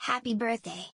Happy birthday.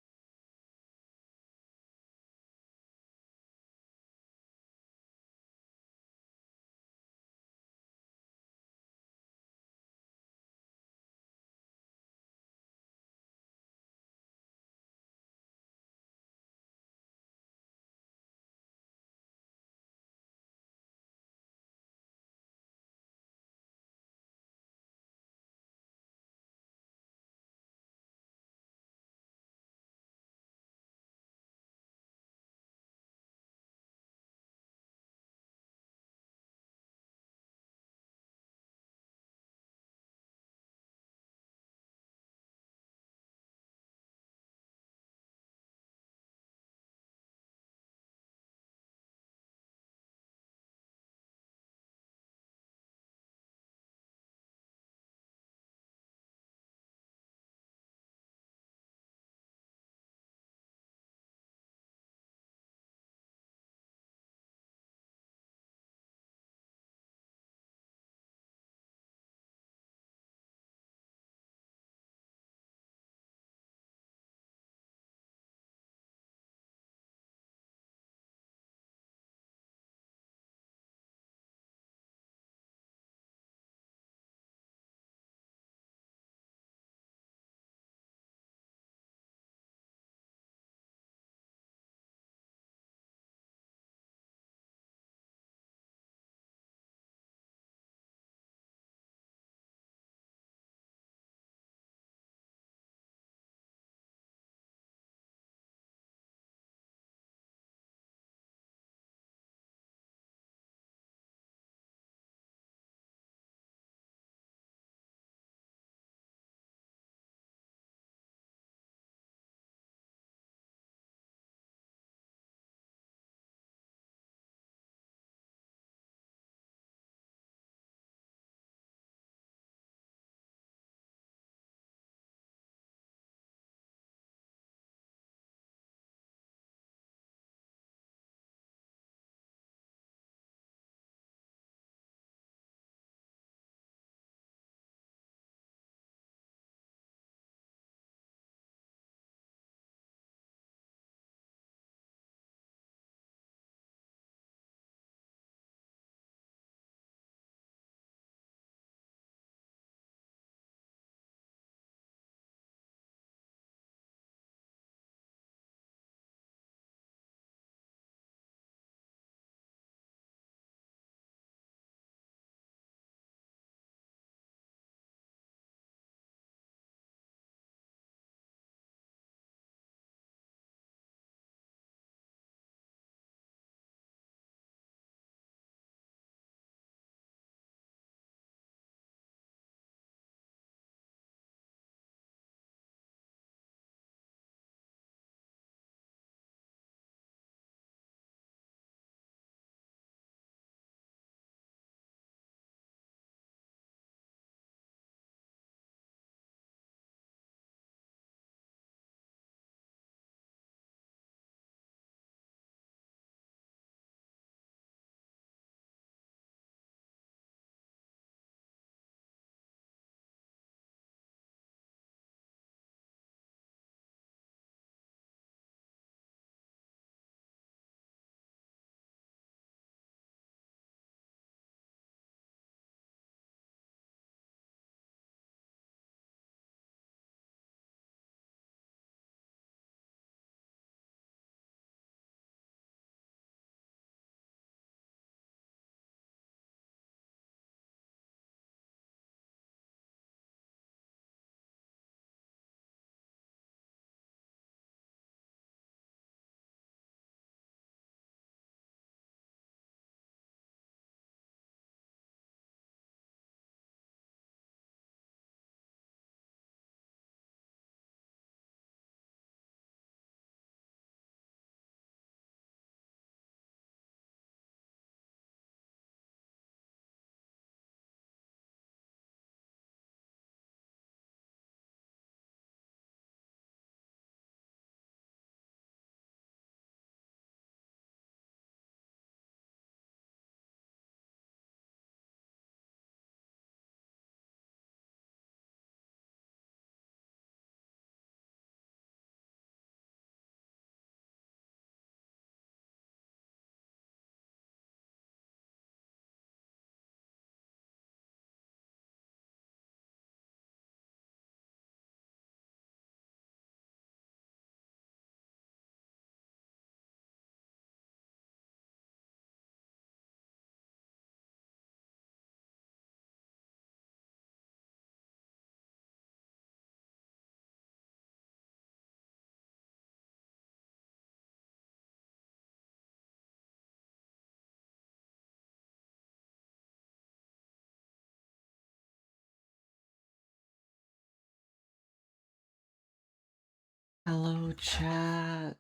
Hello, chat.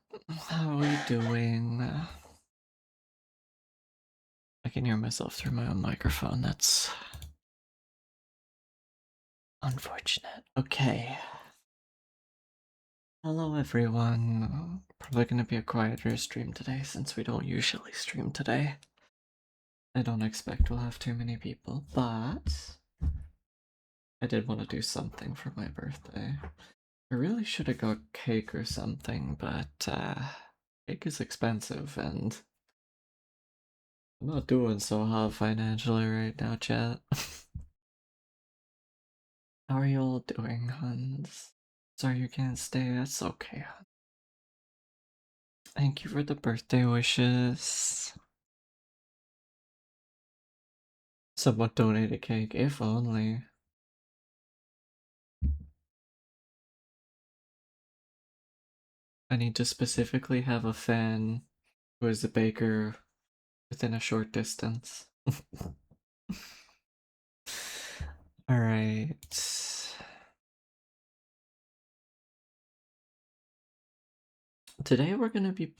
How are we doing? I can hear myself through my own microphone. That's unfortunate. Okay. Hello, everyone. Probably gonna be a quieter stream today since we don't usually stream today. I don't expect we'll have too many people, but I did want to do something for my birthday. I really should have got cake or something, but cake is expensive and I'm not doing so hot financially right now, chat. How are you all doing, Hans? Sorry you can't stay, that's okay, Hans. Thank you for the birthday wishes. Someone donate a cake, if only. I need to specifically have a fan who is a baker within a short distance. Alright. Today we're gonna be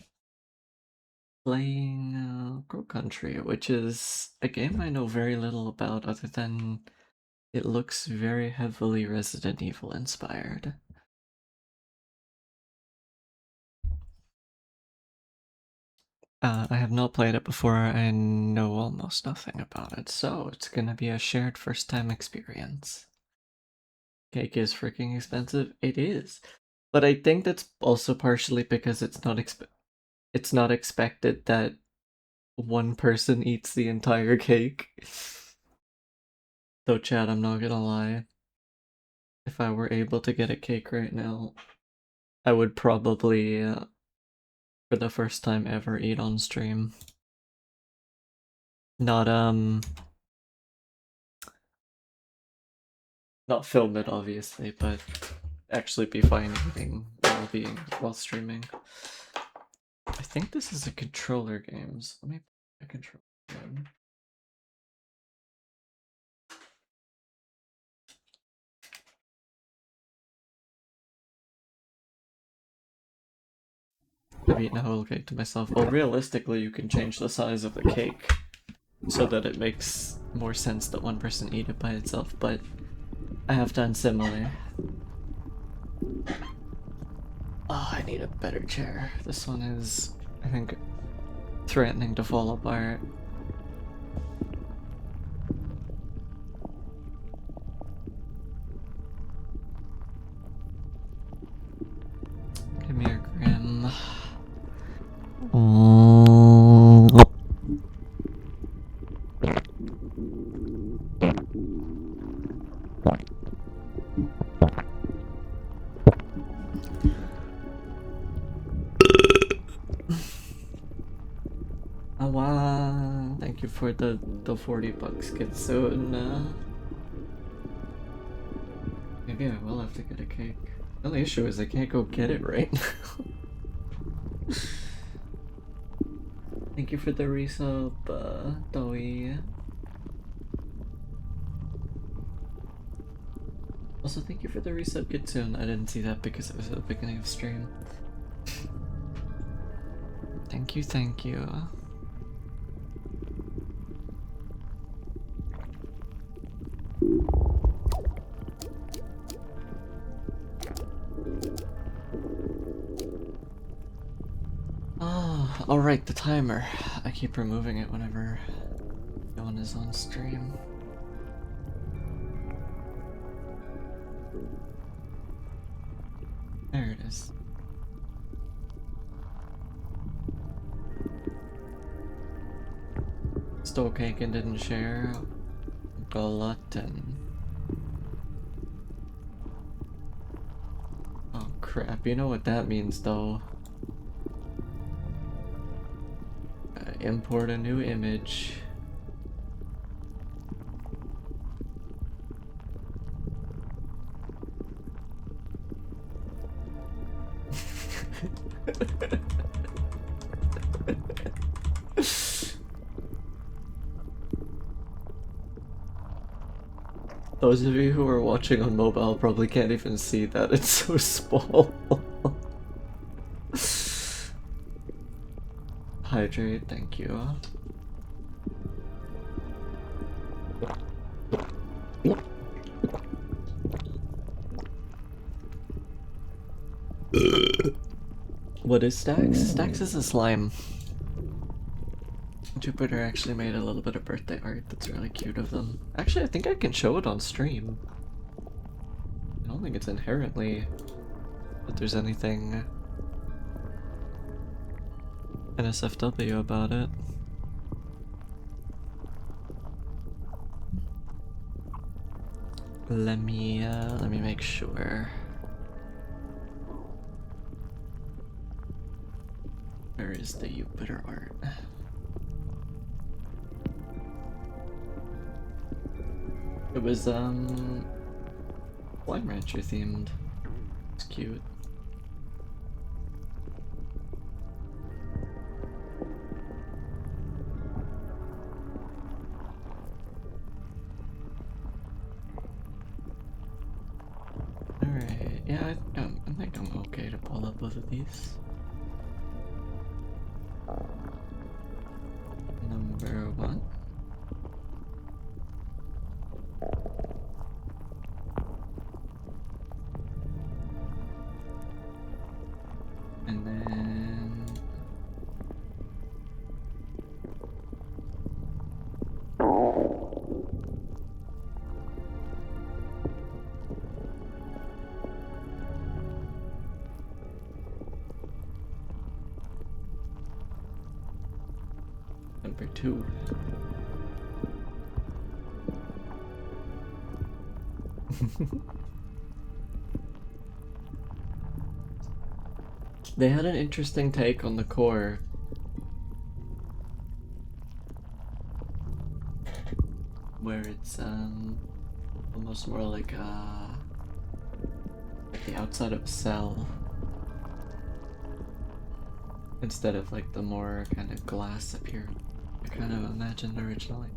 playing Crow Country, which is a game I know very little about other than it looks very heavily Resident Evil inspired. I have not played it before, I know almost nothing about it, so it's gonna be a shared first time experience. Cake is freaking expensive? It is. But I think that's also partially because it's not expected that one person eats the entire cake. So chat, I'm not gonna lie. If I were able to get a cake right now, I would probably, for the first time ever, eat on stream. Not film it, obviously, but actually be fine eating while streaming. I think this is a controller game, so let me put a controller game. I've eaten a whole cake to myself. Well, realistically, you can change the size of the cake so that it makes more sense that one person eat it by itself, but I have done similar. Oh, I need a better chair. This one is, I think, threatening to fall apart. Come here, Grim. Awa, thank you for the $40 Kitsune. Maybe I will have to get a cake. The only issue is I can't go get it right now. Thank you for the resub, Doi. Also, thank you for the resub, Kitsune. I didn't see that because it was at the beginning of stream. Thank you, thank you. Oh, alright, the timer. I keep removing it whenever no one is on stream. There it is. Stole cake and didn't share. Glutton. Oh crap, you know what that means though. Import a new image. Those of you who are watching on mobile probably can't even see that, it's so small. Hydrate, thank you. What is Stax? Stax is a slime. Jupiter actually made a little bit of birthday art that's really cute of them. Actually, I think I can show it on stream. I don't think it's inherently that there's anything NSFW about it. Let me make sure. Where is the Jupiter art? It was Slime Rancher themed. It's cute. Alright, yeah, I think I'm okay to pull up both of these. Number 1. And then number 2. They had an interesting take on the core. Where it's almost more like the outside of a cell. Instead of like the more kind of glass appearance I kind of imagined originally.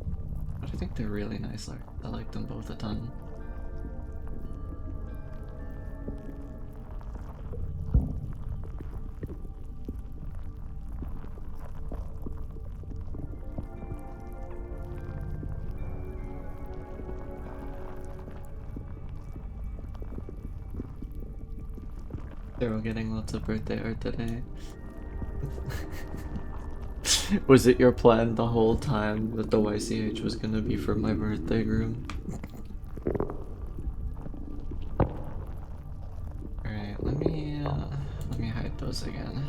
But I think they're really nice art. I like them both a ton. They're all getting lots of birthday art today. Was it your plan the whole time that the YCH was gonna be for my birthday groom? Alright, let me hide those again.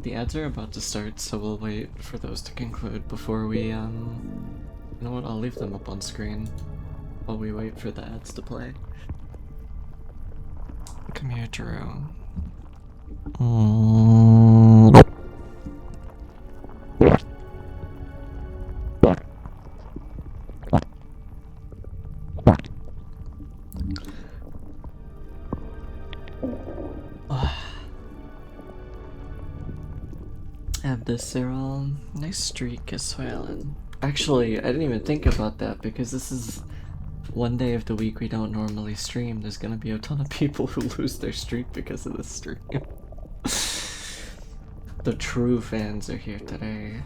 The ads are about to start, so we'll wait for those to conclude before we, you know what, I'll leave them up on screen while we wait for the ads to play. Come here, Drew. Have this, Cyril. Nice streak as well. Actually, I didn't even think about that because this is one day of the week we don't normally stream. There's gonna be a ton of people who lose their streak because of this stream. The true fans are here today.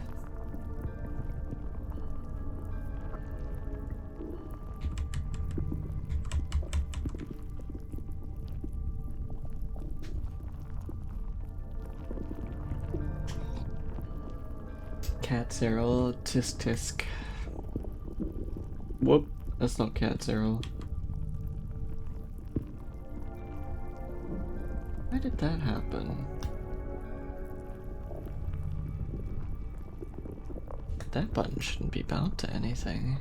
Cat Cyril, tisk tisk. Whoop, that's not Cat Cyril. Why did that happen? That button shouldn't be bound to anything.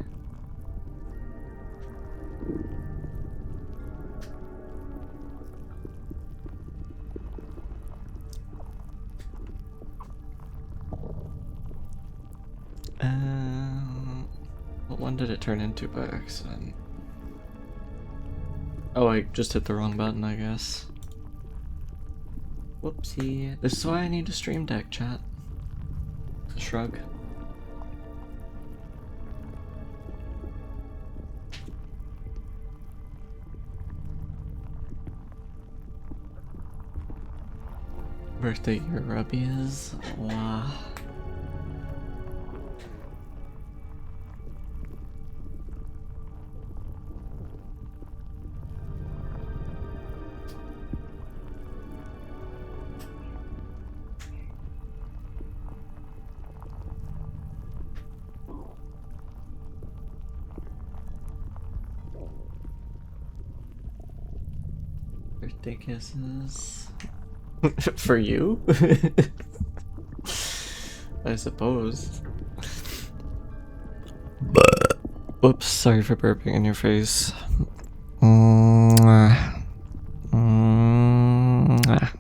What one did it turn into by accident? Oh, I just hit the wrong button, I guess. Whoopsie. This is why I need a stream deck, chat. Shrug. Birthday year Ruby is? Wow. Birthday kisses. For you? I suppose. Whoops, sorry for burping in your face. Mwah. Mwah.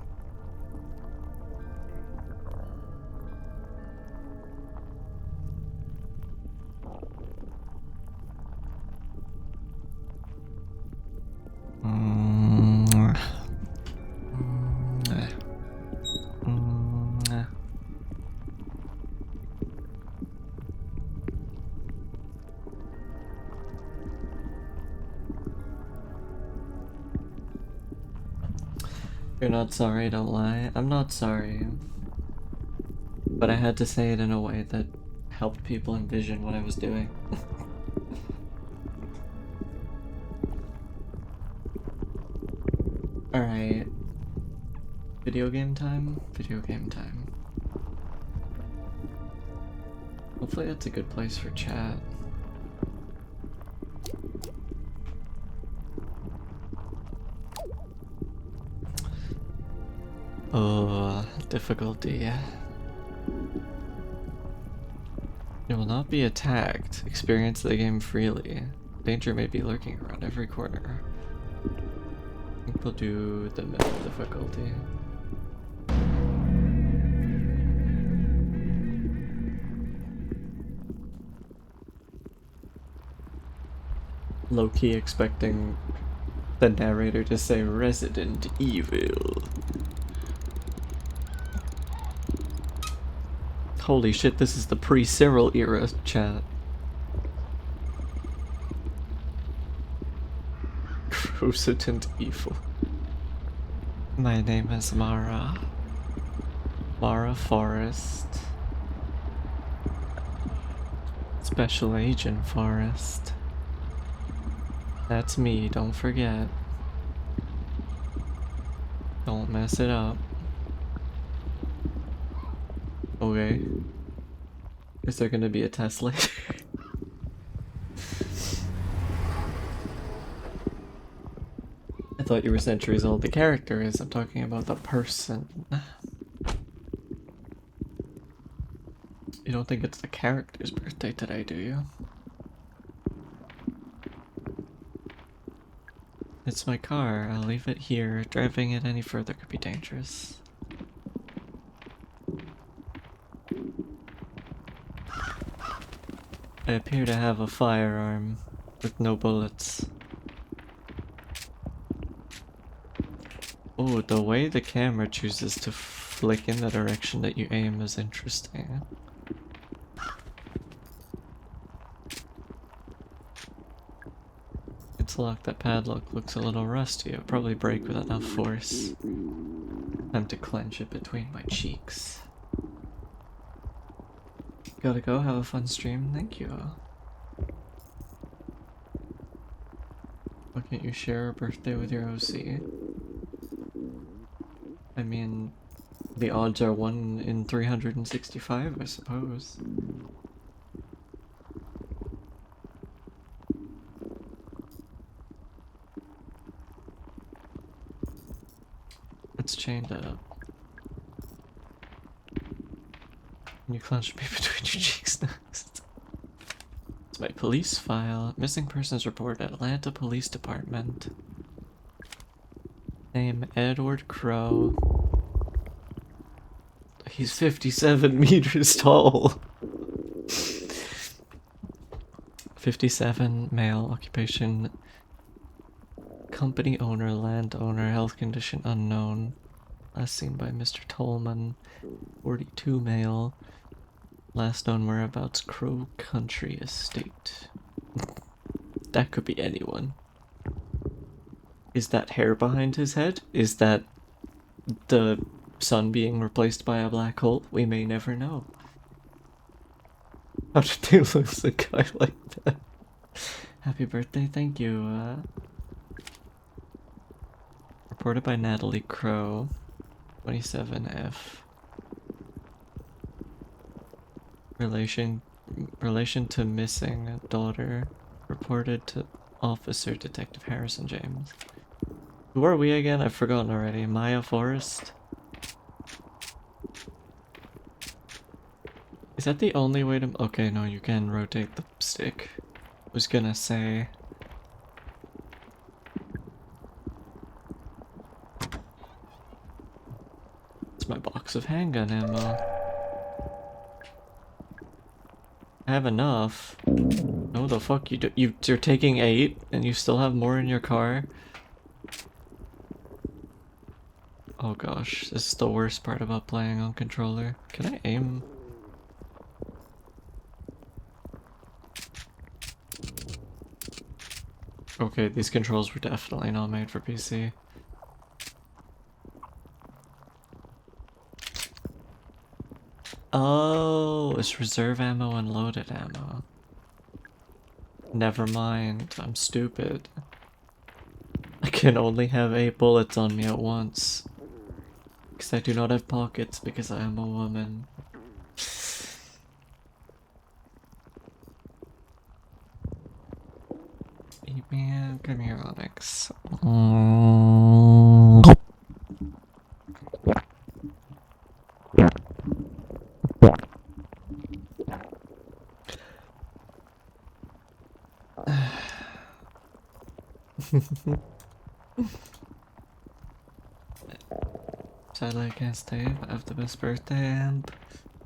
Mwah. Mwah. Mwah. You're not sorry, don't lie. I'm not sorry. But I had to say it in a way that helped people envision what I was doing. Alright. Video game time? Video game time. Hopefully that's a good place for chat. Oh, difficulty. You will not be attacked. Experience the game freely. Danger may be lurking around every corner. I think we'll do the middle difficulty. Low-key expecting the narrator to say Resident Evil. Holy shit, this is the pre-Cyril era chat. Resident Evil. My name is Mara. Mara Forrest. Special Agent Forrest. That's me, don't forget. Don't mess it up. Okay. Is there gonna be a test later? I thought you were centuries old. The character is. I'm talking about the person. You don't think it's the character's birthday today, do you? It's my car. I'll leave it here. Driving it any further could be dangerous. I appear to have a firearm with no bullets. Oh, the way the camera chooses to flick in the direction that you aim is interesting. It's locked. That padlock looks a little rusty. It'll probably break with enough force. Time to clench it between my cheeks. Gotta go, have a fun stream, thank you. Why can't you share a birthday with your OC? I mean, the odds are 1 in 365, I suppose. Let's chain that up. You clench me between your cheeks next. It's my police file. Missing persons report at Atlanta Police Department. Name Edward Crow. He's 57 meters tall. 57, male, occupation, company owner, landowner, health condition unknown. Last seen by Mr. Tolman. 42, male. Last known whereabouts, Crow Country Estate. That could be anyone. Is that hair behind his head? Is that the sun being replaced by a black hole? We may never know. How did they lose a guy like that? Happy birthday, thank you. Reported by Natalie Crow, 27F. Relation to missing daughter. Reported to Officer Detective Harrison James. Who are we again? I've forgotten already. Maya Forrest? Is that the only way to... Okay, no, you can rotate the stick. I was gonna say... It's my box of handgun ammo. I have enough. No, the fuck you do? You're taking 8 and you still have more in your car? Oh gosh, this is the worst part about playing on controller. Can I aim? Okay, these controls were definitely not made for PC. Oh, it's reserve ammo and loaded ammo. Never mind, I'm stupid. I can only have 8 bullets on me at once. Because I do not have pockets because I am a woman. Hey man, come here, Onyx. Sadly, I can't stay, but I have the best birthday amp.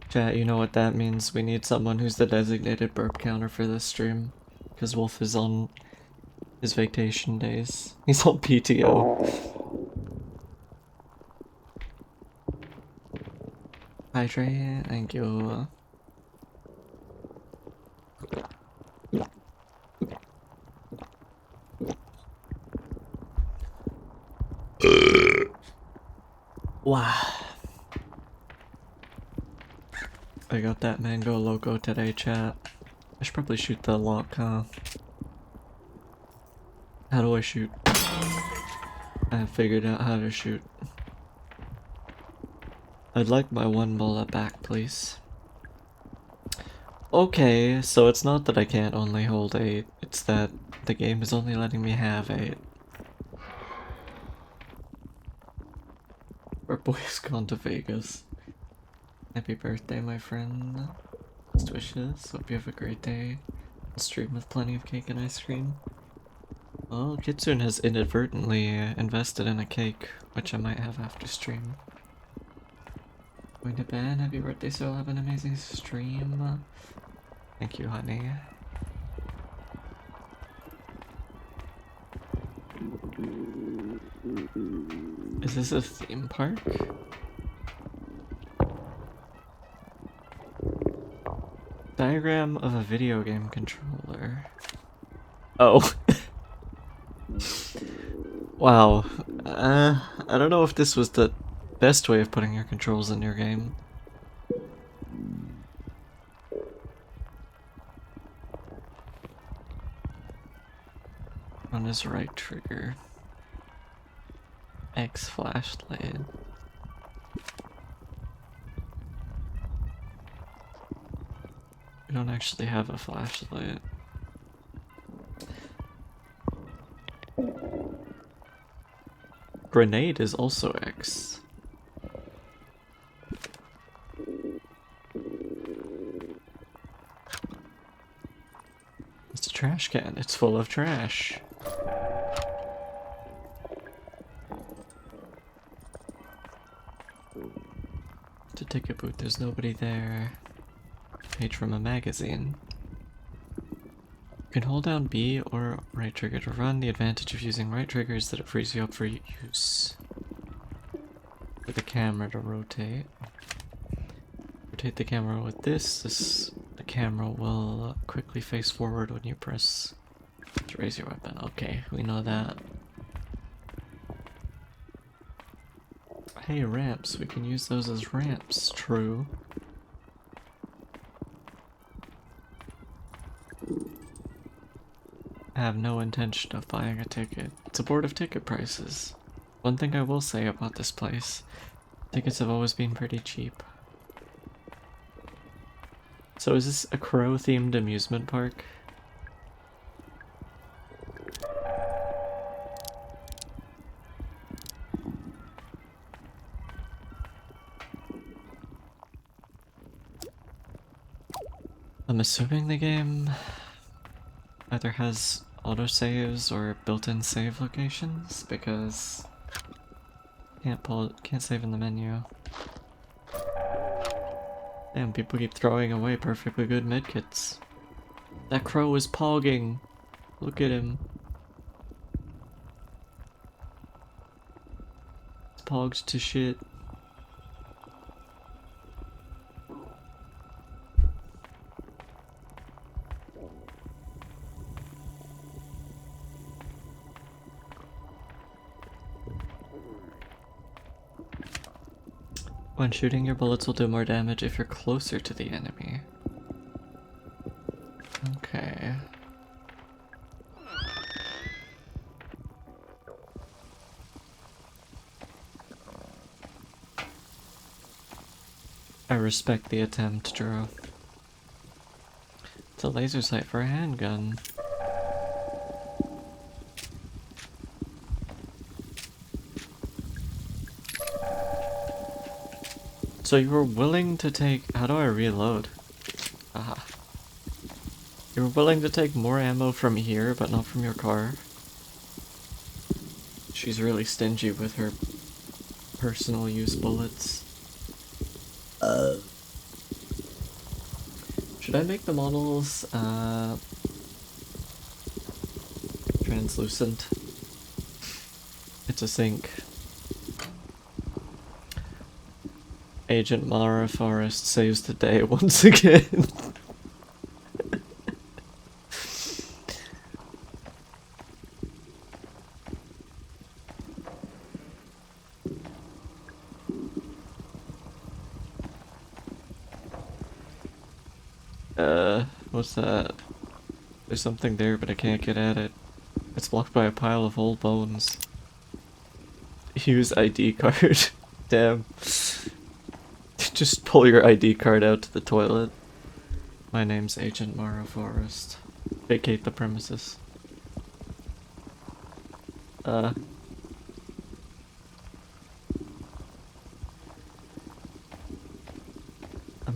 Chat, you know what that means. We need someone who's the designated burp counter for this stream. Because Wolf is on his vacation days. He's on PTO. Hydrate, thank you. Wow. I got that mango logo today, chat. I should probably shoot the lock, huh? How do I shoot? I have figured out how to shoot. I'd like my 1 bullet back, please. Okay, so it's not that I can't only hold 8, it's that the game is only letting me have 8. Our boy's gone to Vegas. Happy birthday, my friend. Best wishes. Hope you have a great day. Stream with plenty of cake and ice cream. Oh, Kitsune has inadvertently invested in a cake, which I might have after stream. Going to bed. Happy birthday, Cyril. Have an amazing stream. Thank you, honey. Is this a theme park? Diagram of a video game controller. Oh. Wow. I don't know if this was the best way of putting your controls in your game. On his right trigger. X flashlight. We don't actually have a flashlight. Grenade is also X. It's a trash can. It's full of trash. It's a ticket booth. There's nobody there. Page from a magazine. You can hold down B or right trigger to run. The advantage of using right trigger is that it frees you up for use. For the camera to rotate. Rotate the camera with this. The camera will quickly face forward when you press to raise your weapon. Okay, we know that. Hey, ramps. We can use those as ramps. True. I have no intention of buying a ticket. It's a board of ticket prices. One thing I will say about this place, tickets have always been pretty cheap. So is this a crow-themed amusement park? I'm assuming the game either has autosaves or built-in save locations, because can't save in the menu. Damn, people keep throwing away perfectly good medkits. That crow is pogging. Look at him. It's pogged to shit. When shooting, your bullets will do more damage if you're closer to the enemy. Okay. I respect the attempt, Drew. It's a laser sight for a handgun. So you were willing to take... How do I reload? Aha. You were willing to take more ammo from here, but not from your car? She's really stingy with her personal use bullets. Should I make the models, translucent? It's a sink. Agent Mara Forrest saves the day once again. What's that? There's something there, but I can't get at it. It's blocked by a pile of old bones. Use ID card. Damn. Just pull your ID card out to the toilet. My name's Agent Mara Forrest. Vacate the premises. I'm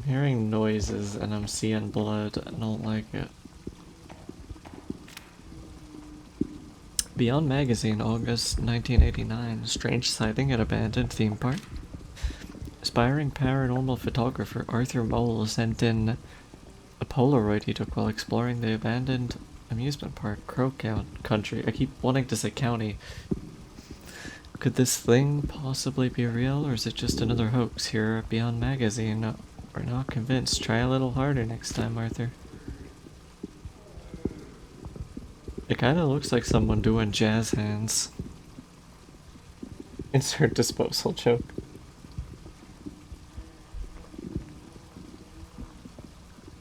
hearing noises and I'm seeing blood. I don't like it. Beyond Magazine, August 1989. Strange sighting at abandoned theme park. Aspiring paranormal photographer Arthur Mole sent in a Polaroid he took while exploring the abandoned amusement park, Crow Country. I keep wanting to say county. Could this thing possibly be real, or is it just another hoax here at Beyond Magazine? We're not convinced. Try a little harder next time, Arthur. It kinda looks like someone doing jazz hands. Insert disposal joke.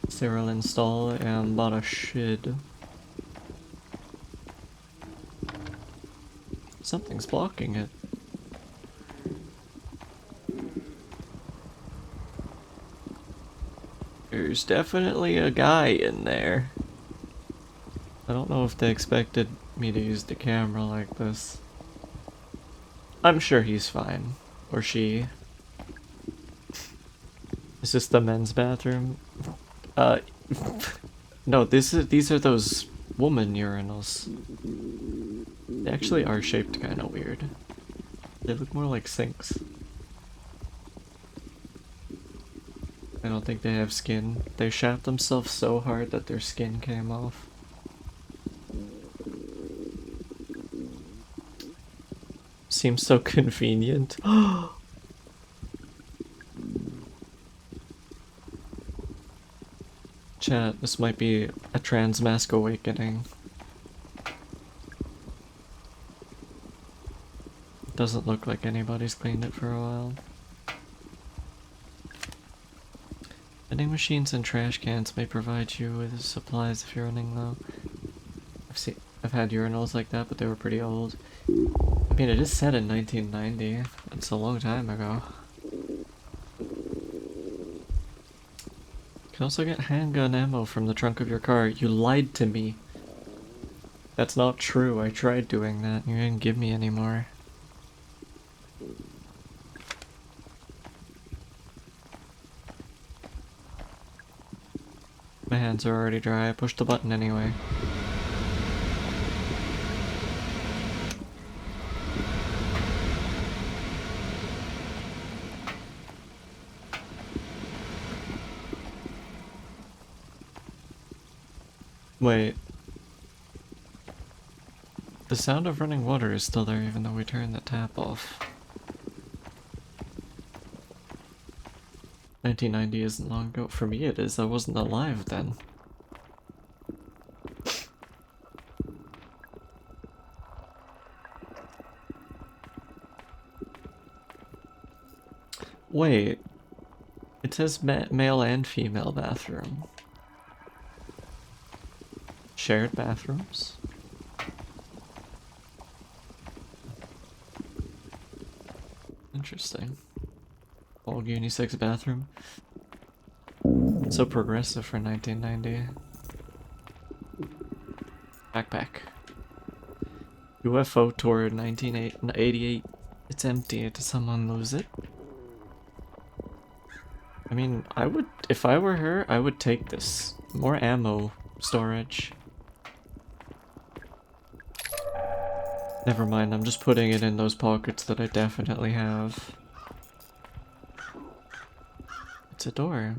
Cyril install and bought a shed. Something's blocking it. There's definitely a guy in there. I don't know if they expected me to use the camera like this. I'm sure he's fine. Or she. Is this the men's bathroom? No, these are those woman urinals. They actually are shaped kind of weird. They look more like sinks. I don't think they have skin. They shat themselves so hard that their skin came off. Seems so convenient. Chat, this might be a trans mask awakening. Doesn't look like anybody's cleaned it for a while. Vending machines and trash cans may provide you with supplies if you're running low. I've had urinals like that, but they were pretty old. I mean, it is set in 1990. It's a long time ago. You can also get handgun ammo from the trunk of your car. You lied to me. That's not true. I tried doing that. You didn't give me any more. My hands are already dry. I pushed the button anyway. Wait. The sound of running water is still there even though we turned the tap off. 1990 isn't long ago. For me it is. I wasn't alive then. Wait. It says male and female bathroom. Shared bathrooms? Interesting. All unisex bathroom. So progressive for 1990. Backpack. UFO tour 1988. It's empty. Did someone lose it? I mean, I would, if I were her, I would take this. More ammo storage. Never mind, I'm just putting it in those pockets that I definitely have. It's a door.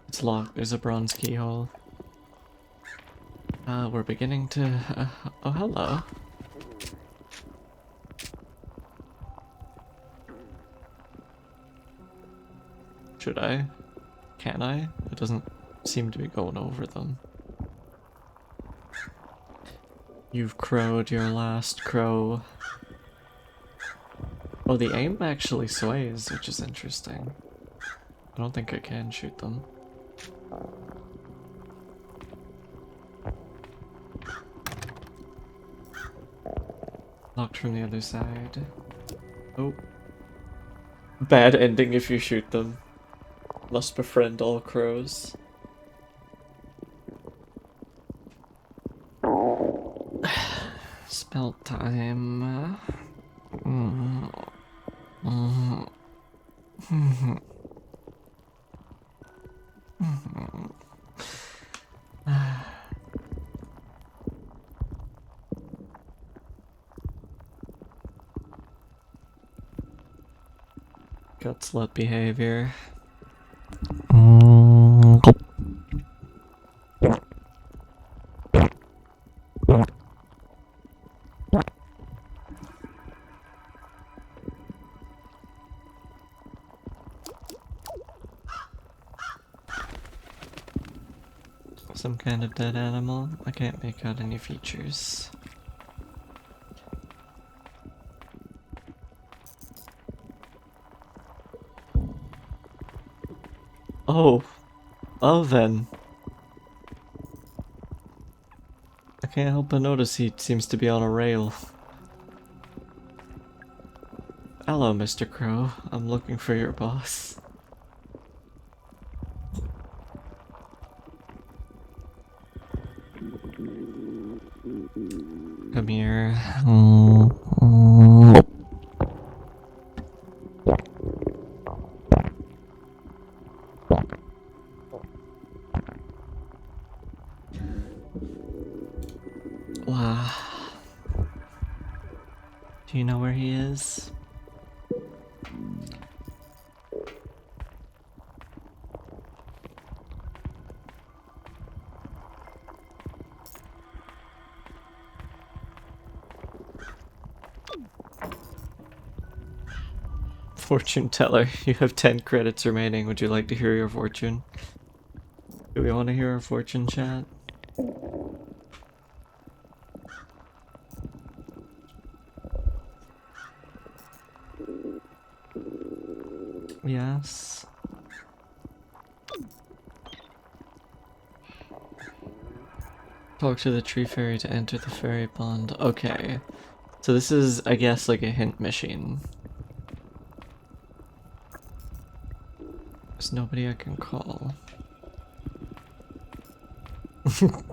It's locked. There's a bronze keyhole. We're beginning to... oh, hello. Should I? Can I? It doesn't seem to be going over them. You've crowed your last crow. Oh, the aim actually sways, which is interesting. I don't think I can shoot them. Locked from the other side. Oh. Bad ending if you shoot them. Must befriend all crows. Spell time. Got slut behavior. Some kind of dead animal. I can't make out any features. Oh. Oh then. I can't help but notice he seems to be on a rail. Hello, Mr. Crow. I'm looking for your boss. Come here. Wow. Do you know where he is? Fortune teller, you have 10 credits remaining. Would you like to hear your fortune? Do we want to hear our fortune, chat? Yes. Talk to the tree fairy to enter the fairy pond. Okay. So this is, I guess, like a hint machine. There's nobody I can call.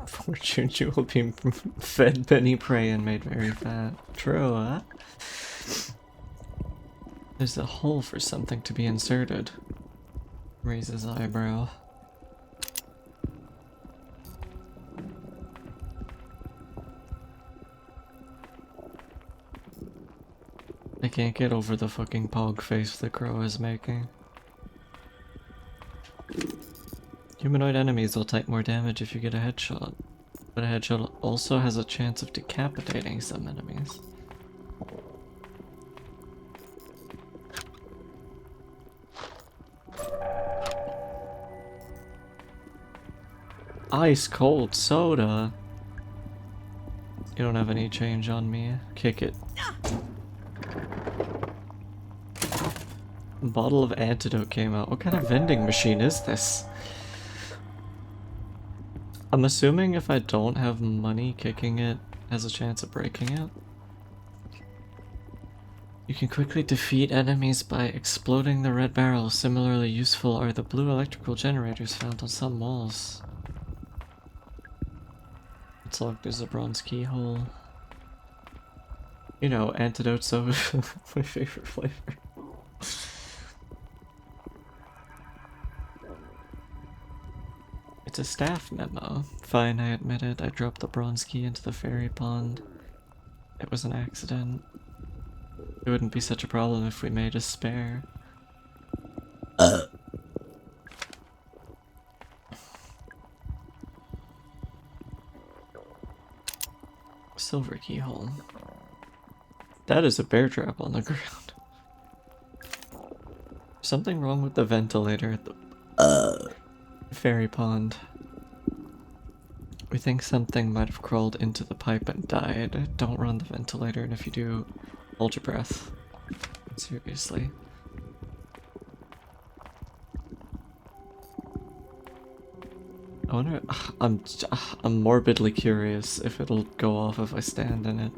Fortune jewel being fed penny prey and made very fat. True, huh? There's a hole for something to be inserted. Raises eyebrow. I can't get over the fucking pog face the crow is making. Humanoid enemies will take more damage if you get a headshot, but a headshot also has a chance of decapitating some enemies. Ice cold soda. You don't have any change on me. Kick it. A bottle of antidote came out. What kind of vending machine is this? I'm assuming if I don't have money, kicking it has a chance of breaking it. You can quickly defeat enemies by exploding the red barrel. Similarly useful are the blue electrical generators found on some walls. It's locked. There's a bronze keyhole. You know, antidote's so my favorite flavor. It's a staff memo. Fine, I admit it. I dropped the bronze key into the fairy pond. It was an accident. It wouldn't be such a problem if we made a spare. Silver keyhole. That is a bear trap on the ground. Something wrong with the ventilator at the fairy pond. We think something might have crawled into the pipe and died. Don't run the ventilator, and if you do, hold your breath. Seriously. I wonder. I'm morbidly curious if it'll go off if I stand in it.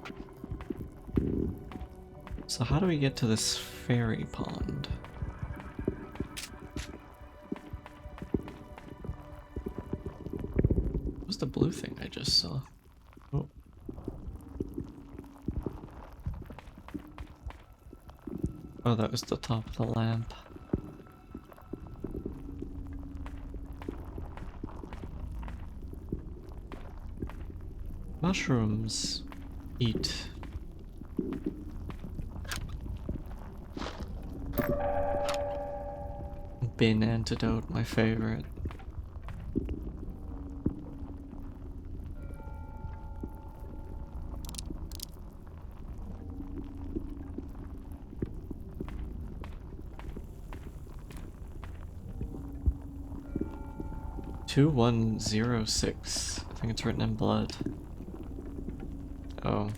So how do we get to this fairy pond? What was the blue thing I just saw? Oh. Oh, that was the top of the lamp. Mushrooms. Eat. Bin antidote, my favorite. $2106. I think it's written in blood. Oh.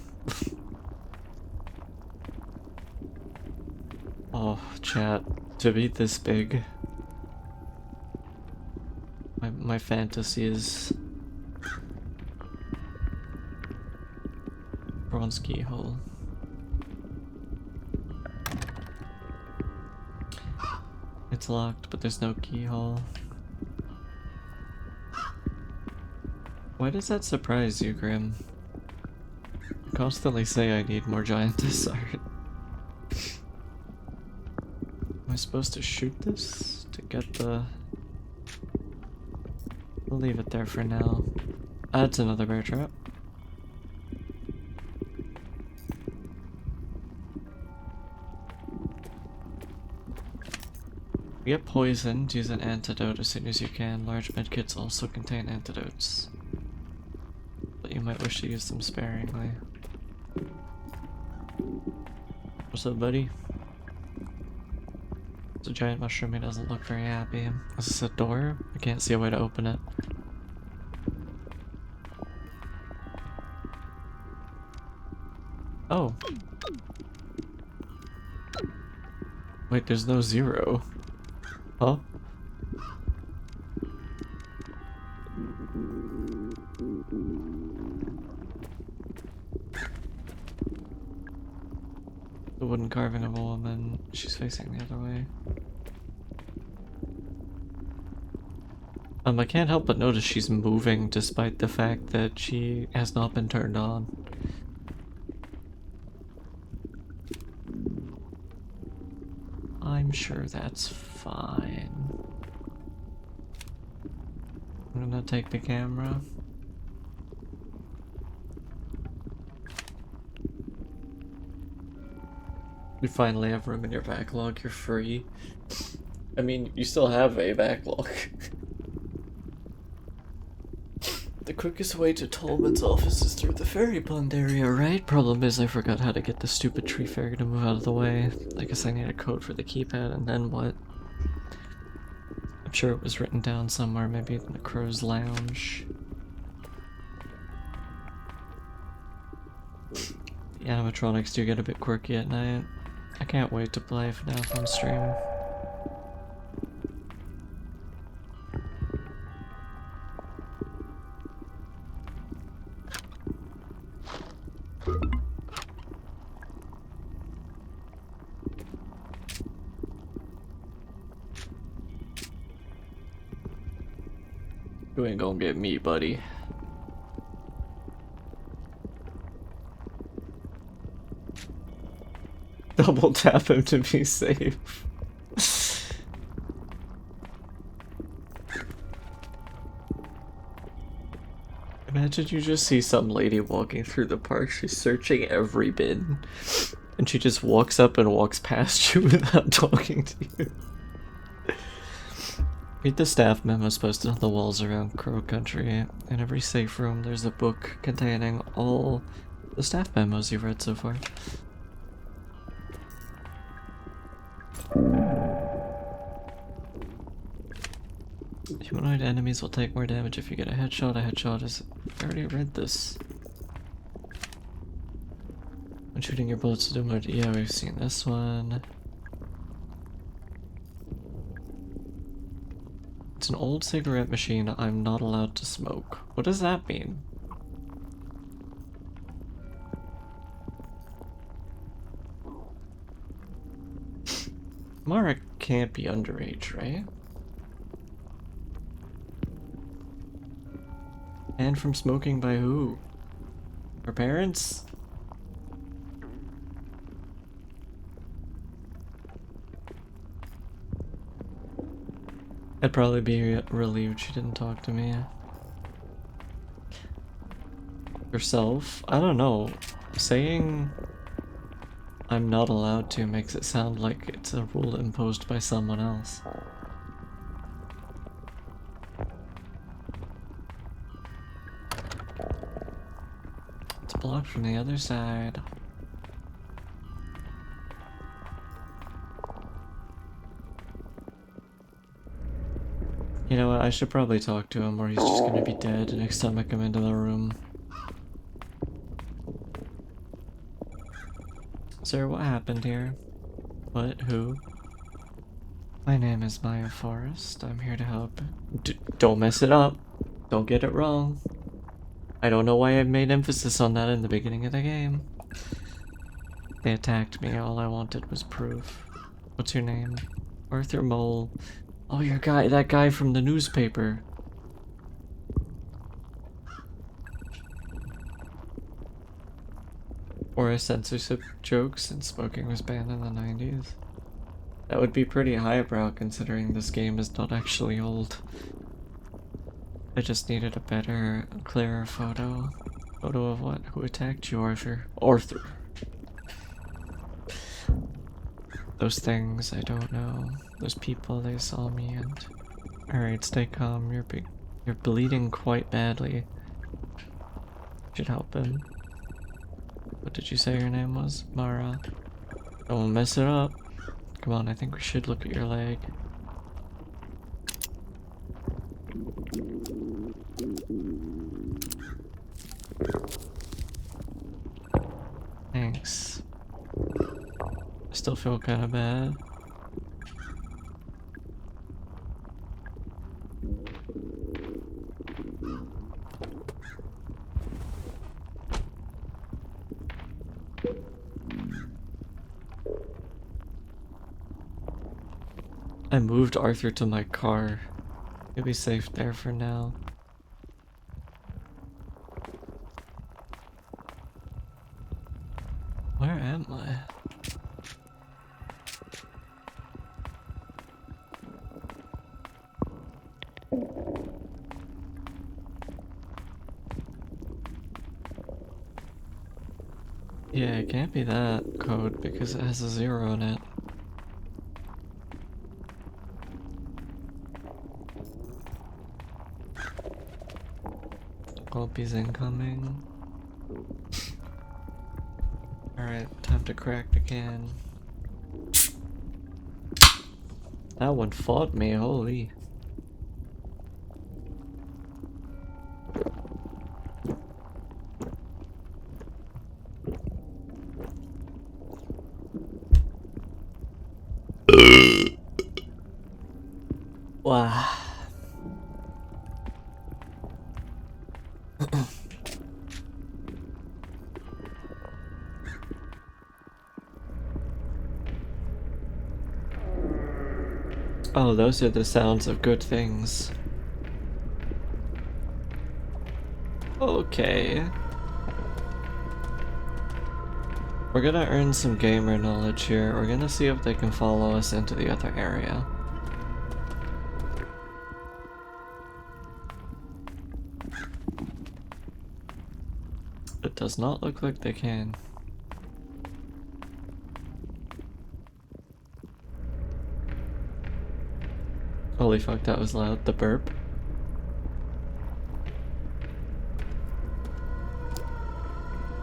Oh, chat. To be this big. My fantasy is bronze keyhole. It's locked, but there's no keyhole. Why does that surprise you, Grim? You constantly say I need more giantess art. Am I supposed to shoot this to get the... We'll leave it there for now. That's another bear trap. Get poisoned, use an antidote as soon as you can. Large medkits also contain antidotes, but you might wish to use them sparingly. What's up, buddy? It's a giant mushroom, he doesn't look very happy. Is this a door? I can't see a way to open it. Oh. Wait, there's no zero. Huh? The wooden carving of a woman. She's facing the other way. I can't help but notice she's moving despite the fact that she has not been turned on. I'm sure that's fine. I'm gonna take the camera. You finally have room in your backlog, you're free. I mean, you still have a backlog. The quickest way to Tolman's office is through the fairy pond area, right? Problem is I forgot how to get the stupid tree fairy to move out of the way. I guess I need a code for the keypad, and then what? I'm sure it was written down somewhere, maybe in the crow's lounge. The animatronics do get a bit quirky at night. I can't wait to play FNAF on stream. You ain't gonna get me, buddy. Double tap him to be safe. Imagine you just see some lady walking through the park, she's searching every bin, and she just walks up and walks past you without talking to you. Read the staff memos posted on the walls around Crow Country. In every safe room, there's a book containing all the staff memos you've read so far. Humanoid enemies will take more damage if you get a headshot. A headshot is... I already read this. When shooting your bullets to do more... Yeah, we've seen this one. It's an old cigarette machine. I'm not allowed to smoke. What does that mean? Mara can't be underage, right? Banned from smoking by who? Her parents? I'd probably be relieved she didn't talk to me. Herself? I don't know. Saying I'm not allowed to makes it sound like it's a rule imposed by someone else. It's blocked from the other side. You know what, I should probably talk to him or he's just gonna be dead next time I come into the room. Sir, what happened here? What? Who? My name is Maya Forrest. I'm here to help. Don't mess it up. Don't get it wrong. I don't know why I made emphasis on that in the beginning of the game. They attacked me. All I wanted was proof. What's your name? Arthur Mole. Oh, your guy, that guy from the newspaper. Or a censorship joke since smoking was banned in the 90s. That would be pretty highbrow considering this game is not actually old. I just needed a better, clearer photo. Photo of what? Who attacked you, Arthur? Arthur! Those things, I don't know. Those people, they saw me and... Alright, stay calm. You're bleeding quite badly. Should help him. What did you say your name was? Mara. Don't mess it up. Come on, I think we should look at your leg. Thanks. I still feel kind of bad. I moved Arthur to my car. He'll be safe there for now. Where am I? Yeah, it can't be that code because it has a 0 in it. Gulpy's incoming. Alright, time to crack the can. That one fought me, holy. Wow. Oh, those are the sounds of good things. Okay. We're gonna earn some gamer knowledge here. We're gonna see if they can follow us into the other area. It does not look like they can. Holy fuck, that was loud. The burp.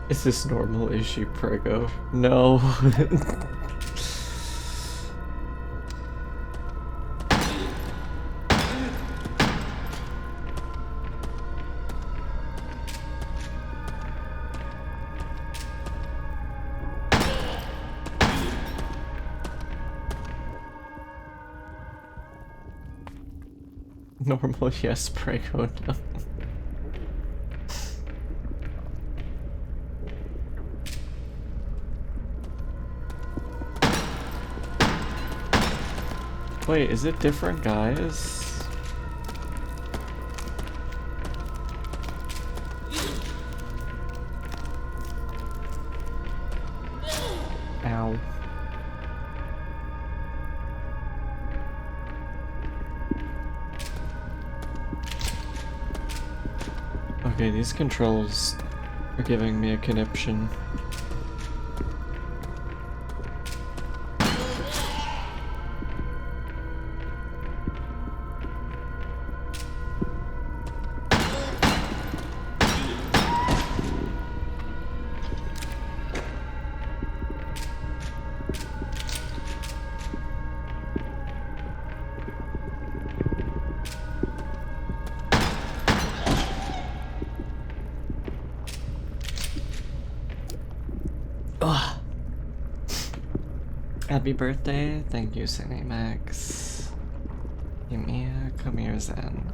Is this normal? Is she prego? No. Normal, yes. Prego, no. Wait, is it different guys? Ow. Okay, these controls are giving me a conniption. Ugh. Happy birthday, thank you, Cinemax. Yumia, come here, Zen.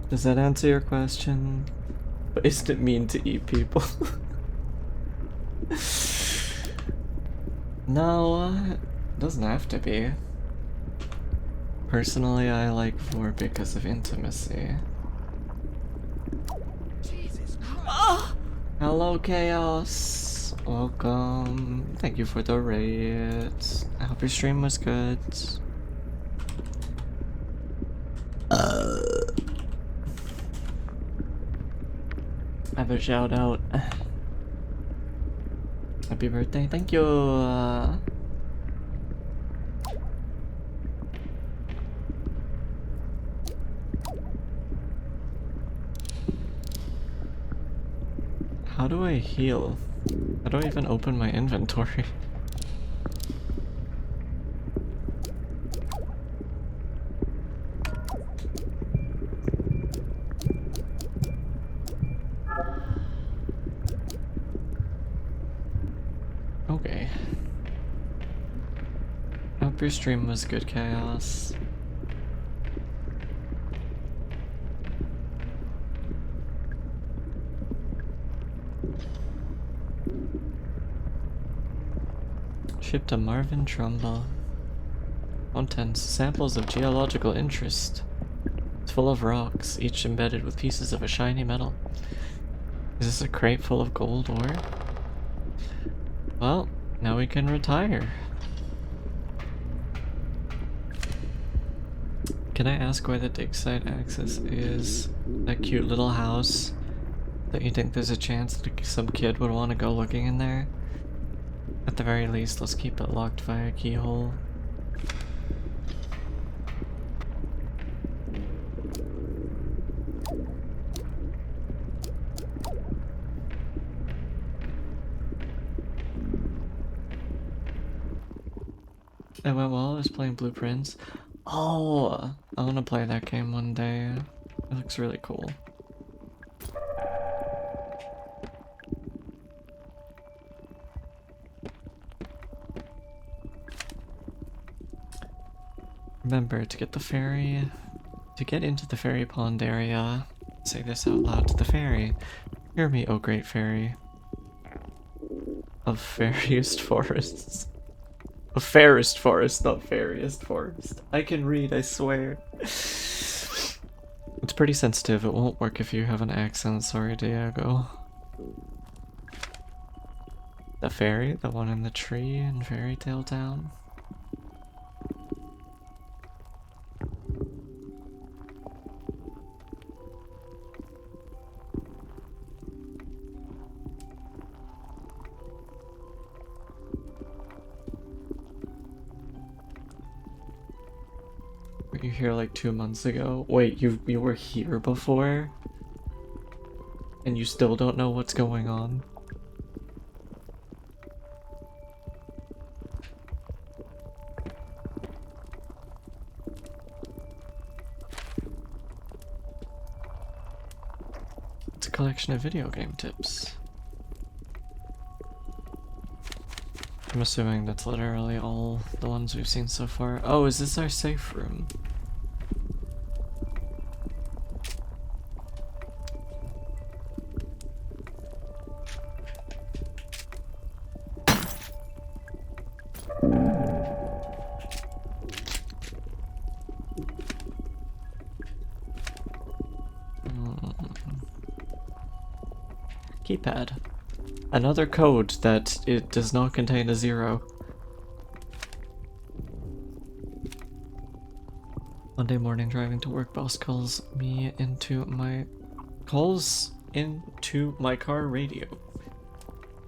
Does that answer your question? But isn't it mean to eat people? No, it doesn't have to be. Personally, I like 4 because of intimacy. Jesus Christ. Oh! Hello, Chaos. Welcome. Thank you for the raid. I hope your stream was good. I have a shout out. Happy birthday, thank you. How do I heal? How do I even open my inventory? Okay. Hope your stream was good, Chaos. Ship to Marvin Trumbull. Contents: samples of geological interest. It's full of rocks, each embedded with pieces of a shiny metal. Is this a crate full of gold ore? Well, now we can retire. Can I ask why the dig site access is that cute little house? Don't you think there's a chance that some kid would want to go looking in there? At the very least, let's keep it locked via keyhole. It went well. I was playing Blueprints. Oh, I want to play that game one day. It looks really cool. Remember, to get into the ferry pond area, say this out loud to the fairy. Hear me, oh great fairy. Of fairiest forests. Of fairest forest, not fairiest forest. I can read, I swear. It's pretty sensitive, it won't work if you have an accent, sorry Diego. The fairy, the one in the tree in Fairy Tale Town. Were you here like 2 months ago? Wait, you were here before? And you still don't know what's going on? It's a collection of video game tips. I'm assuming that's literally all the ones we've seen so far. Oh, is this our safe room? Keypad. Another code that it does not contain a 0. Monday morning driving to work, boss calls into my car radio.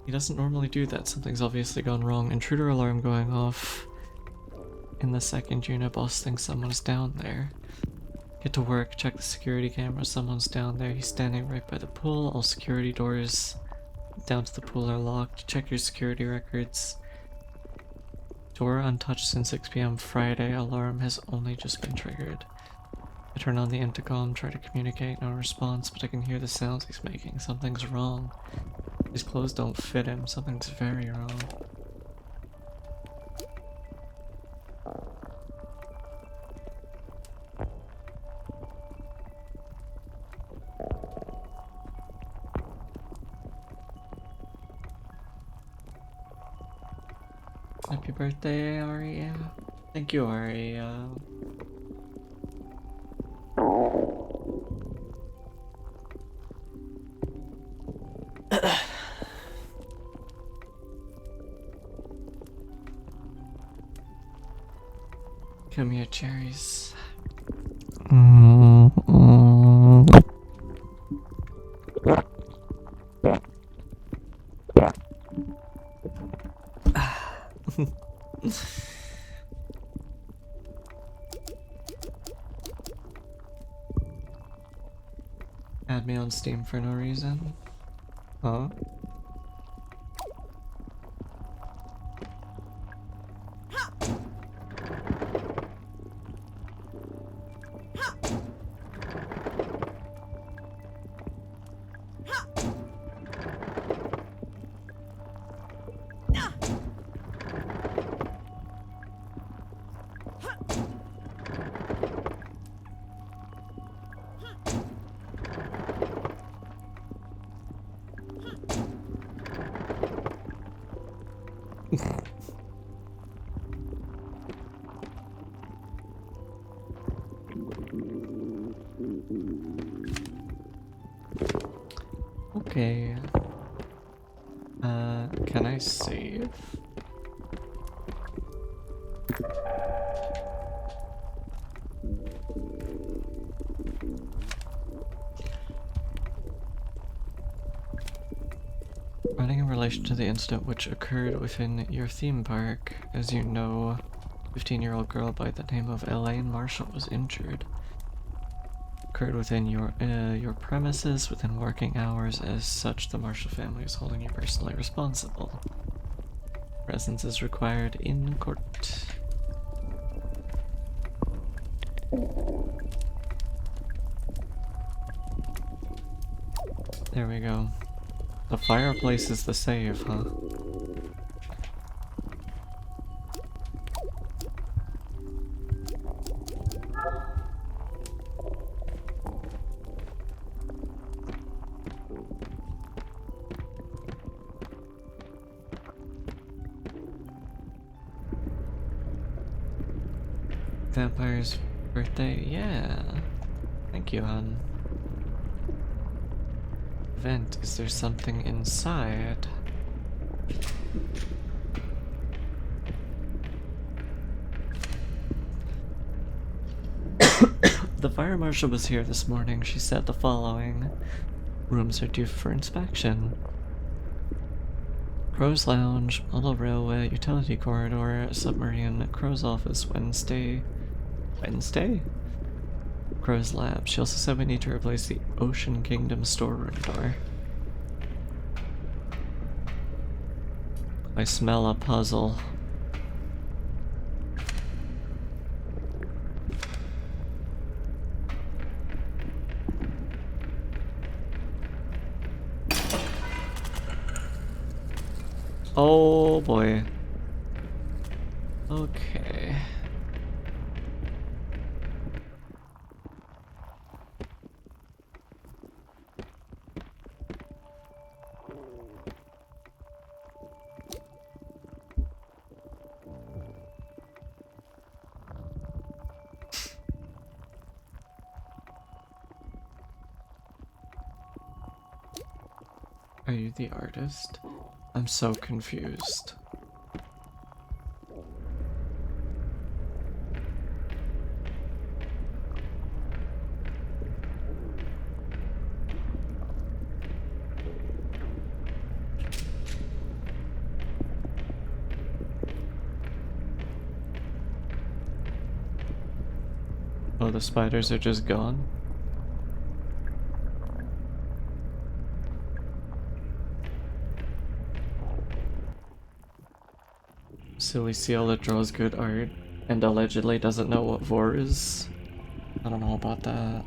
He doesn't normally do that. Something's obviously gone wrong. Intruder alarm going off. In the second unit, boss thinks someone's down there. Get to work, check the security camera, someone's down there. He's standing right by the pool. All security doors down to the pool are locked. Check your security records. Door untouched since 6 p.m. Friday. Alarm has only just been triggered. I turn on the intercom, try to communicate, no response, but I can hear the sounds he's making. Something's wrong. His clothes don't fit him. Something's very wrong. Happy birthday, Aria. Thank you, Aria. Come here, cherries. Add me on Steam for no reason. Huh? Okay. Can I save? Running in relation to the incident which occurred within your theme park. As you know, a 15-year-old girl by the name of Elaine Marshall was injured. Occurred within your premises within working hours. As such, the Marshall family is holding you personally responsible. Presence is required in court. There we go. The fireplace is the save, huh? Vampire's birthday? Yeah. Thank you, hon. Vent, is there something inside? The fire marshal was here this morning. She said the following. Rooms are due for inspection. Crow's Lounge, Model Railway, Utility Corridor, Submarine, Crow's Office, Wednesday? Crow's Lab. She also said we need to replace the Ocean Kingdom storeroom door. I smell a puzzle. Oh boy. Okay. Are you the artist? I'm so confused. Oh, the spiders are just gone? Silly seal that draws good art and allegedly doesn't know what vor is. I don't know about that.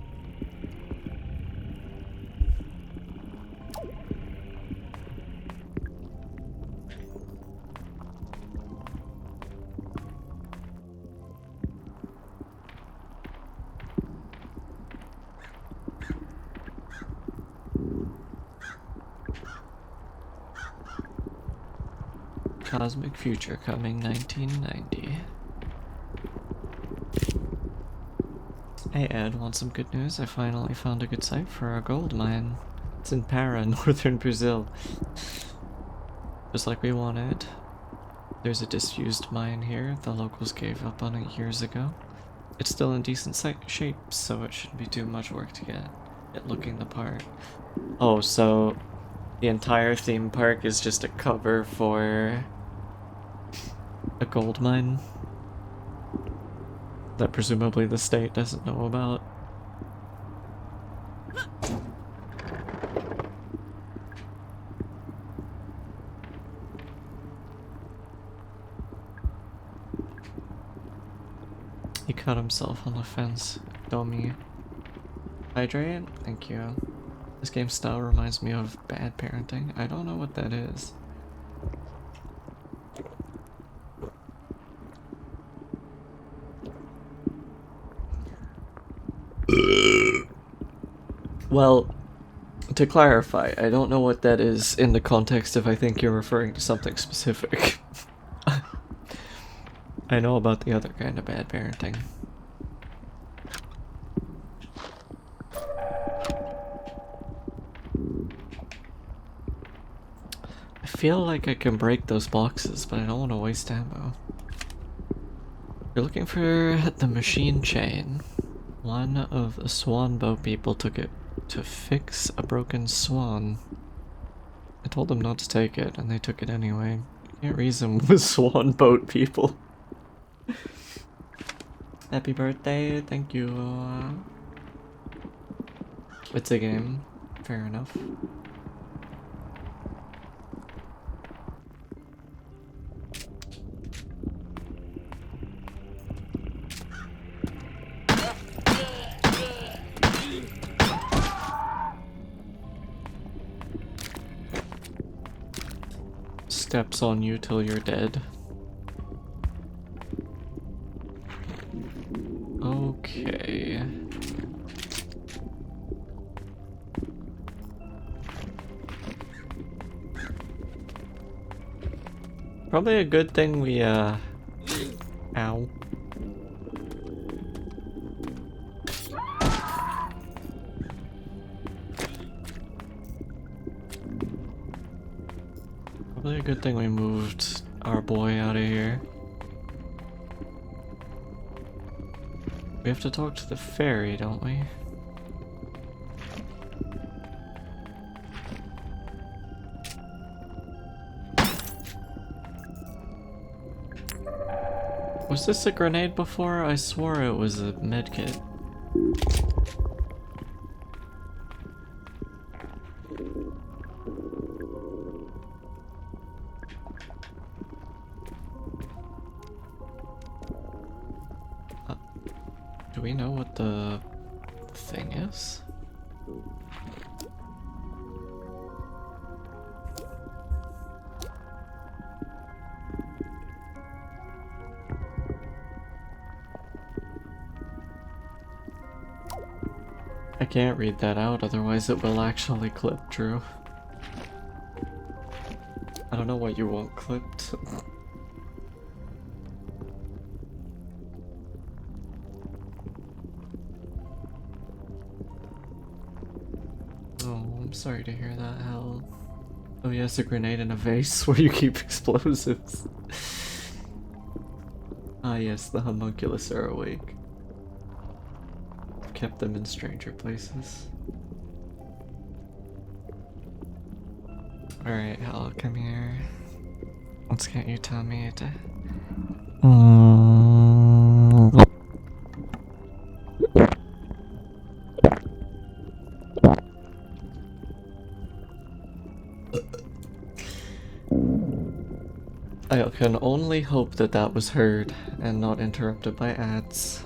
Cosmic Future coming 1990. Hey Ed, want some good news? I finally found a good site for our gold mine. It's in Para, northern Brazil. Just like we wanted. There's a disused mine here. The locals gave up on it years ago. It's still in decent shape, so it shouldn't be too much work to get it looking the part. Oh, so the entire theme park is just a cover for a gold mine that presumably the state doesn't know about. He cut himself on the fence. Dummy. Hydrate? Thank you. This game style reminds me of bad parenting. I don't know what that is. Well, to clarify, I don't know what that is in the context if I think you're referring to something specific. I know about the other kind of bad parenting. feel like I can break those boxes, but I don't want to waste ammo. You're looking for the machine chain. One of the swan boat people took it to fix a broken swan. I told them not to take it, and they took it anyway. You can't reason with swan boat people. Happy birthday, thank you. It's a game, fair enough. Steps on you till you're dead. Okay. Probably a good thing we, ow. Probably a good thing we moved our boy out of here. We have to talk to the fairy, don't we? Was this a grenade before? I swore it was a medkit. Do we know what the thing is? I can't read that out, otherwise it will actually clip, Drew. I don't know what you want clipped. Oh, I'm sorry to hear that, Hal. Oh yes, a grenade in a vase where you keep explosives. Ah yes, the homunculus are awake. Kept them in stranger places. Alright, Hal, come here. Let's get you Tommy to... I can only hope that that was heard and not interrupted by ads.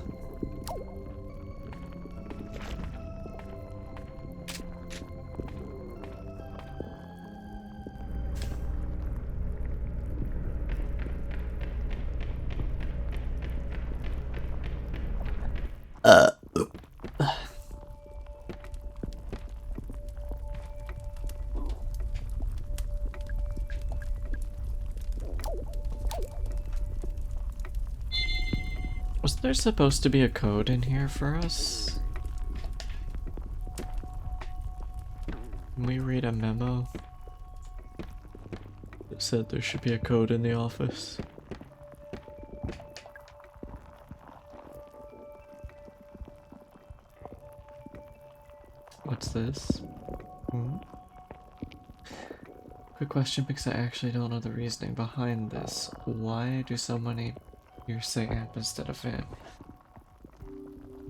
Was there supposed to be a code in here for us? Can we read a memo? It said there should be a code in the office. What's this? Quick question, because I actually don't know the reasoning behind this. Why do so many here say amp instead of fan?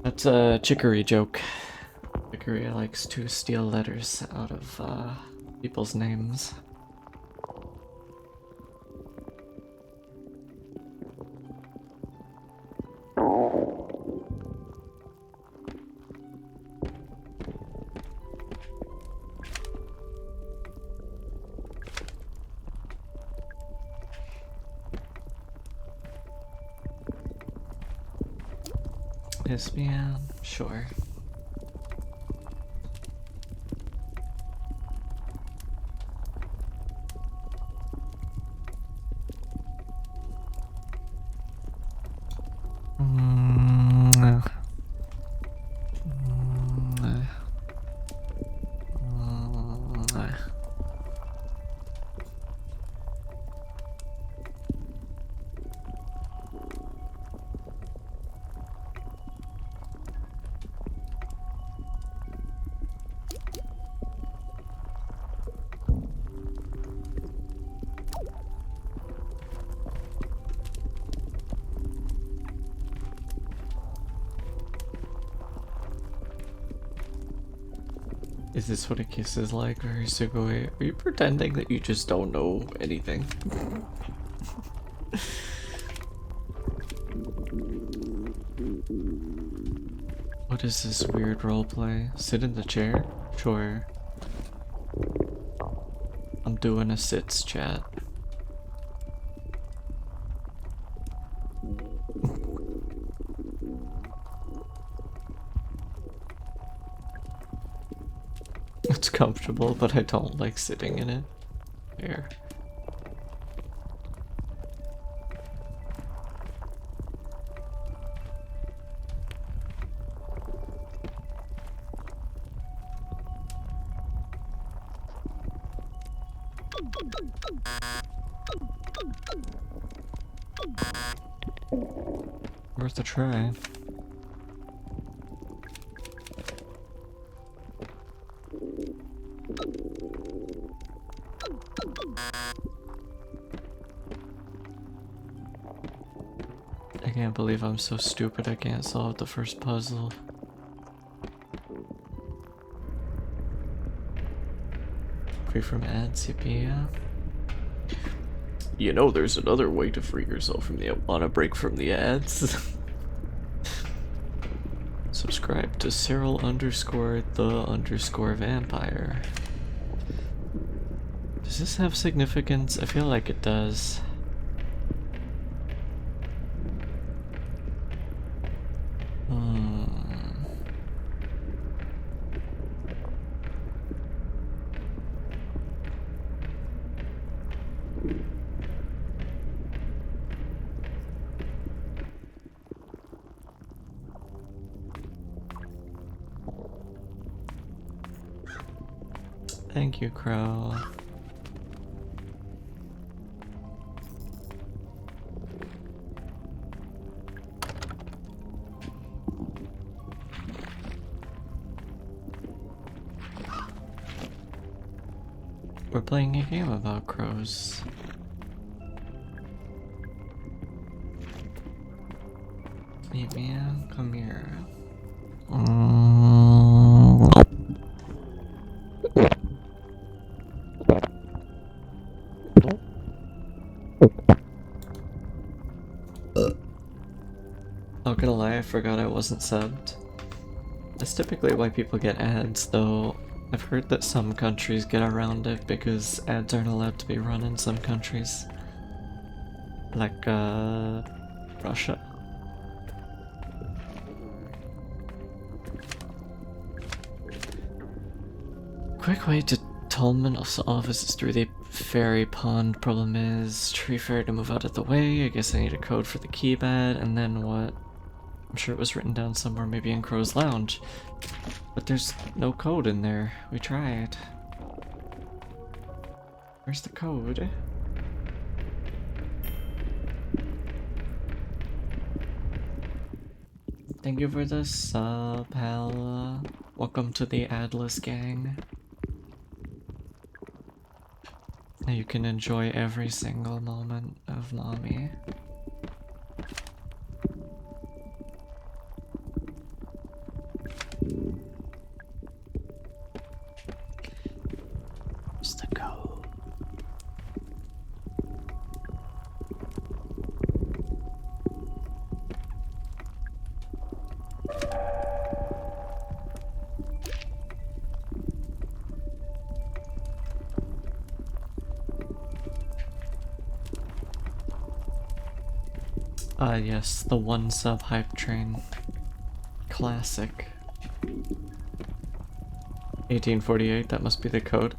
That's a Chicory joke. Chicory likes to steal letters out of people's names. Yes, yeah, sure. Is this what a kiss is like, or Sugoi? Are you pretending that you just don't know anything? What is this weird roleplay? Sit in the chair? Sure. I'm doing a sits chat. It's comfortable, but I don't like sitting in it. Here. Worth a try. I can't believe I'm so stupid I can't solve the first puzzle. Free from ads, yippee, yeah. You know there's another way to free yourself from the want a break from the ads. Subscribe to Cyril _the_ vampire. Does this have significance? I feel like it does. Thank you, Crow. We're playing a game about crows. Meet me, come here. Not gonna lie, I forgot I wasn't subbed. That's typically why people get ads, though. I've heard that some countries get around it because ads aren't allowed to be run in some countries. Like, Russia. Quick way to Tolman's office is through the ferry pond. Problem is, tree fairy to move out of the way. I guess I need a code for the keypad, and then what? I'm sure it was written down somewhere, maybe in Crow's Lounge. But there's no code in there. We tried. Where's the code? Thank you for the sub, pal. Welcome to the Adless gang. Now you can enjoy every single moment of mommy. Where's the code? Yes, the one sub hype train. Classic. 1848, that must be the code.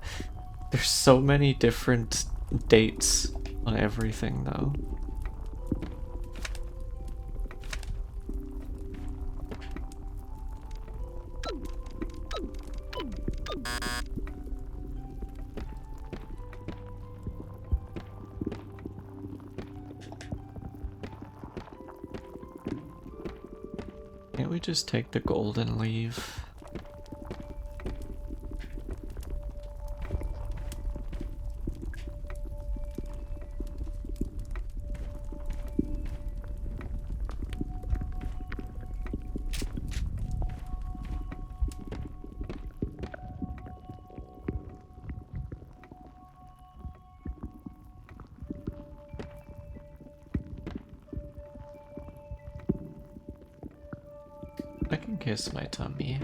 There's so many different dates on everything, though. Can't we just take the gold and leave? I can kiss my tummy.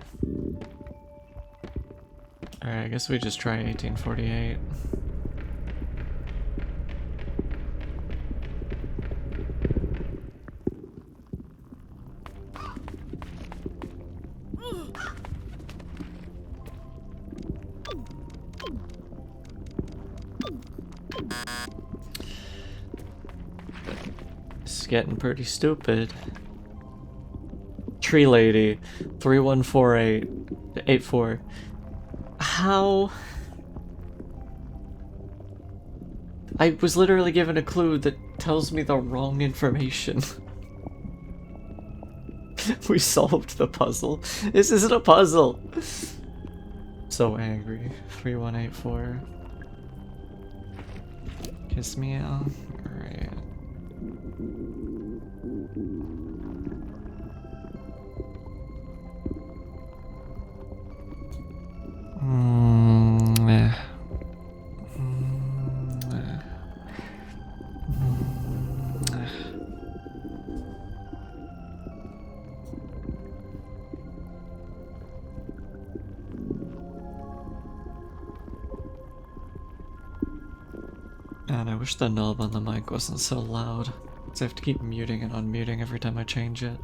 Alright, I guess we just try 1848. This is getting pretty stupid. Tree lady, 314884. How? I was literally given a clue that tells me the wrong information. We solved the puzzle. This isn't a puzzle. So angry. 3184. Kiss me out. Alright. Man, I wish the knob on the mic wasn't so loud. So I have to keep muting and unmuting every time I change it.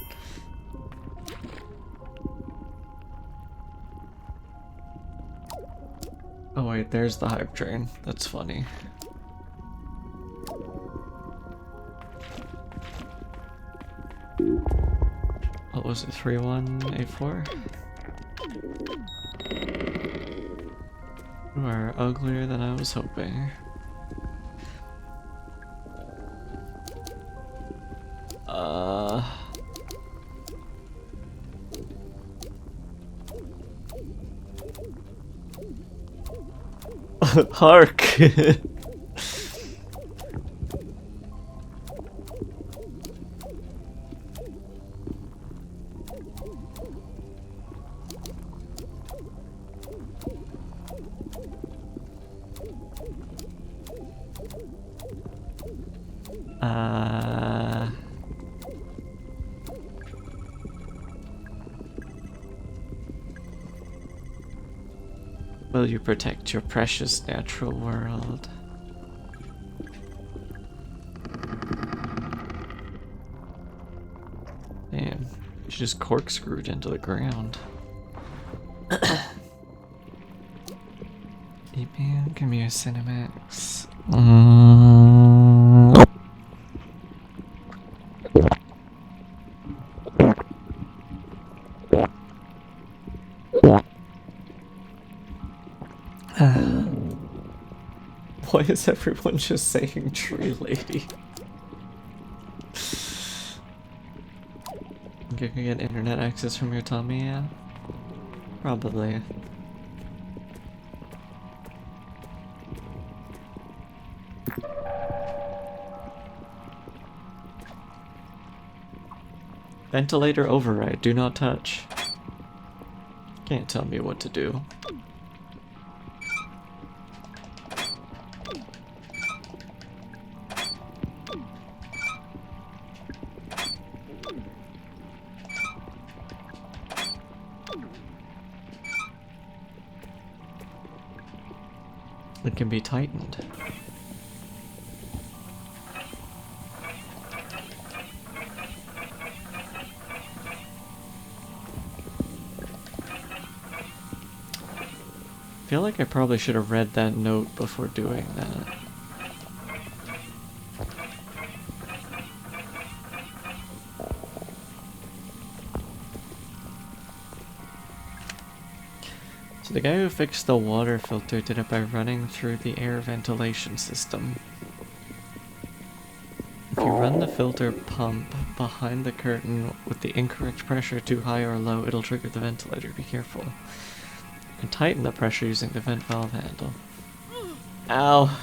Oh wait, there's the hype train. That's funny. What was it, 3184? You are uglier than I was hoping. Hark! Will you protect your precious natural world? Damn, she just corkscrewed into the ground. EPM, give me a Cinemax. Why is everyone just saying tree lady? You can get internet access from your tummy, yeah? Probably. Ventilator override, do not touch. Can't tell me what to do. It can be tightened. I feel like I probably should have read that note before doing that. So the guy who fixed the water filter did it by running through the air ventilation system. If you run the filter pump behind the curtain with the incorrect pressure too high or low, it'll trigger the ventilator. Be careful. You can tighten the pressure using the vent valve handle. Ow!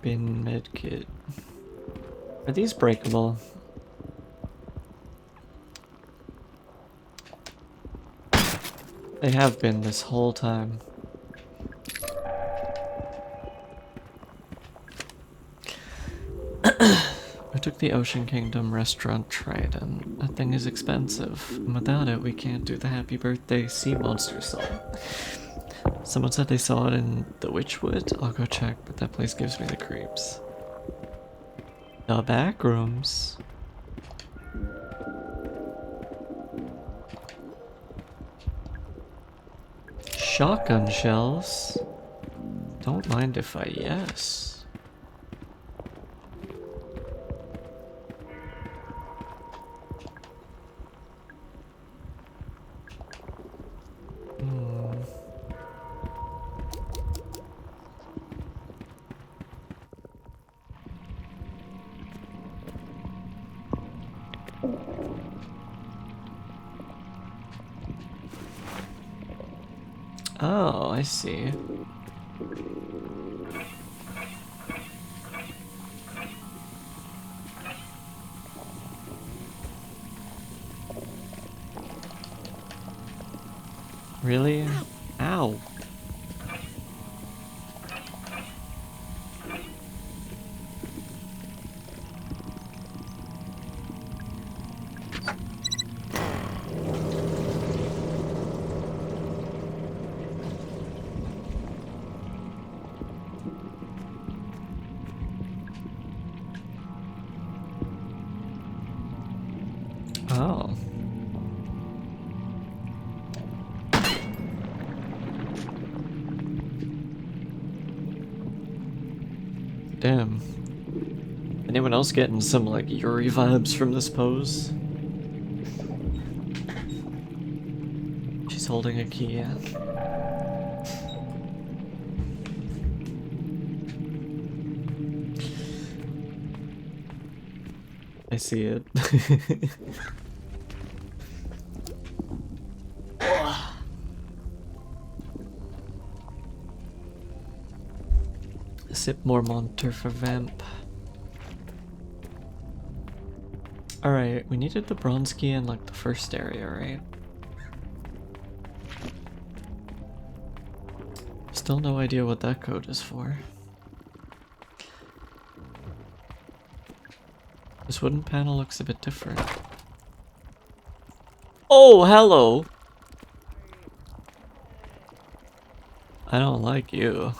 Bin medkit. Are these breakable? They have been this whole time. I took the Ocean Kingdom restaurant trident. That thing is expensive. And without it, we can't do the Happy Birthday Sea Monster song. Someone said they saw it in the Witchwood. I'll go check, but that place gives me the creeps. The back rooms. Shotgun shells. Don't mind if I yes. Oh, I see. Really? Ow. Oh. Damn. Anyone else getting some, like, Yuri vibes from this pose? She's holding a key. I see it. Sip more Monter for Vamp. Alright, we needed the bronze key in like the first area, right? Still no idea what that code is for. This wooden panel looks a bit different. Oh, hello! I don't like you.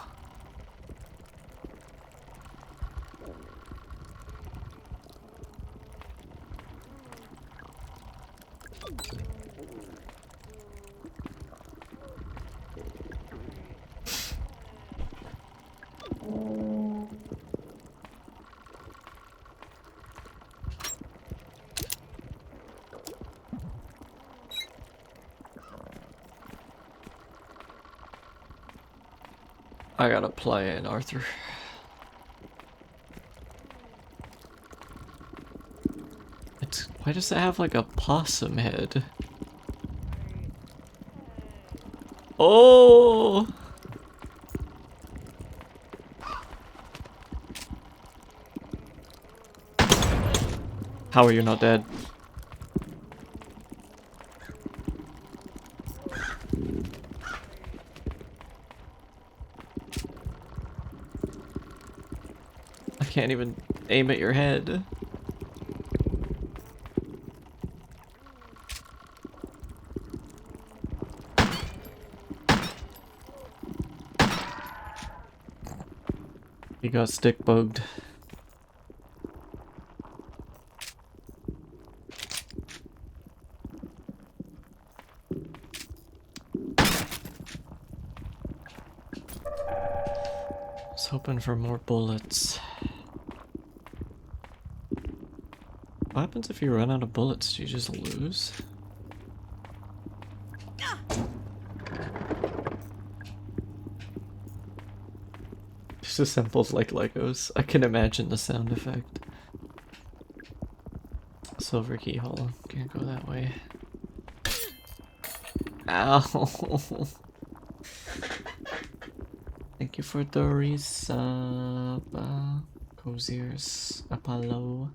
I gotta play it, Arthur. Why does it have like a possum head? Oh! How are you not dead? I can't even aim at your head. He got stick bugged. I was hoping for more bullets. What happens if you run out of bullets? Do you just lose? just assembled like Legos. I can imagine the sound effect. Silver keyhole. Can't go that way. Ow! Thank you for the resub. Coziers. Apollo.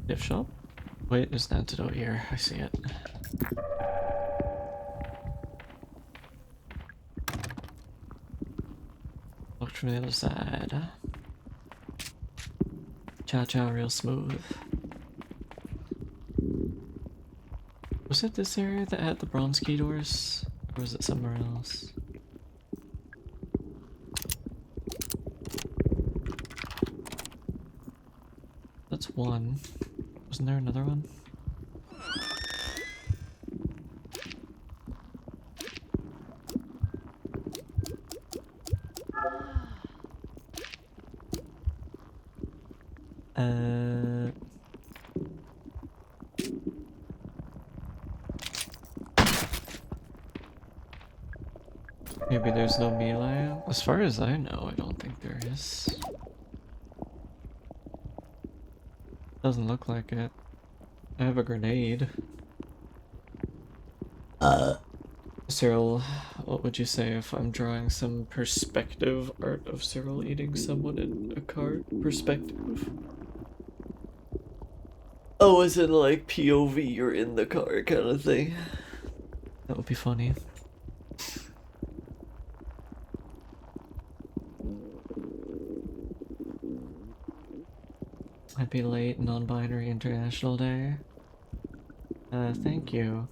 Gift shop? Wait, there's an antidote here. I see it. Look from the other side. Chow chow real smooth. Was it this area that had the bronze key doors? Or was it somewhere else? That's one. Wasn't there another one? Maybe there's no melee? As far as I know, I don't think there is. Doesn't look like it. I have a grenade. Cyril, what would you say if I'm drawing some perspective art of Cyril eating someone in a cart? Perspective? Oh, is it like POV or in the car kind of thing? That would be funny. Happy late non-binary international day. Thank you.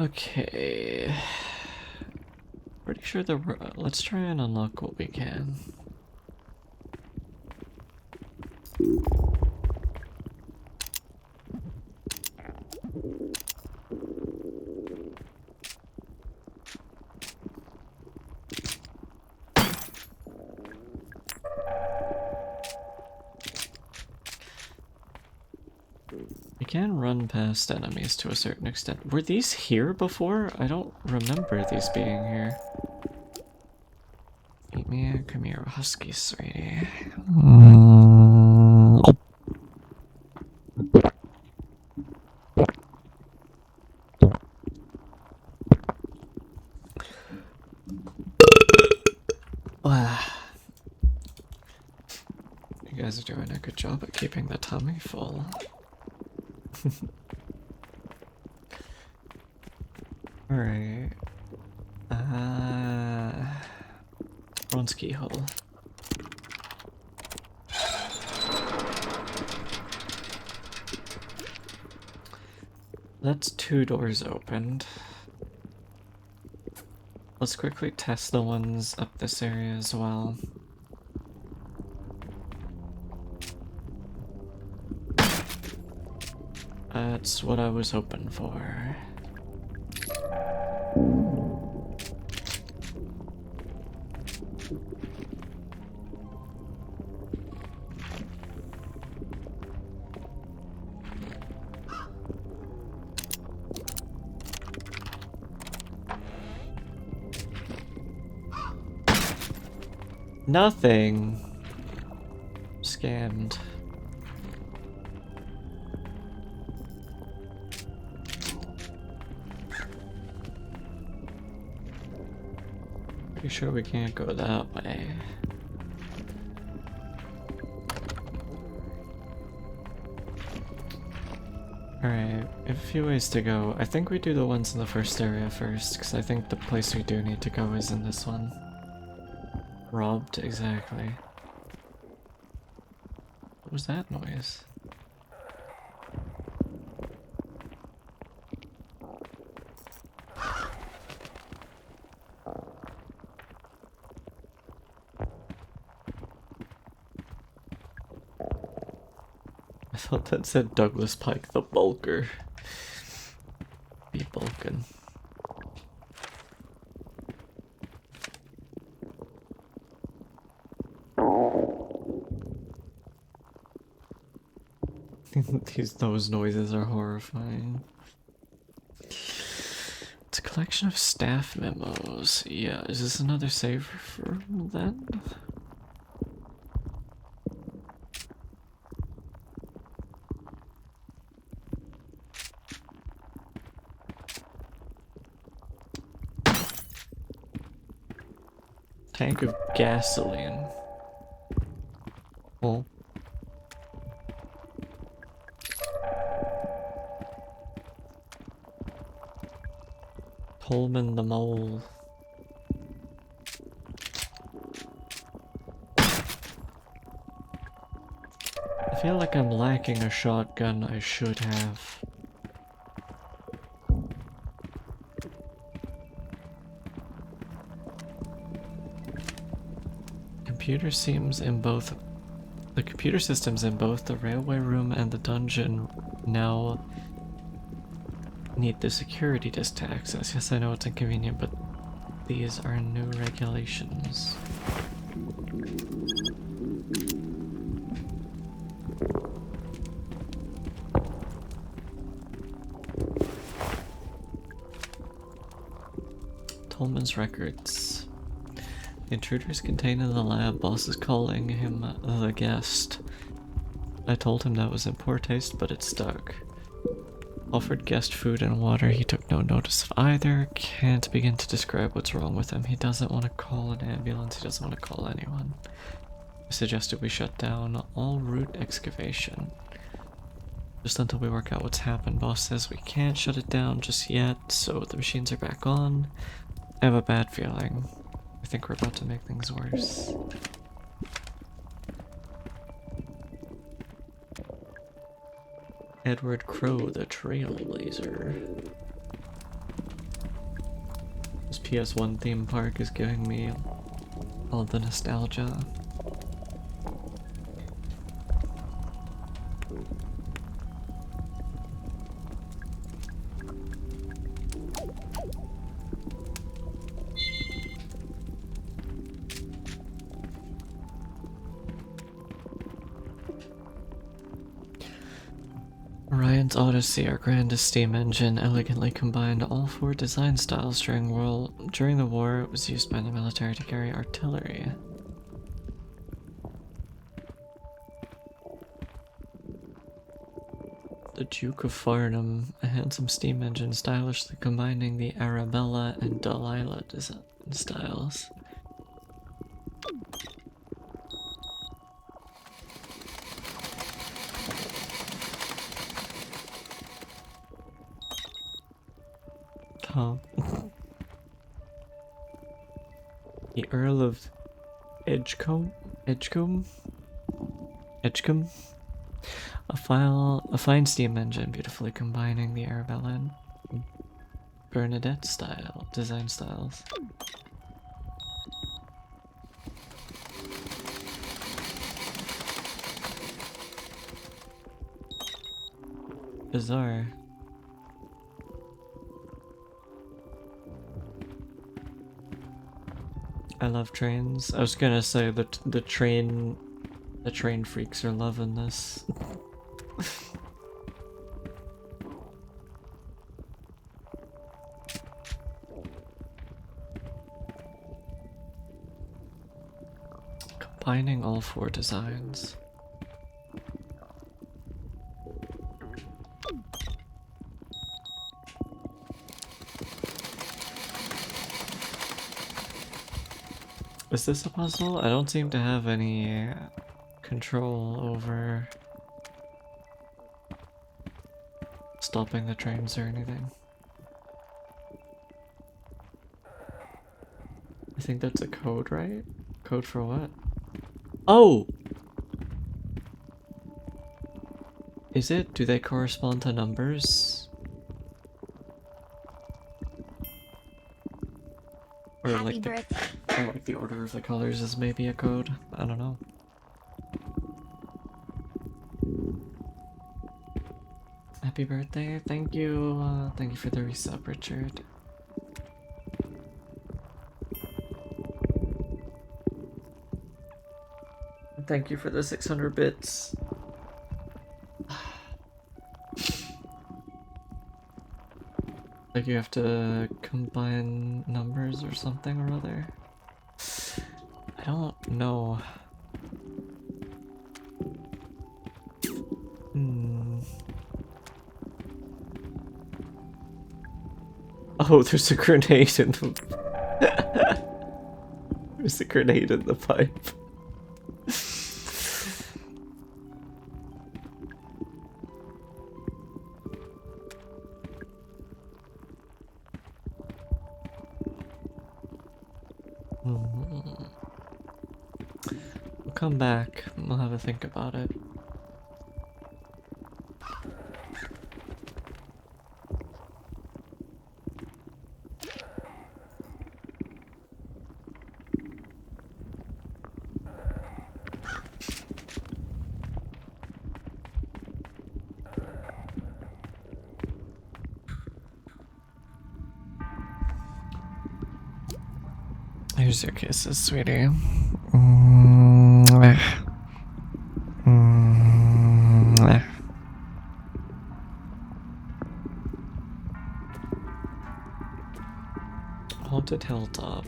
Okay. Pretty sure let's try and unlock what we can. You can run past enemies to a certain extent. Were these here before? I don't remember these being here. Eat me, come here, husky, sweetie. You guys are doing a good job at keeping the tummy full. Alright. Bronze keyhole. That's 2 doors opened. Let's quickly test the ones up this area as well. That's what I was hoping for. Nothing. Scammed. Pretty sure we can't go that way. Alright, we have a few ways to go. I think we do the ones in the first area first, because I think the place we do need to go is in this one. Robbed, exactly. What was that noise? I thought that said Douglas Pike the Bulker. Be bulkin'. Those noises are horrifying. It's a collection of staff memos. Yeah, is this another save for then? Tank of gasoline. Oh. Pullman the mole. I feel like I'm lacking a shotgun I should have. Computer systems in both the railway room and the dungeon now need the security disk to access. Yes, I know it's inconvenient, but these are new regulations. Tolman's records. The intruder is contained in the lab. Boss is calling him the guest. I told him that was in poor taste, but it stuck. Offered guest food and water. He took no notice of either. Can't begin to describe what's wrong with him. He doesn't want to call an ambulance. He doesn't want to call anyone. I suggested we shut down all route excavation. Just until we work out what's happened. Boss says we can't shut it down just yet, so the machines are back on. I have a bad feeling. I think we're about to make things worse. Edward Crow, the Trailblazer. This PS1 theme park is giving me all the nostalgia. Orion's Odyssey, our grandest steam engine, elegantly combined all four design styles during the war. It was used by the military to carry artillery. The Duke of Farnham, a handsome steam engine stylishly combining the Arabella and Delilah design styles. Huh. The Earl of Edgecombe? A fine steam engine, beautifully combining the Arabella and Bernadette design styles. Bizarre. I love trains. I was gonna say that the train freaks are loving this. Combining all four designs. Is this a puzzle? I don't seem to have any control over stopping the trains or anything. I think that's a code, right? Code for what? Oh! Is it? Do they correspond to numbers? Or Happy birthday. Or like the order of the colors is maybe a code? I don't know. Happy birthday, thank you for the resub, Richard. Thank you for the 600 bits. Like you have to combine numbers or something or other. I don't know. Oh, there's a grenade in the... There's a grenade in the pipe. We'll come back and we'll have a think about it. Here's your kisses, sweetie. Haunted Hilltop.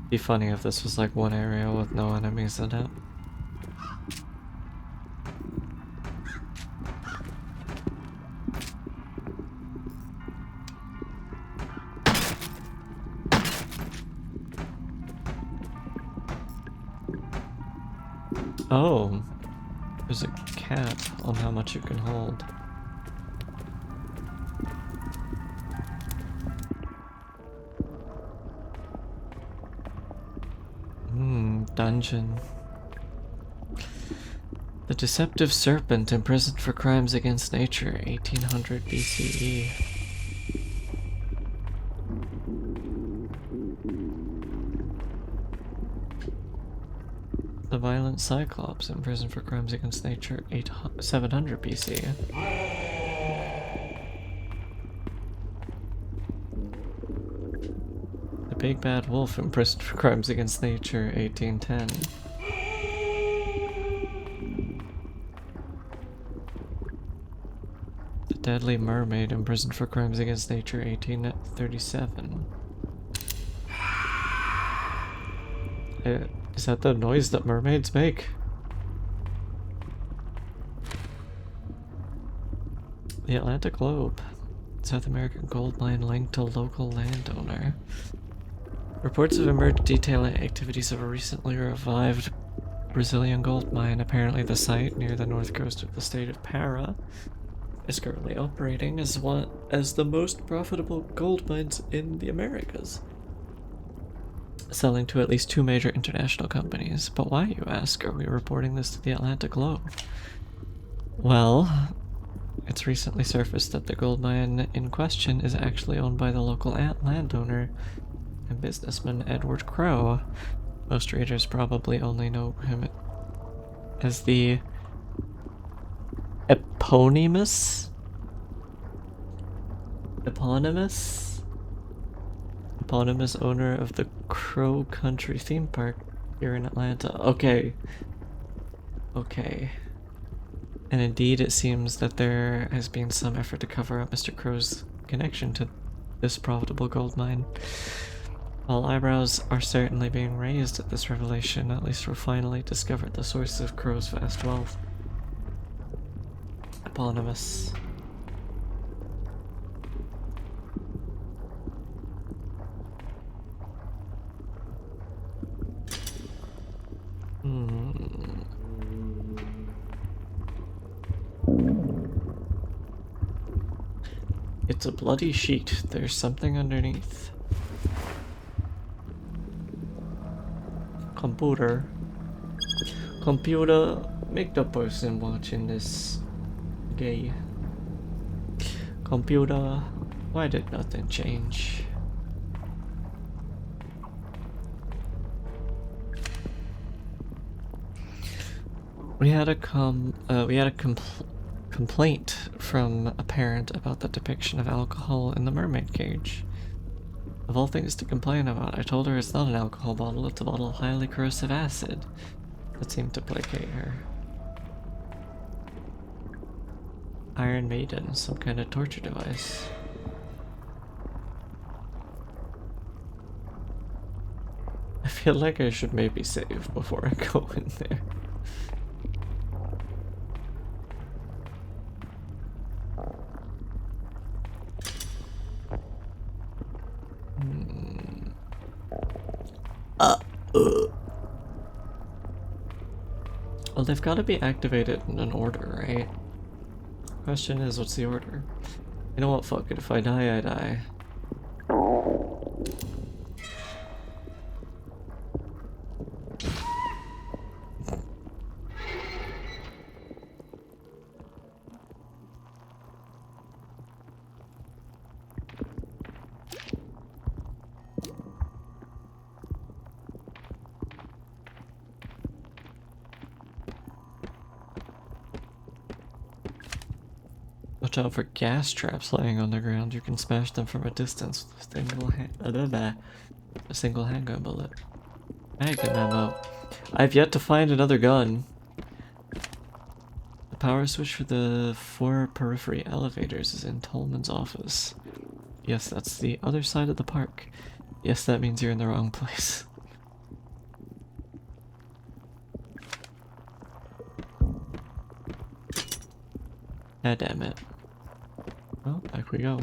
Be funny if this was like one area with no enemies in it. Oh, there's a cap on how much you can hold. Dungeon. The Deceptive Serpent imprisoned for crimes against nature, 1800 BCE. The Violent Cyclops imprisoned for crimes against nature, 700 BC. The Big Bad Wolf imprisoned for crimes against nature, 1810. The Deadly Mermaid imprisoned for crimes against nature, 1837. Is that the noise that mermaids make? The Atlantic Globe. South American gold mine linked to local landowner. Reports have emerged detailing activities of a recently revived Brazilian gold mine. Apparently the site near the north coast of the state of Para is currently operating as the most profitable gold mines in the Americas, selling to at least 2 major international companies. But why, you ask, are we reporting this to the Atlantic Globe? Well, it's recently surfaced that the gold mine in question is actually owned by the local landowner and businessman Edward Crowe. Most readers probably only know him as the eponymous owner of the Crow Country theme park here in Atlanta. Okay. And indeed, it seems that there has been some effort to cover up Mr. Crow's connection to this profitable gold mine. While eyebrows are certainly being raised at this revelation, at least we're finally discovered the source of Crow's vast wealth. Eponymous. It's a bloody sheet. There's something underneath. Computer, make the person watching this gay. Computer, why did nothing change? We had a complaint from a parent about the depiction of alcohol in the mermaid cage. Of all things to complain about, I told her it's not an alcohol bottle, it's a bottle of highly corrosive acid. That seemed to placate her. Iron Maiden, some kind of torture device. I feel like I should maybe save before I go in there. Well, they've got to be activated in an order, right? Question is, what's the order? You know what, fuck it, if I die, I die. Watch out for gas traps laying on the ground. You can smash them from a distance with a single handgun bullet. Magnet ammo. I've yet to find another gun. The power switch for the 4 periphery elevators is in Tolman's office. Yes, that's the other side of the park. Yes, that means you're in the wrong place. Ah, damn it. Well, back we go.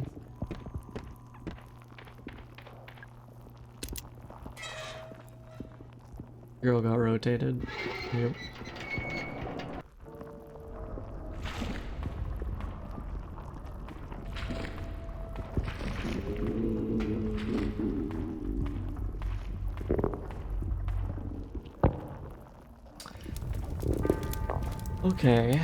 Girl got rotated. Yep. Okay.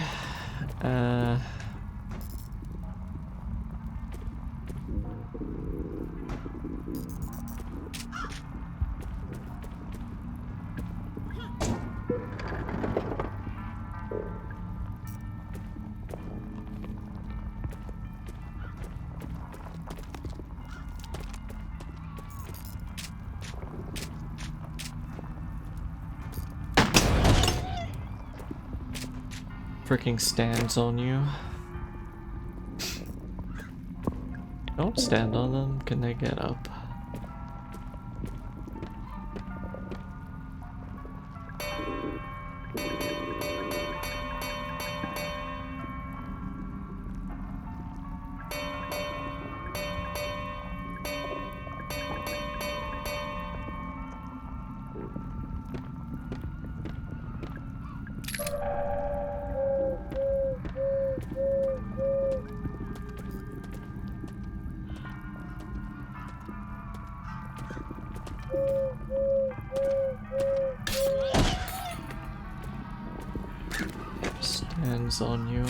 Freaking stands on you. Don't stand on them. Can they get up? Stands on you.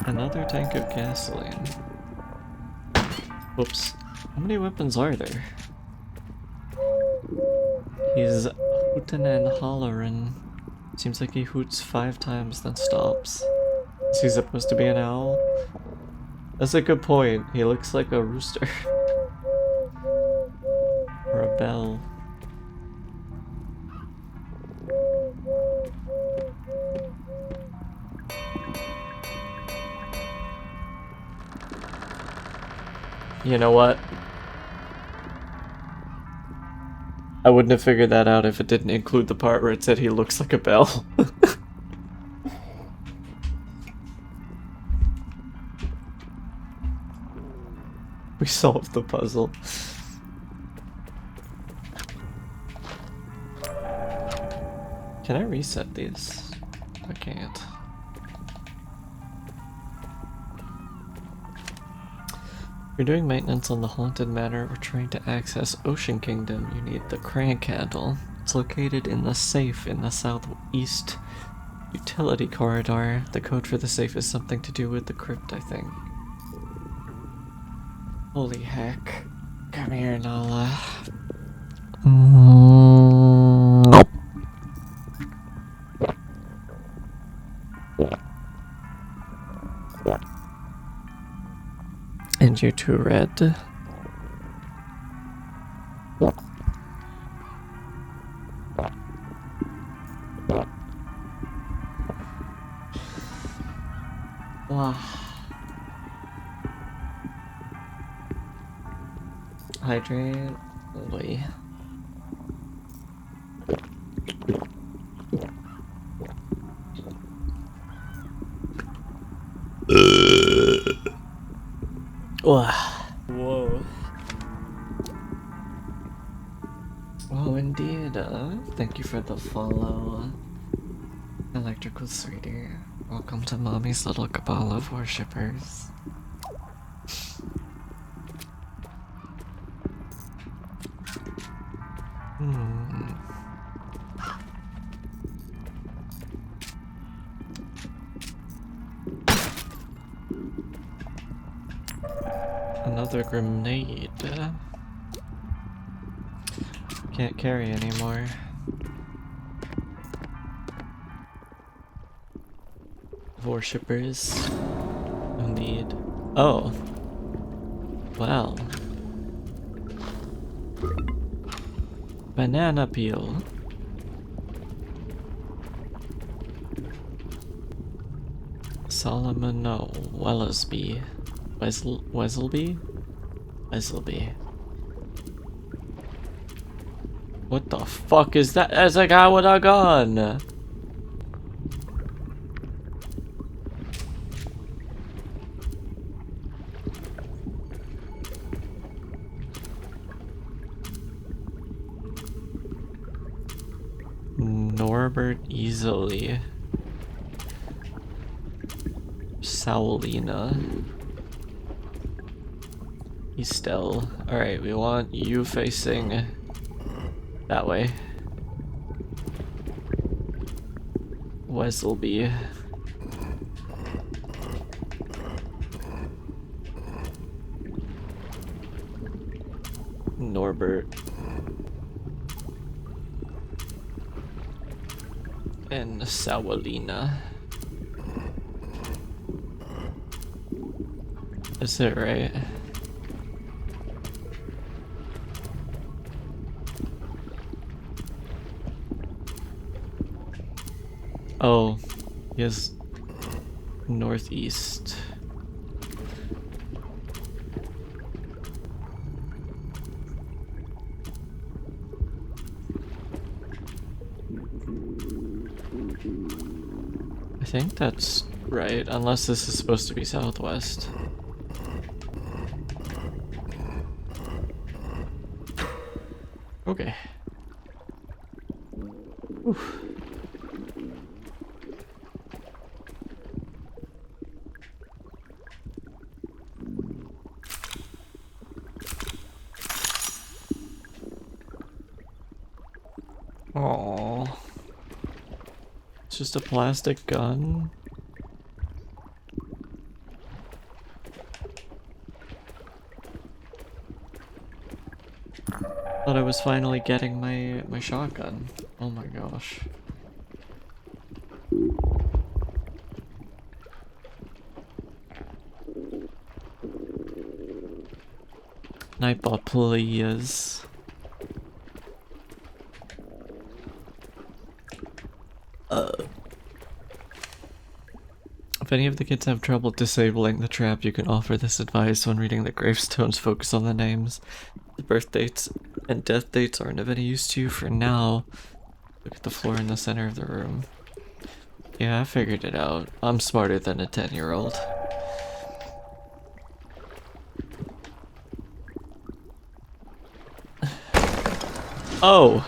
Another tank of gasoline. Whoops. How many weapons are there? He's hootin' and hollerin'. Seems like he hoots 5 times then stops. Is he supposed to be an owl? That's a good point. He looks like a rooster. Or a bell. You know what? I wouldn't have figured that out if it didn't include the part where it said he looks like a bell. We solved the puzzle. Can I reset these? I can't. If you're doing maintenance on the Haunted Manor or trying to access Ocean Kingdom, you need the crank handle. It's located in the safe in the southeast utility corridor. The code for the safe is something to do with the crypt, I think. Holy heck. Come here, Nala. Nope. And you're too red. Hydrate. Wait. Whoa. Oh, indeed. Thank you for the follow, Electrical Sweetie. Welcome to Mommy's Little Cabal of Worshippers. Another grenade. Can't carry anymore. Worshippers. No need. Oh. Well. Banana peel. Solomon, no. Wellesby. Wesleby? Wesleby. What the fuck is that? That's a guy with a gun! Norbert easily. Saulina. Estelle. Alright, we want you facing that way. Wesleby. Norbert. And Saulina. Is it right? Oh, yes. Northeast. I think that's right, unless this is supposed to be southwest. Okay. Oof. Aww. It's just a plastic gun. Thought I was finally getting my shotgun. Oh my gosh. Nightbot, please. If any of the kids have trouble disabling the trap, you can offer this advice when reading the gravestones. Focus on the names. The birth dates and death dates aren't of any use to you for now. Look at the floor in the center of the room. Yeah, I figured it out. I'm smarter than a 10-year-old. Oh,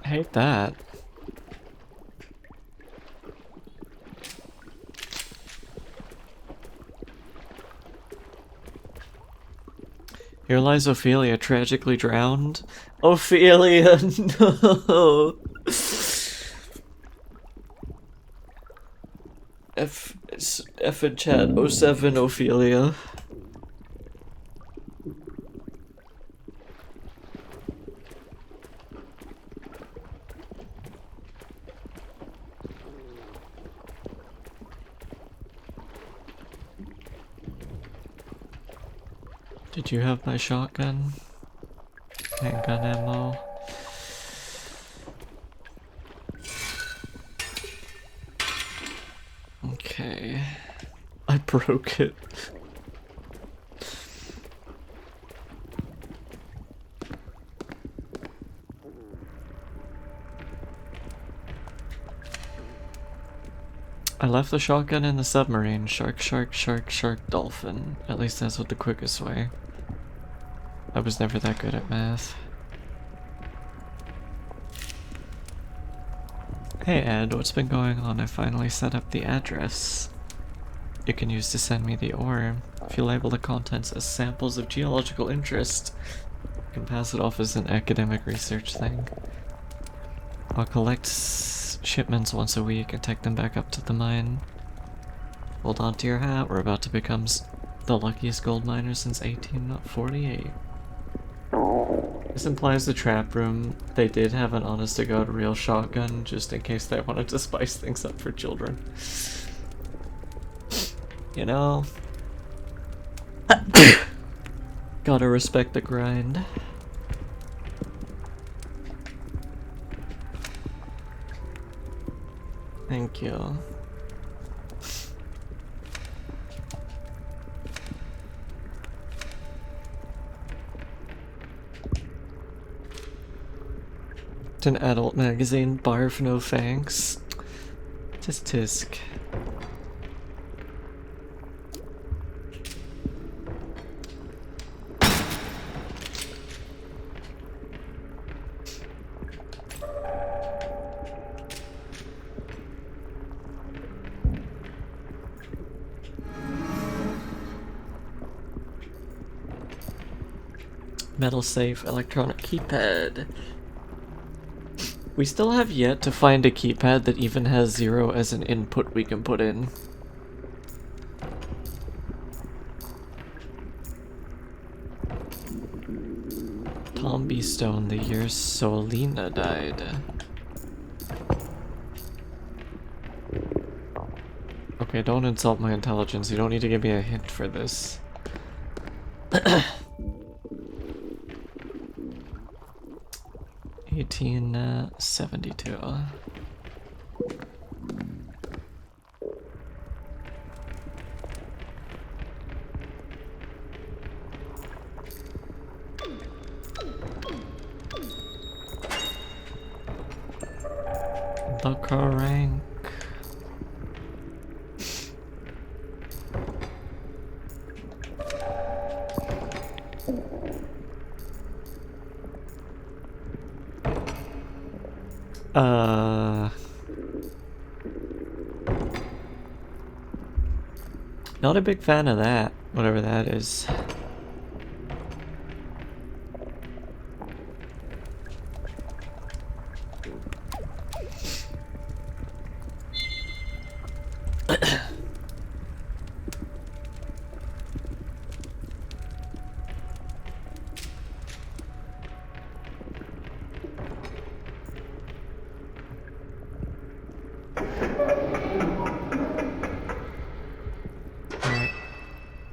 I hate that. Here lies Ophelia, tragically drowned. Ophelia, no! F in chat, 07 Ophelia. Did you have my shotgun? Handgun ammo? Okay. I broke it. I left the shotgun in the submarine. Shark, shark, shark, shark, dolphin. At least that's what the quickest way. I was never that good at math. Hey Ed, what's been going on? I finally set up the address you can use to send me the ore. If you label the contents as samples of geological interest, you can pass it off as an academic research thing. I'll collect shipments once a week and take them back up to the mine. Hold on to your hat, we're about to become the luckiest gold miner since 1848. This implies the trap room, they did have an honest-to-God real shotgun, just in case they wanted to spice things up for children. You know? Gotta respect the grind. Thank you. It's an adult magazine, barf no thanks. Tisk tisk. Metal safe, electronic keypad. We still have yet to find a keypad that even has 0 as an input we can put in. Tom B. Stone, the year Solina died. Okay, don't insult my intelligence. You don't need to give me a hint for this. 1872. The rank. Not a big fan of that, whatever that is.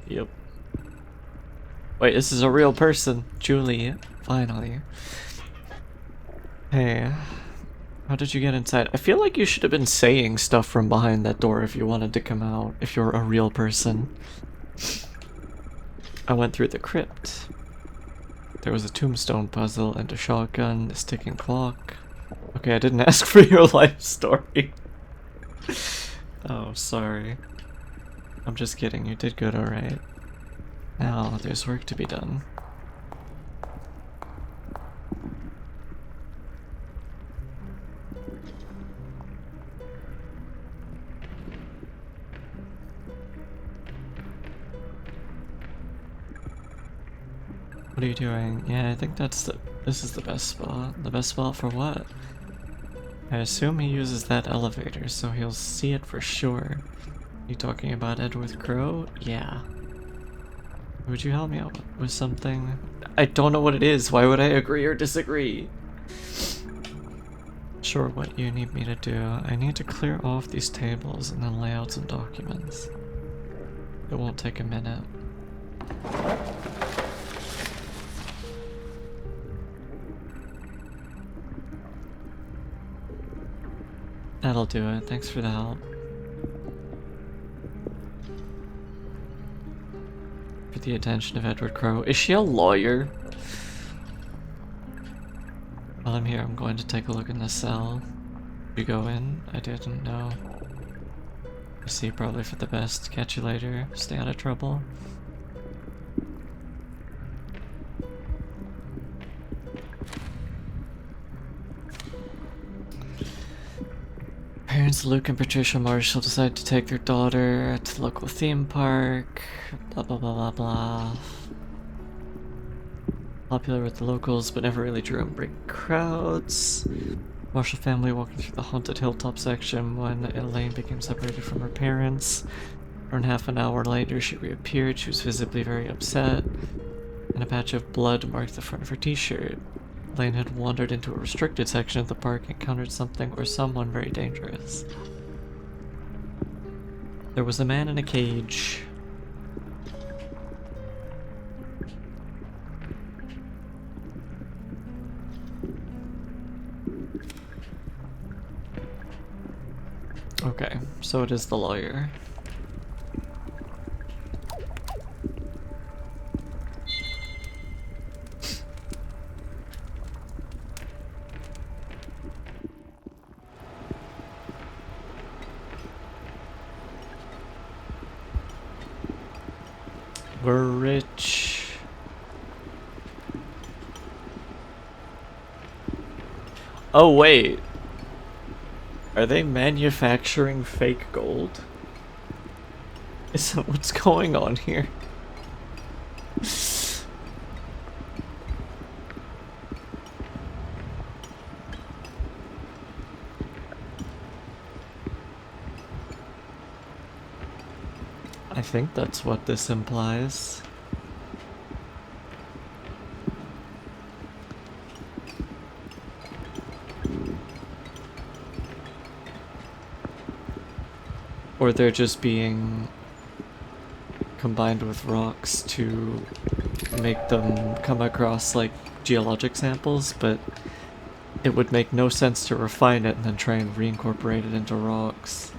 Yep. Wait, this is a real person. Julie, finally. Hey, how did you get inside? I feel like you should have been saying stuff from behind that door if you wanted to come out, if you're a real person. I went through the crypt. There was a tombstone puzzle and a shotgun, a ticking clock. Okay, I didn't ask for your life story. Oh, sorry. I'm just kidding, you did good, alright. Now, there's work to be done. What are you doing? Yeah, I think this is the best spot. The best spot for what? I assume he uses that elevator, so he'll see it for sure. You talking about Edward Crow? Yeah. Would you help me out with something? I don't know what it is. Why would I agree or disagree? Sure, what you need me to do. I need to clear off these tables and then lay out some documents. It won't take a minute. That'll do it. Thanks for the help. For the attention of Edward Crowe. Is she a lawyer? While I'm here, I'm going to take a look in the cell. You go in? I didn't know. You see, probably for the best. Catch you later. Stay out of trouble. Parents Luke and Patricia Marshall decide to take their daughter to the local theme park. Blah blah blah blah blah. Popular with the locals, but never really drew in big crowds. Marshall family walking through the haunted hilltop section when Elaine became separated from her parents. Around half an hour later, she reappeared. She was visibly very upset, and a patch of blood marked the front of her t-shirt. Elaine had wandered into a restricted section of the park and encountered something or someone very dangerous. There was a man in a cage. Okay, so it is the lawyer. We're rich. Oh wait. Are they manufacturing fake gold? Is that what's going on here? I think that's what this implies. Or they're just being combined with rocks to make them come across like geologic samples, but it would make no sense to refine it and then try and reincorporate it into rocks.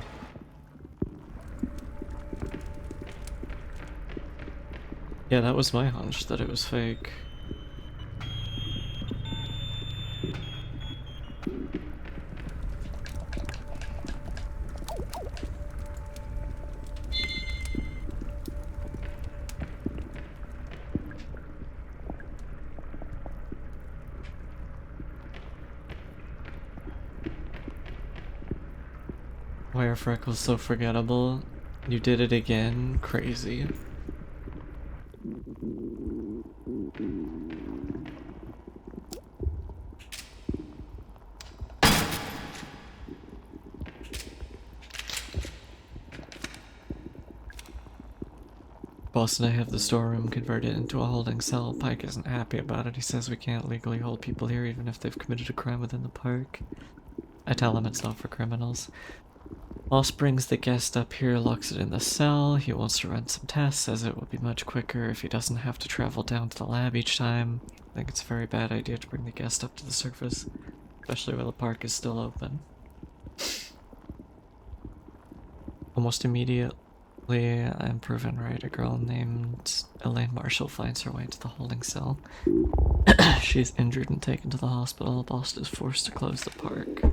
Yeah, that was my hunch, that it was fake. Why are freckles so forgettable? You did it again? Crazy. Boss and I have the storeroom converted into a holding cell. Pike isn't happy about it. He says we can't legally hold people here even if they've committed a crime within the park. I tell him it's not for criminals. Boss brings the guest up here, locks it in the cell. He wants to run some tests, says it would be much quicker if he doesn't have to travel down to the lab each time. I think it's a very bad idea to bring the guest up to the surface, especially while the park is still open. Almost immediately, I'm proven right. A girl named Elaine Marshall finds her way into the holding cell. She is injured and taken to the hospital. Boss is forced to close the park.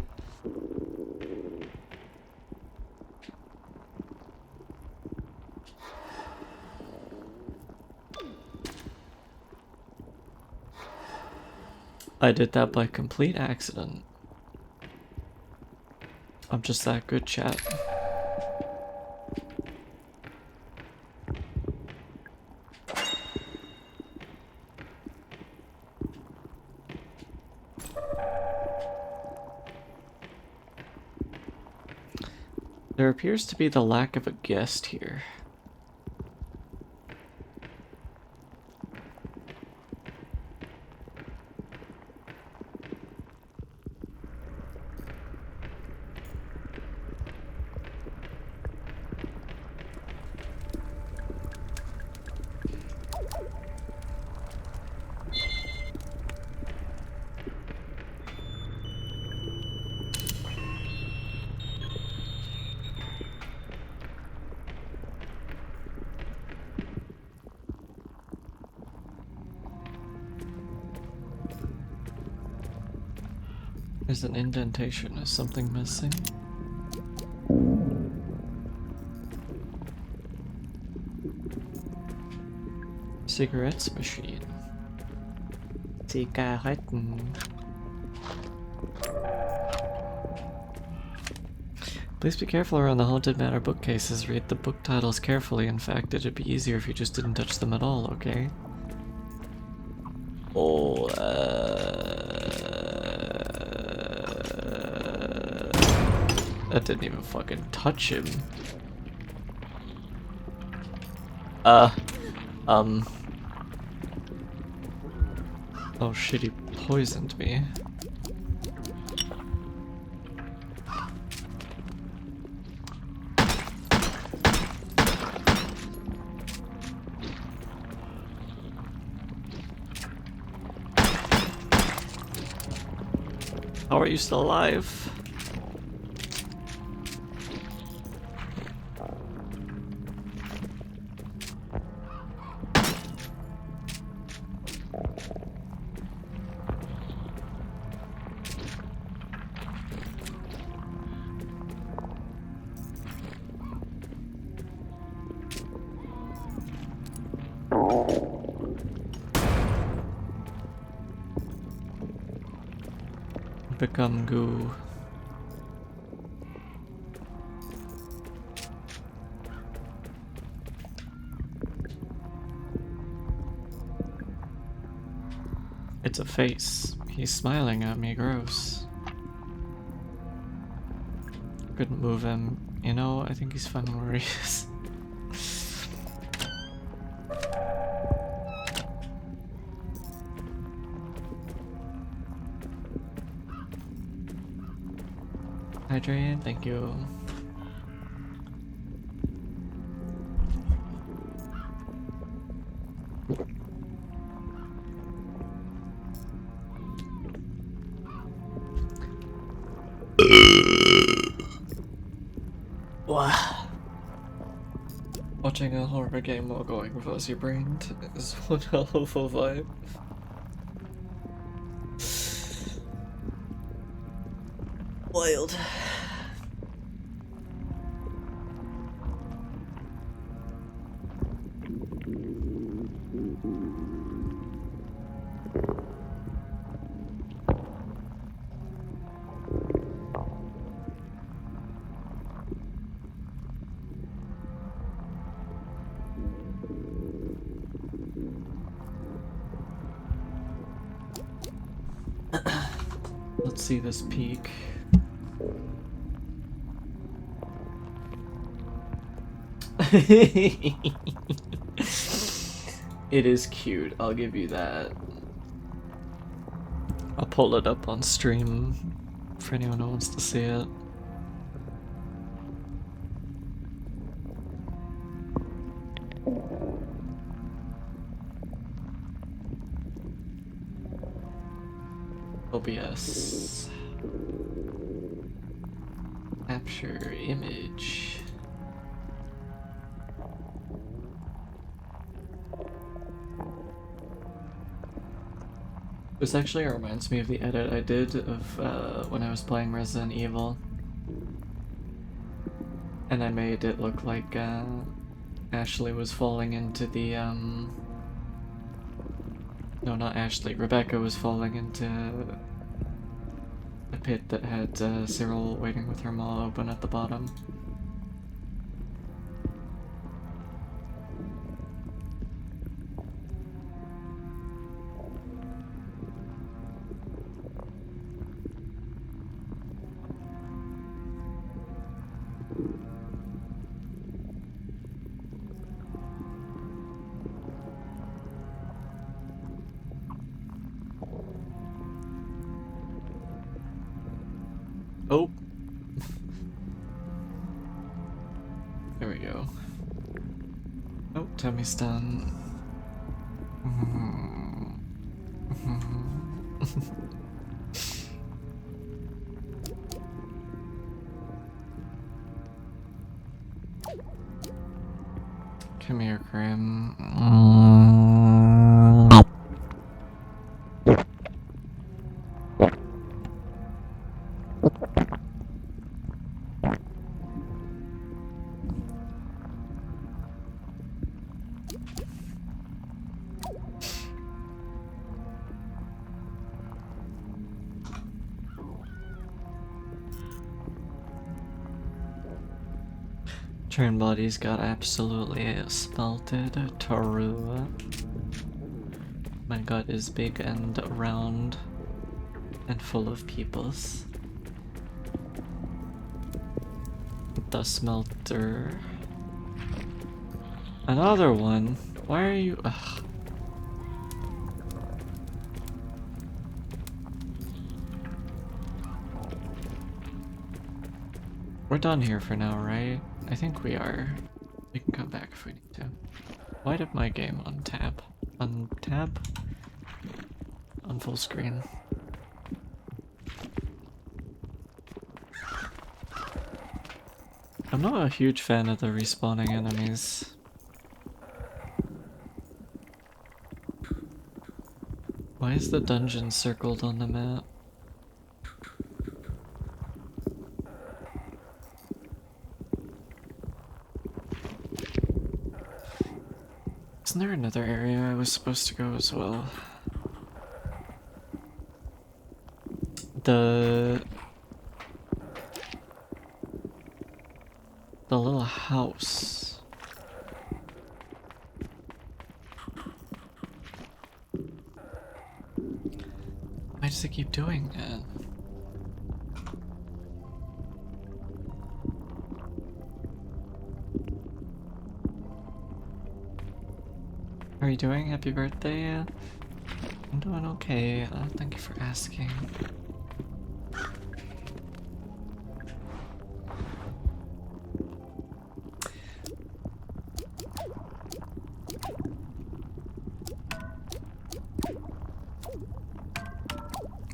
I did that by complete accident. I'm just that good, chat. There appears to be the lack of a guest here. There's an indentation. Is something missing? Cigarettes machine. Zigaretten. Please be careful around the Haunted Manor bookcases. Read the book titles carefully. In fact, it'd be easier if you just didn't touch them at all, okay? Oh, that didn't even fucking touch him. Oh shit, he poisoned me. How are you still alive? Become goo. It's a face. He's smiling at me, gross. Couldn't move him. You know, I think he's fine where he is. Hydrate, thank you. Wow. Watching a horror game while going fuzzy brained is one hell of a vibe. Wild. Let's see this peak. It is cute, I'll give you that. I'll pull it up on stream for anyone who wants to see it. OBS. Capture image. This actually reminds me of the edit I did of when I was playing Resident Evil. And I made it look like Ashley was falling into the no, not Ashley. Rebecca was falling into a pit that had Cyril waiting with her maw open at the bottom. Oh. There we go. Oh, Tommy's done. Come here, Grim. Train bodies got absolutely smelted through. My gut is big and round and full of peoples. The smelter. Another one? Why are you? Ugh. We're done here for now, right? I think we are. We can come back if we need to. Why did my game untab? Untab? On full screen. I'm not a huge fan of the respawning enemies. Why is the dungeon circled on the map? Isn't there another area I was supposed to go as well? The little house. Why does it keep doing that? How are you doing? Happy birthday? I'm doing okay. Thank you for asking.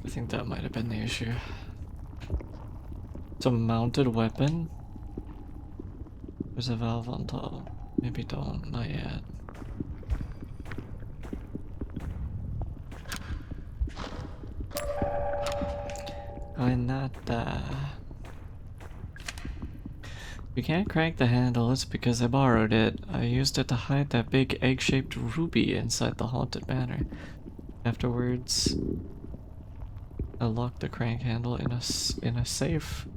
I think that might have been the issue. It's a mounted weapon? There's a valve on top. Maybe don't, not yet. Why not? We can't crank the handle, it's because I borrowed it. I used it to hide that big egg-shaped ruby inside the haunted manor. Afterwards, I locked the crank handle in a safe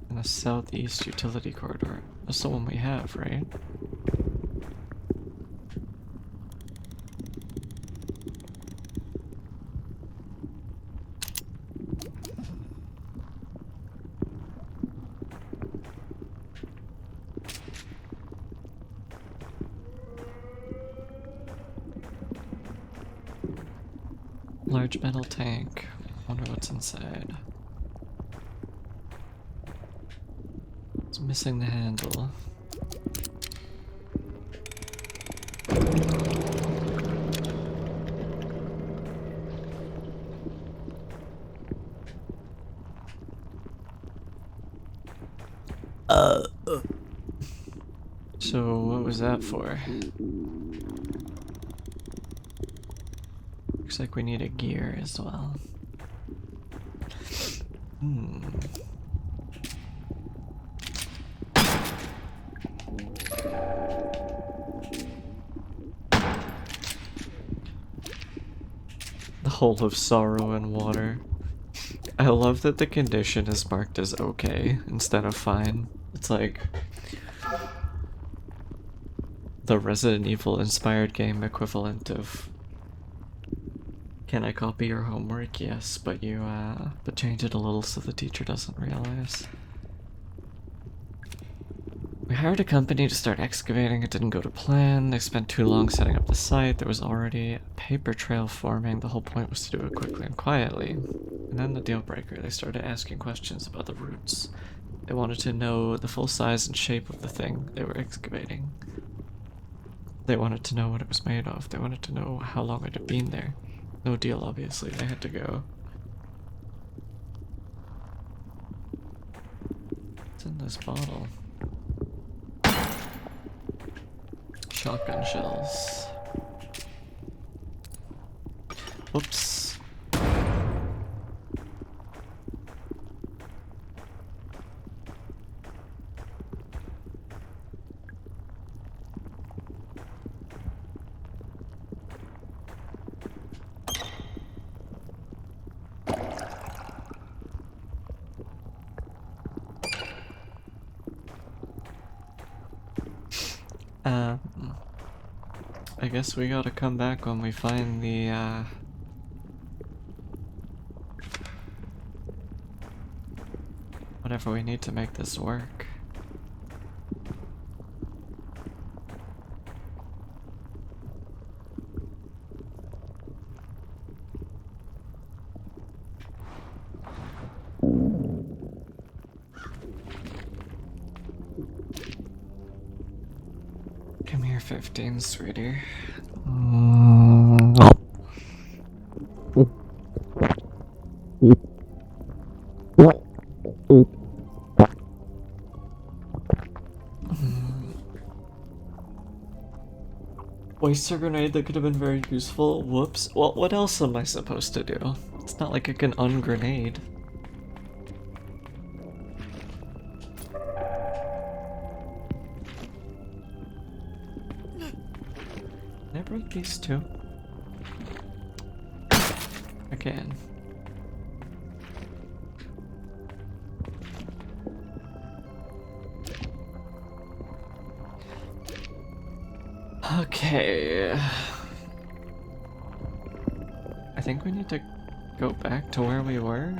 in the southeast utility corridor. That's the one we have, right? Large metal tank. Wonder what's inside. It's missing the handle. So what was that for? Looks like we need a gear as well. The hole of sorrow and water. I love that the condition is marked as okay instead of fine. It's like the Resident Evil inspired game equivalent of can I copy your homework? Yes, but you but change it a little so the teacher doesn't realize. We hired a company to start excavating. It didn't go to plan. They spent too long setting up the site. There was already a paper trail forming. The whole point was to do it quickly and quietly. And then the deal breaker, they started asking questions about the roots. They wanted to know the full size and shape of the thing they were excavating. They wanted to know what it was made of. They wanted to know how long it had been there. No deal, obviously. They had to go. What's in this bottle? Shotgun shells. Whoops. I guess we gotta come back when we find the, whatever we need to make this work. Come here, 15, sweetie. Oyster grenade that could have been very useful. Whoops. Well, what else am I supposed to do? It's not like I can ungrenade. Can I break these too? I can. Okay. I think we need to go back to where we were.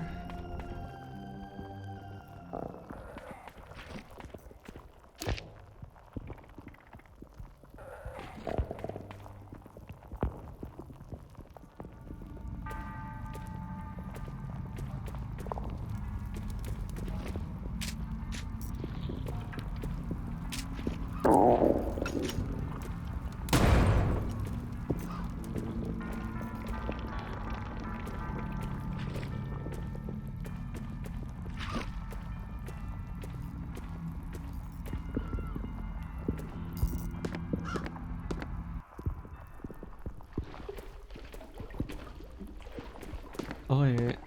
Oh wait,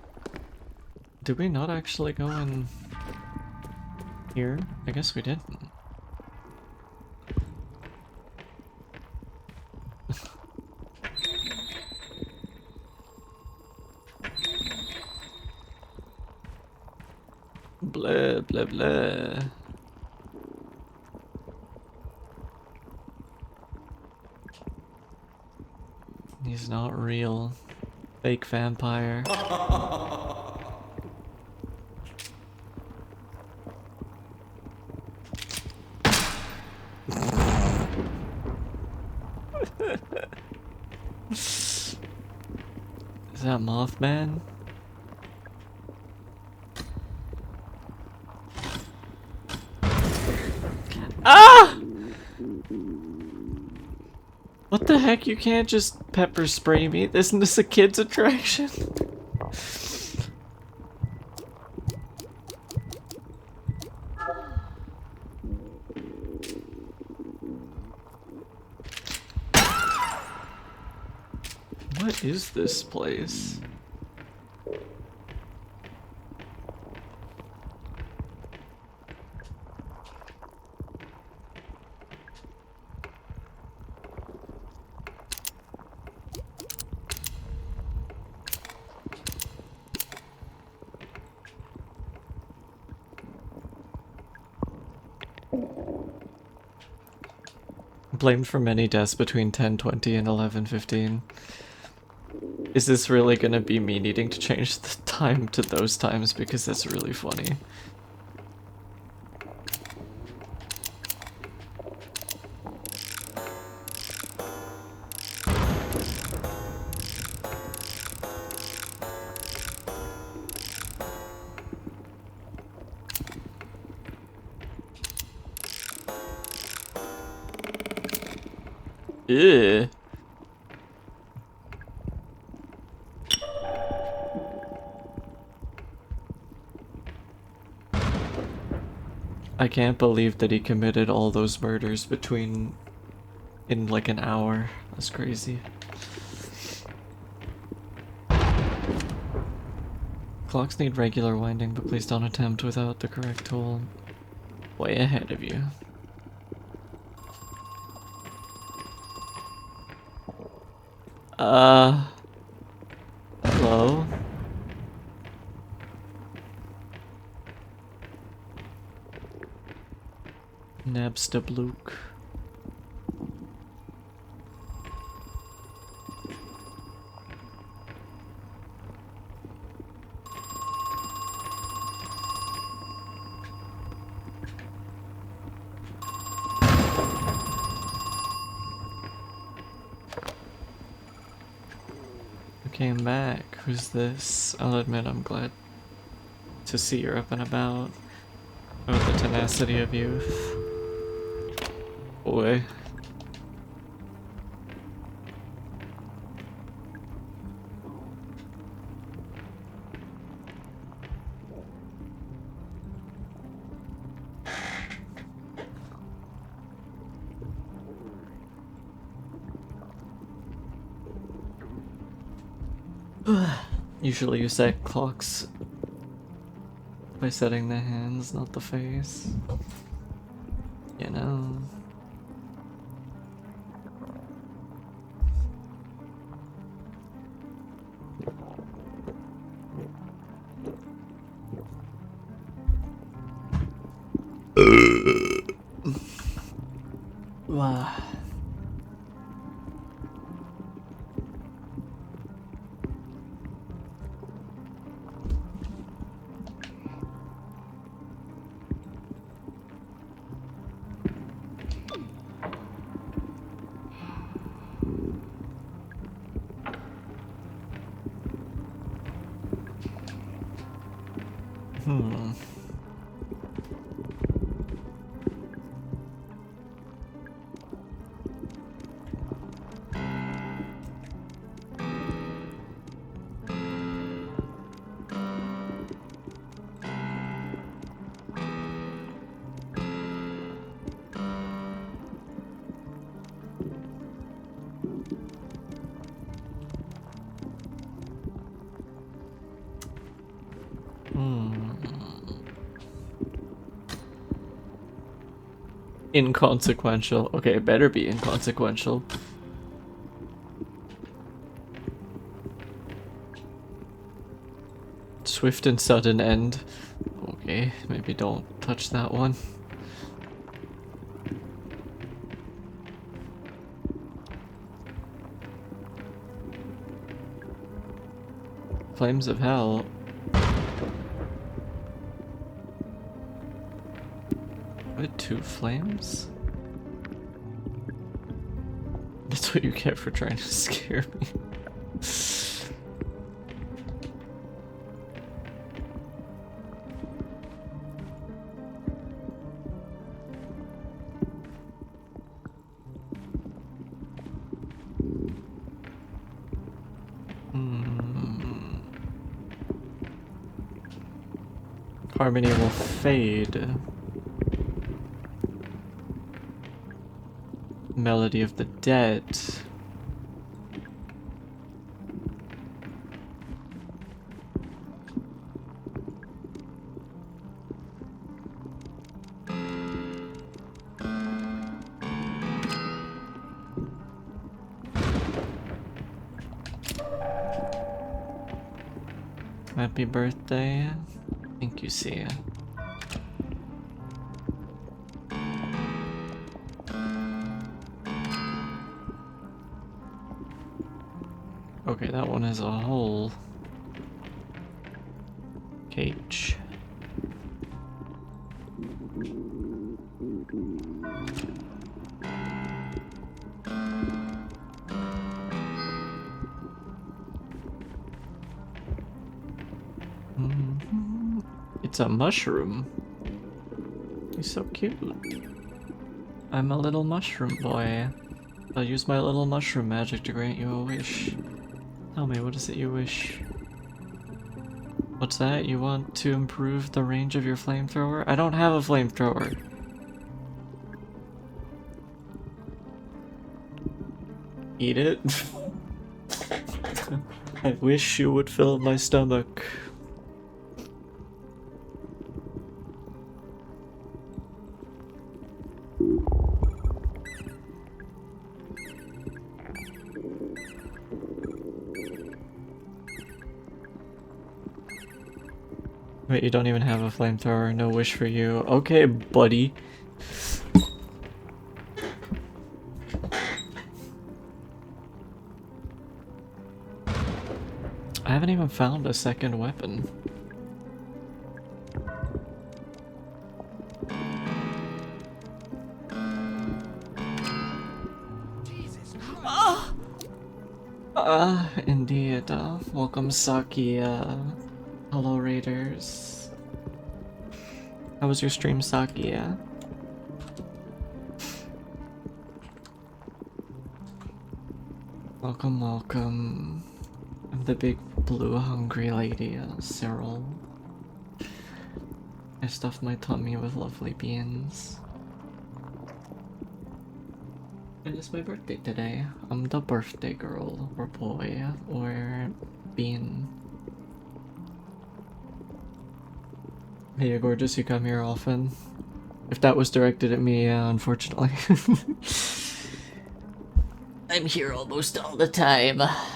did we not actually go in here? I guess we didn't. Blah blah blah. He's not real. Fake vampire. Is that Mothman? Ah! What the heck? You can't just pepper spray me. Isn't this a kid's attraction? What is this place? Blamed for many deaths between 10:20 and 11:15. Is this really gonna be me needing to change the time to those times because that's really funny? Ew. I can't believe that he committed all those murders in like an hour. That's crazy. Clocks need regular winding, but please don't attempt without the correct tool. Way ahead of you. Hello? Nabstablook. came back. Who's this? I'll admit I'm glad to see you're up and about. Oh, the tenacity of youth. Boy. Usually you set clocks by setting the hands, not the face. You know. Wow. Inconsequential. Okay, it better be inconsequential. Swift and sudden end. Okay, maybe don't touch that one. Flames of hell. What, 2 flames? That's what you get for trying to scare me. Harmony will fade. Melody of the Dead. Happy birthday. Thank you, Sia. Okay, that one is a whole cage. It's a mushroom. He's so cute. I'm a little mushroom boy. I'll use my little mushroom magic to grant you a wish. Tell me, what is it you wish? What's that? You want to improve the range of your flamethrower? I don't have a flamethrower. Eat it? I wish you would fill my stomach. Wait, you don't even have a flamethrower. No wish for you. Okay, buddy. I haven't even found a second weapon. Indeed. good. Welcome, Sakia. Hello, Raiders. How was your stream, Sakia? Welcome, welcome. I'm the big blue hungry lady, Cyril. I stuffed my tummy with lovely beans. And it's my birthday today. I'm the birthday girl, or boy, or bean. Hey, gorgeous, you come here often. If that was directed at me, yeah, unfortunately. I'm here almost all the time. I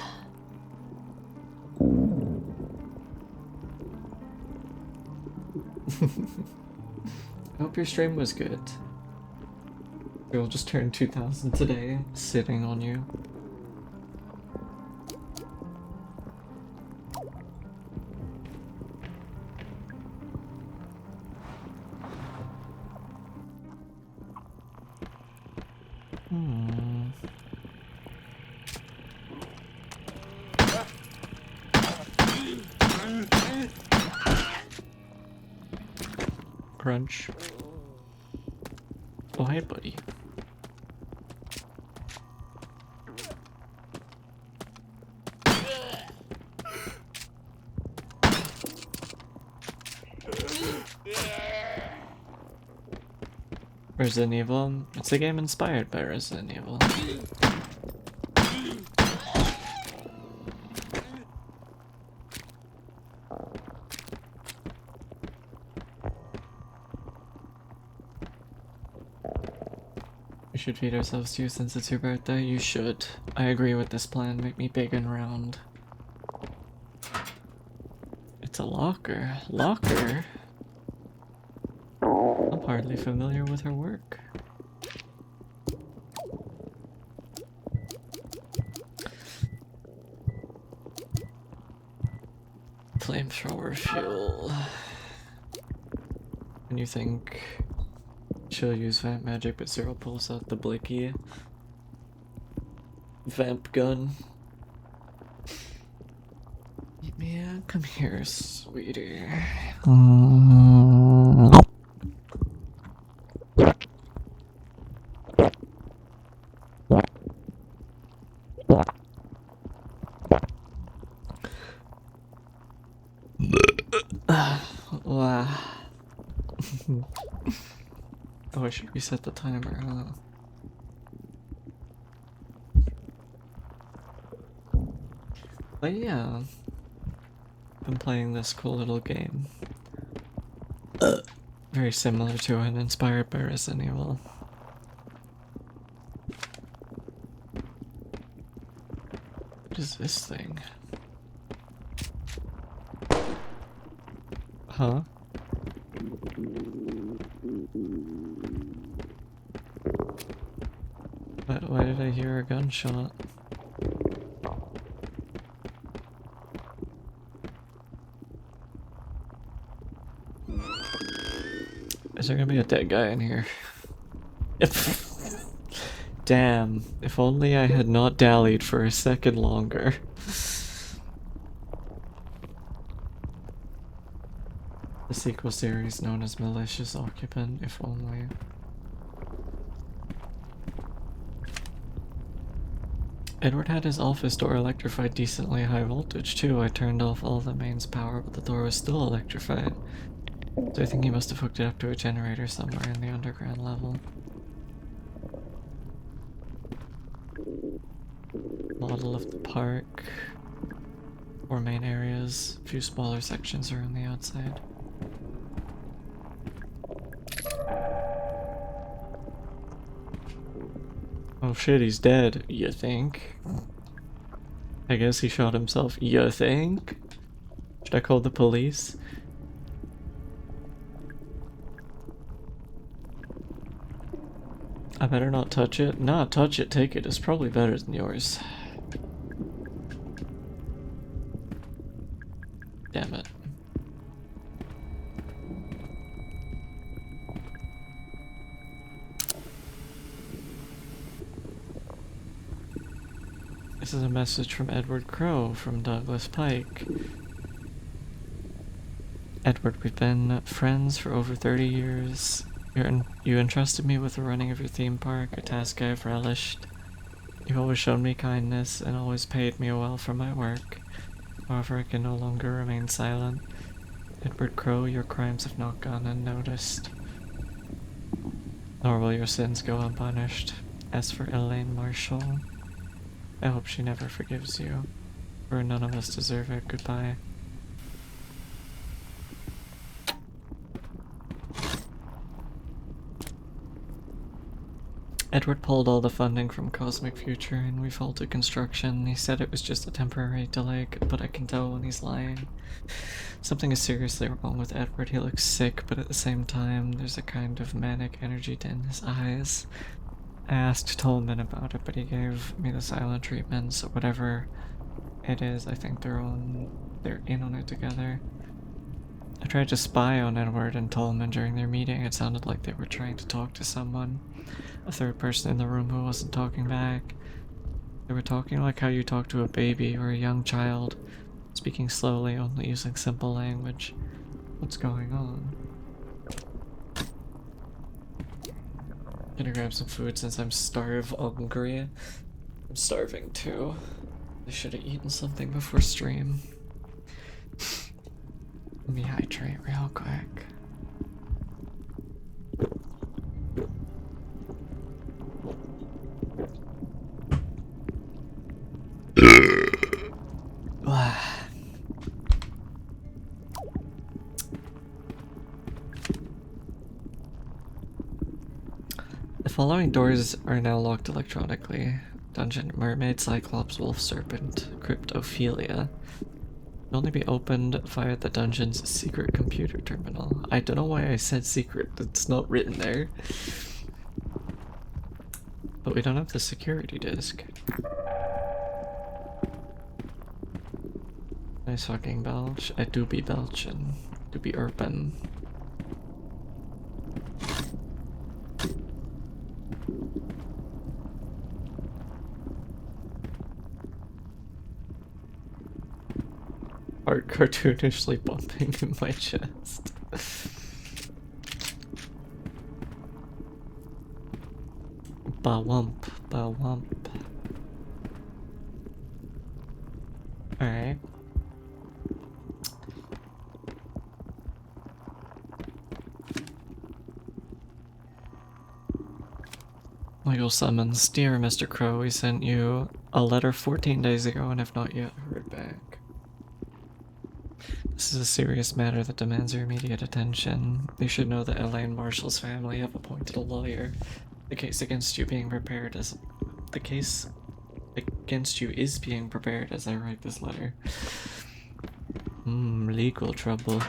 hope your stream was good. You'll just turn 2000 today, sitting on you. Crunch. Oh, hey, buddy. Resident Evil. It's a game inspired by Resident Evil. We should feed ourselves too since it's your birthday. You should. I agree with this plan. Make me big and round. It's a locker. Locker? I'm hardly familiar with her work. Flamethrower fuel. And you think she'll use vamp magic, but Cyril pulls out the blicky vamp gun. Yeah, come here, sweetie. Wow. Oh, I should reset the timer, huh? But yeah, I've been playing this cool little game. Very similar to and inspired by Resident Evil. What is this thing? Huh? Why did I hear a gunshot? Is there gonna be a dead guy in here? Damn, if only I had not dallied for a second longer. The sequel series known as Malicious Occupant, if only. Edward had his office door electrified decently high voltage too. I turned off all the mains power, but the door was still electrified. So I think he must have hooked it up to a generator somewhere in the underground level. Model of the park. 4 main areas. A few smaller sections are on the outside. Oh shit, he's dead, you think? I guess he shot himself, you think? Should I call the police? I better not touch it. Nah, touch it, take it. It's probably better than yours. Damn it. This is a message from Edward Crowe from Douglas Pike. Edward, we've been friends for over 30 years. You entrusted me with the running of your theme park, a task I've relished. You've always shown me kindness and always paid me well for my work. However, I can no longer remain silent. Edward Crowe, your crimes have not gone unnoticed. Nor will your sins go unpunished. As for Elaine Marshall, I hope she never forgives you, for none of us deserve it. Goodbye. Edward pulled all the funding from Cosmic Future and we've halted construction. He said it was just a temporary delay, but I can tell when he's lying. Something is seriously wrong with Edward. He looks sick, but at the same time, there's a kind of manic energy in his eyes. I asked Tolman about it, but he gave me the silent treatment, so whatever it is, I think they're in on it together. I tried to spy on Edward and Tolman during their meeting. It sounded like they were trying to talk to someone. A third person in the room who wasn't talking back. They were talking like how you talk to a baby or a young child, speaking slowly, only using simple language. What's going on? Gonna grab some food since I'm hungry. I'm starving too. I should have eaten something before stream. Let me hydrate real quick. The following doors are now locked electronically. Dungeon, Mermaid, Cyclops, Wolf, Serpent, Cryptophilia. Can only be opened via the dungeon's secret computer terminal. I don't know why I said secret, it's not written there. But we don't have the security disc. Nice fucking belch. I do be belchin'. Do be urban. Heart cartoonishly bumping in my chest. Ba-wump, ba-wump. Alright. Legal summons. Dear Mr. Crow, we sent you a letter 14 days ago and have not yet heard back. This is a serious matter that demands your immediate attention. You should know that Elaine Marshall's family have appointed a lawyer. The case against you is being prepared as I write this letter. Legal trouble.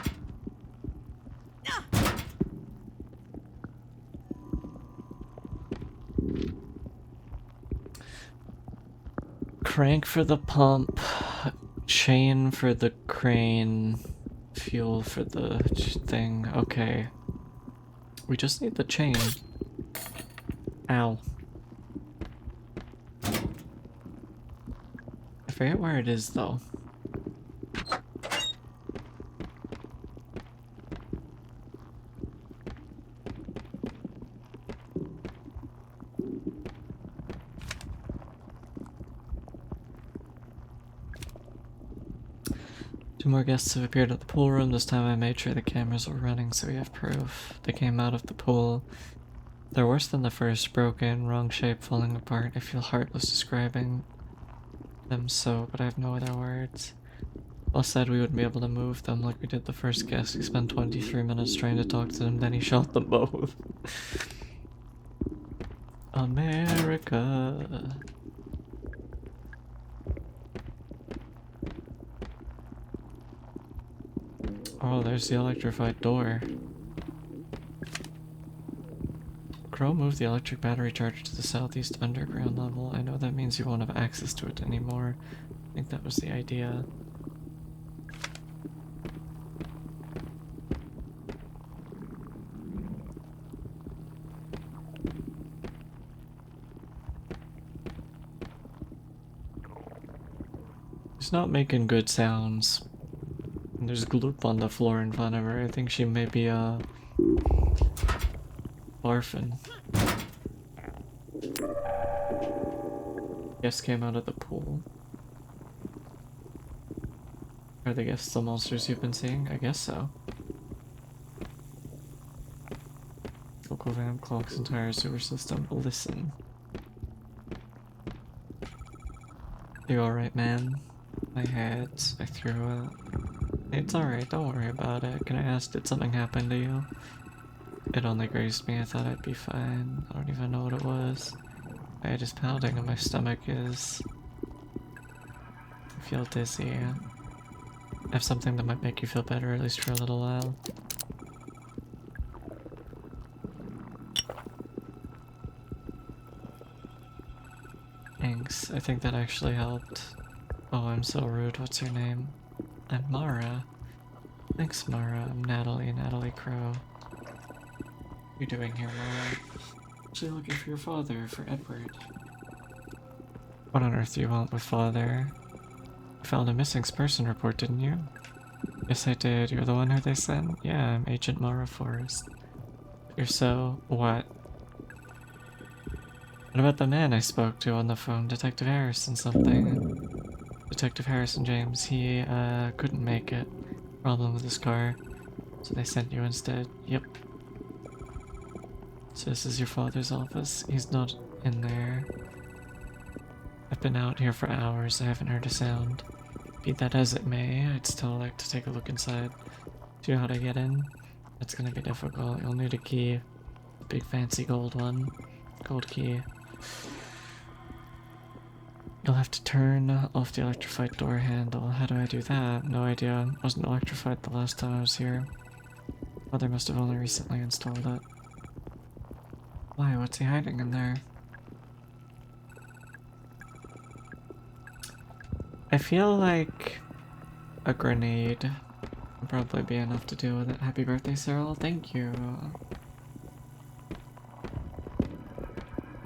Crank for the pump, chain for the crane, fuel for the thing. Okay. We just need the chain. Ow. I forget where it is though. Two more guests have appeared at the pool room. This time I made sure the cameras were running so we have proof. They came out of the pool. They're worse than the first. Broken, wrong shape, falling apart. I feel heartless describing them so, but I have no other words. Boss said we wouldn't be able to move them like we did the first guest. He spent 23 minutes trying to talk to them, then he shot them both. America. Oh, there's the electrified door. Crow moved the electric battery charger to the southeast underground level. I know that means you won't have access to it anymore. I think that was the idea. She's not making good sounds. And there's gloop on the floor in front of her. I think she may be barfing. Guests came out of the pool. Are the guests the monsters you've been seeing? I guess so. Local vamp clogs entire sewer system. Listen. You alright, man? My head, I threw it. It's alright, don't worry about it. Can I ask, did something happen to you? It only grazed me, I thought I'd be fine. I don't even know what it was. My head is pounding and my stomach is... I feel dizzy. I have something that might make you feel better, at least for a little while. Thanks, I think that actually helped. Oh, I'm so rude. What's your name? I'm Mara. Thanks, Mara. I'm Natalie Crow. What are you doing here, Mara? Actually looking for your father, for Edward. What on earth do you want with father? You found a missing person report, didn't you? Yes, I did. You're the one who they sent? Yeah, I'm Agent Mara Forrest. You're so... what? What about the man I spoke to on the phone? Detective Harrison something. Detective Harrison James, he couldn't make it. Problem with his car. So they sent you instead. Yep. So this is your father's office? He's not in there. I've been out here for hours. I haven't heard a sound. Be that as it may, I'd still like to take a look inside. Do you know how to get in? It's gonna be difficult. You'll need a key. A big fancy gold one. Gold key. You'll have to turn off the electrified door handle. How do I do that? No idea. Wasn't electrified the last time I was here. Mother must have only recently installed it. Why? What's he hiding in there? I feel like a grenade would probably be enough to deal with it. Happy birthday, Cyril. Thank you.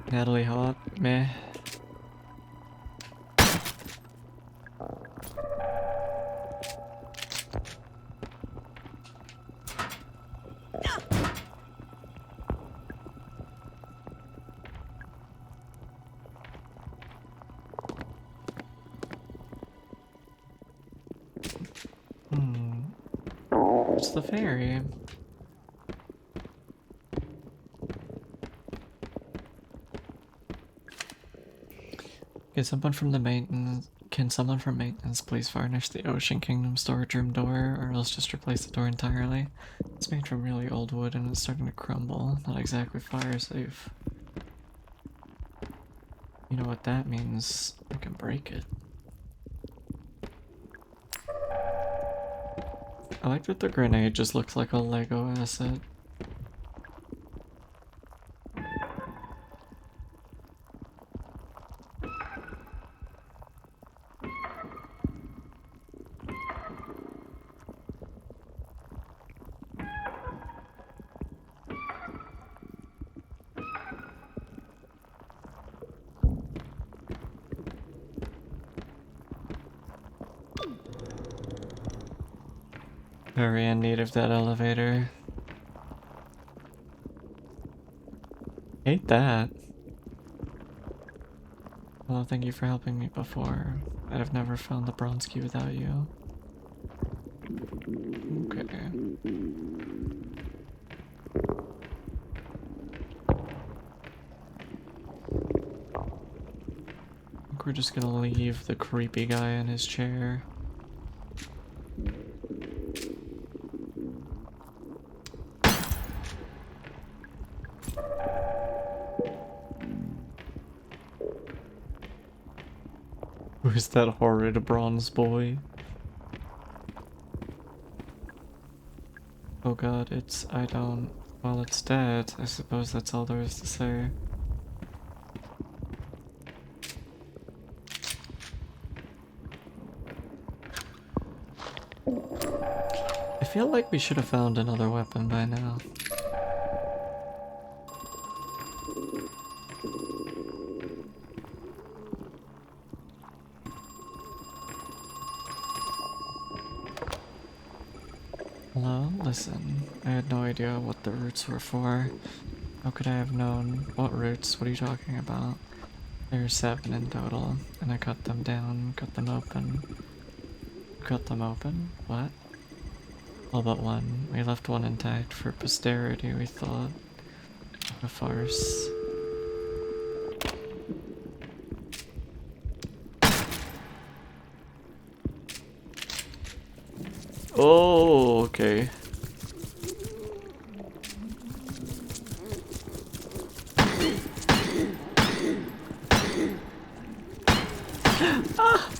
Natalie hot? Meh. What's the ferry? Can someone from maintenance please varnish the Ocean Kingdom storage room door, or else just replace the door entirely? It's made from really old wood and it's starting to crumble. Not exactly fire safe. You know what that means? I can break it. I like that the grenade just looks like a Lego asset. Very in need of that elevator. Hate that. Well, thank you for helping me before. I'd have never found the bronze key without you. Okay. I think we're just gonna leave the creepy guy in his chair. Who's that horrid bronze boy? Oh god, well, it's dead. I suppose that's all there is to say. I feel like we should have found another weapon by now. Hello? Listen, I had no idea what the roots were for. How could I have known? What roots? What are you talking about? There's 7 in total, and I cut them down, cut them open. Cut them open? What? All but one. We left one intact for posterity, we thought. A farce. Oh, okay. Ah!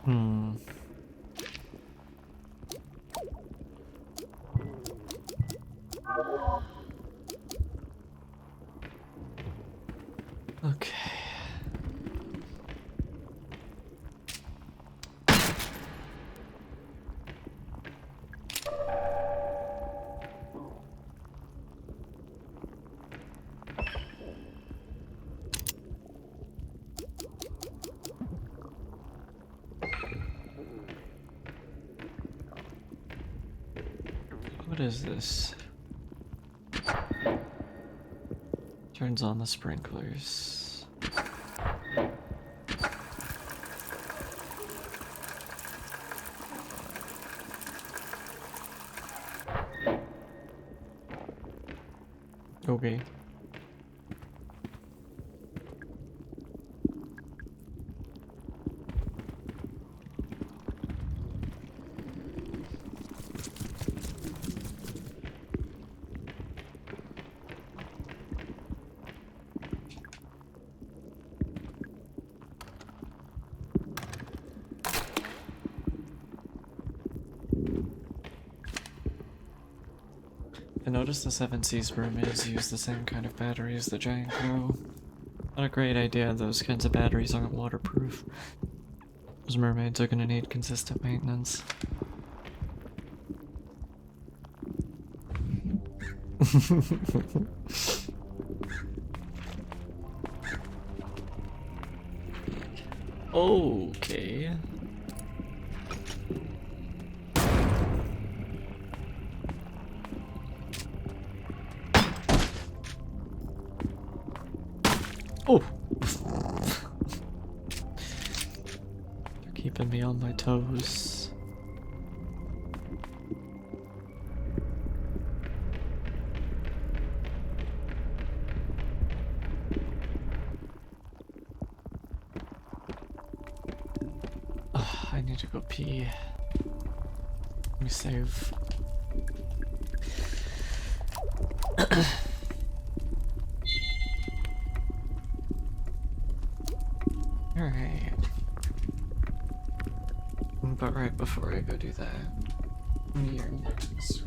Hmm. Okay. What is this? Turns on the sprinklers. Okay. I noticed the 7 Seas mermaids use the same kind of battery as the giant crow. Not a great idea, those kinds of batteries aren't waterproof. Those mermaids are gonna need consistent maintenance. Okay. Oh! They're keeping me on my toes. I need to go pee. Let me save. Alright. But right before I go do that, you're next.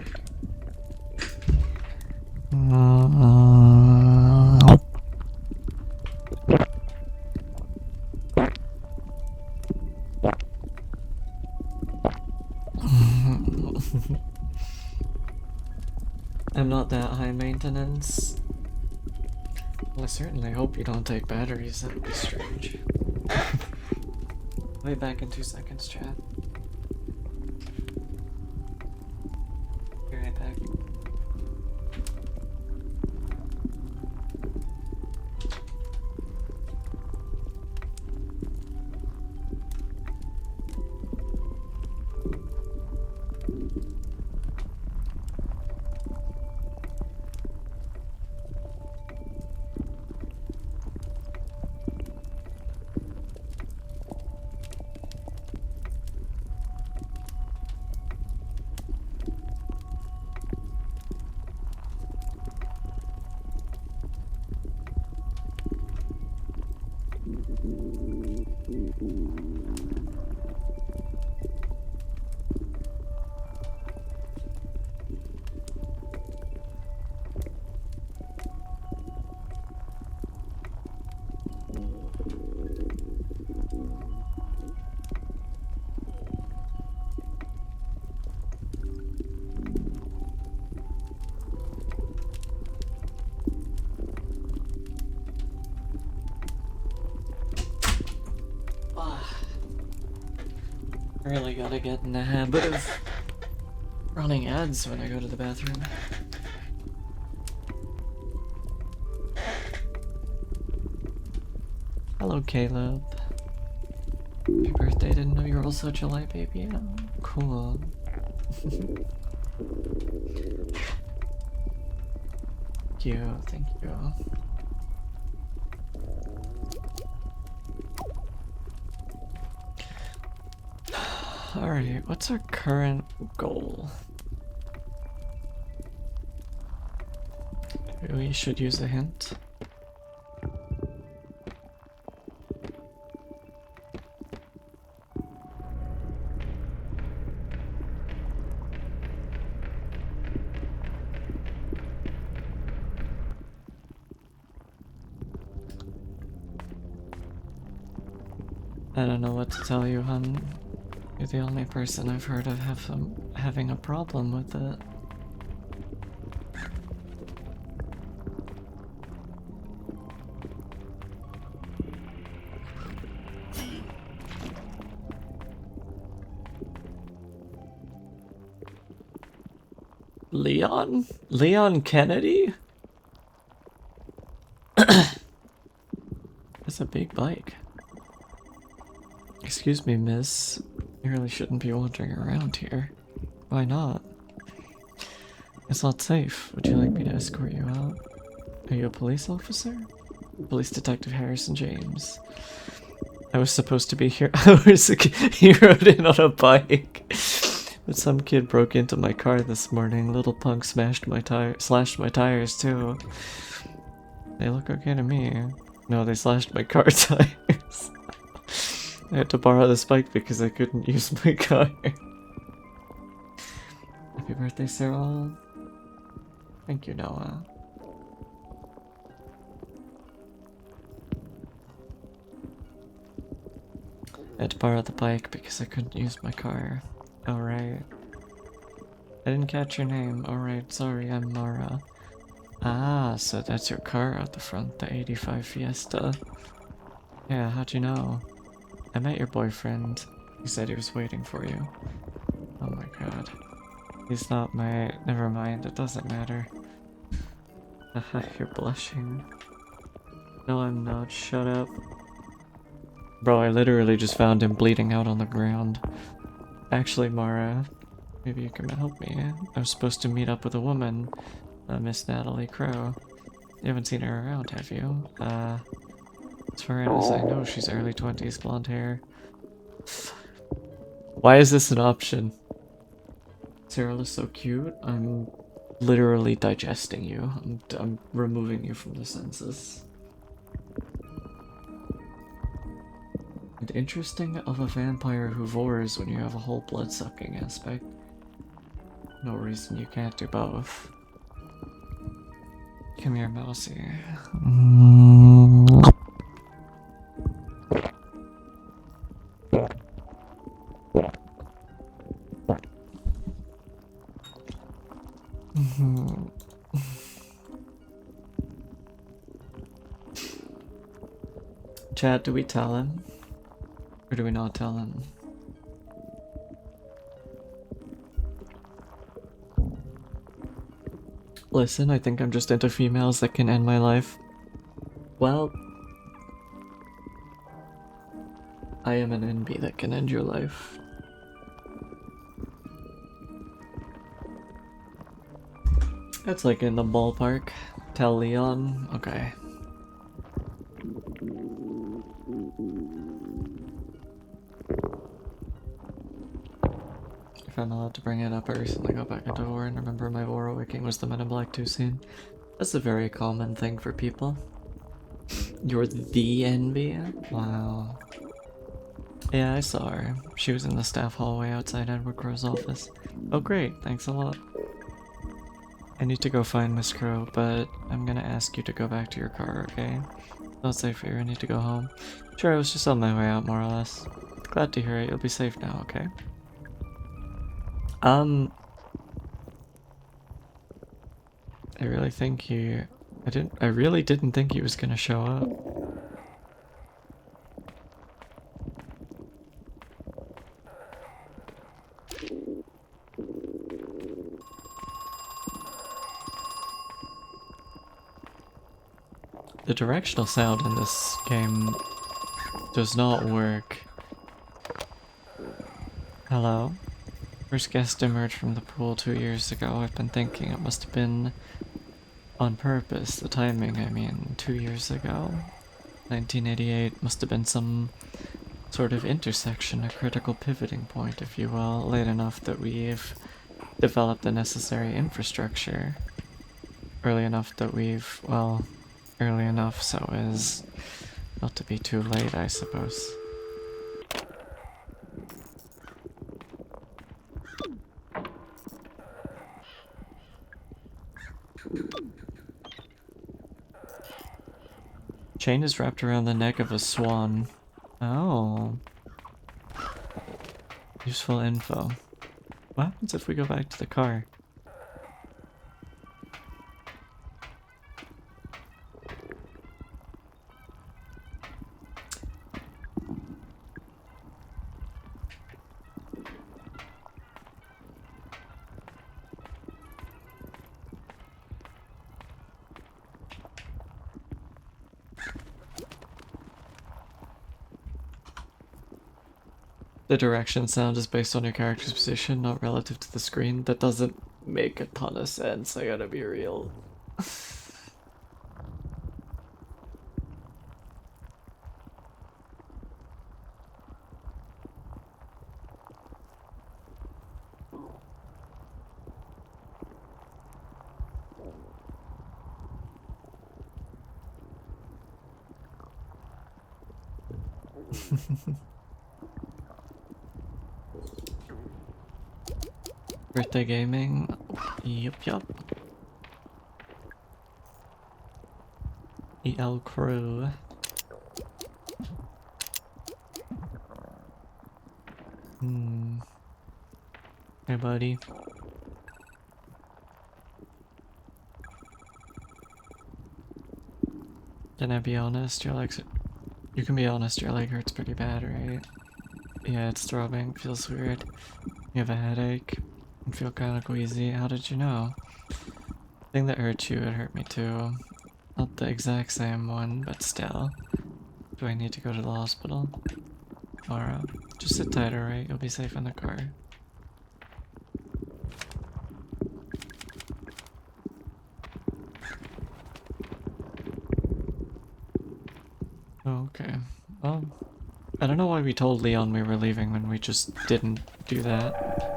I'm not that high maintenance. Well, I certainly hope you don't take batteries, that would be strange. I'll be back in 2 seconds, chat. Be right back. I really gotta get in the habit of running ads when I go to the bathroom. Hello, Caleb. Happy birthday, didn't know you were also a July baby. Oh, cool. Thank you, thank you. Alright, what's our current goal? Maybe we should use a hint. I don't know what to tell you, hun. You're the only person I've heard of having a problem with it. Leon? Leon Kennedy? That's a big bike. Excuse me, miss. You really shouldn't be wandering around here. Why not? It's not safe. Would you like me to escort you out? Are you a police officer? Police Detective Harrison James. I was supposed to be here. He rode in on a bike. But some kid broke into my car this morning. Little punk slashed my tires too. They look okay to me. No, they slashed my car tires. I had to borrow this bike because I couldn't use my car. Happy birthday, Cyril. Thank you, Noah. I had to borrow the bike because I couldn't use my car. Alright. I didn't catch your name. Alright, sorry, I'm Mara. Ah, so that's your car out the front, the 85 Fiesta. Yeah, how'd you know? I met your boyfriend. He said he was waiting for you. Oh my god. He's not my... Never mind, it doesn't matter. Haha, you're blushing. No, I'm not. Shut up. Bro, I literally just found him bleeding out on the ground. Actually, Mara, maybe you can help me. I was supposed to meet up with a woman, Miss Natalie Crow. You haven't seen her around, have you? As far as I know, she's early 20s, blonde hair. Why is this an option? Cyril is so cute. I'm literally digesting you. I'm removing you from the census. And interesting of a vampire who vores when you have a whole blood-sucking aspect. No reason you can't do both. Come here, Mousy. Chad, do we tell him? Or do we not tell him? Listen, I think I'm just into females that can end my life. Well, I am an NB that can end your life. That's like in the ballpark. Tell Leon. Okay. If I'm allowed to bring it up, I recently got back into war and remember my war wicking was the Men in Black 2 scene. That's a very common thing for people. You're the NB? Wow. Yeah, I saw her. She was in the staff hallway outside Edward Crow's office. Oh great, thanks a lot. I need to go find Miss Crow, but I'm gonna ask you to go back to your car, okay? Not safe here, I need to go home. Sure, I was just on my way out, more or less. Glad to hear it, you'll be safe now, okay? I really think he... I really didn't think he was gonna show up. The directional sound in this game does not work. Hello? First guest emerged from the pool 2 years ago. I've been thinking it must have been on purpose. The timing, I mean, 2 years ago. 1988 must have been some sort of intersection, a critical pivoting point, if you will, late enough that we've developed the necessary infrastructure. Early enough that we've, well, early enough so as not to be too late, I suppose. Chain is wrapped around the neck of a swan. Oh. Useful info. What happens if we go back to the car? The direction sound is based on your character's position, not relative to the screen. That doesn't make a ton of sense, I gotta be real. Birthday gaming? Yup. EL crew. Hey buddy. Can I be honest? Your legs... You can be honest, your leg hurts pretty bad, right? Yeah, it's throbbing, feels weird. You have a headache? And feel kinda queasy. How did you know? The thing that hurt you, it hurt me too. Not the exact same one, but still. Do I need to go to the hospital? Or, just sit tight, alright? You'll be safe in the car. Okay. Well, I don't know why we told Leon we were leaving when we just didn't do that.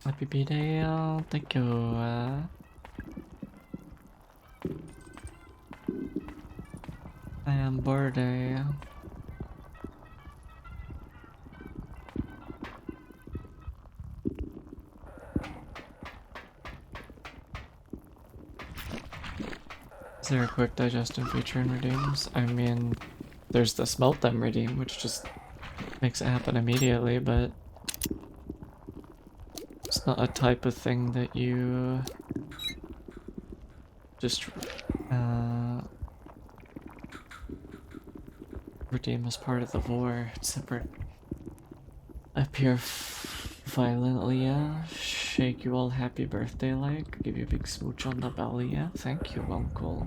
Happy birthday, thank you. I am birthday. Is there a quick digestion feature in redeems? I mean, there's the smelt them redeem, which just makes it happen immediately, but it's not a type of thing that you just redeem as part of the war. It's separate. Appear violently, shake you all happy birthday like, give you a big smooch on the belly, yeah? Thank you, uncle.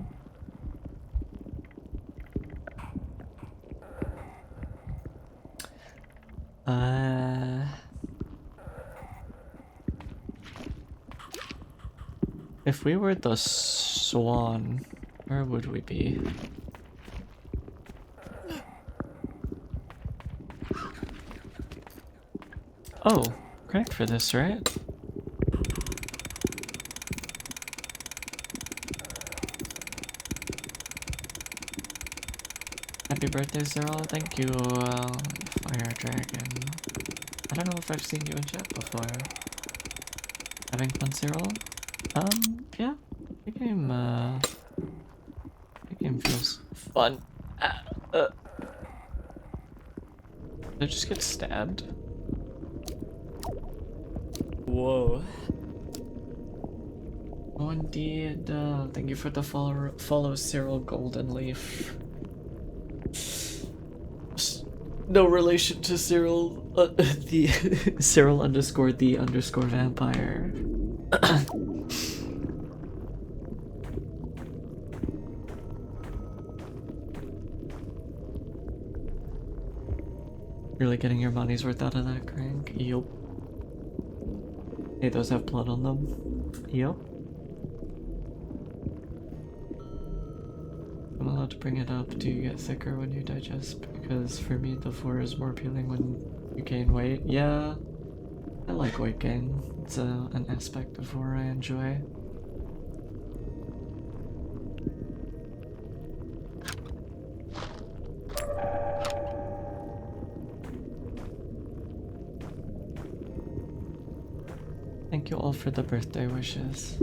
If we were the swan, where would we be? Oh, correct for this, right? Happy birthday, Cyril. Thank you, Fire Dragon. I don't know if I've seen you in chat before. Having fun, Cyril? Yeah. The game feels fun. Did I just get stabbed? Whoa. Oh, indeed. Thank you for the follow, Cyril Golden Leaf. No relation to Cyril, the Cyril underscore the underscore vampire. Really getting your money's worth out of that crank? Yup. Hey, those have blood on them? Yup. I'm allowed to bring it up. Do you get thicker when you digest? Because for me, the 4 is more appealing when you gain weight. Yeah, I like weight gain. It's an aspect of 4 I enjoy. Thank you all for the birthday wishes.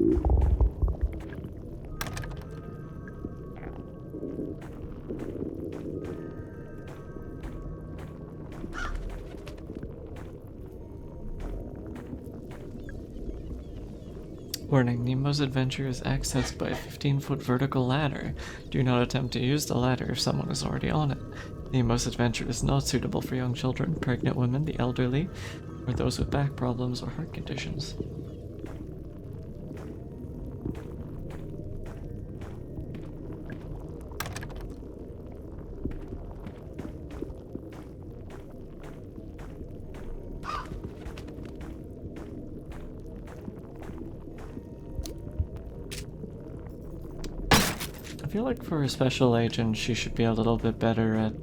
Warning, Nemo's adventure is accessed by a 15-foot vertical ladder. Do not attempt to use the ladder if someone is already on it. Nemo's adventure is not suitable for young children, pregnant women, the elderly, or those with back problems or heart conditions. I feel like for a special agent, she should be a little bit better at,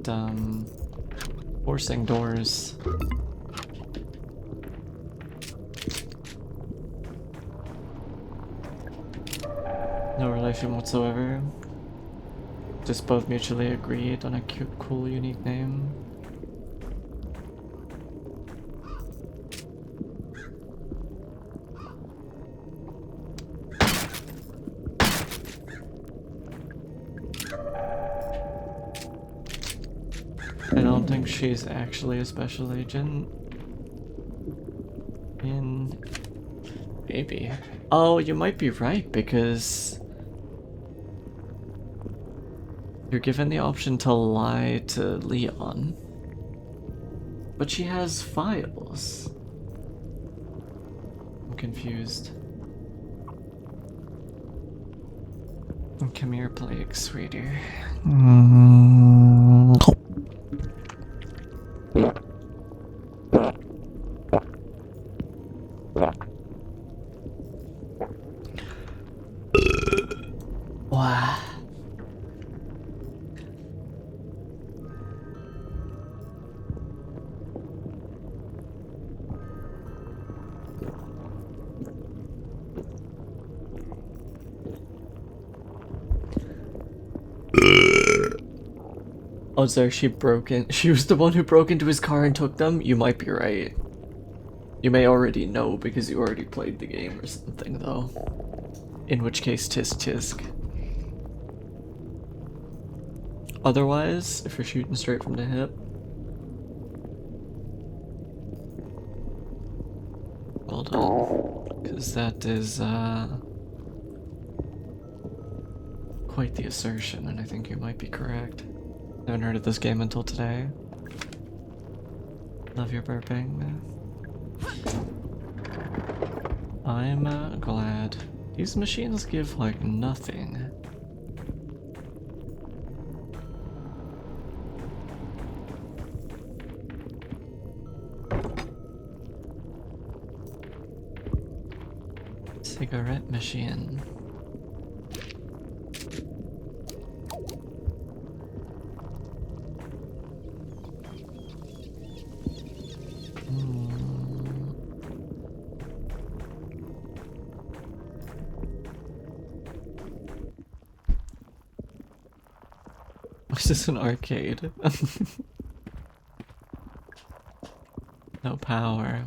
forcing doors. No relation whatsoever. Just both mutually agreed on a cute, cool, unique name. I don't think she's actually a special agent. Maybe. Oh, you might be right, because you're given the option to lie to Leon. But she has files. I'm confused. Come here, Plague, sweetie. Wow. Oh, sorry, she was the one who broke into his car and took them? You might be right. You may already know because you already played the game or something, though. In which case, tisk tisk. Otherwise, if you're shooting straight from the hip, hold on, because that is quite the assertion, and I think you might be correct. I haven't heard of this game until today. Love your burping. I'm glad. These machines give like nothing. Cigarette machine. This is an arcade. No power.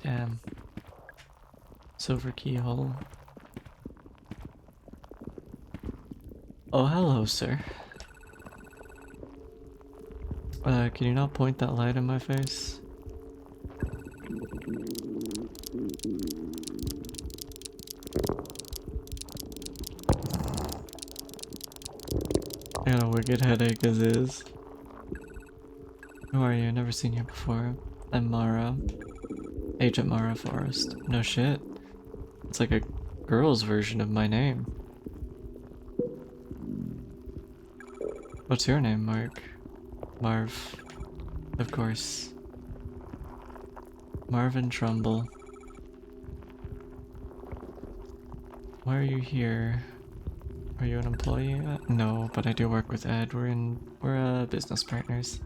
Damn. Silver keyhole. Oh, hello, sir. Can you not point that light in my face? I got a wicked headache as is. Who are you? Never seen you before. I'm Mara. Agent Mara Forrest. No shit. It's like a girl's version of my name. What's your name, Mark? Marv. Of course. Marvin Trumbull. Why are you here? Are you an employee? No, but I do work with Ed. We're business partners.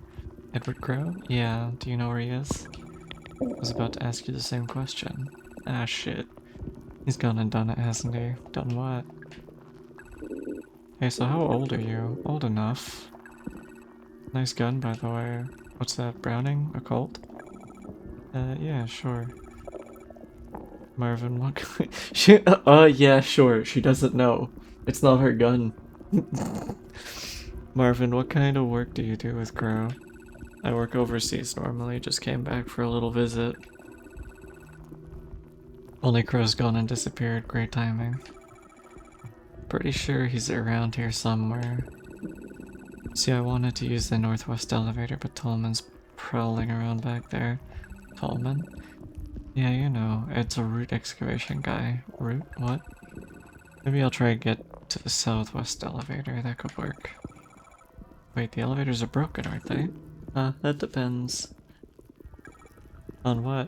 Edward Crow? Yeah, do you know where he is? I was about to ask you the same question. Ah, shit. He's gone and done it, hasn't he? Done what? Hey, so how old are you? Old enough. Nice gun, by the way. What's that, Browning? A Colt? Yeah, sure. Marvin, what kind? Yeah, sure. She doesn't know. It's not her gun. Marvin, what kind of work do you do with Crow? I work overseas normally, just came back for a little visit. Only Crow's gone and disappeared, great timing. Pretty sure he's around here somewhere. See, I wanted to use the northwest elevator, but Tolman's prowling around back there. Tolman? Yeah, you know, it's a root excavation guy. Root? What? Maybe I'll try and get to the southwest elevator, that could work. Wait, the elevators are broken, aren't they? That depends. On what?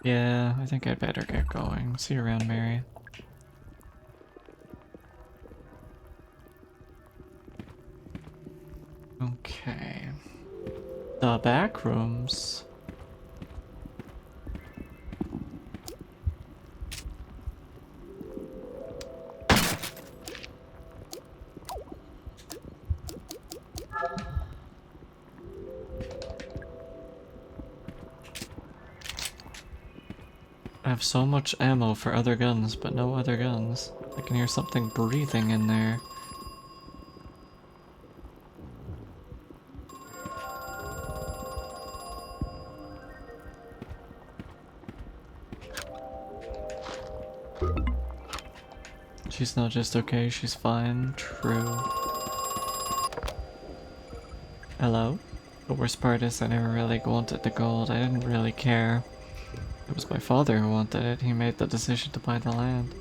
Yeah, I think I'd better get going. See you around, Mary. Okay. The back rooms. I have so much ammo for other guns, but no other guns. I can hear something breathing in there. She's not just okay, she's fine. True. Hello? The worst part is I never really wanted the gold. I didn't really care. It was my father who wanted it. He made the decision to buy the land.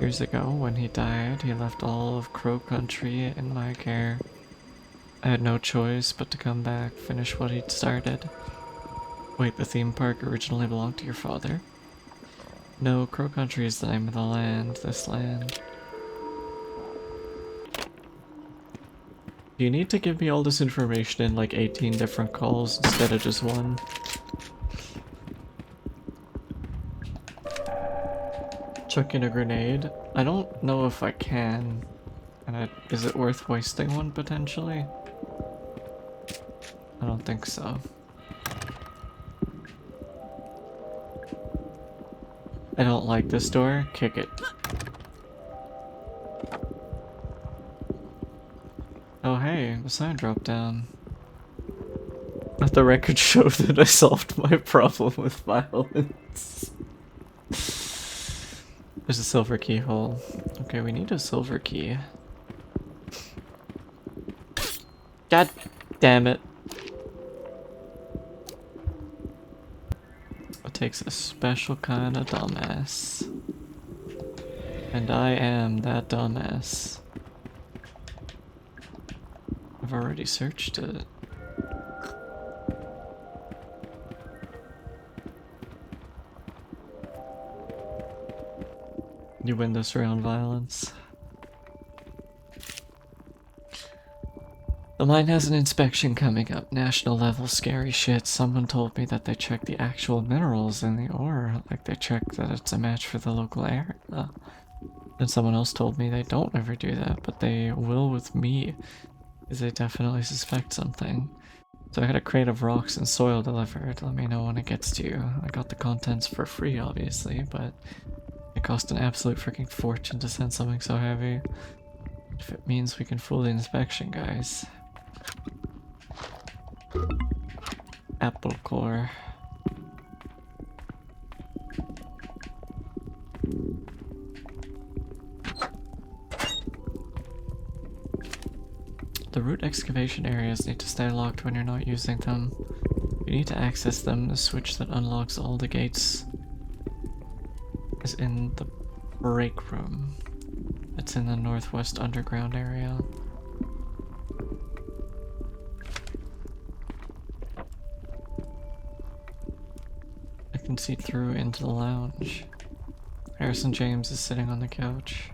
Years ago, when he died, he left all of Crow Country in my care. I had no choice but to come back, finish what he'd started. Wait, the theme park originally belonged to your father? No, Crow Country is the name of the land, this land. Do you need to give me all this information in like 18 different calls instead of just one? Chuck in a grenade? I don't know if I can. Is it worth wasting one potentially? I don't think so. I don't like this door. Kick it. Oh hey, the sign dropped down. Let the record show that I solved my problem with violence. There's a silver keyhole. Okay, we need a silver key. God damn it. It takes a special kind of dumbass. And I am that dumbass. I've already searched it. You win this round, violence. The mine has an inspection coming up. National level scary shit. Someone told me that they check the actual minerals in the ore. Like they check that it's a match for the local area. And someone else told me they don't ever do that, but they will with me. Because they definitely suspect something. So I got a crate of rocks and soil delivered. Let me know when it gets to you. I got the contents for free, obviously, but it cost an absolute freaking fortune to send something so heavy. If it means we can fool the inspection guys. Apple core. The root excavation areas need to stay locked when you're not using them. You need to access them. The switch that unlocks all the gates is in the break room. It's in the northwest underground area. I can see through into the lounge. Harrison James is sitting on the couch.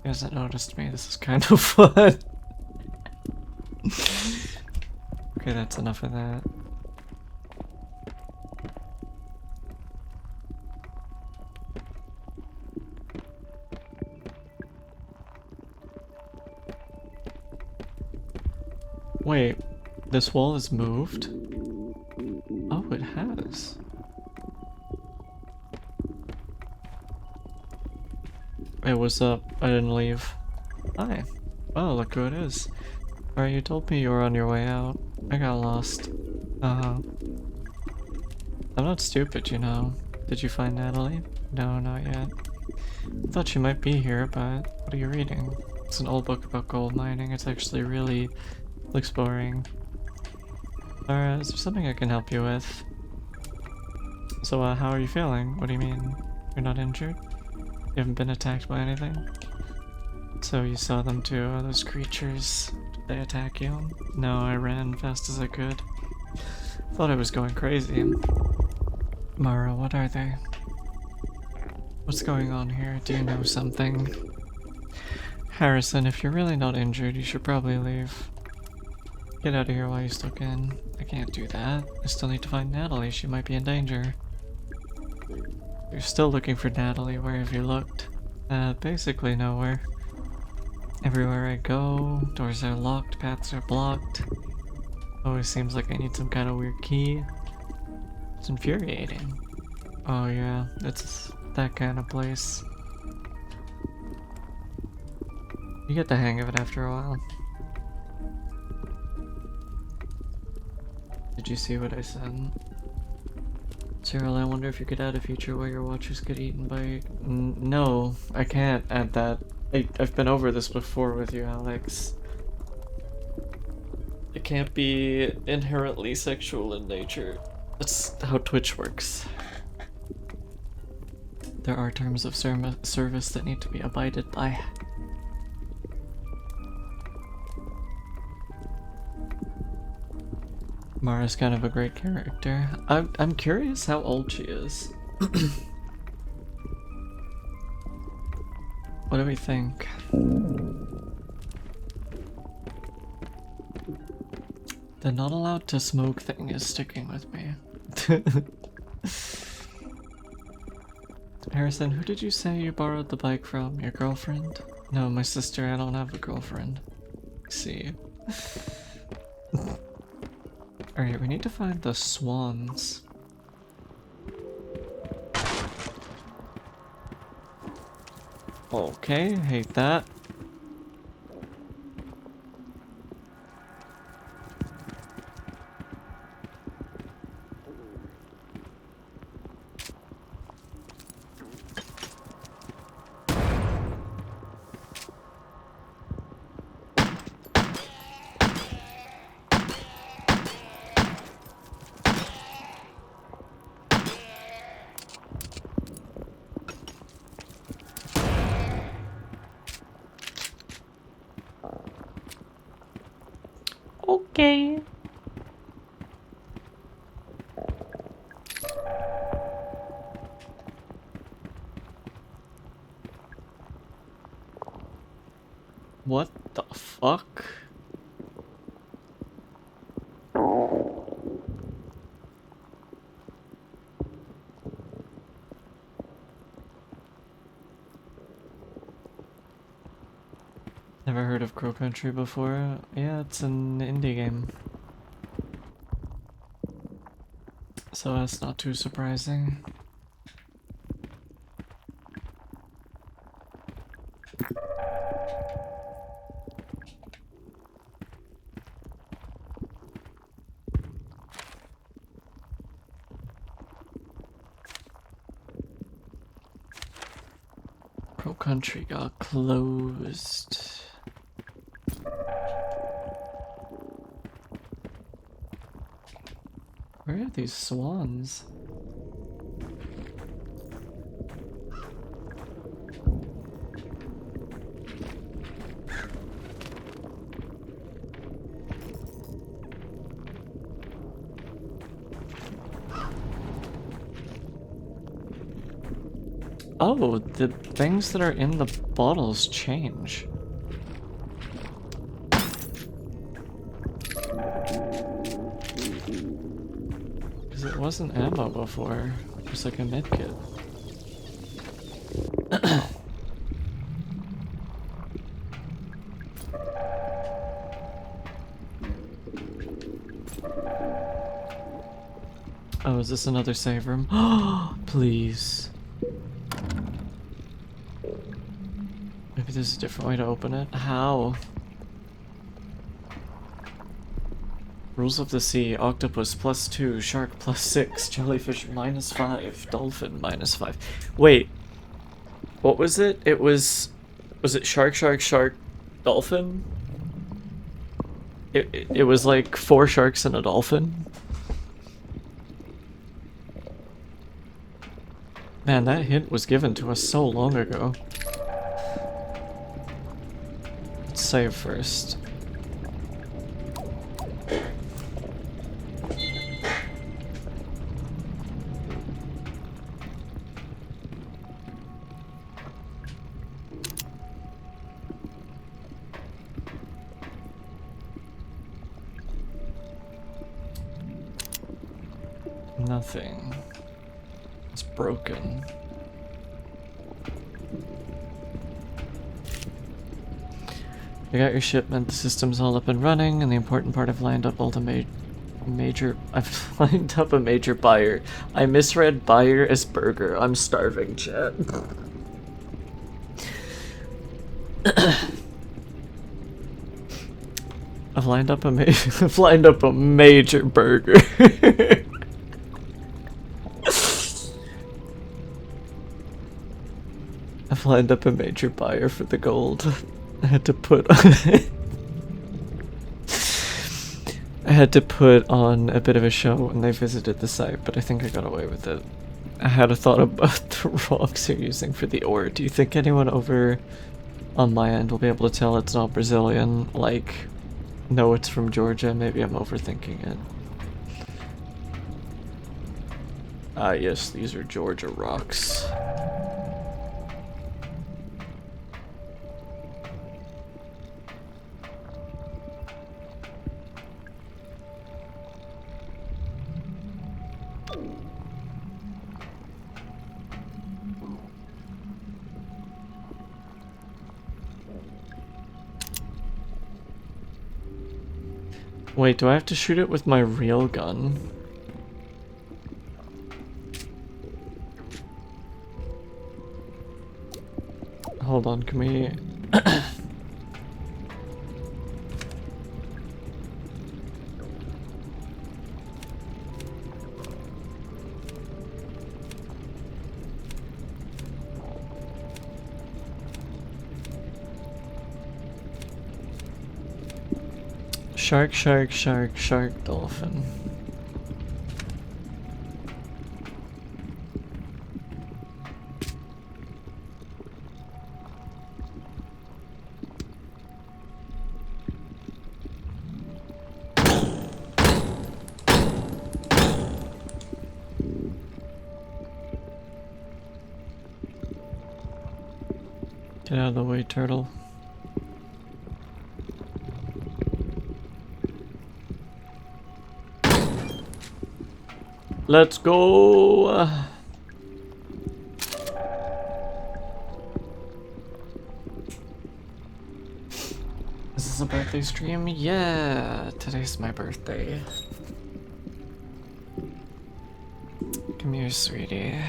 He hasn't noticed me. This is kind of fun. Okay, that's enough of that. Wait, this wall is moved? Oh, it has. Hey, what's up? I didn't leave. Hi. Oh, look who it is. Alright, you told me you were on your way out. I got lost. Uh-huh. I'm not stupid, you know. Did you find Natalie? No, not yet. I thought she might be here, but what are you reading? It's an old book about gold mining. It's actually really... looks boring. Alright, is there something I can help you with? So, how are you feeling? What do you mean? You're not injured? You haven't been attacked by anything? So you saw them too, those creatures. Did they attack you? No, I ran fast as I could. Thought I was going crazy. Mara, what are they? What's going on here? Do you know something? Harrison, if you're really not injured, you should probably leave. Get out of here while you still can. I can't do that. I still need to find Natalie. She might be in danger. You're still looking for Natalie. Where have you looked? Basically nowhere. Everywhere I go, doors are locked, paths are blocked. Always seems like I need some kind of weird key. It's infuriating. Oh yeah, it's that kind of place. You get the hang of it after a while. Did you see what I said? Cyril, I wonder if you could add a feature where your watchers get eaten by... No, I can't add that. I've been over this before with you, Alex. It can't be inherently sexual in nature. That's how Twitch works. There are terms of service that need to be abided by. Mara's kind of a great character. I'm curious how old she is. What do we think? The not allowed to smoke thing is sticking with me. Harrison, who did you say you borrowed the bike from? Your girlfriend? No, my sister. I don't have a girlfriend. See. Alright, we need to find the swans. Okay, hate that. Okay. What the fuck? Never heard of Crow Country before. Yeah, it's an indie game. So that's not too surprising. Crow Country got closed. Where are these swans? Oh, the things that are in the bottles change. Because it wasn't ammo before. It was like a medkit. Oh, is this another save room? Please. Maybe there's a different way to open it. How? Rules of the sea: octopus +2, shark +6, jellyfish -5, dolphin -5. Wait, what was it? It was it shark, shark, shark, dolphin? It was like 4 sharks and a dolphin? Man, that hint was given to us so long ago. Let's save first. Nothing. It's broken. You got your shipment, the system's all up and running, and the important part, I've lined up all the I've lined up a major buyer. I misread buyer as burger. I'm starving, chat. I've lined up a major burger. I've lined up a major buyer for the gold. I had to put on a bit of a show when they visited the site, but I think I got away with it. I had a thought about the rocks you're using for the ore. Do you think anyone over on my end will be able to tell it's not Brazilian? Like, no, it's from Georgia. Maybe I'm overthinking it. Ah, yes, these are Georgia rocks. Wait, do I have to shoot it with my real gun? Hold on, can we... Shark, shark, shark, shark, dolphin. Get out of the way, turtle. Let's go! Is this a birthday stream? Yeah! Today's my birthday. Come here, sweetie.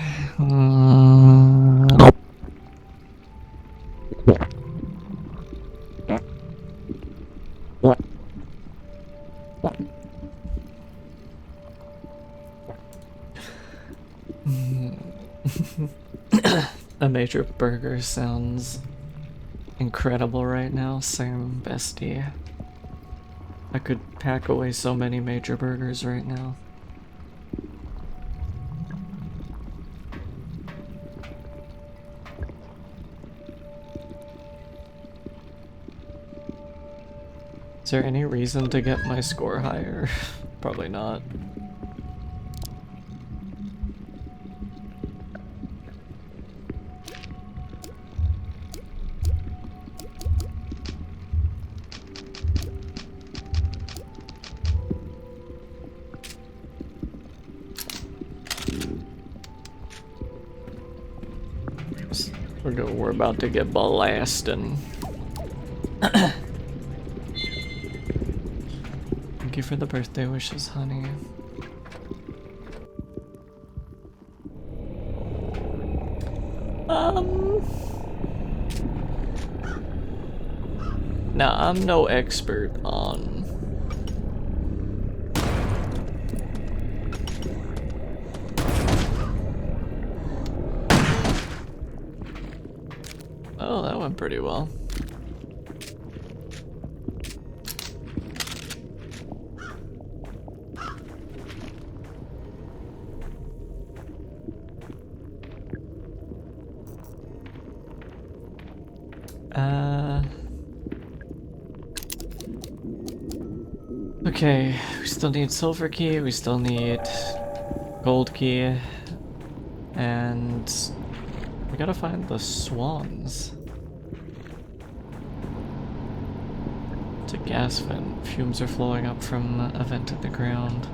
A major burger sounds incredible right now. Same, bestie. I could pack away so many major burgers right now. Is there any reason to get my score higher? Probably not. We're about to get blasting. Thank you for the birthday wishes, honey. Now, I'm no expert on... Oh, that went pretty well. Okay, we still need silver key, we still need gold key, and we gotta find the swans. It's a gas vent. Fumes are flowing up from a vent in the ground.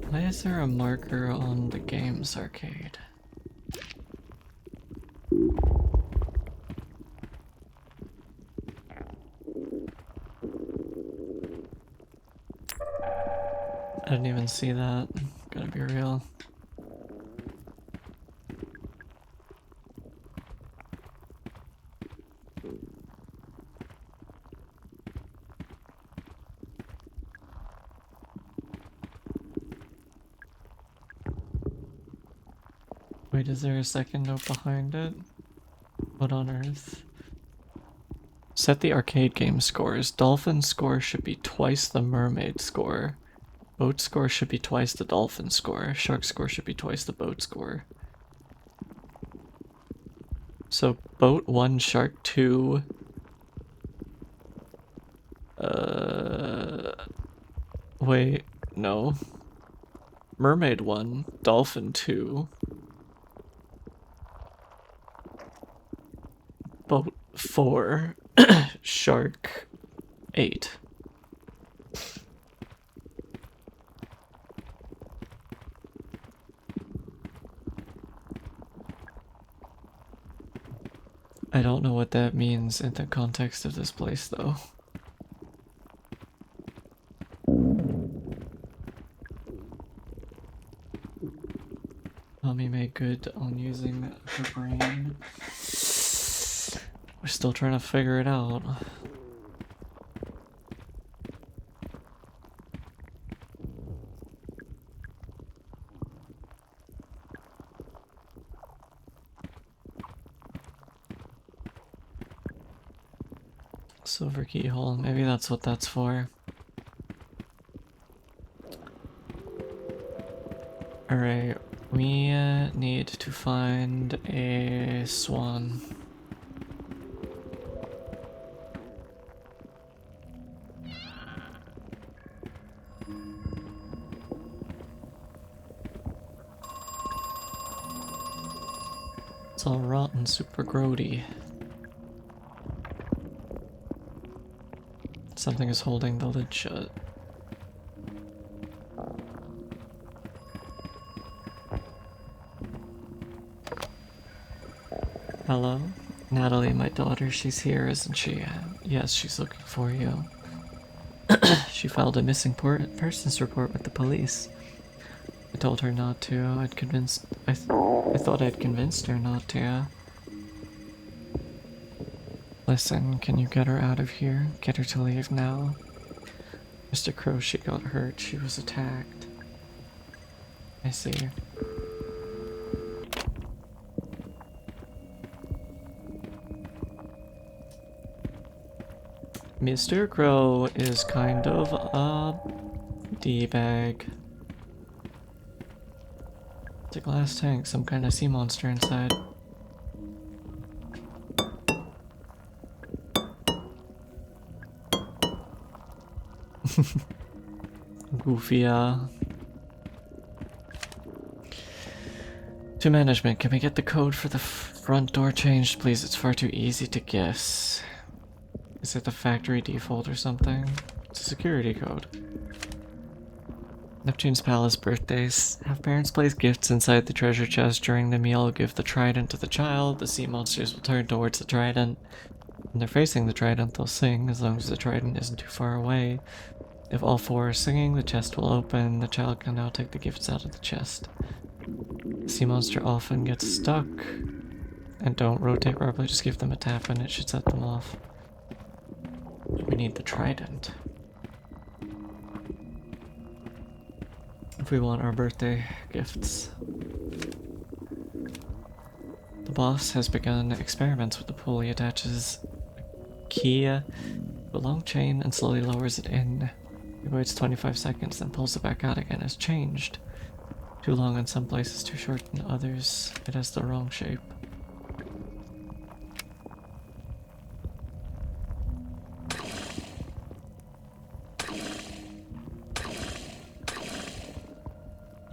Why is there a marker on the games arcade? I didn't even see that. Gotta be real. Wait, is there a second note behind it? What on earth? Set the arcade game scores. Dolphin score should be twice the mermaid score. Boat score should be twice the dolphin score. Shark score should be twice the boat score. So boat 1, shark 2. Wait, no. Mermaid 1, dolphin 2. Boat 4, shark 8. I don't know what that means in the context of this place, though. Tommy made good on using her brain. We're still trying to figure it out. Silver keyhole, maybe that's what that's for. Alright, we need to find a swan. It's all rotten, super grody. Something is holding the lid shut. Hello? Natalie, my daughter, she's here, isn't she? Yes, she's looking for you. She filed a missing persons report with the police. I told her not to. I thought I'd convinced her not to. Listen, can you get her out of here? Get her to leave now. Mr. Crow, she got hurt. She was attacked. I see. Mr. Crow is kind of a D-bag. It's a glass tank, some kind of sea monster inside. Goofy, To management, can we get the code for the front door changed, please? It's far too easy to guess. Is it the factory default or something? It's a security code. Neptune's Palace birthdays. Have parents place gifts inside the treasure chest during the meal. Give the trident to the child. The sea monsters will turn towards the trident. When they're facing the trident, they'll sing, as long as the trident isn't too far away. If all four are singing, the chest will open. The child can now take the gifts out of the chest. The sea monster often gets stuck. And don't rotate properly, just give them a tap and it should set them off. We need the trident. If we want our birthday gifts. The boss has begun experiments with the pool. He attaches a key to a long chain and slowly lowers it in. He waits 25 seconds, then pulls it back out again. It's changed. Too long in some places, too short in others. It has the wrong shape.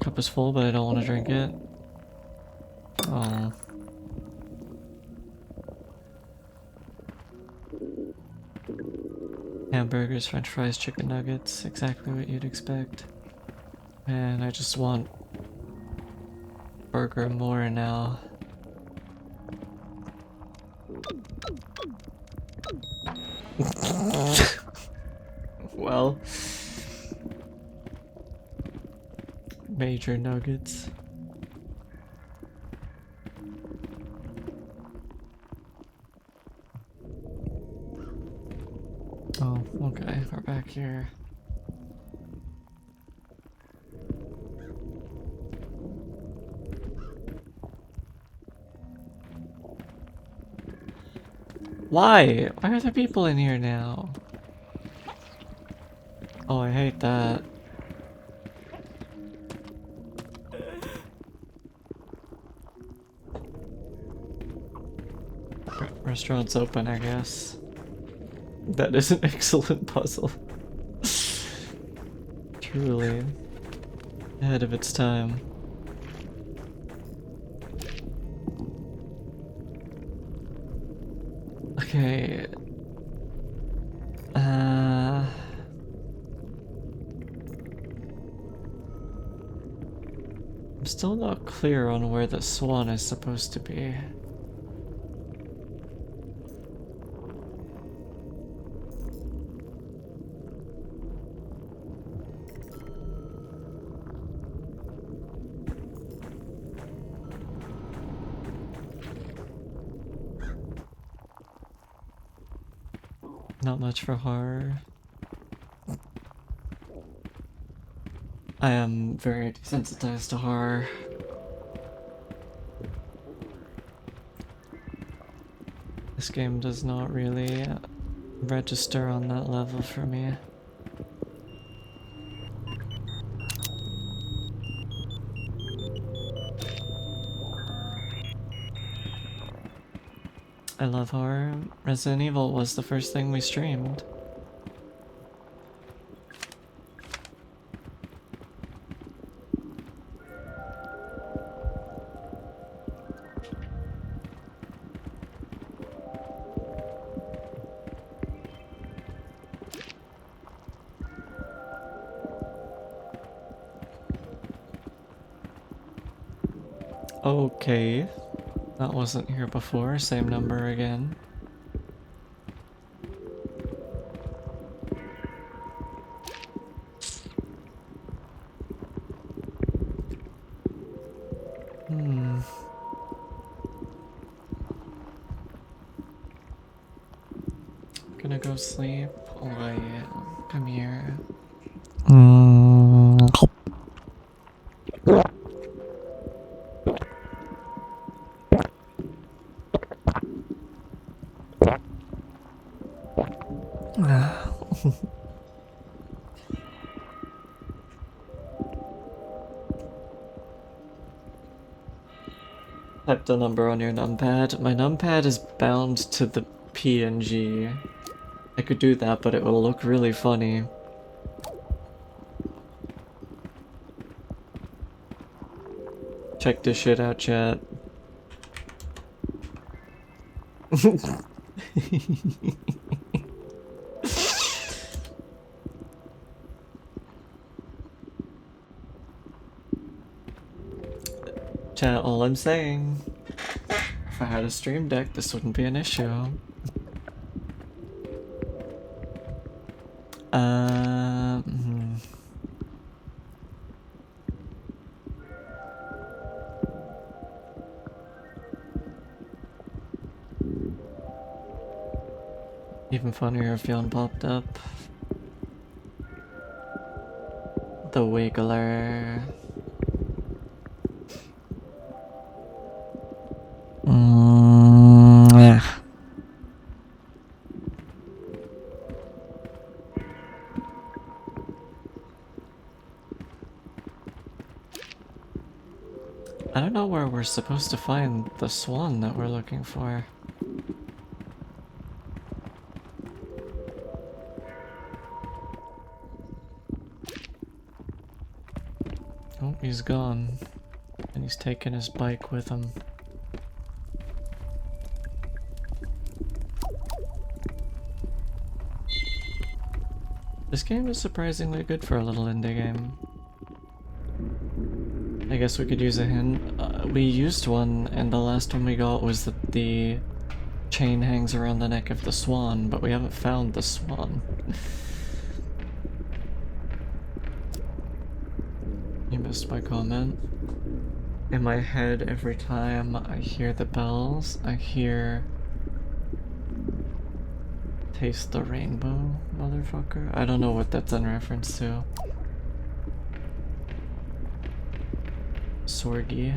Cup is full, but I don't want to drink it. Oh. Hamburgers, french fries, chicken nuggets, exactly what you'd expect. And I just want burger more now. Well, major nuggets. Oh, okay, we're back here. Why? Why are there people in here now? Oh, I hate that. Restaurant's open, I guess. That is an excellent puzzle. Truly. Ahead of its time. Okay. I'm still not clear on where the swan is supposed to be. Not much for horror. I am very desensitized to horror. This game does not really register on that level for me. I love horror. Resident Evil was the first thing we streamed. Okay. That wasn't here before, same number again. Gonna go sleep. Oh yeah, come here. Type the number on your numpad. My numpad is bound to the PNG. I could do that, but it will look really funny. Check this shit out, chat. Chat, all I'm saying, if I had a stream deck, this wouldn't be an issue. Hmm. Even funnier if Yon popped up. The Wiggler. I don't know where we're supposed to find the swan that we're looking for. Oh, he's gone. And he's taken his bike with him. This game is surprisingly good for a little indie game. I guess we could use a hint. We used one, and the last one we got was that the chain hangs around the neck of the swan, but we haven't found the swan. You missed my comment. In my head, every time I hear the bells, I hear "Taste the rainbow, motherfucker." I don't know what that's in reference to. Sorgi.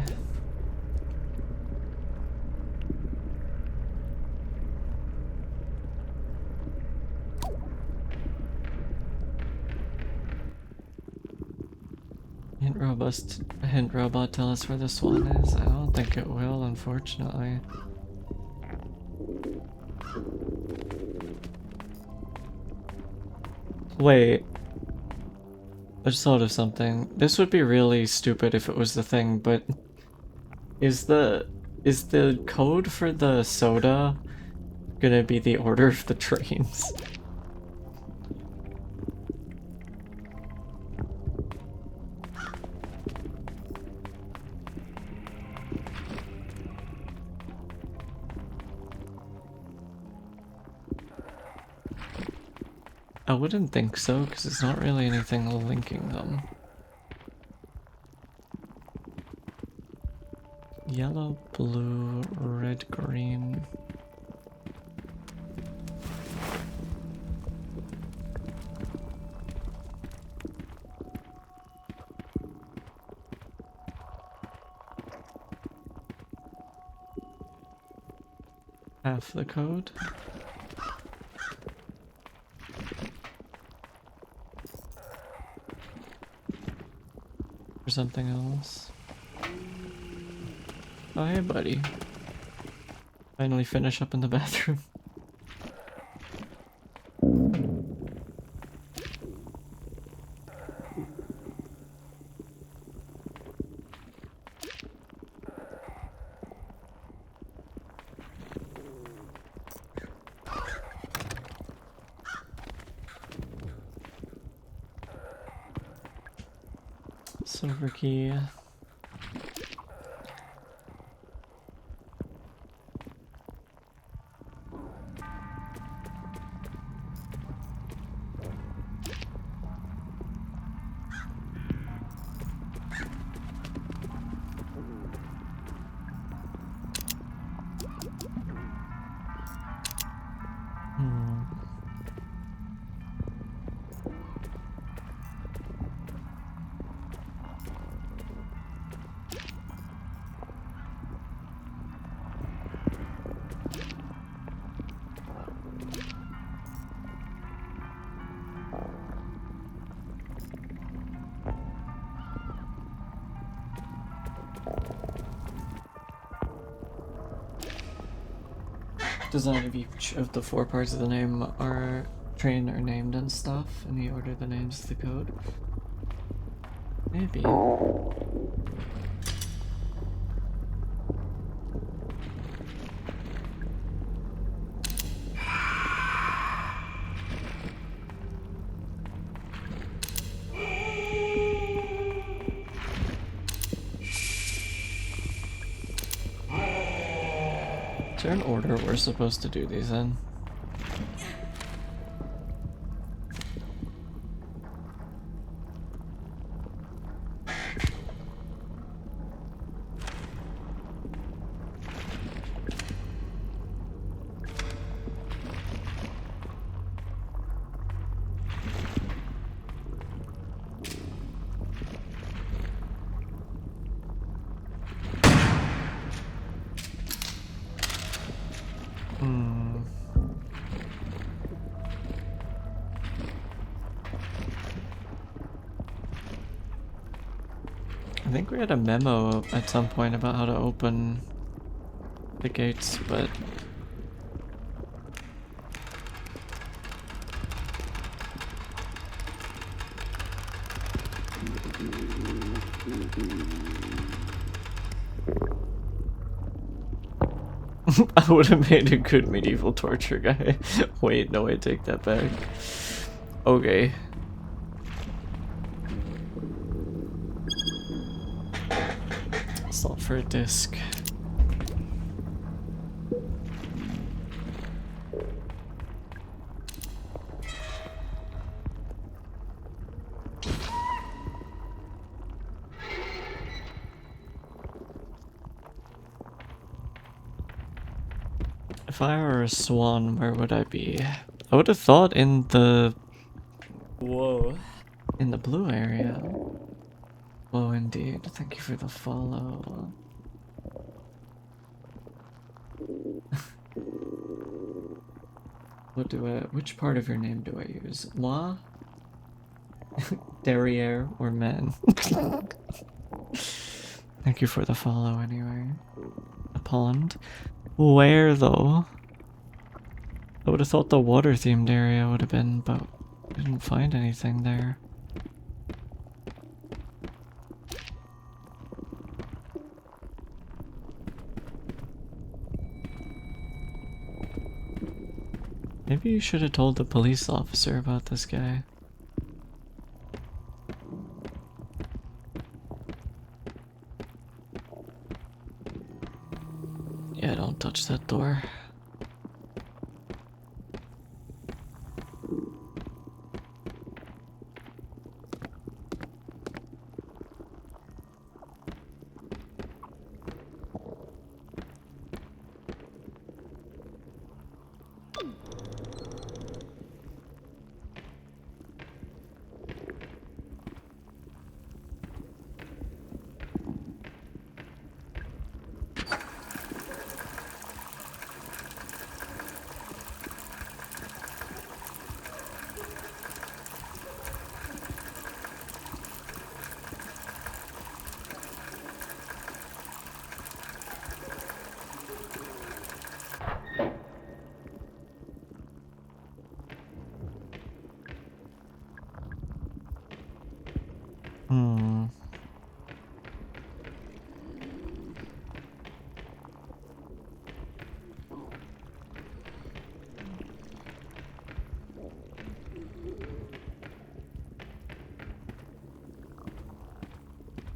Hint robot tell us where the swan is? I don't think it will, unfortunately. Wait. I just thought of something. This would be really stupid if it was the thing, but is the code for the soda gonna be the order of the trains? I wouldn't think so, because it's not really anything linking them. Yellow, blue, red, green. Half the code. Or something else. Oh, hey, buddy. Finally finish up in the bathroom. Silver key. design of each of the 4 parts of the name are trained or named and stuff, and the order the names of the code. Maybe. Is there an order we're supposed to do these in? I think we had a memo at some point about how to open the gates, but I would have made a good medieval torture guy. Wait, no, I take that back. Okay. Salt for a disc. If I were a swan, where would I be? I would have thought in the... Whoa. In the blue area. Whoa, indeed. Thank you for the follow. Which part of your name do I use? Moi? Derriere or men? Thank you for the follow anyway. A pond? Where though? I would have thought the water themed area would have been, but I didn't find anything there. Maybe you should have told the police officer about this guy. Yeah, don't touch that door.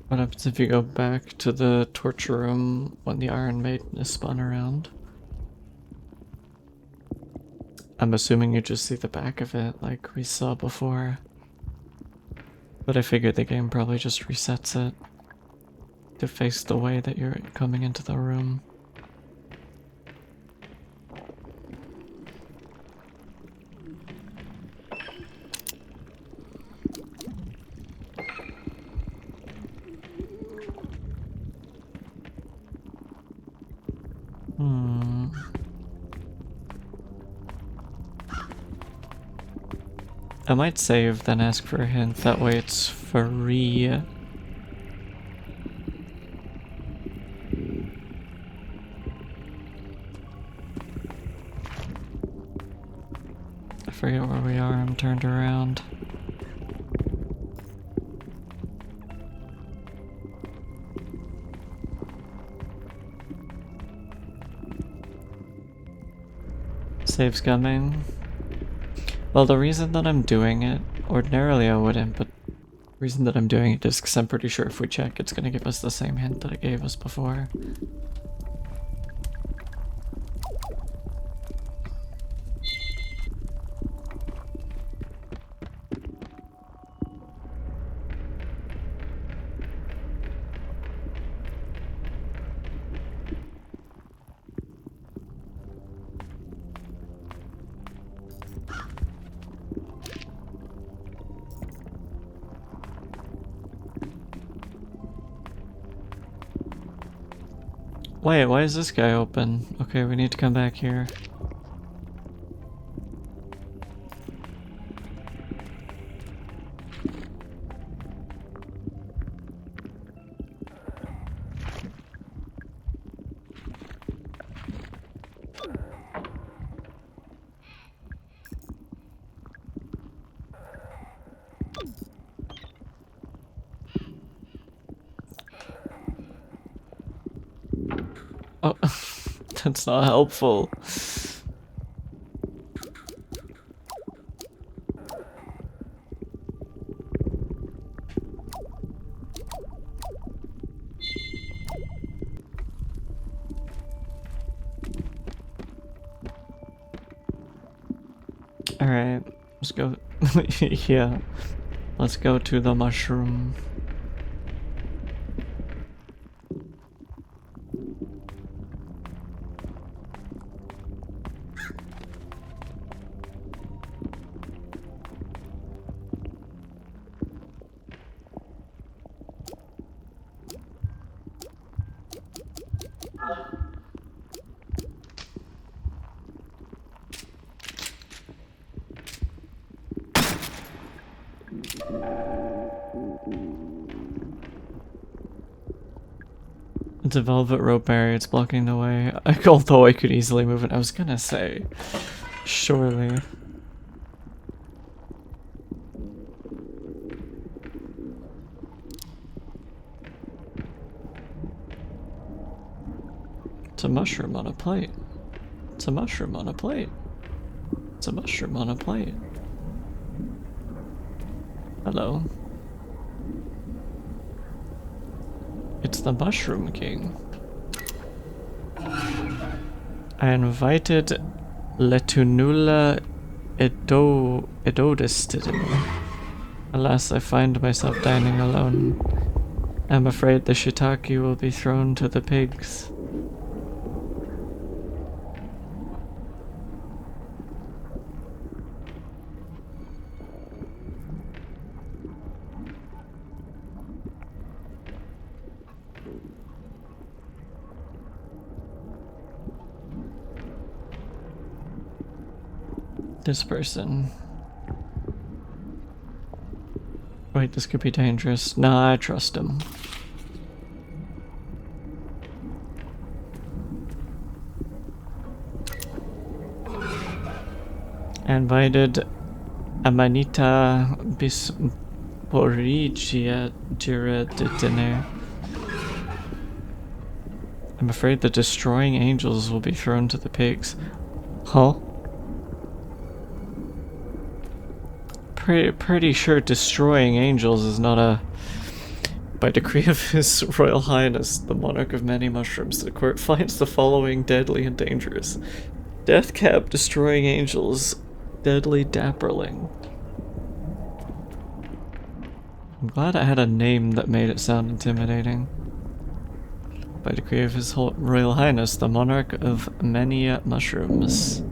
What happens if you go back to the torture room when the Iron Maiden is spun around? I'm assuming you just see the back of it like we saw before. But I figured the game probably just resets it to face the way that you're coming into the room. I might save, then ask for a hint. That way it's free. forget where we are. I'm turned around. Save's coming. Well, the reason that I'm doing it, ordinarily I wouldn't, but the reason that I'm doing it is because I'm pretty sure if we check, it's gonna give us the same hint that it gave us before. Wait, why is this guy open? Okay, we need to come back here. Oh, that's not helpful. Alright, let's go. Yeah, let's go to the mushroom. It's a velvet rope barrier, it's blocking the way. Although I could easily move it, I was gonna say. Surely. It's a mushroom on a plate. It's a mushroom on a plate. It's a mushroom on a plate. Hello. It's the Mushroom King. I invited Letunula Edodis to dinner. Alas, I find myself dining alone. I'm afraid the shiitake will be thrown to the pigs. This person. Wait, this could be dangerous. Nah, I trust him. I invited Amanita Bisporigia to dinner. I'm afraid the destroying angels will be thrown to the pigs. Huh? Pretty sure destroying angels is not a... By decree of His Royal Highness, the Monarch of Many Mushrooms, the court finds the following deadly and dangerous. Death Cab destroying angels, deadly dapperling. I'm glad I had a name that made it sound intimidating. By decree of His Royal Highness, the Monarch of Many Mushrooms.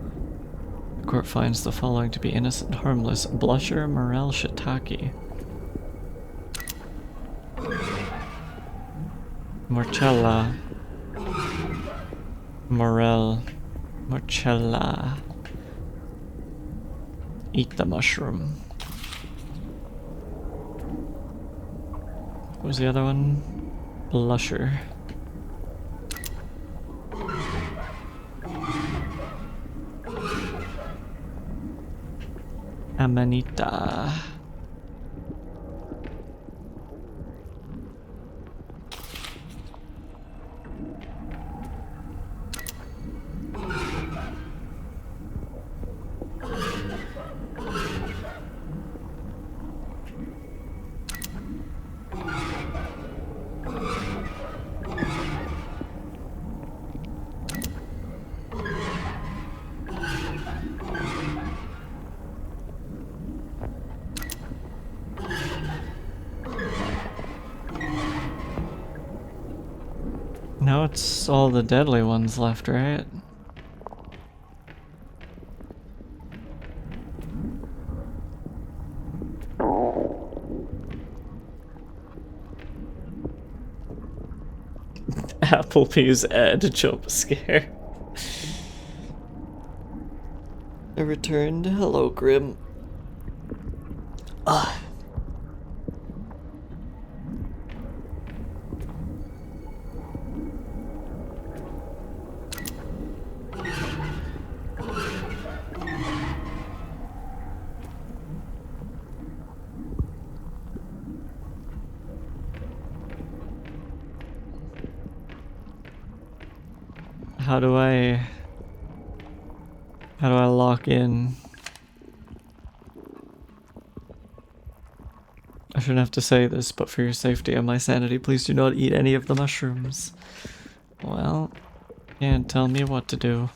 The court finds the following to be innocent and harmless. Blusher Morel Shiitake. Morchella. Morel. Morchella. Eat the mushroom. What was the other one? Blusher. Amanita. Now it's all the deadly ones left, right? Applebee's Ed jump scare. I returned. Hello, Grim. How do I lock in? I shouldn't have to say this, but for your safety and my sanity, please do not eat any of the mushrooms. Well, can't tell me what to do.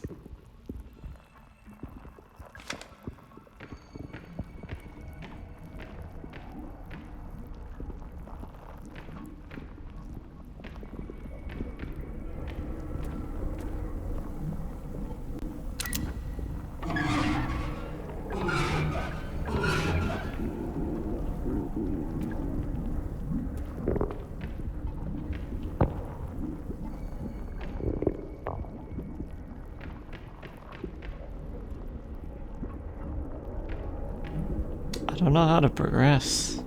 I don't know how to progress.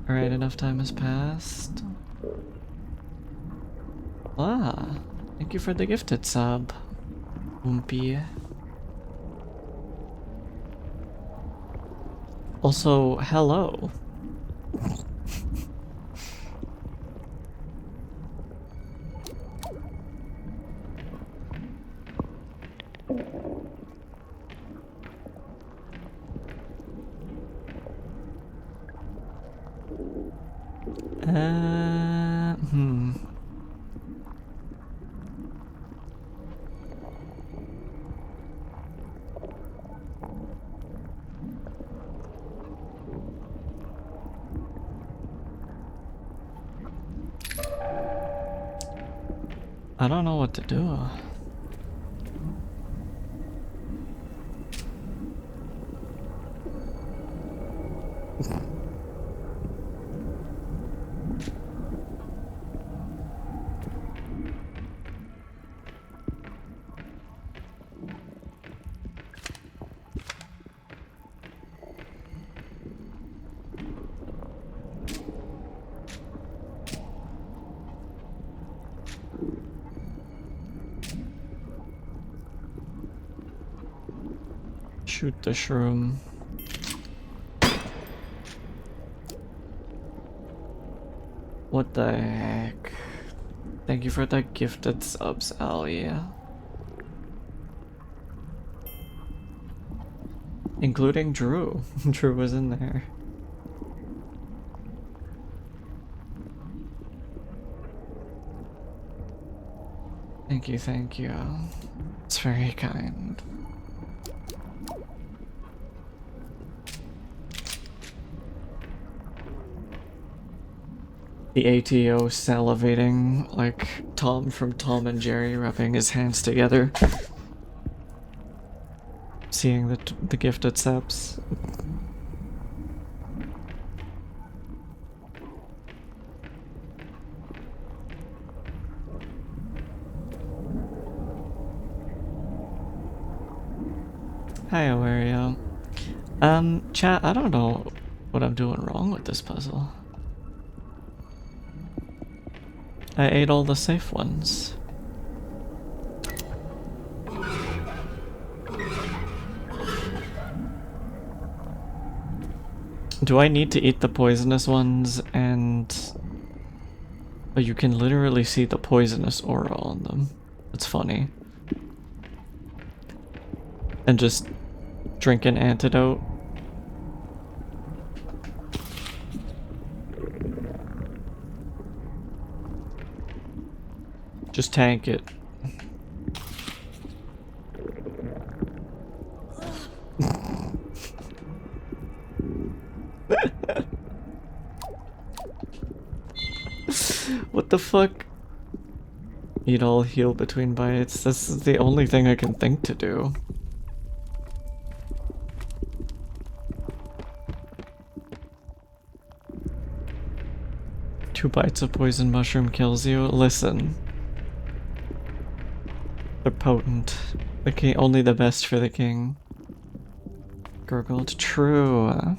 Alright, enough time has passed. Ah, thank you for the gifted sub, Oompy. Also, hello. I don't know what to do. Shoot the shroom. What the heck? Thank you for the gifted subs, Ali. Including Drew. Drew was in there. Thank you, thank you. It's very kind. The ATO salivating like Tom from Tom and Jerry, rubbing his hands together. Seeing the gifted subs. Hi, Awario. Chat, I don't know what I'm doing wrong with this puzzle. I ate all the safe ones. Do I need to eat the poisonous ones? And oh, you can literally see the poisonous aura on them. It's funny. And just drink an antidote. Just tank it. What the fuck? Eat all, heal between bites. This is the only thing I can think to do. Two bites of poison mushroom kills you. Listen. They're potent. The king, only the best for the king. Gurgled. True.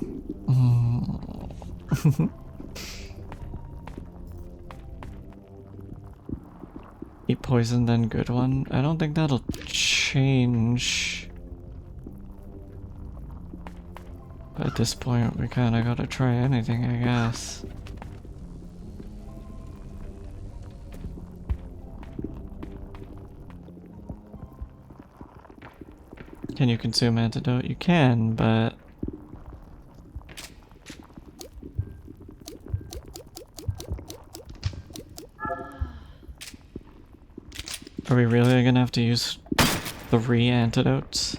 Eat poison, then good one. I don't think that'll change. But at this point, we kinda gotta try anything, I guess. Can you consume antidote? You can, but... Are we really gonna have to use 3 antidotes?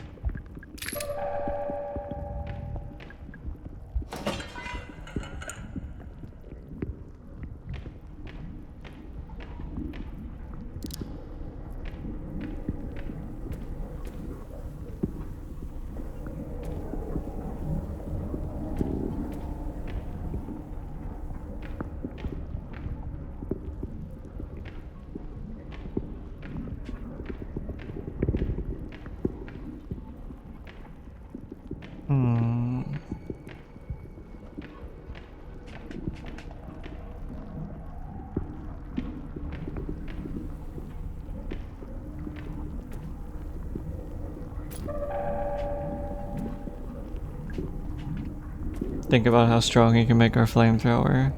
Think about how strong he can make our flamethrower.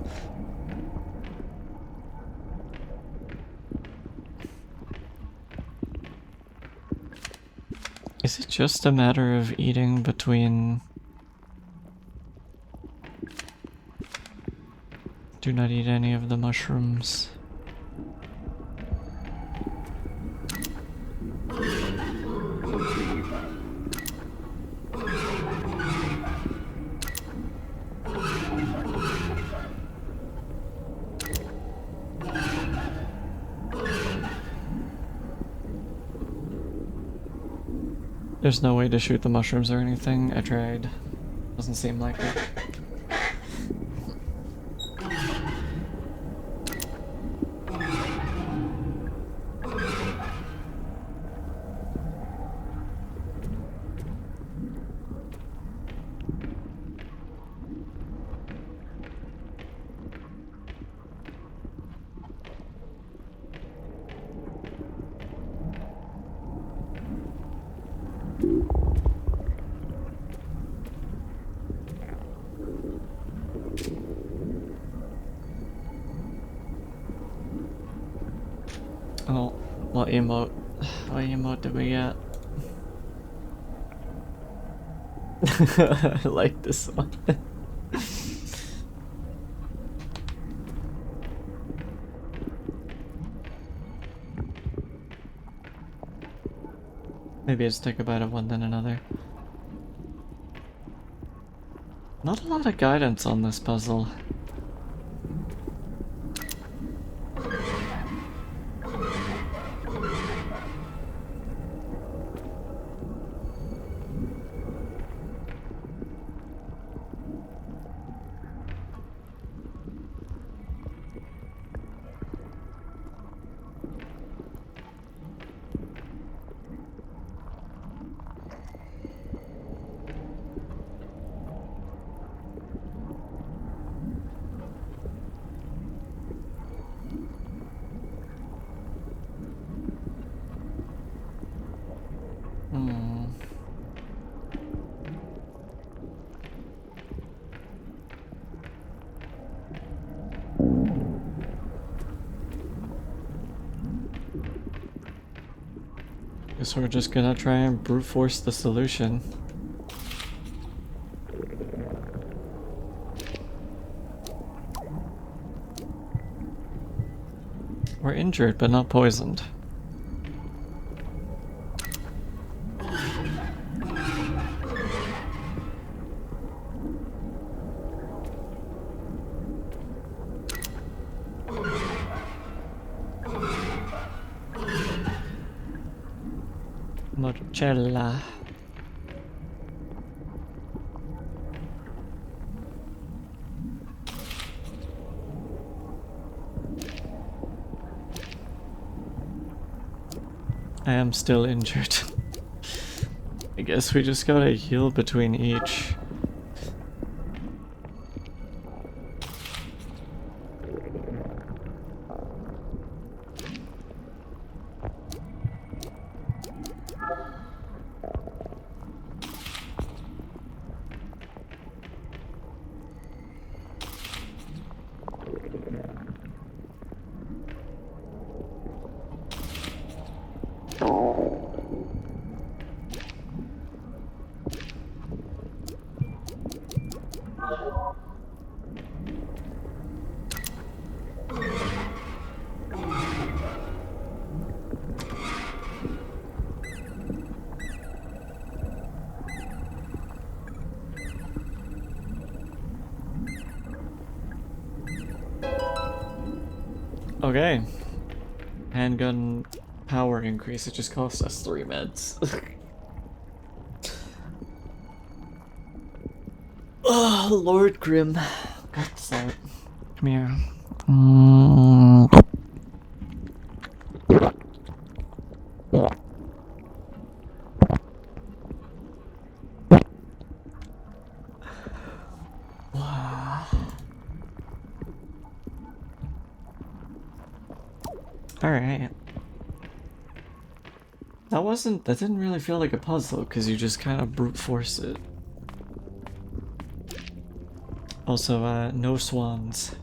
Is it just a matter of eating between... Do not eat any of the mushrooms. There's no way to shoot the mushrooms or anything. I tried. Doesn't seem like it. Oh, what emote? What emote did we get? I like this one. Maybe it's take a bite of one then another. Not a lot of guidance on this puzzle. Guess we're just gonna try and brute force the solution. We're injured, but not poisoned. Marcella. I am still injured. I guess we just gotta heal between each. Okay. Handgun power increase, it just cost us 3 meds. Oh, Lord Grim. What's that? Come here. Alright. That didn't really feel like a puzzle, because you just kind of brute force it. Also, no swans.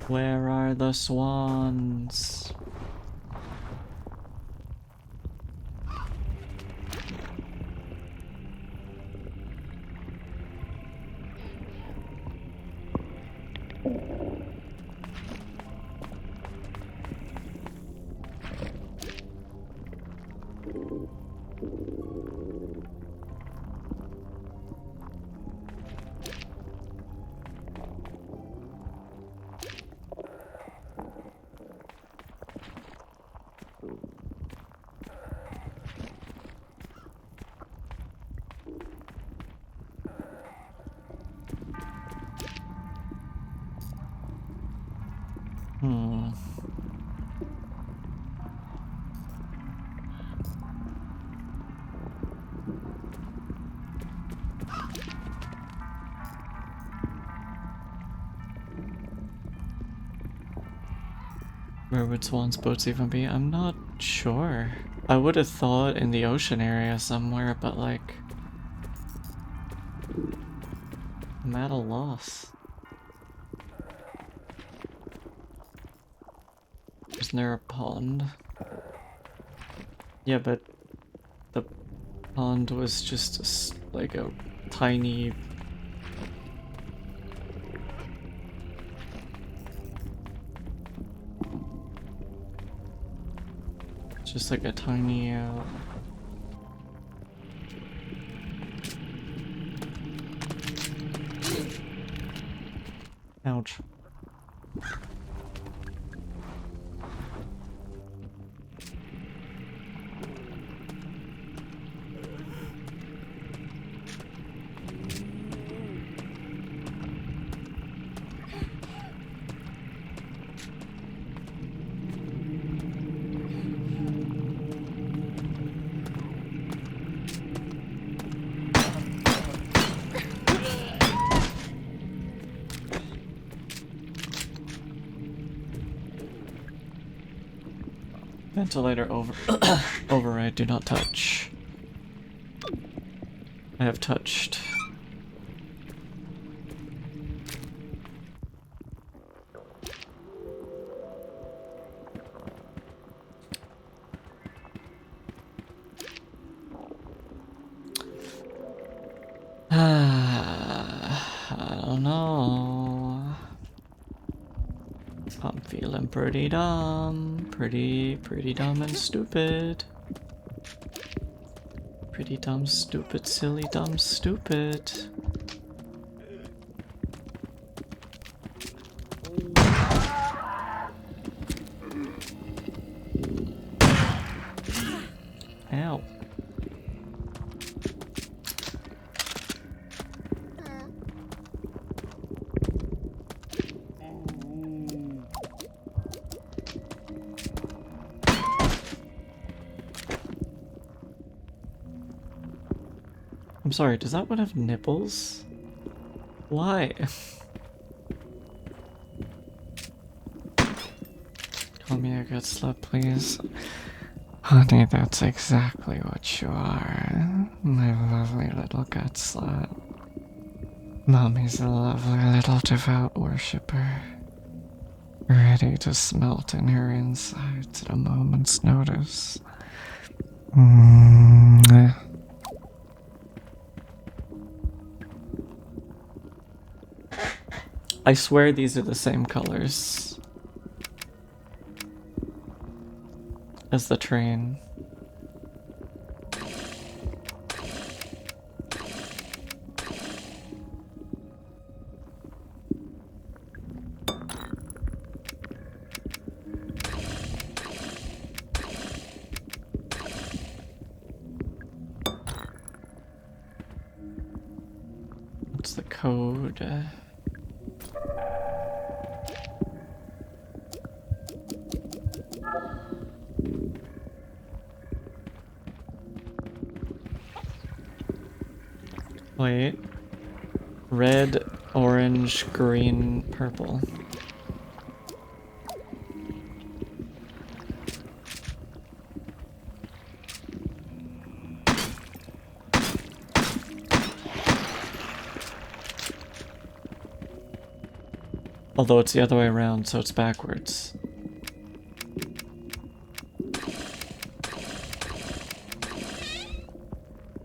Where are the swans? Where would Swan's boats even be? I'm not sure. I would have thought in the ocean area somewhere, but like... I'm at a loss. Isn't there a pond? Yeah, but the pond was just like a tiny... Just like a tiny, Ouch. Ventilator over override, do not touch. I have touched. I don't know. I'm feeling pretty dumb. Pretty dumb and stupid. Pretty dumb, stupid, silly, dumb, stupid. Ow. I'm sorry, does that one have nipples? Why? Call me a good slut, please. Honey, that's exactly what you are. My lovely little gut slut. Mommy's a lovely little devout worshipper. Ready to smelt in her insides at a moment's notice. I swear these are the same colors as the train. What's the code? Wait. Red, orange, green, purple. Although it's the other way around, so it's backwards.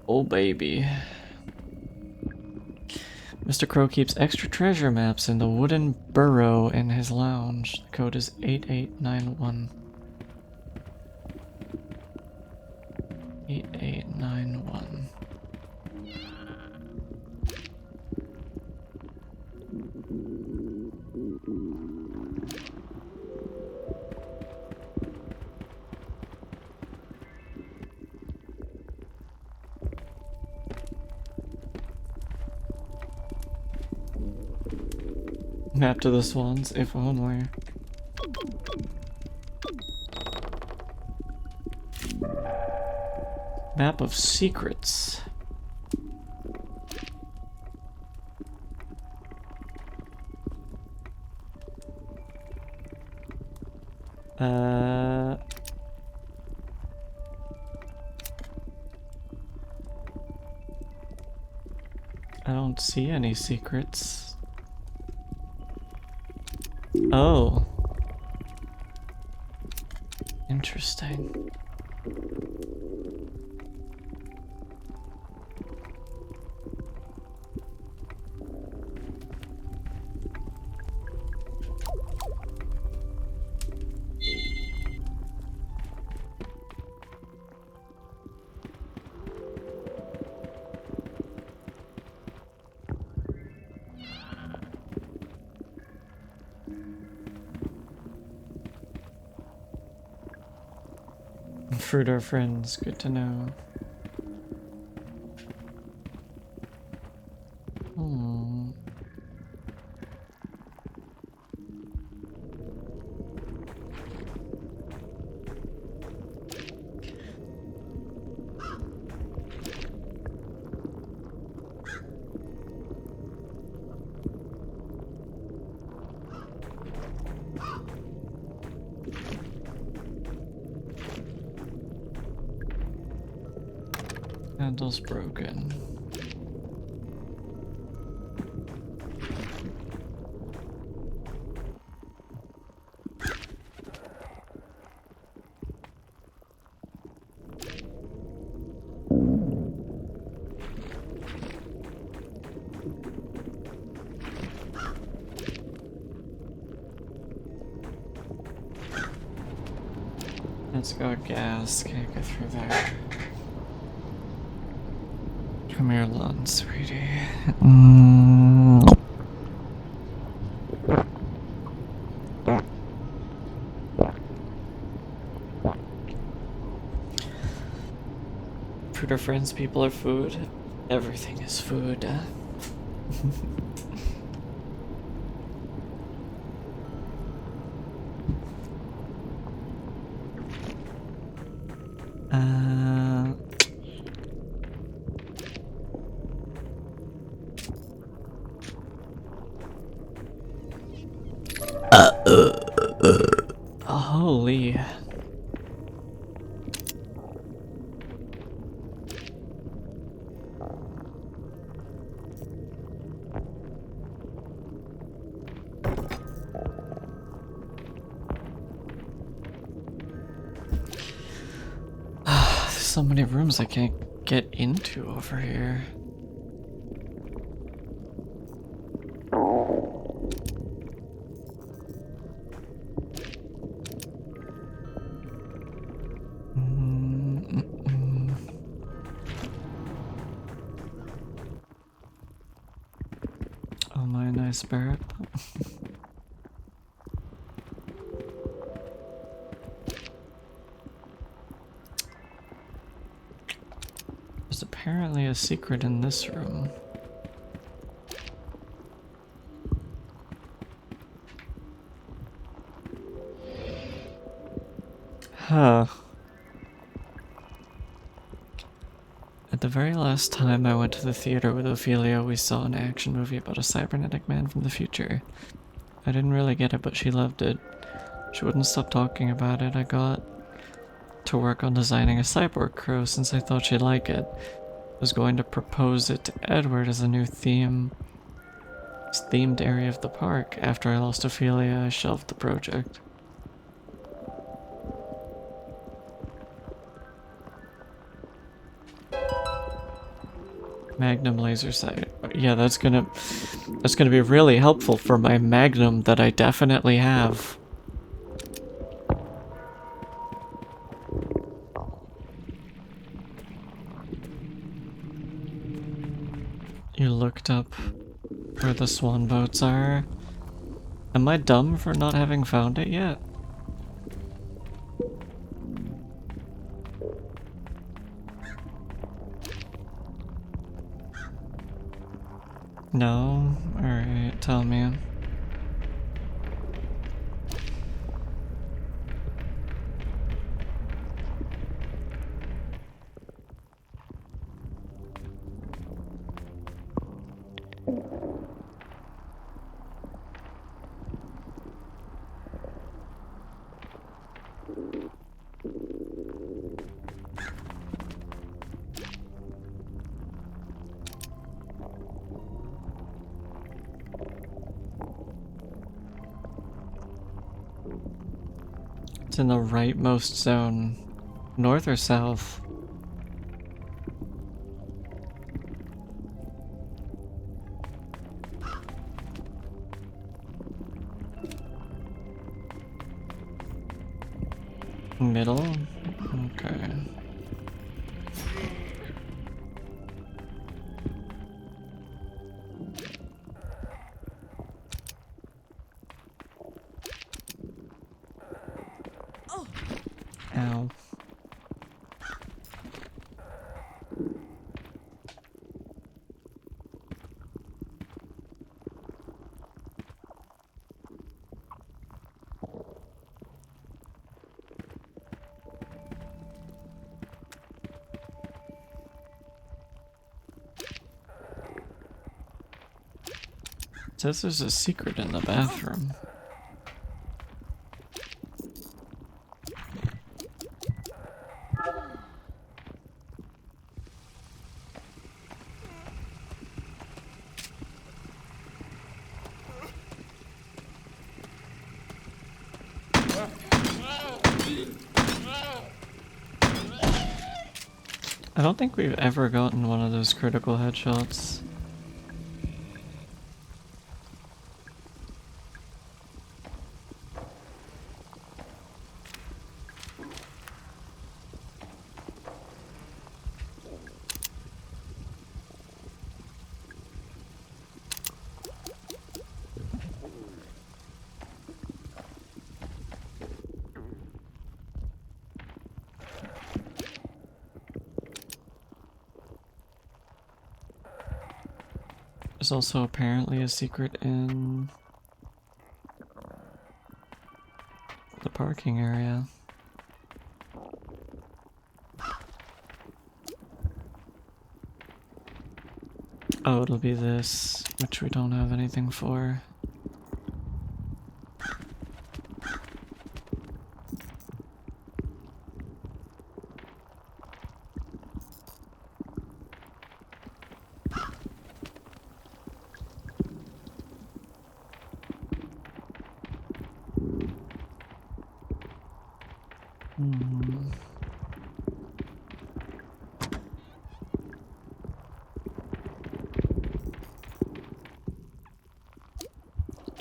Oh baby. Mr. Crow keeps extra treasure maps in the wooden burrow in his lounge. The code is 8891. 8891. Map to the swans, if only. Map of secrets. I don't see any secrets. Oh. Interesting. Fruit our friends, good to know. handle's broken. It's got gas, can't get through there. Come here, Lon, sweetie. Food are friends, people are food. Everything is food. Holy. There's so many rooms I can't get into over here. Oh my nice spirit. There's apparently a secret in this room. Huh. At the very last time I went to the theater with Ophelia, we saw an action movie about a cybernetic man from the future. I didn't really get it, but she loved it. She wouldn't stop talking about it. I got to work on designing a cyborg crow since I thought she'd like it. I was going to propose it to Edward as a new themed area of the park. After I lost Ophelia, I shelved the project. Magnum laser sight. Yeah, that's gonna be really helpful for my Magnum that I definitely have. You looked up where the swan boats are. Am I dumb for not having found it yet? No? Alright, tell me. It's in the rightmost zone. North or south? Middle? Okay. Ow. It says there's a secret in the bathroom. I don't think we've ever gotten one of those critical headshots. There's also apparently a secret in the parking area. Oh, it'll be this, which we don't have anything for.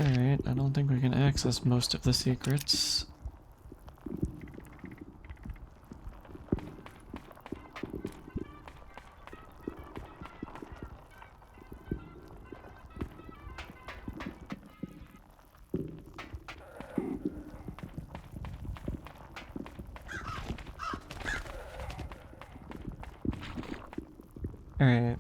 Alright, I don't think we can access most of the secrets. Alright.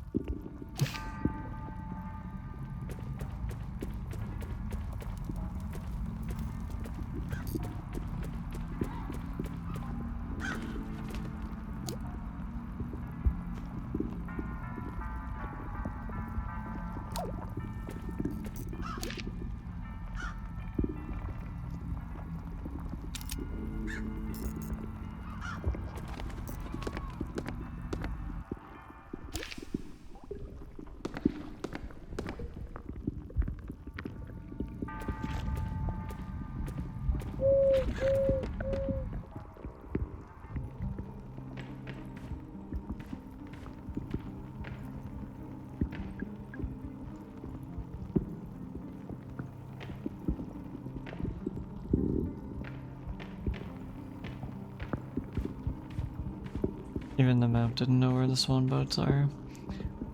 Even the map didn't know where the swan boats are.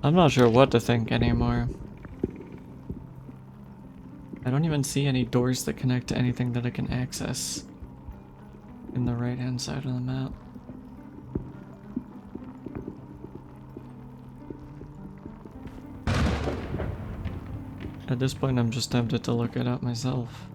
I'm not sure what to think anymore. I don't even see any doors that connect to anything that I can access in the right hand side of the map. At this point, I'm just tempted to look it up myself.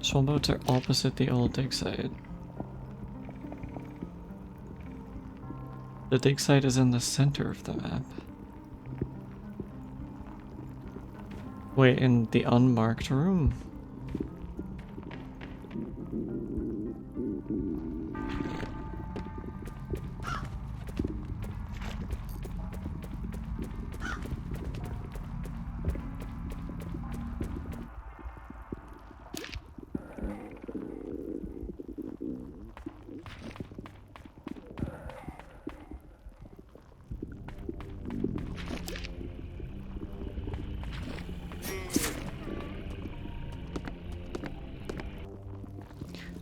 Swan boats are opposite the old dig site. The dig site is in the center of the map. Wait, in the unmarked room?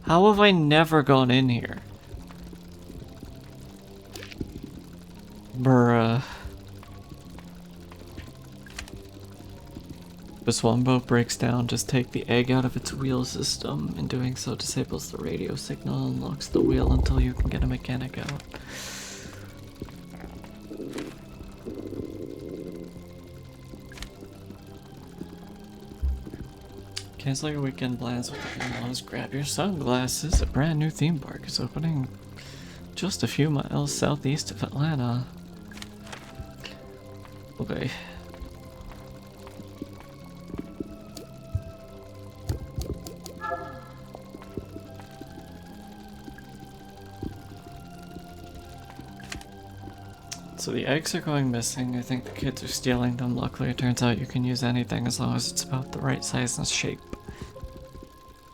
How have I never gone in here? Bruh. If a swan boat breaks down, just take the egg out of its wheel system. In doing so, disables the radio signal and locks the wheel until you can get a mechanic out. Cancel your weekend plans with the in-laws. Grab your sunglasses. A brand new theme park is opening just a few miles southeast of Atlanta. Okay. So the eggs are going missing. I think the kids are stealing them. Luckily, it turns out you can use anything as long as it's about the right size and shape.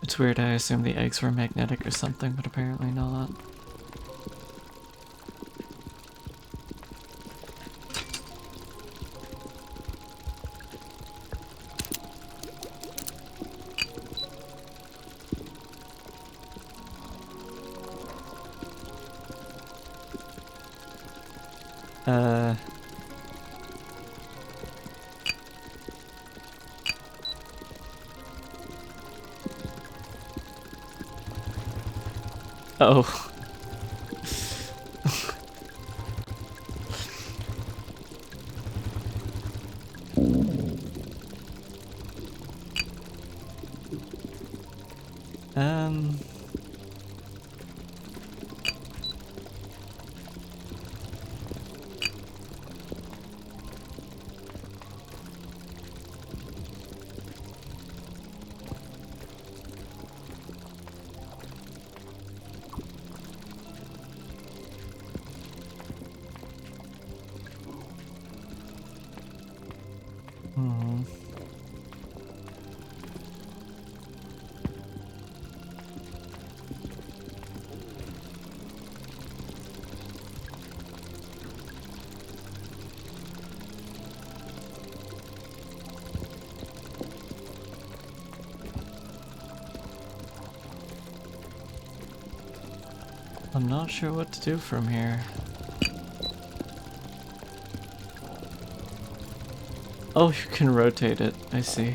It's weird, I assumed the eggs were magnetic or something, but apparently not. Oh. Um... Hmm. I'm not sure what to do from here. Oh, you can rotate it. I see.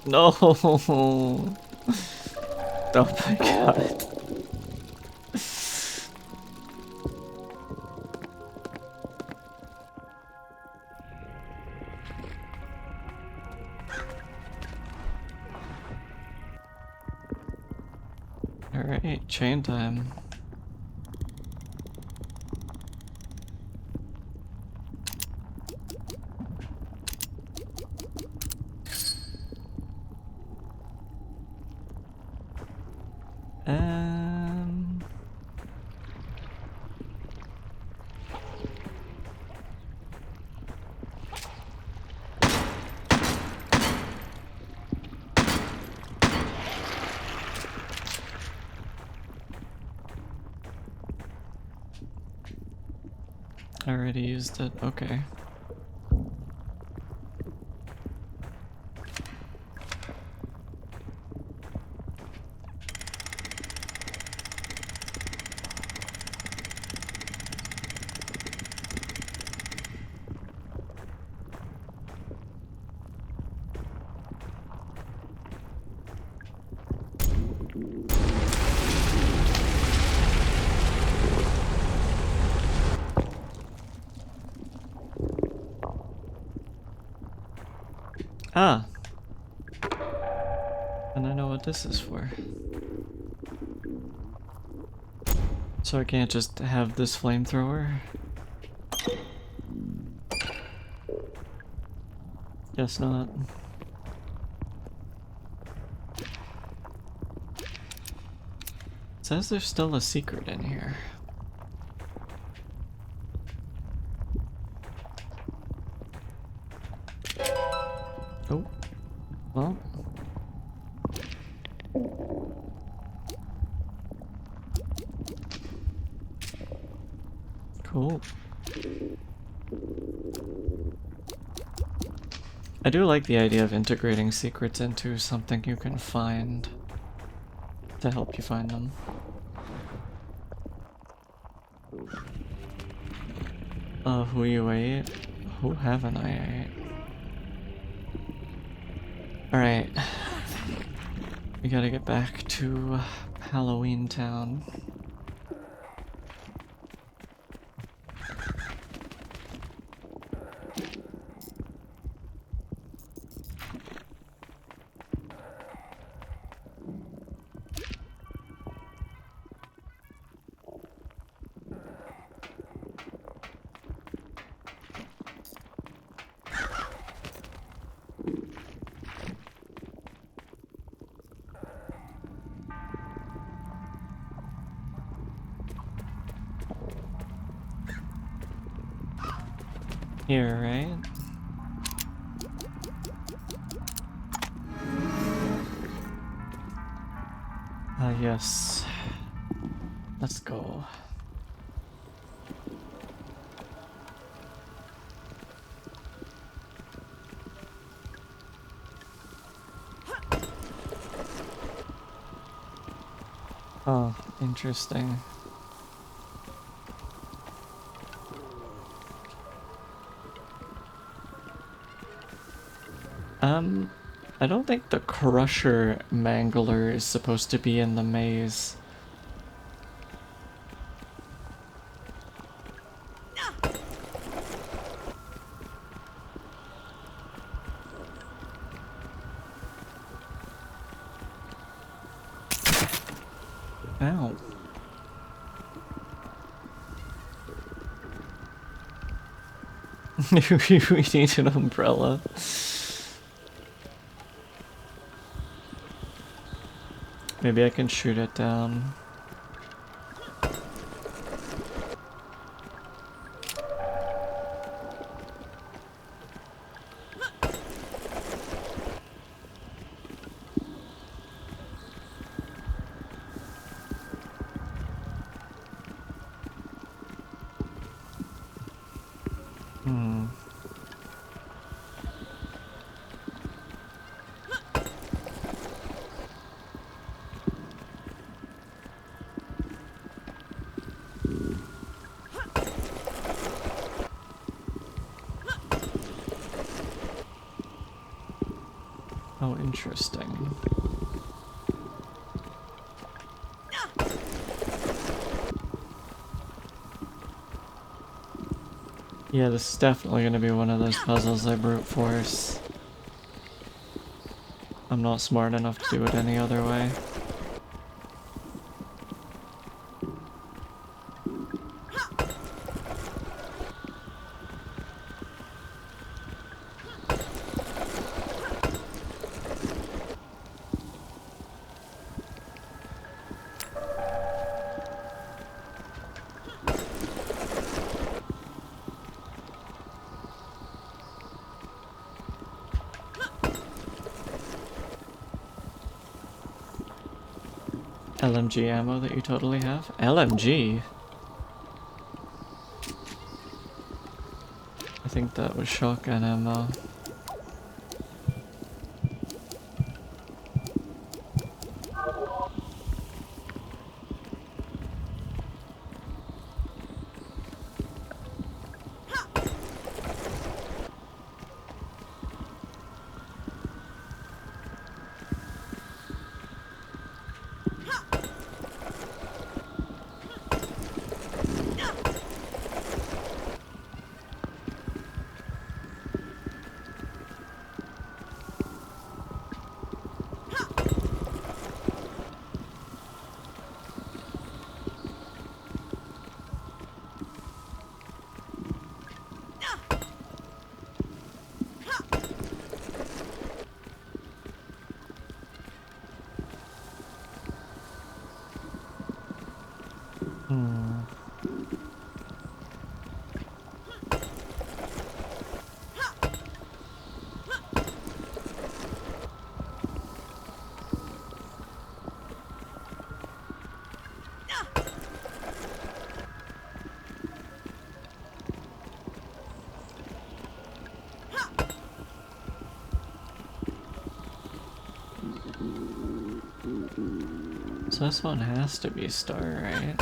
No! Oh my god. Alright, chain time. I already used it. Okay. Ah! And I know what this is for. So I can't just have this flamethrower? Guess not. It says there's still a secret in here. Oh. Well. Cool. I do like the idea of integrating secrets into something you can find to help you find them. Who you ate? Who haven't I ate? Alright. We gotta get back to Halloween Town. Here, right? Ah, yes. Let's go. Oh, interesting. I don't think the Crusher Mangler is supposed to be in the maze. Ow. We need an umbrella. Maybe I can shoot it down. Oh, interesting. Yeah, this is definitely gonna be one of those puzzles I brute force. I'm not smart enough to do it any other way. LMG ammo that you totally have? LMG? I think that was shotgun ammo. So this one has to be star, right?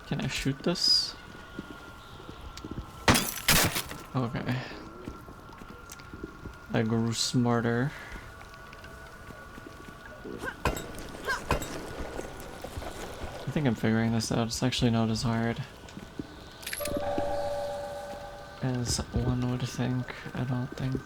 Okay. Can I shoot this? Okay. I grew smarter. I think I'm figuring this out. It's actually not as hard as one would think, I don't think.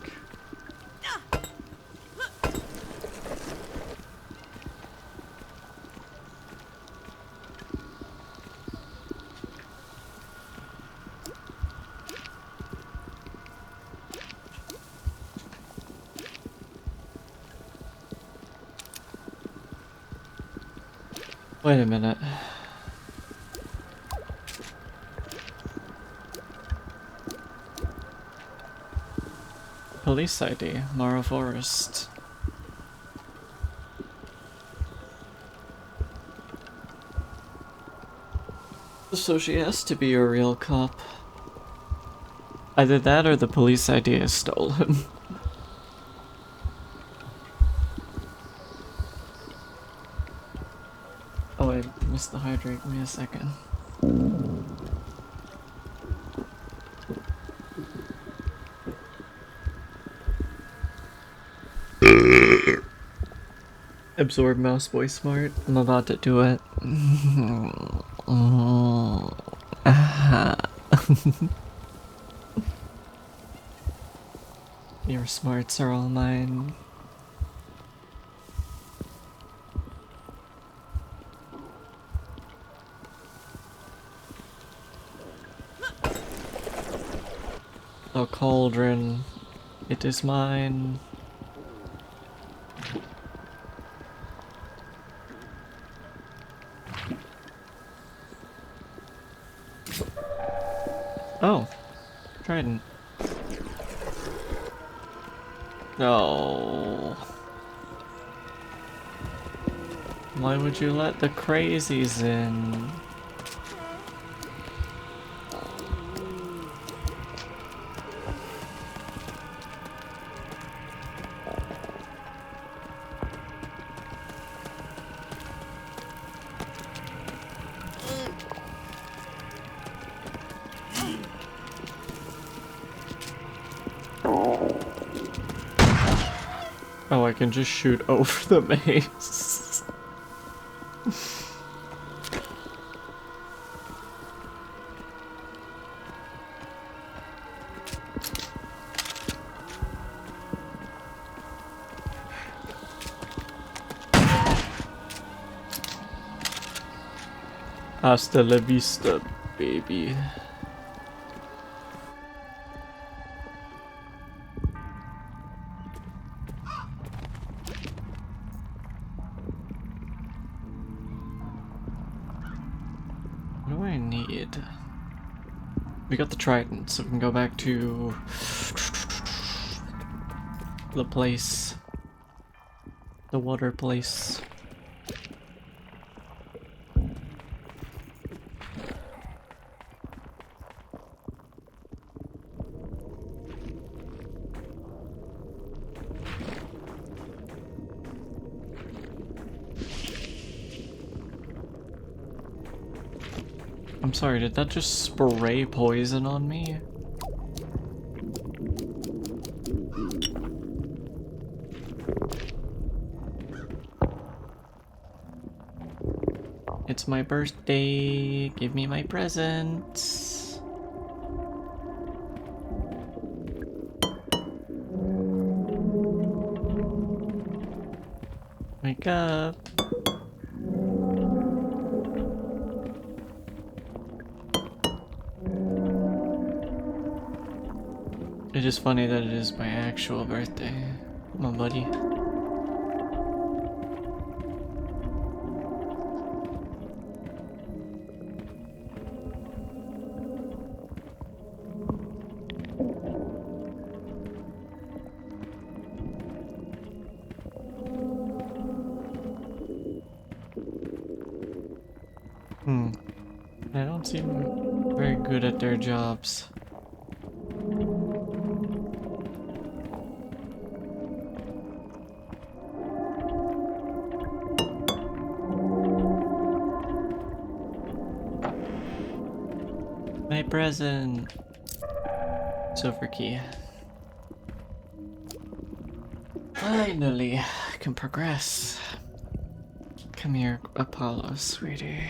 Wait a minute. Police ID, Mara Forest. So she has to be a real cop. Either that or the police ID is stolen. Oh, I missed the hydrate. Give me a second. Absorb mouse voice smart. I'm about to do it. Your smarts are all mine. The cauldron. It is mine. Oh, trident. No. Why would you let the crazies in? Oh, I can just shoot over the maze. Hasta la vista, baby. What do I need? We got the trident, so we can go back to the place. The water place. I'm sorry, did that just spray poison on me? It's my birthday. Give me my present. Wake up. It is funny that it is my actual birthday. Come on, buddy. They don't seem very good at their jobs. Present. Silver key. Finally, I can progress. Come here, Apollo, sweetie.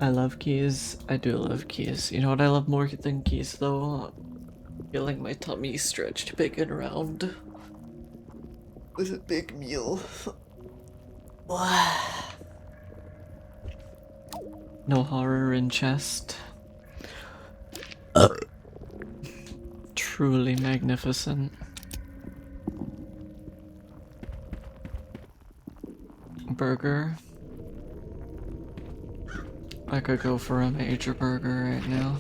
I love keys. I do love keys. You know what I love more than keys though? Feeling my tummy stretched big and round. With a big meal. No horror in chest. Truly magnificent. Burger. I could go for a major burger right now.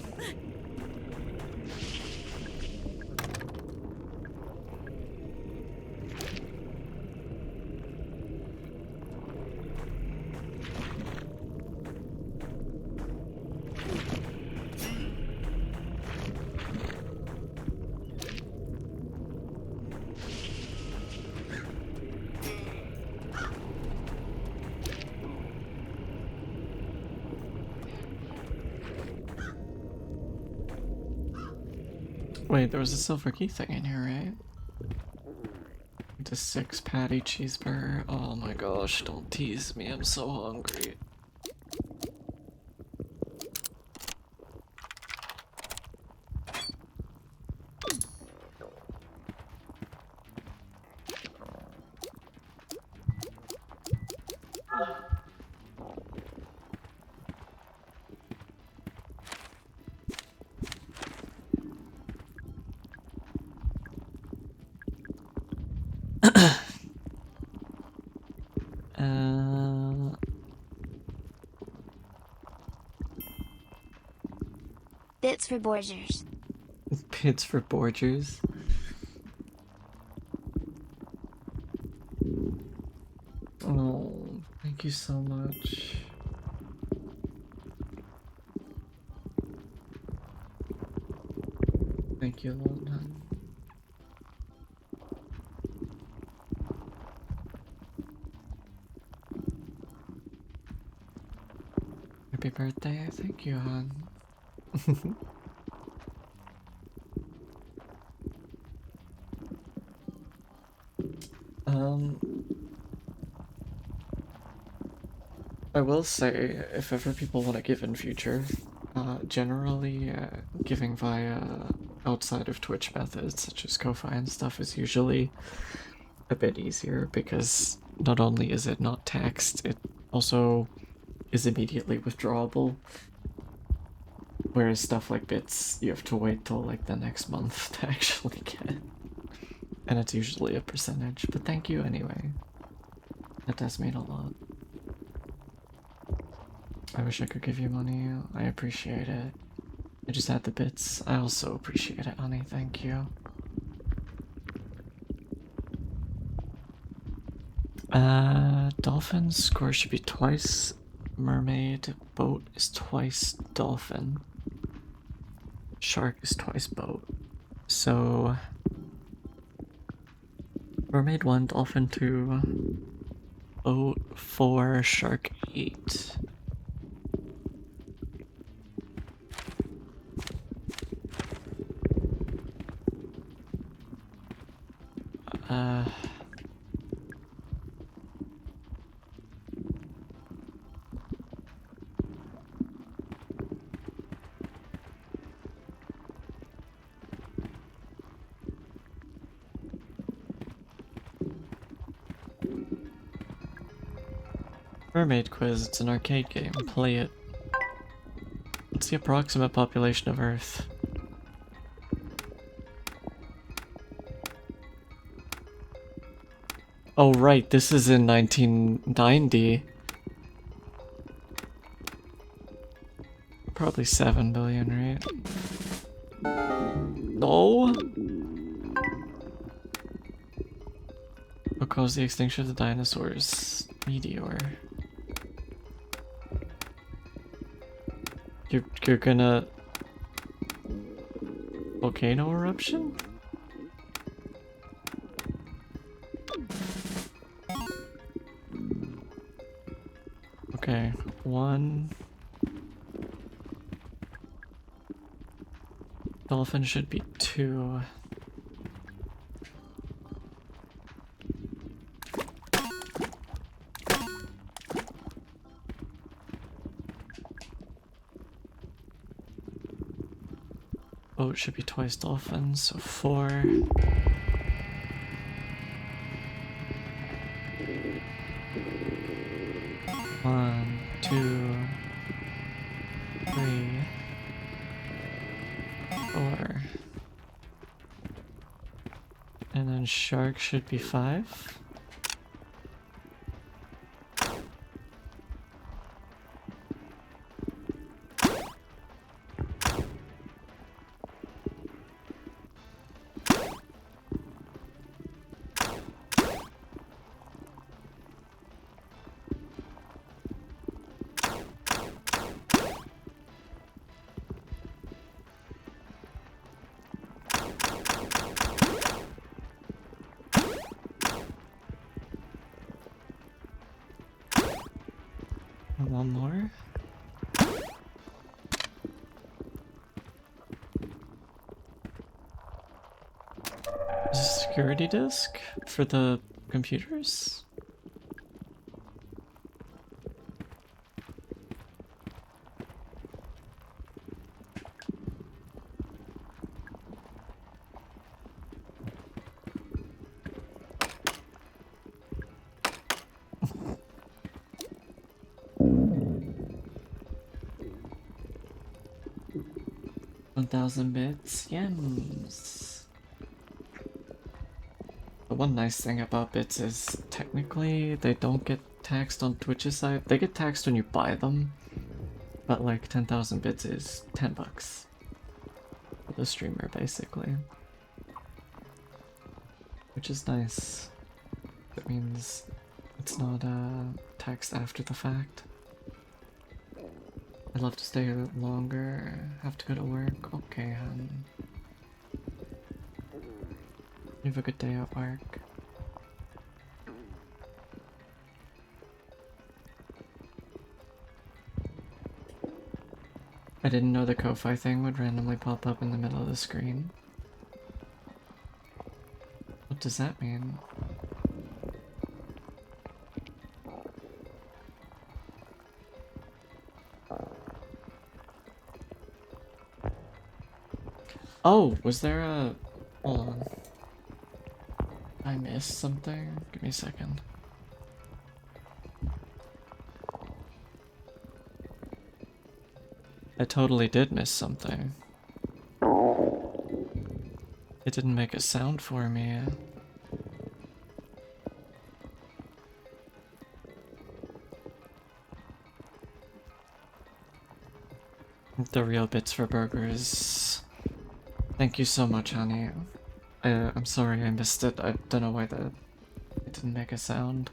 Wait, there was a silver key thing in here, right? The 6 patty cheeseburger. Oh my gosh, don't tease me, I'm so hungry. Bits for Borgers. Bits for Borgers. Oh, thank you so much. Thank you a lot, hon. Happy birthday, thank you, hon. I will say, if ever people want to give in future, generally giving via outside of Twitch methods such as Ko-Fi and stuff is usually a bit easier because not only is it not taxed, it also is immediately withdrawable. Whereas stuff like bits, you have to wait till like the next month to actually get. And it's usually a percentage, but thank you anyway. That does mean a lot. I wish I could give you money. I appreciate it. I just had the bits. I also appreciate it, honey. Thank you. Dolphin score should be twice mermaid. Boat is twice dolphin. Shark is twice boat. So mermaid 1, dolphin 2, boat 4, shark 8. Mermaid quiz, it's an arcade game. Play it. What's the approximate population of Earth? Oh right, this is in 1990. Probably 7 billion, right? No? What caused the extinction of the dinosaurs? Meteor. You're gonna volcano eruption? Okay, 1. Dolphin should be 2. Boat should be twice dolphins, so 4. 1, 2, 3, 4. And then shark should be 5. And 1 more. Is this a security disk for the computers? $1,000 bits, yums. The one nice thing about bits is technically they don't get taxed on Twitch's side. They get taxed when you buy them, but like 10,000 bits is $10 for the streamer basically, which is nice. That means it's not taxed after the fact. I'd love to stay here longer. Have to go to work. Okay, hun. You have a good day at work. I didn't know the Ko-Fi thing would randomly pop up in the middle of the screen. What does that mean? Oh, was there a... Hold on. I missed something? Give me a second. I totally did miss something. It didn't make a sound for me. The real bits for burgers. Thank you so much, honey. I'm sorry I missed it. I don't know why it didn't make a sound.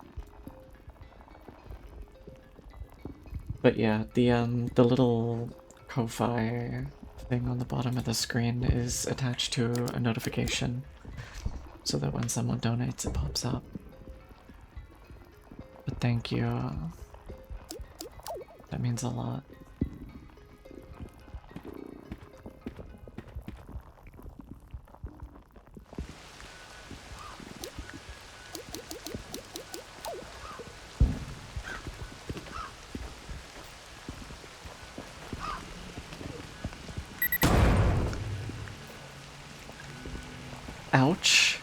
But yeah, the little Ko-Fi thing on the bottom of the screen is attached to a notification, so that when someone donates, it pops up. But thank you. That means a lot. Ouch.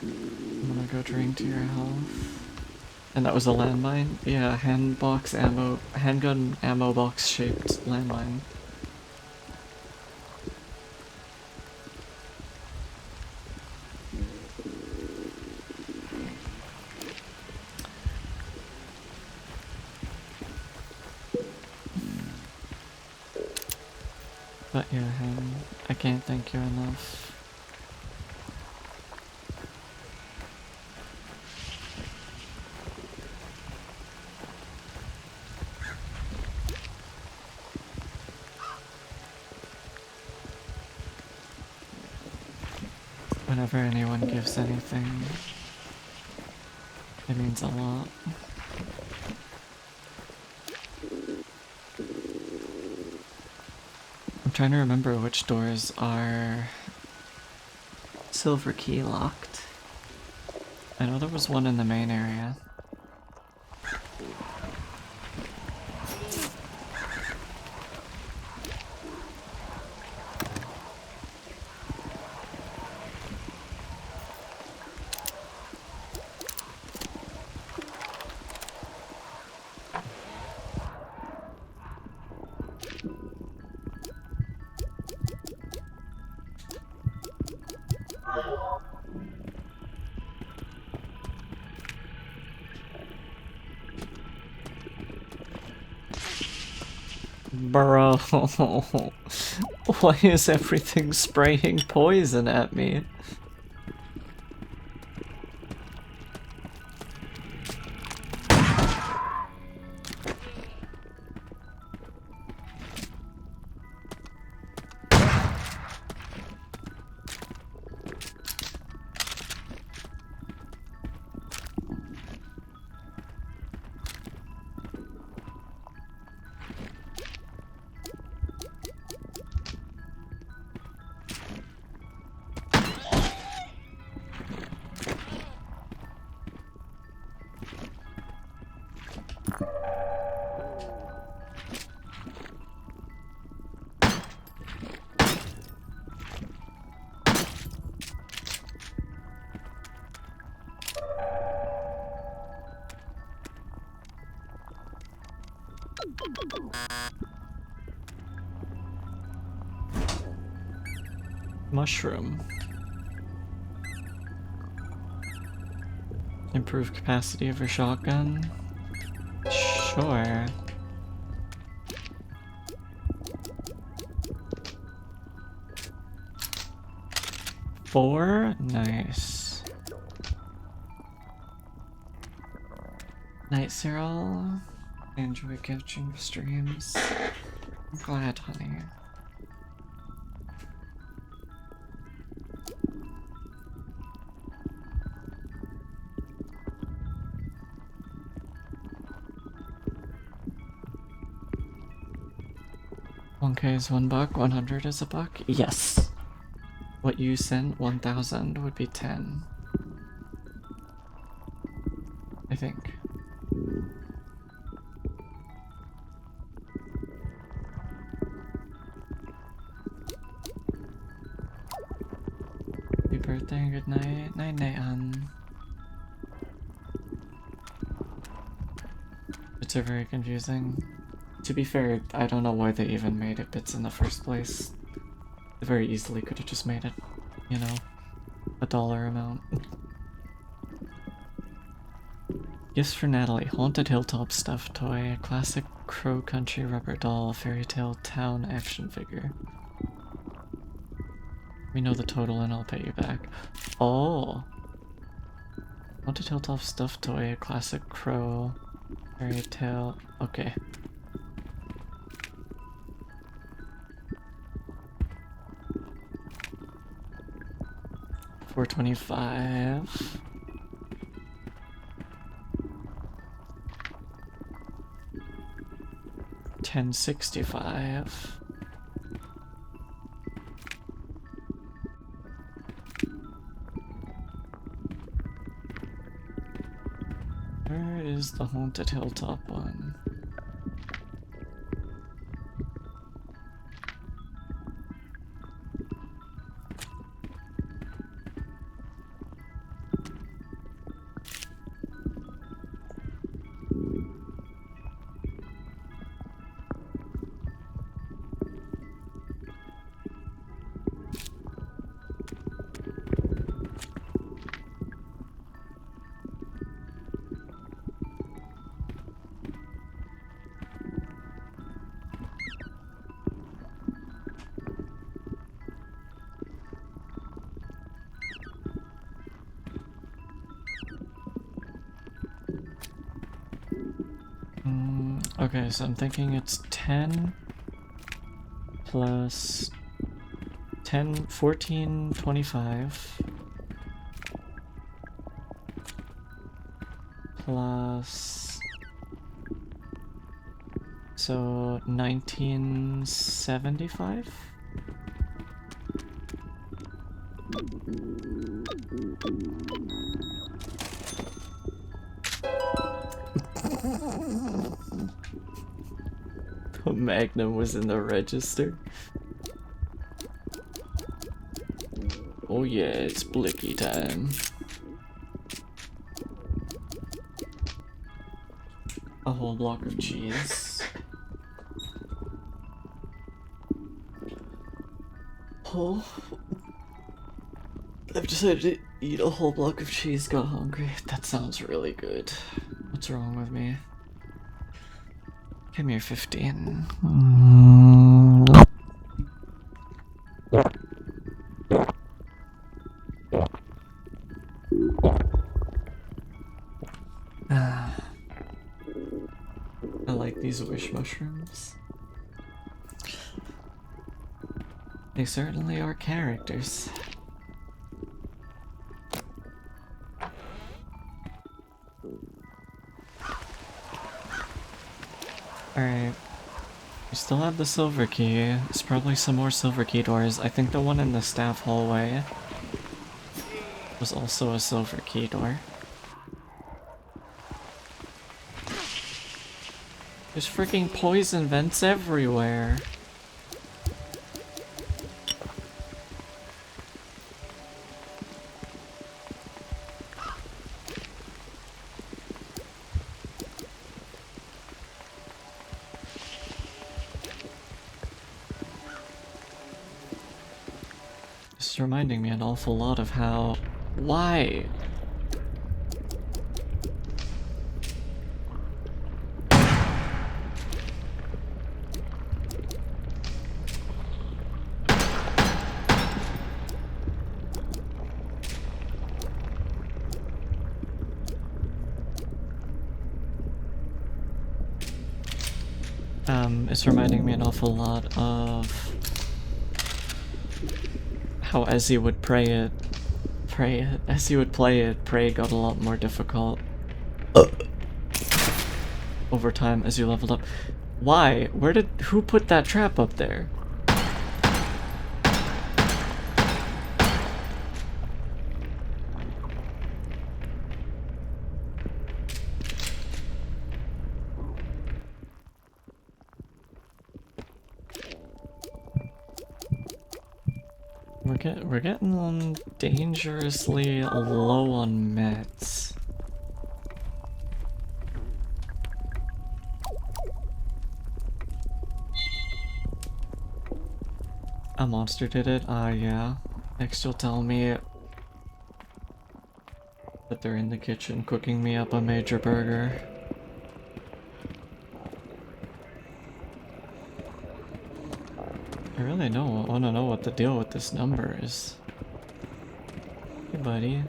I'm gonna go drink to your health. And that was a landmine? Yeah, handgun ammo box shaped landmine. But yeah, Hen, I can't thank you enough. Whenever anyone gives anything, it means a lot. I'm trying to remember which doors are silver key locked. I know there was one in the main area. Bro, why is everything spraying poison at me? Mushroom. Improve capacity of your shotgun? Sure. Four? Nice. Night, Cyril. I enjoy catching your streams. I'm glad, honey. $1K is $1, 100 is $1? Yes. What you sent, 1,000 would be 10. I think. Happy birthday and good night. Night night, Bits are very confusing. To be fair, I don't know why they even made it bits in the first place. They very easily could have just made it, you know, a dollar amount. Gifts for Natalie. Haunted Hilltop stuffed toy. A classic Crow Country rubber doll. Fairy Tale Town action figure. We know the total and I'll pay you back. Oh! Haunted Hilltop stuffed toy. A classic Crow. Fairy Tale. Okay. $4.25. $10.65. Where is the Haunted Hilltop one? Okay, so I'm thinking it's 10 plus 1425 plus, so 1975. Magnum was in the register. Oh yeah, it's blicky time. A whole block of cheese. Oh, I've decided to eat a whole block of cheese, got hungry. That sounds really good. What's wrong with me? Come here, 15. I like these wish mushrooms. They certainly are characters. Alright. We still have the silver key. There's probably some more silver key doors. I think the one in the staff hallway was also a silver key door. There's freaking poison vents everywhere. This is reminding me an awful lot of how... Why? It's reminding me an awful lot of how as you would as you would play it, Prey got a lot more difficult over time as you leveled up. Why? Who put that trap up there? We're getting dangerously low on meds. A monster did it? Yeah. Next you'll tell me that they're in the kitchen cooking me up a major burger. I really want to know what the deal with this number is. Hey, buddy.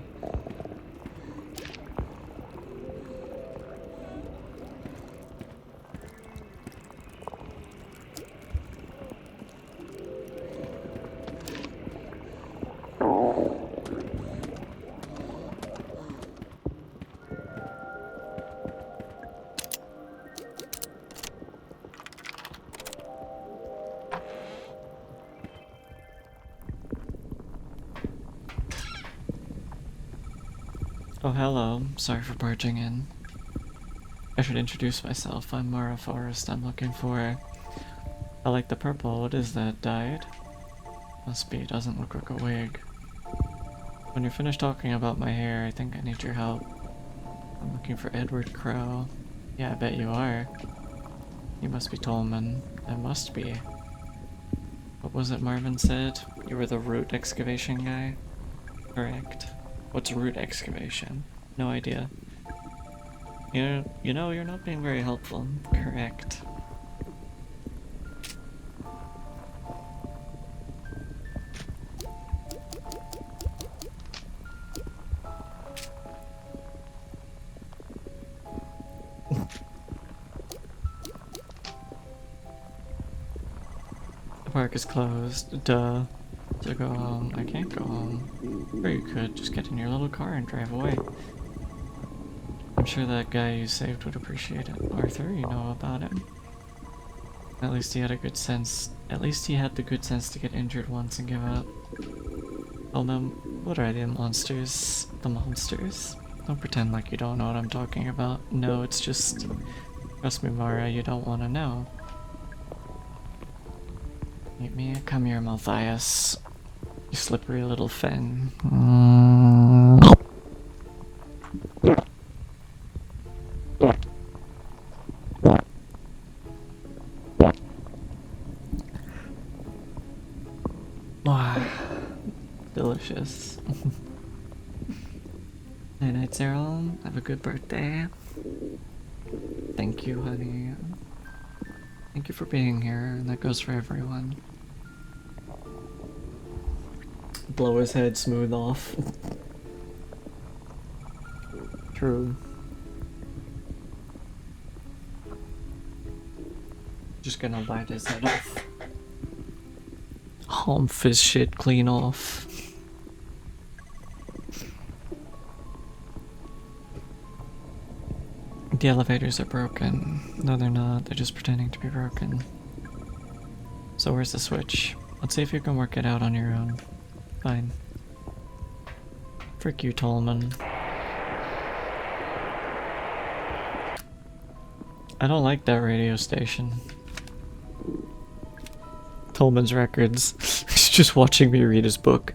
Oh, hello. Sorry for barging in. I should introduce myself. I'm Mara Forrest. I'm looking for... I like the purple. What is that? Dyed? Must be. Doesn't look like a wig. When you're finished talking about my hair, I think I need your help. I'm looking for Edward Crow. Yeah, I bet you are. You must be Tolman. I must be. What was it Marvin said? You were the root excavation guy? Correct. What's root excavation? No idea. You know, you're not being very helpful. Correct. The park is closed. Duh. to go home. I can't go home. Or you could just get in your little car and drive away. I'm sure that guy you saved would appreciate it. Arthur, you know about him. At least he had a good sense. At least he had the good sense to get injured once and give up. Oh no, what are the monsters? The monsters? Don't pretend like you don't know what I'm talking about. No, it's just... Trust me, Mara, you don't want to know. Meet me? Come here, Malthias. You slippery little Fen. Wow. Delicious. Night night, Cyril. Have a good birthday. Thank you, honey. Thank you for being here, and that goes for everyone. Blow his head smooth off. True. Just gonna bite his head off. Humph his shit clean off. The elevators are broken. No, they're not. They're just pretending to be broken. So where's the switch? Let's see if you can work it out on your own. Fine. Frick you, Tolman. I don't like that radio station. Tolman's Records. He's just watching me read his book.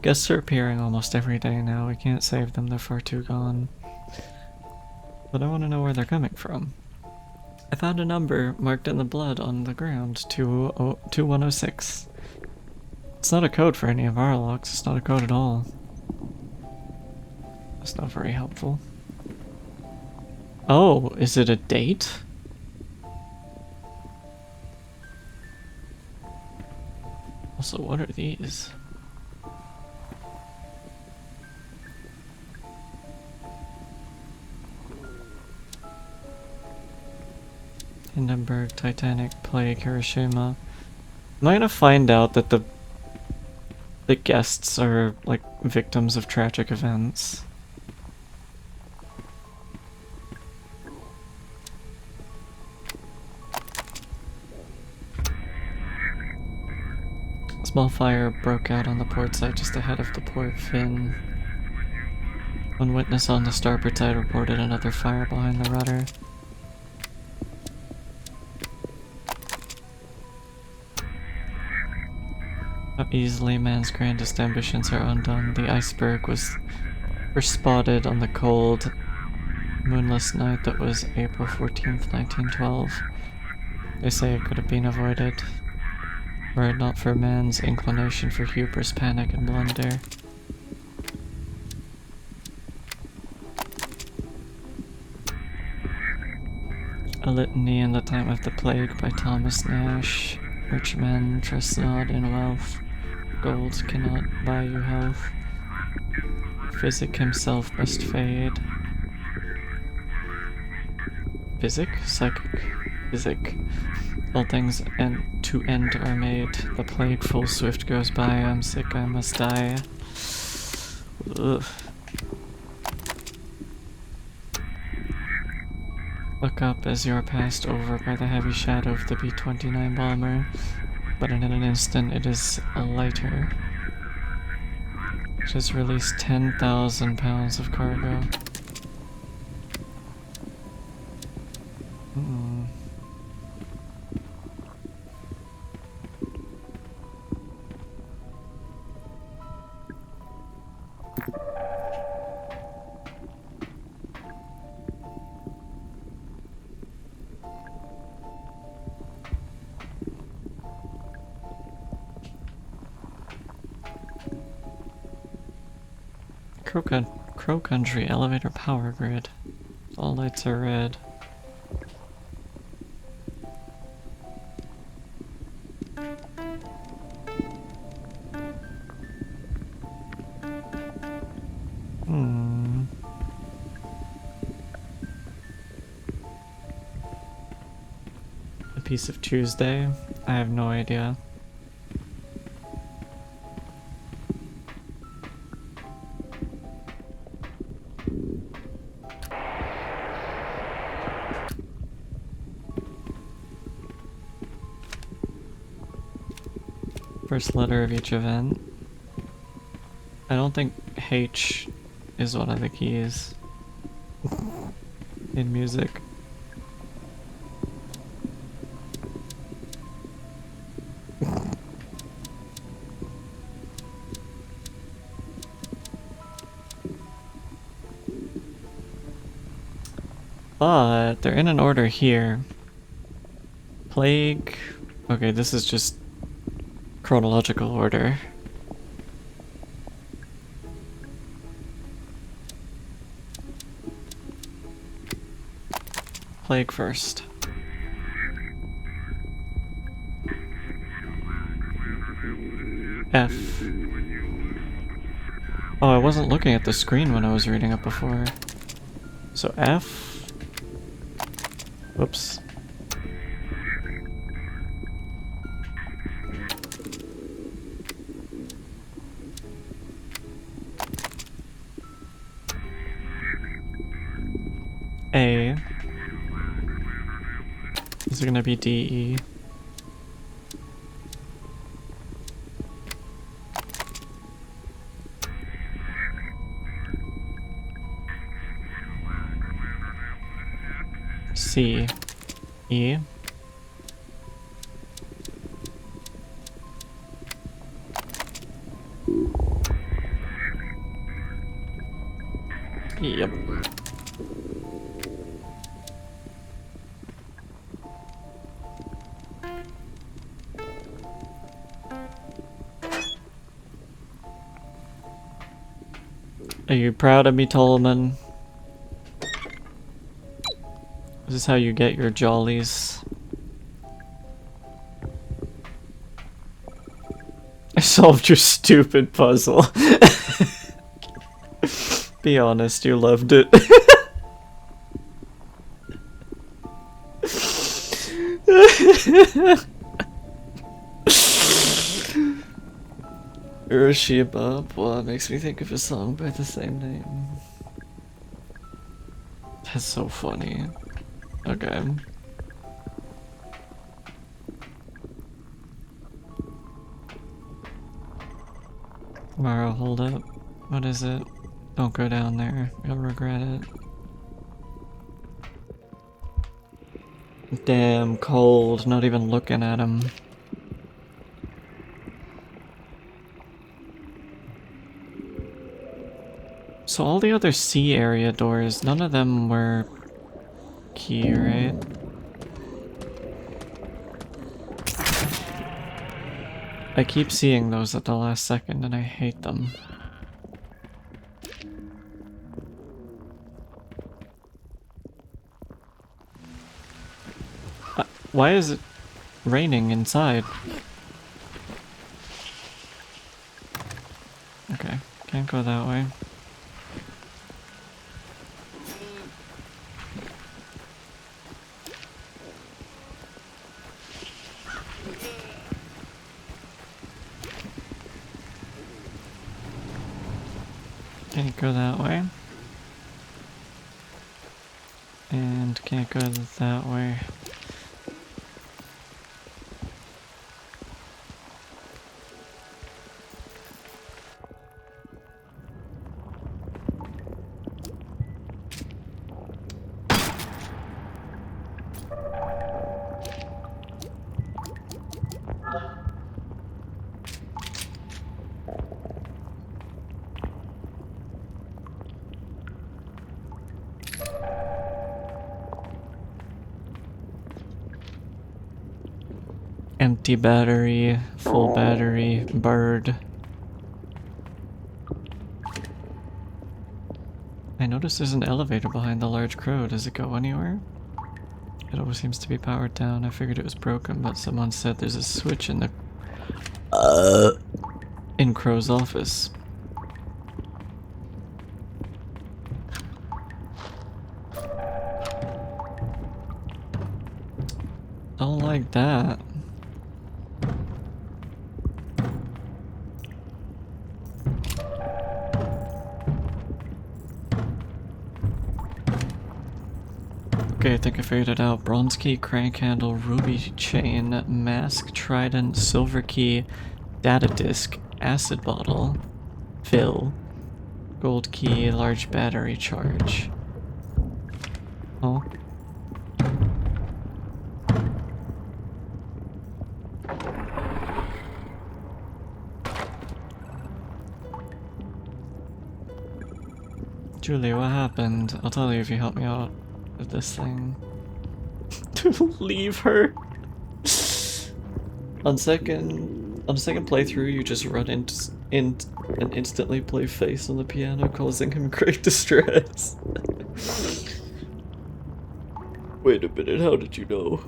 Guests are appearing almost every day now. We can't save them, they're far too gone. But I want to know where they're coming from. I found a number marked in the blood on the ground, 2106. It's not a code for any of our locks, it's not a code at all. That's not very helpful. Oh, is it a date? Also, what are these? Hindenburg, Titanic, Plague, Hiroshima. Am I gonna find out that the guests are like victims of tragic events? A small fire broke out on the port side just ahead of the port fin. One witness on the starboard side reported another fire behind the rudder. How easily man's grandest ambitions are undone. The iceberg was first spotted on the cold, moonless night that was April 14th, 1912. They say it could have been avoided, were it not for man's inclination for hubris, panic, and blunder. A Litany in the Time of the Plague by Thomas Nash. Rich men trust not in wealth. Gold cannot buy you health. Physic himself must fade. Physic? Psychic? Physic. All things to end are made. The plague full swift goes by. I'm sick, I must die. Ugh. Look up as you are passed over by the heavy shadow of the B-29 bomber, but in an instant it is a lighter. It has released 10,000 pounds of cargo. Crow Country elevator power grid. All lights are red. A piece of Tuesday? I have no idea. First letter of each event. I don't think H is one of the keys in music. But they're in an order here. Plague. Okay, this is just chronological order. Plague first. F. Oh, I wasn't looking at the screen when I was reading it before. So F. Whoops. A. Is it gonna be D, E? C. E. Yep. Are you proud of me, Tolman? Is this how you get your jollies? I solved your stupid puzzle. Be honest, you loved it. Urshia Bob makes me think of a song by the same name. That's so funny. Okay. Mara, hold up. What is it? Don't go down there. You'll regret it. Damn cold, not even looking at him. So all the other C area doors, none of them were key, right? I keep seeing those at the last second and I hate them. Why is it raining inside? Okay, can't go that way. Can't go that way. And can't go that way. Empty battery, full battery, bird. I noticed there's an elevator behind the large crow. Does it go anywhere? It always seems to be powered down. I figured it was broken, but someone said there's a switch in the in Crow's office. Don't like that. Okay, I think I figured it out. Bronze key, crank handle, ruby chain, mask, trident, silver key, data disk, acid bottle, fill, gold key, large battery charge. Oh. Julie, what happened? I'll tell you if you help me out with this thing. To leave her. On second playthrough, you just run in and instantly play Face on the piano, causing him great distress. Wait a minute, how did you know?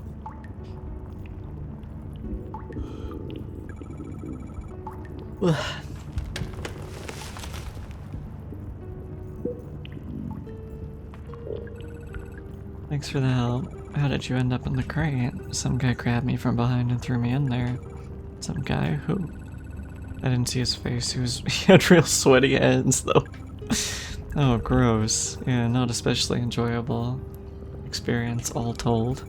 Thanks for the help. How did you end up in the crate? Some guy grabbed me from behind and threw me in there. Some guy? Who? I didn't see his face. He had real sweaty hands though. Oh, gross. Yeah, not especially enjoyable experience all told.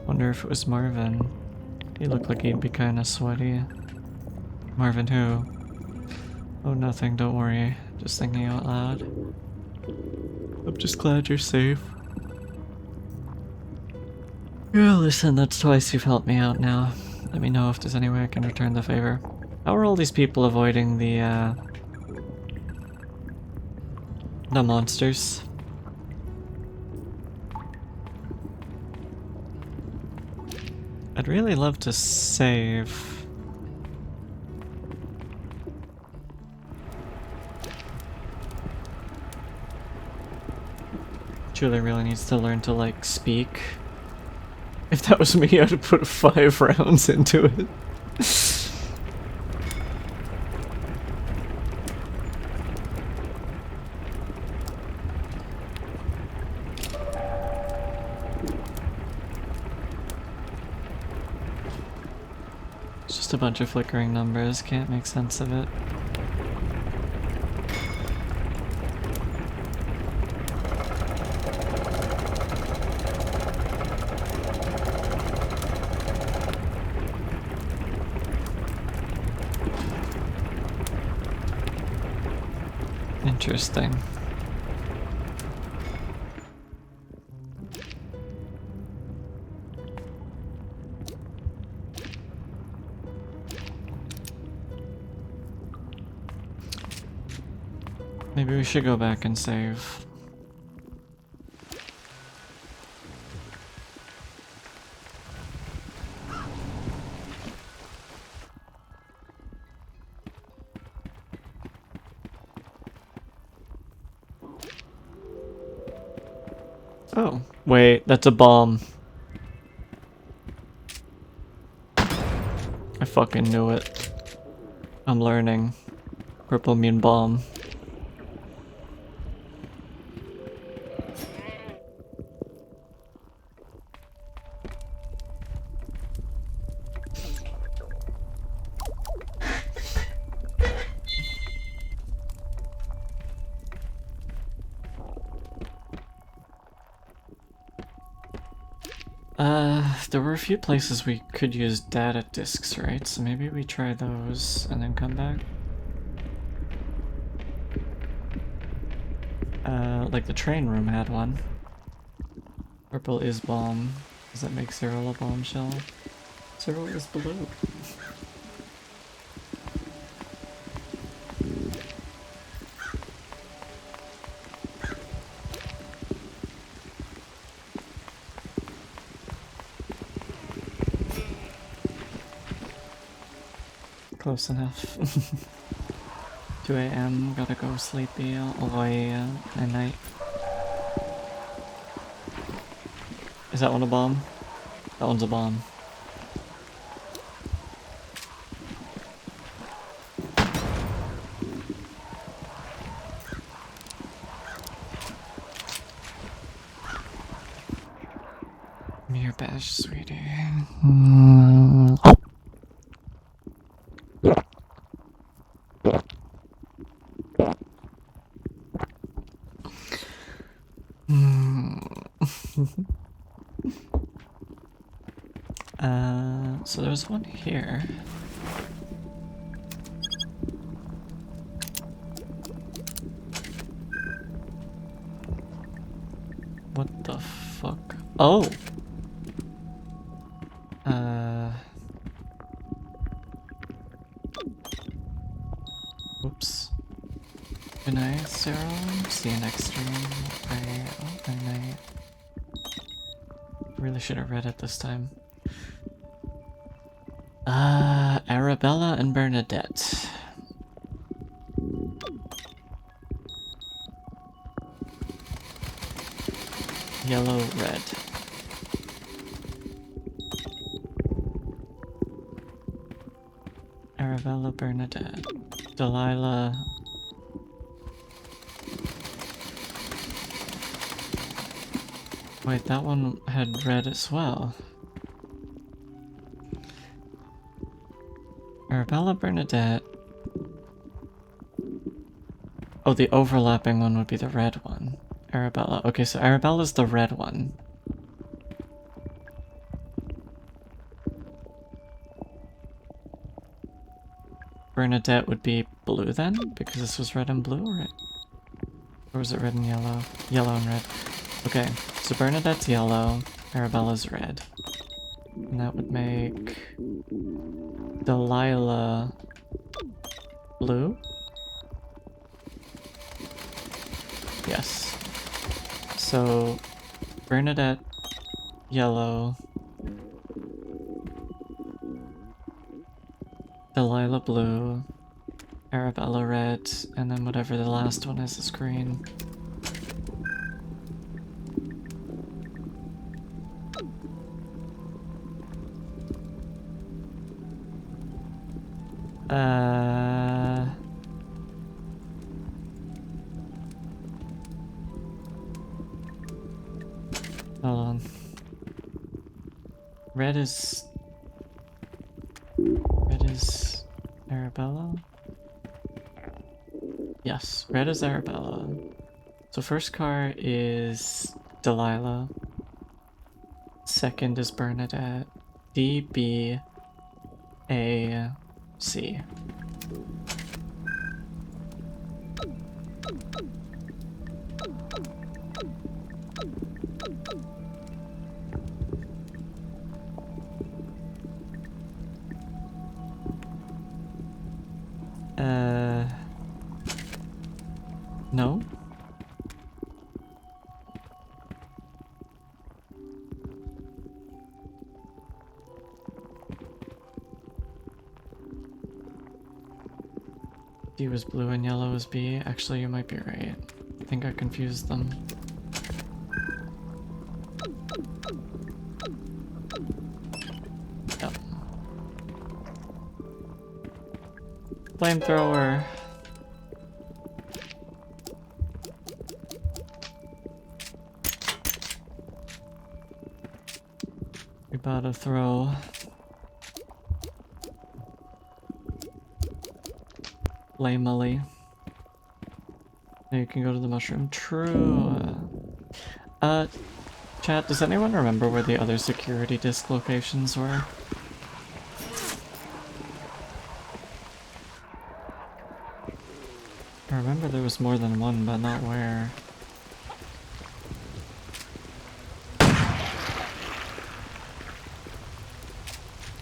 Wonder if it was Marvin. He looked like he'd be kinda sweaty. Marvin who? Oh, nothing, don't worry. Just thinking out loud. I'm just glad you're safe. Yeah, listen, that's twice you've helped me out now. Let me know if there's any way I can return the favor. How are all these people avoiding the monsters? I'd really love to save. Julie really needs to learn to, like, speak. If that was me, I'd put 5 rounds into it. It's just a bunch of flickering numbers, can't make sense of it. Interesting. Maybe we should go back and save. Oh, wait, that's a bomb. I fucking knew it. I'm learning. Purple mean bomb. There were a few places we could use data disks, right? So maybe we try those and then come back. Like the train room had one. Purple is bomb. Does that make Cyril a bombshell? Cyril is blue. Close enough. 2 AM, gotta go sleepy all the way at night. Is that one a bomb? That one's a bomb. Give me your badge, sweetie. So there's one here. Oh! Oops. Good night, Cyril. See you next stream. Good night. Really should have read it this time. Arabella and Bernadette. Yellow, red. Arabella, Bernadette. Delilah. Wait, that one had red as well. Arabella, Bernadette. Oh, the overlapping one would be the red one. Arabella. Okay, so Arabella's the red one. Bernadette would be blue then? Because this was red and blue, right? Or was it red and yellow? Yellow and red. Okay, so Bernadette's yellow, Arabella's red. And that would make Delilah blue? Yes. So Bernadette yellow, Delilah blue, Arabella red, and then whatever the last one is green. Hold on. Red is Arabella? Yes, red is Arabella. So first car is Delilah. Second is Bernadette. D, B, A, C. No? D was blue and yellow was B. Actually, you might be right. I think I confused them. Yep. Flamethrower. We about to throw. Lamely. Now you can go to the mushroom. True. Chat, does anyone remember where the other security disc locations were? I remember there was more than one, but not where.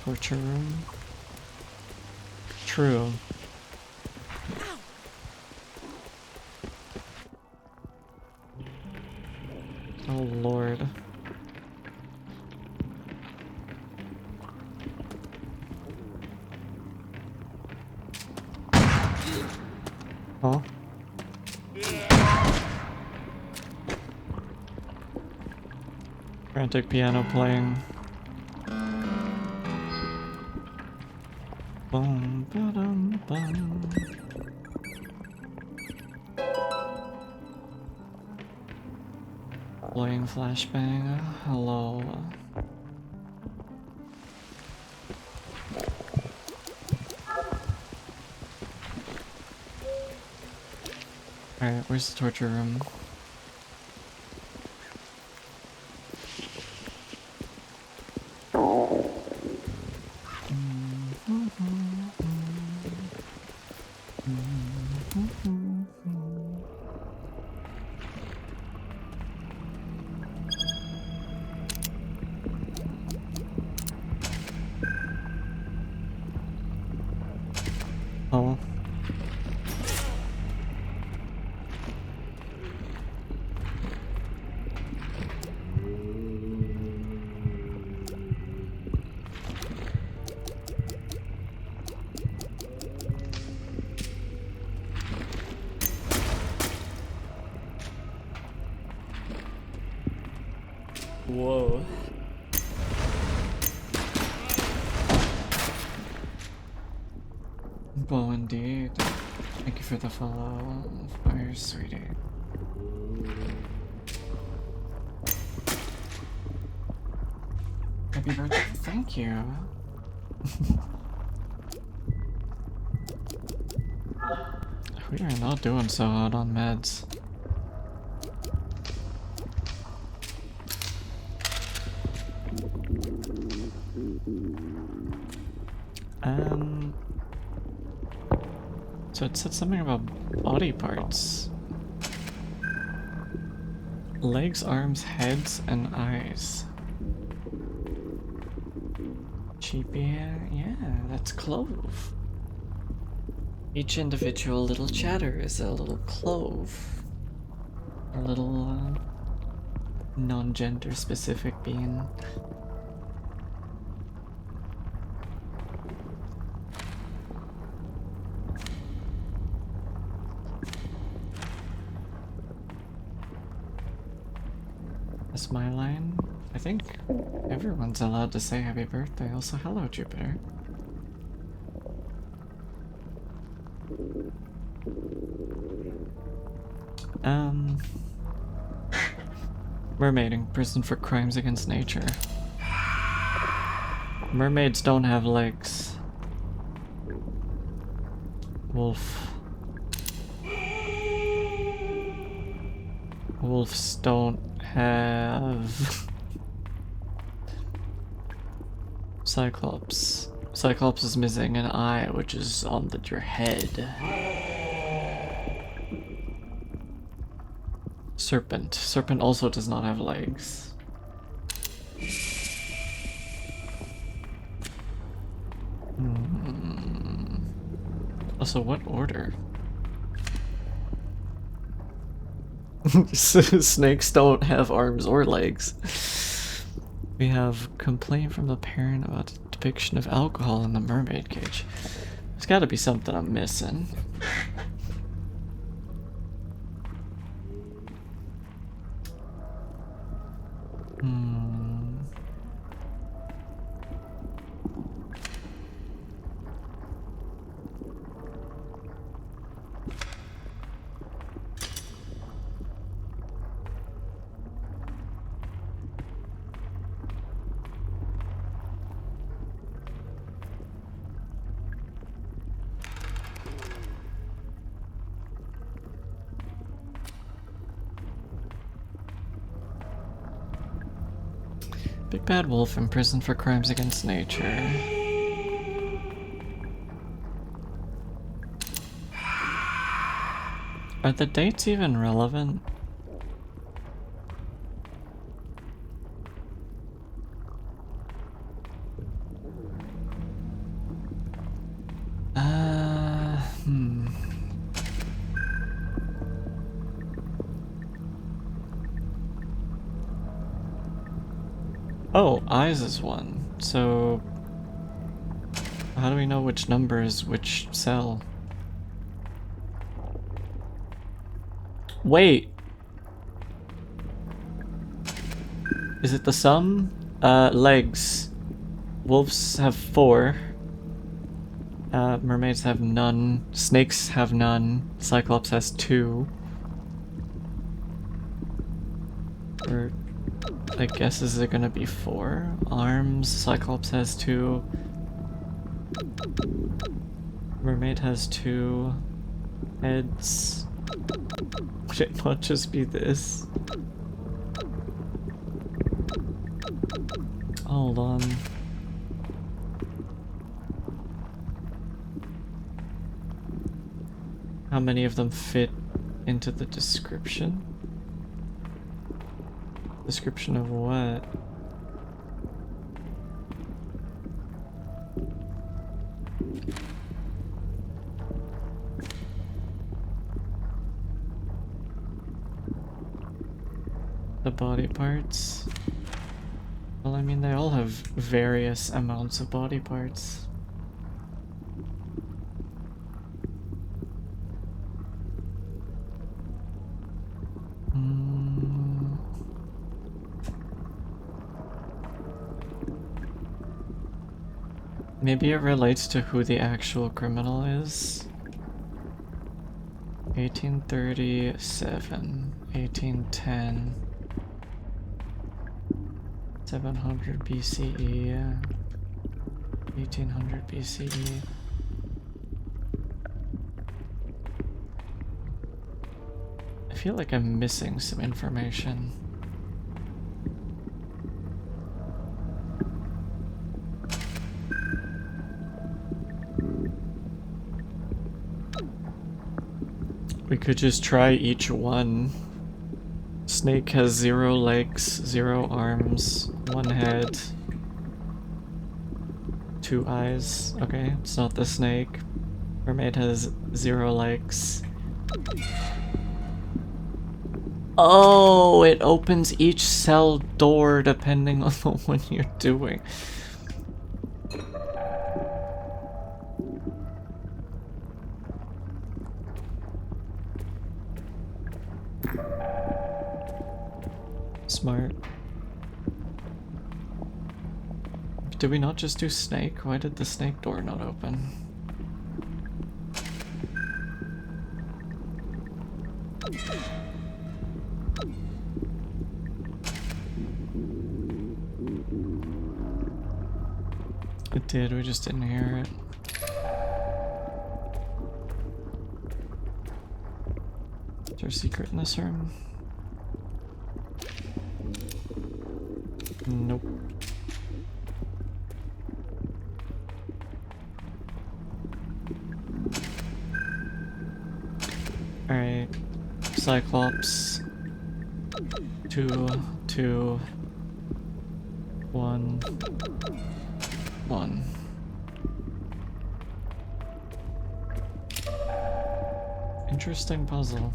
Torture room? True. Oh lord. Huh? Frantic piano playing. Bum, ba-dum, bum. Playing flashbang. Hello. Alright, where's the torture room? Whoa. Well, indeed. Thank you for the follow, Fire Sweetie. Happy birthday. Thank you. We are not doing so hot on meds. So it said something about body parts. Legs, arms, heads, and eyes. Cheapy, yeah, that's clove. Each individual little chatter is a little clove. A little non-gender specific being. That's my line. I think everyone's allowed to say happy birthday. Also, hello, Jupiter. Mermaiding, prison for crimes against nature. Mermaids don't have legs. Wolf. Wolves don't have... Cyclops. Cyclops is missing an eye, which is on your head. Serpent. Serpent also does not have legs. Also, what order? Snakes don't have arms or legs. We have complaint from the parent about the depiction of alcohol in the mermaid cage. There's gotta be something I'm missing. Big bad wolf imprisoned for crimes against nature. Are the dates even relevant? Oh, eyes is one. So how do we know which number is which cell? Wait. Is it the sum? Legs. Wolves have 4. Mermaids have none. Snakes have none. Cyclops has 2. Or I guess is it gonna be 4? Arms, Cyclops has 2. Mermaid has 2. Heads. Would it not just be this? Hold on. How many of them fit into the description? Description of what? The body parts? Well, I mean, they all have various amounts of body parts. Maybe it relates to who the actual criminal is. 1837, 1810, 700 BCE, 1800 BCE. I feel like I'm missing some information. We could just try each one. Snake has 0 legs, 0 arms, 1 head, 2 eyes. Okay, it's not the snake. Mermaid has 0 legs. Oh, it opens each cell door depending on the one you're doing. Smart. Did we not just do snake? Why did the snake door not open? It did, we just didn't hear it. Is there a secret in this room? Nope. Alright. Cyclops. 2, 2, 1, 1. Interesting puzzle.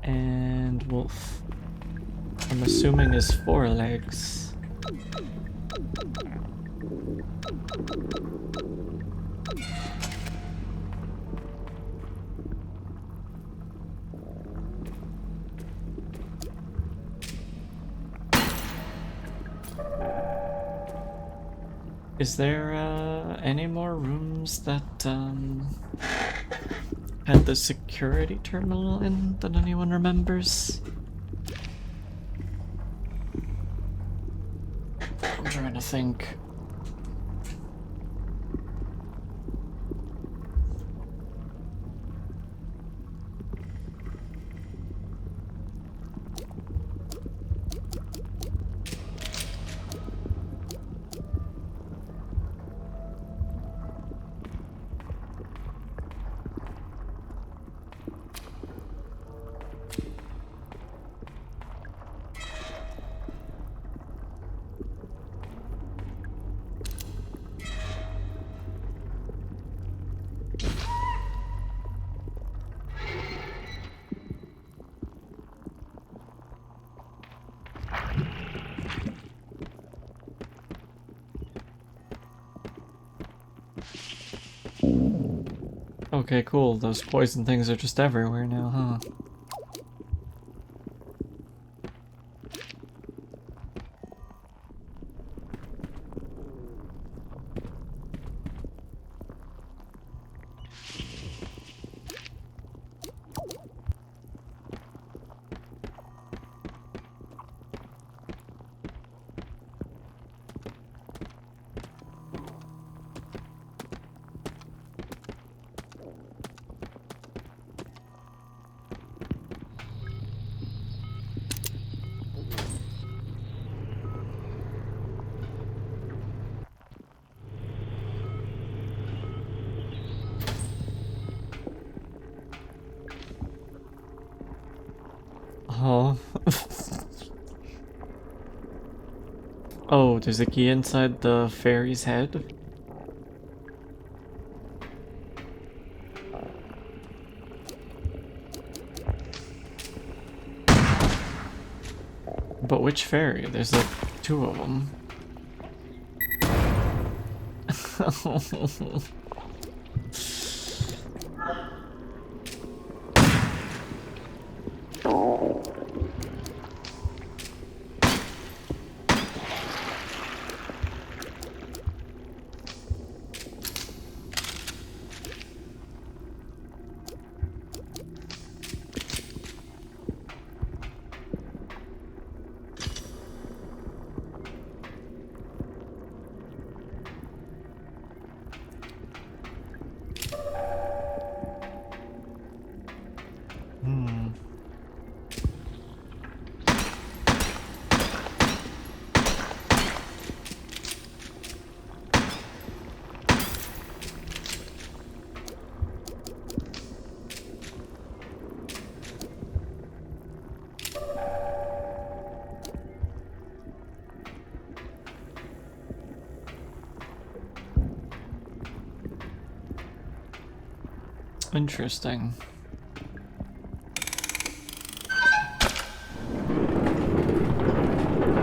And wolf. I'm assuming is 4 legs. Is there any more rooms that had the security terminal in that anyone remembers? I'm trying to think. Okay, cool. Those poison things are just everywhere now, huh? Oh. Oh, there's a key inside the fairy's head? But which fairy? There's like 2 of them. Interesting.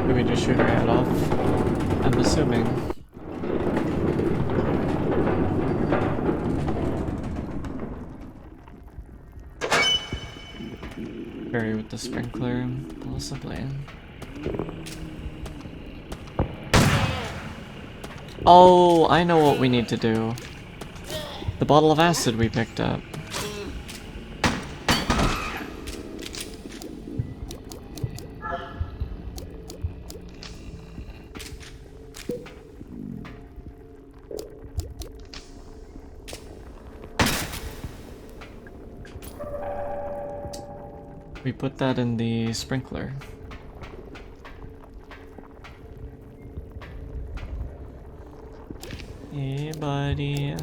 Did we just shoot her head off? I'm assuming. Bury with the sprinkler, possibly. Oh, I know what we need to do. The bottle of acid we picked up. We put that in the sprinkler. Hey, buddy.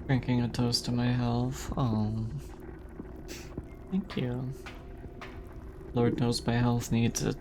Drinking a toast to my health. Oh. Thank you. Lord knows my health needs it.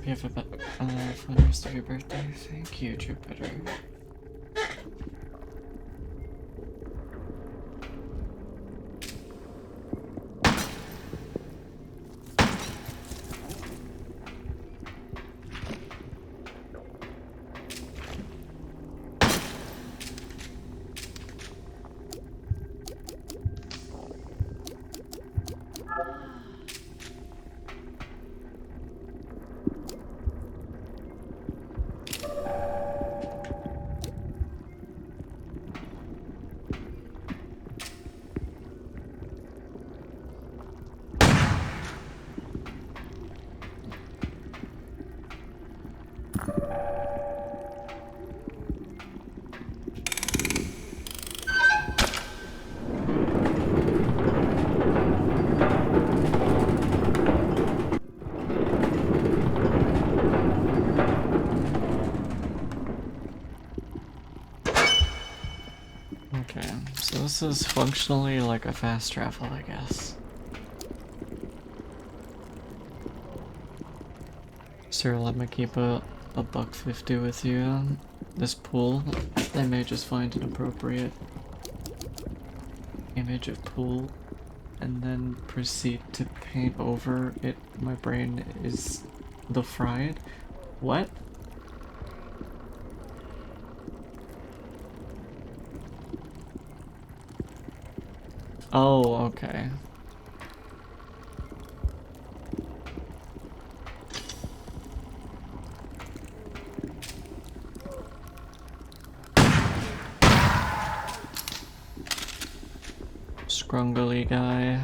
You have a fun rest of your birthday. Thank you, Jupiter. Okay, so this is functionally like a fast travel, I guess. Cyril, let me keep a $1.50 with you. This pool, I may just find an appropriate image of pool and then proceed to paint over it. My brain is the fried. What? Oh, okay. Scrungly guy.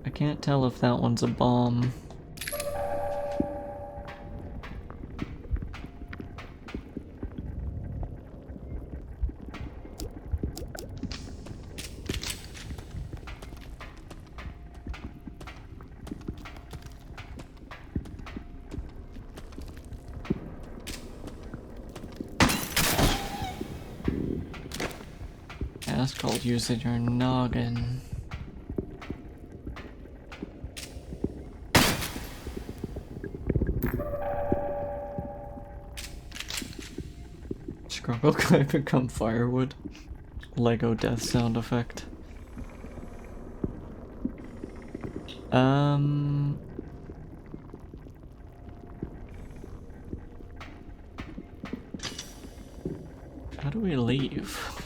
I can't tell if that one's a bomb. that's called using your noggin. Struggle could become firewood. Lego death sound effect. How do we leave?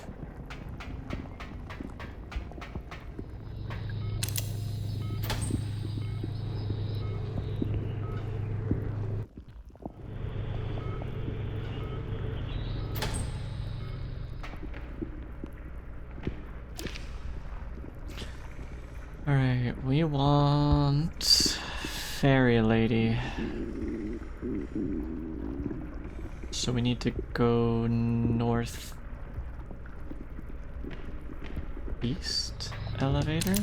Alright, we want Fairy Lady. So we need to go north east elevator.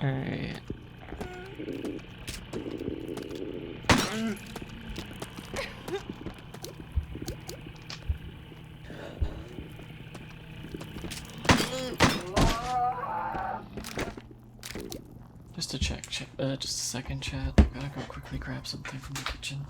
Alright. Just to check, just a second, chat. Gotta go quickly grab something from the kitchen.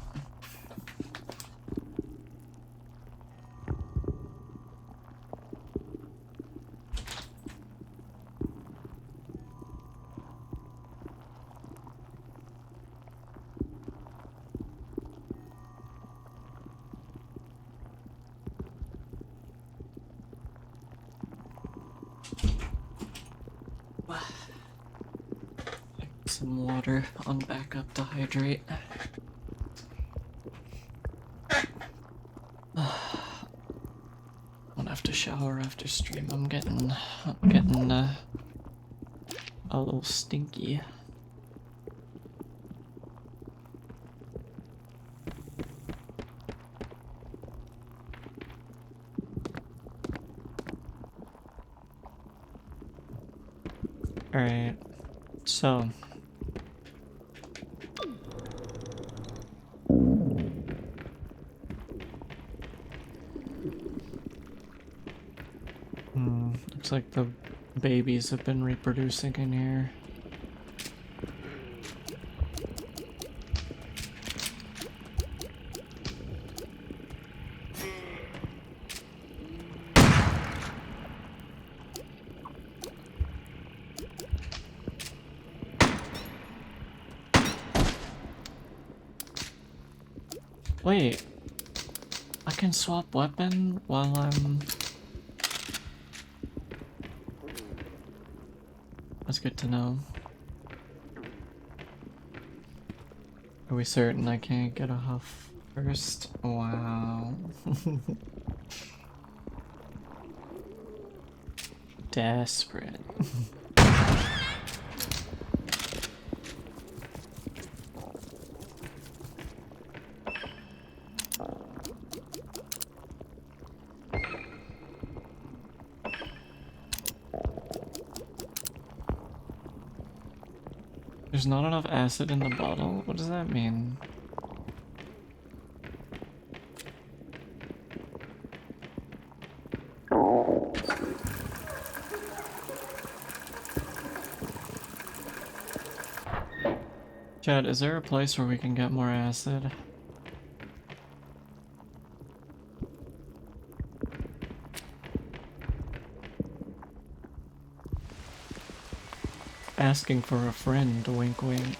Some water on backup to hydrate. I'm gonna have to shower after stream. I'm getting a little stinky. All right, so. Looks like the babies have been reproducing in here. Wait, I can swap weapon while I'm... That's good to know. Are we certain I can't get a huff first? Wow. Desperate. There's not enough acid in the bottle? What does that mean? Chad, is there a place where we can get more acid? Asking for a friend, wink wink.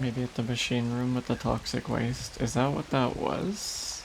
Maybe at the machine room with the toxic waste. Is that what that was?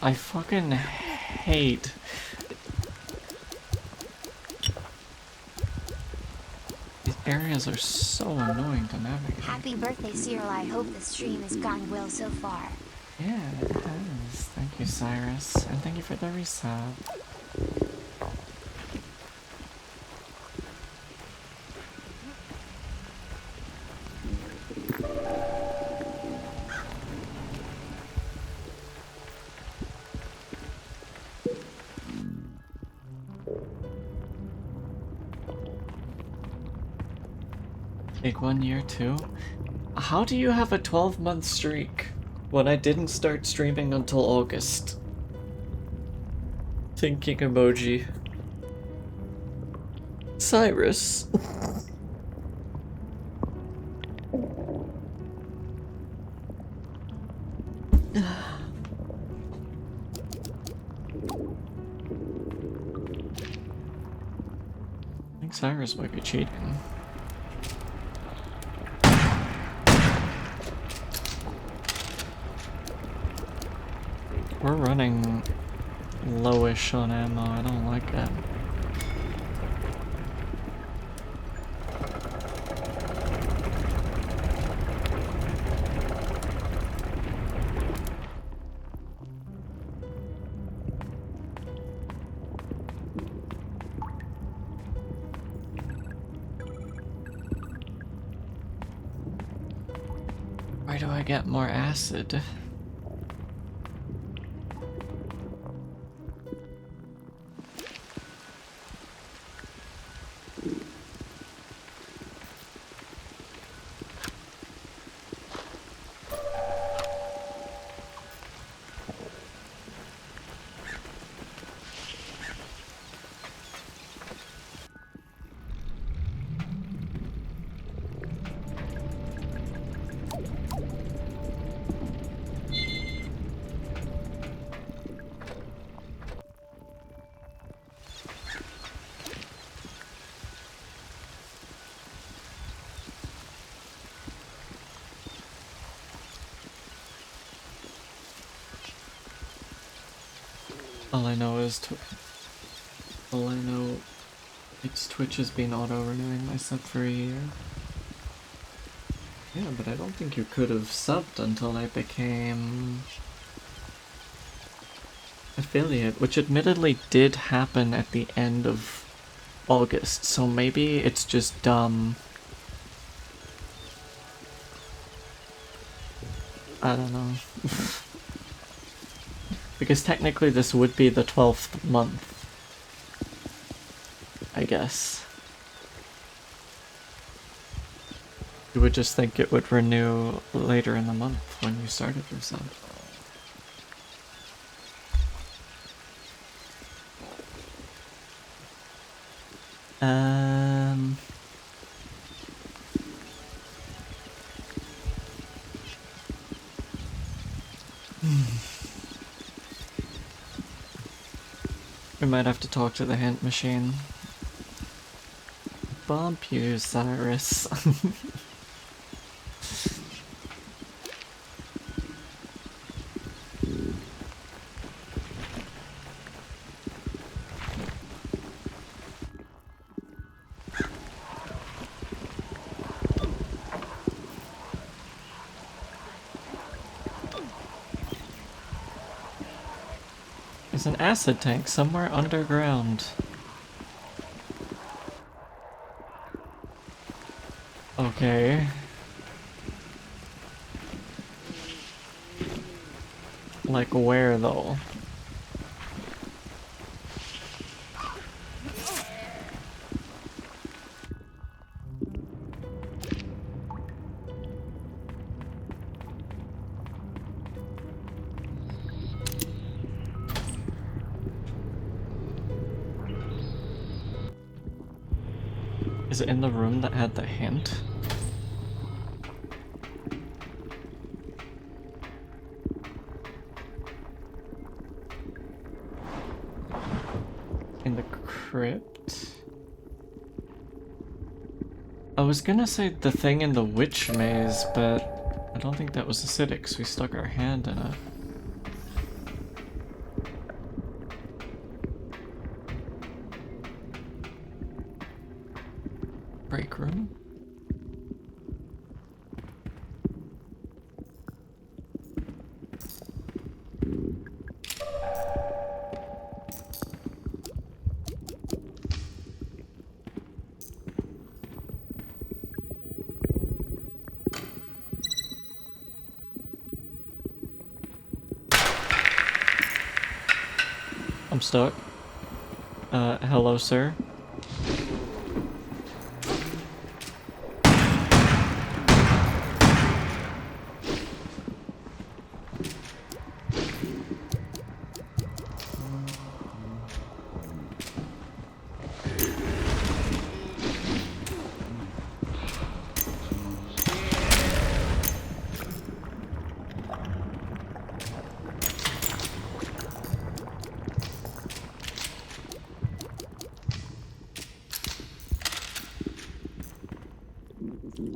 I fucking hate. These areas are so annoying to navigate. Happy birthday, Cyril. I hope the stream has gone well so far. Yeah, it has. Thank you, Cyrus. And thank you for the resub. Big 1 year too? How do you have a 12-month streak when I didn't start streaming until August? Thinking emoji. Cyrus. I think Cyrus might be cheating. We're running lowish on ammo, I don't like it. Where do I get more acid? All I know is it's Twitch has been auto-renewing my sub for a year. Yeah, but I don't think you could have subbed until I became affiliate, which admittedly did happen at the end of August, so maybe it's just dumb. I don't know. Because technically this would be the 12th month, I guess. You would just think it would renew later in the month when you started your sub. We might have to talk to the hint machine. Bump you, Cyrus. There's an acid tank somewhere underground. Okay. Like where though? Is it in the room that had the hint? In the crypt? I was gonna say the thing in the witch maze, but I don't think that was acidic, so we stuck our hand in it. break room. I'm stuck. Hello, sir.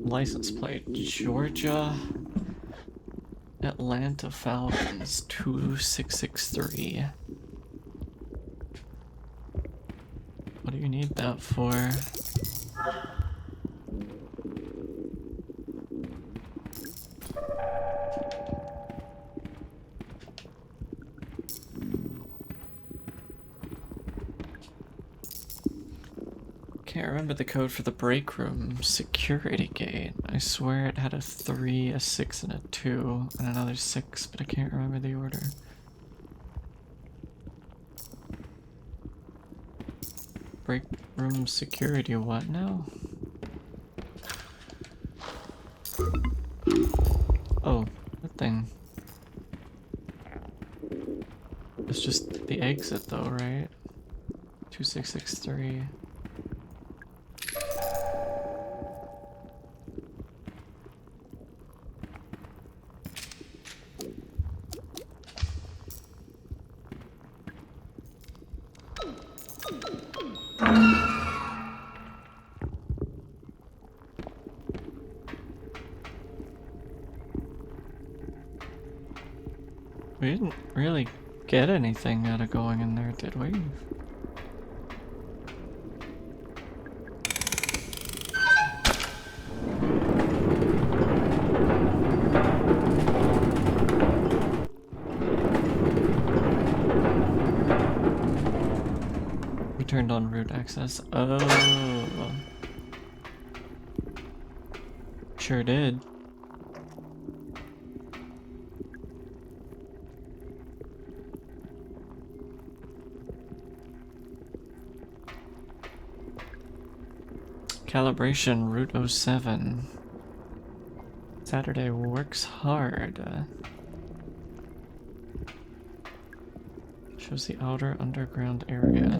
License plate, Georgia, Atlanta Falcons 2663. What do you need that for? Can't remember the code for the break room security gate. I swear it had a 3, a 6, and a 2, and another 6, but I can't remember the order. Break room security, what now? Oh, that thing. It's just the exit though, right? 2663. We didn't really get anything out of going in there, did we? We turned on root access. Oh. Sure did. Calibration route 07. Saturday works hard. Shows the outer underground area.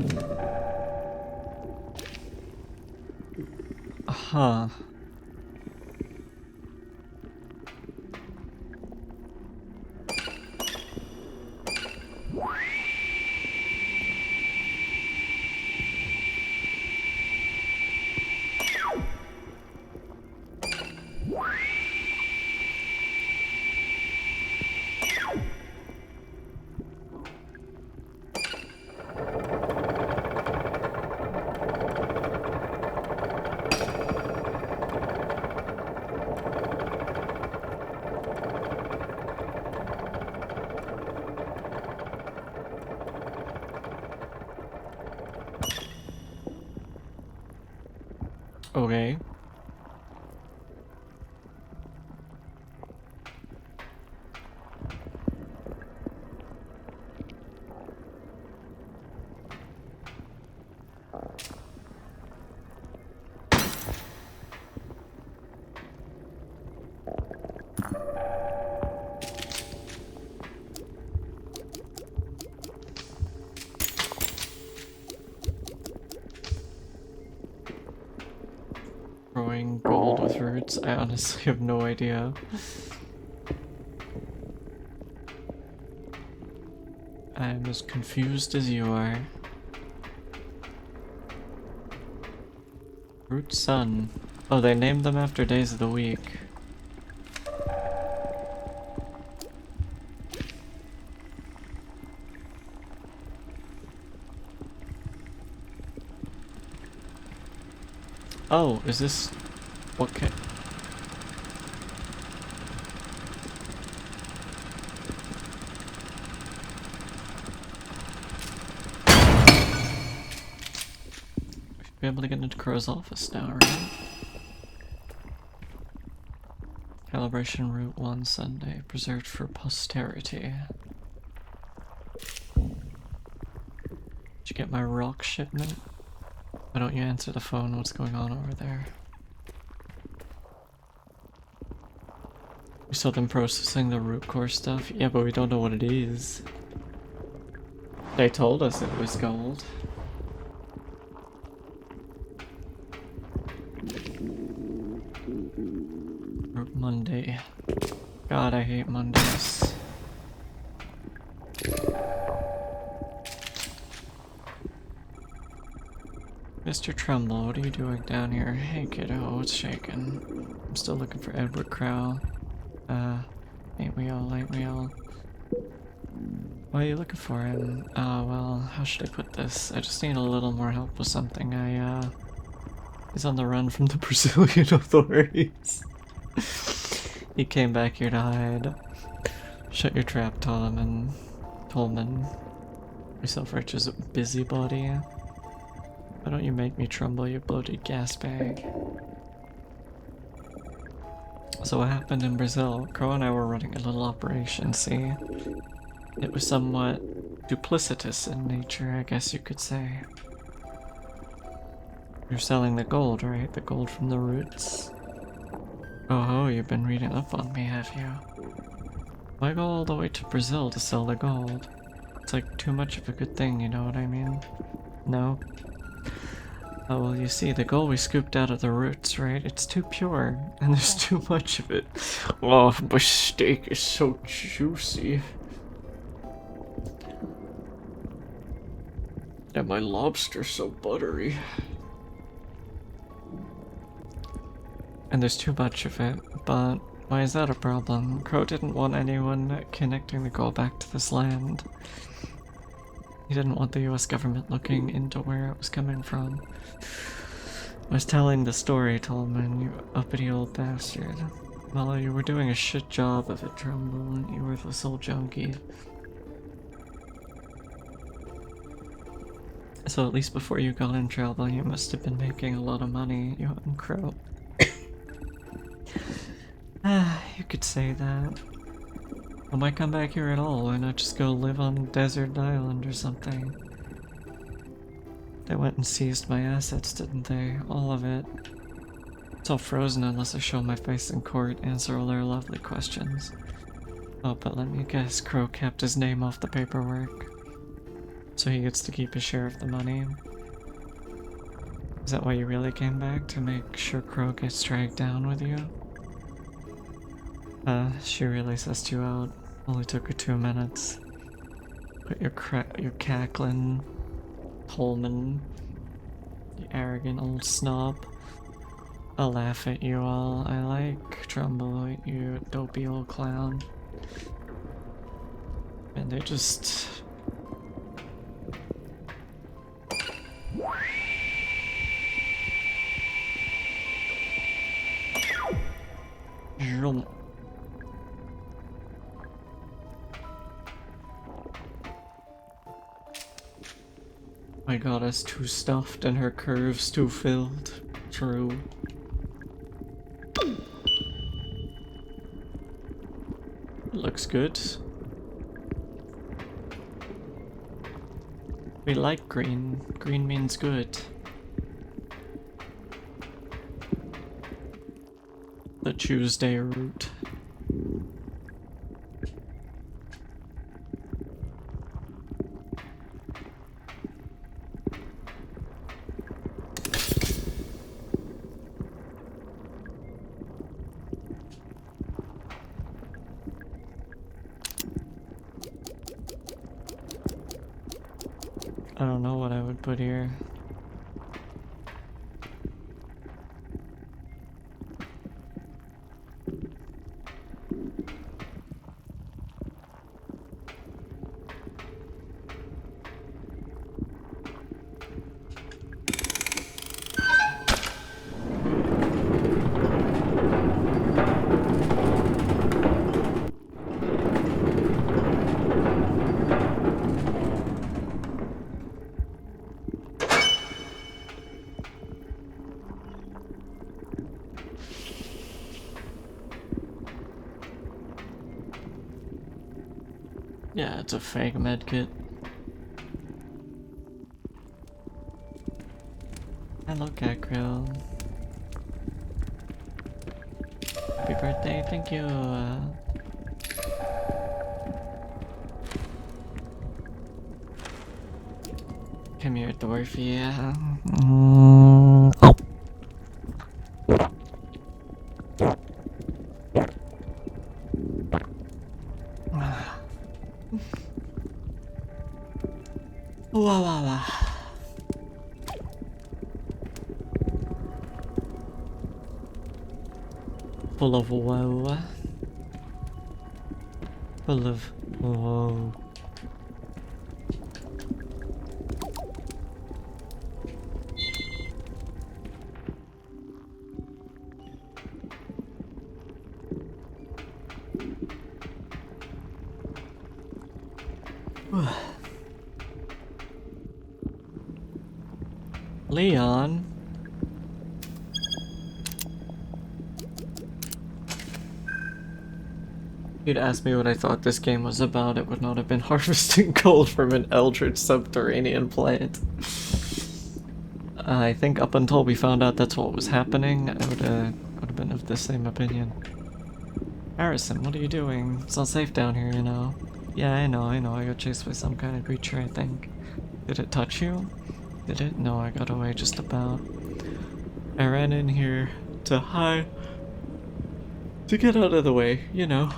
Huh. Okay. Growing gold with roots? I honestly have no idea. I'm as confused as you are. Root Sun. Oh, they named them after days of the week. Oh, is this... Okay. Should be able to get into Crow's office now, right? Calibration Route 1 Sunday, preserved for posterity. Did you get my rock shipment? Why don't you answer the phone? What's going on over there? We saw them processing the root core stuff. Yeah, but we don't know what it is. They told us it was gold. Monday. God, I hate Mondays. Mr. Trumbull, what are you doing down here? Hey kiddo, what's shaking? I'm still looking for Edward Crow. Ain't we all, ain't we all? Why are you looking for him? Well, how should I put this? I just need a little more help with something. He's on the run from the Brazilian authorities. He came back here to hide. Shut your trap, Tolman. You're self-righteous busybody. Why don't you make me tremble, you bloated gas bag? So what happened in Brazil? Crow and I were running a little operation, see? It was somewhat duplicitous in nature, I guess you could say. You're selling the gold, right? The gold from the roots? Oh ho, you've been reading up on me, have you? Why go all the way to Brazil to sell the gold? It's like too much of a good thing, you know what I mean? No? Oh, well, you see, the gold we scooped out of the roots, right? It's too pure, and there's too much of it. Oh, my steak is so juicy. And my lobster's so buttery. And there's too much of it, but why is that a problem? Crow didn't want anyone connecting the gold back to this land. He didn't want the US government looking into where it was coming from. I was telling the story, Tolman, you uppity old bastard. Well, you were doing a shit job of it, Trumbull, you worthless old junkie. So at least before you got in trouble, you must have been making a lot of money, you and Crow. You could say that. I might come back here at all. Why not just go live on a desert island or something? They went and seized my assets, didn't they? All of it. It's all frozen unless I show my face in court, answer all their lovely questions. Oh, but let me guess, Crow kept his name off the paperwork. So he gets to keep his share of the money. Is that why you really came back? To make sure Crow gets dragged down with you? She really sussed you out. Only took her 2 minutes. But you're cackling, Pullman, you arrogant old snob. I'll laugh at you all. I like Trumbull, you dopey old clown. And they just... My goddess too stuffed and her curves too filled. True. Looks good. We like green. Green means good. The Tuesday route. I don't know what I would put here. Yeah, it's a fake med kit. Hello, Cyril. Happy birthday, thank you. Come here, Dwarfy. Oh. Wow, wow, wow. Full of woe. Full of woe. Leon. If you'd asked me what I thought this game was about, it would not have been harvesting gold from an eldritch subterranean plant. I think up until we found out that's what was happening, I would have been of the same opinion. Harrison, what are you doing? It's not safe down here, you know. Yeah, I know. I got chased by some kind of creature, I think. Did it touch you? Did it? No, I got away just about. I ran in here to hide. To get out of the way, you know.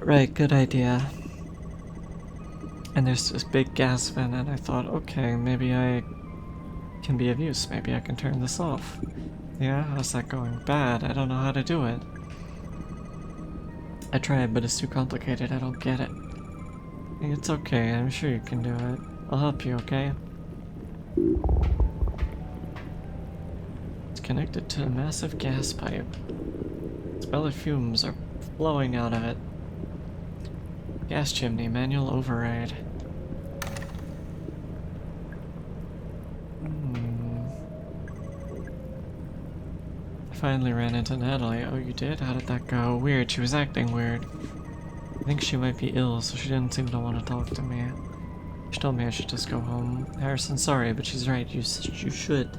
Right, good idea. And there's this big gas vent, and I thought, okay, maybe I can be of use. Maybe I can turn this off. Yeah, how's that going? Bad. I don't know how to do it. I tried, but it's too complicated. I don't get it. It's okay. I'm sure you can do it. I'll help you, okay? It's connected to a massive gas pipe. Smelly fumes are flowing out of it. Gas chimney, manual override. I finally ran into Natalie. Oh, you did? How did that go? Weird, she was acting weird. I think she might be ill, so she didn't seem to want to talk to me. She told me I should just go home. Harrison, sorry, but she's right. You should.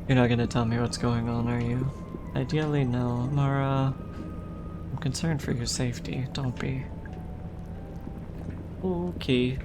You're not gonna tell me what's going on, are you? Ideally, no. Mara, I'm concerned for your safety. Don't be. Okay.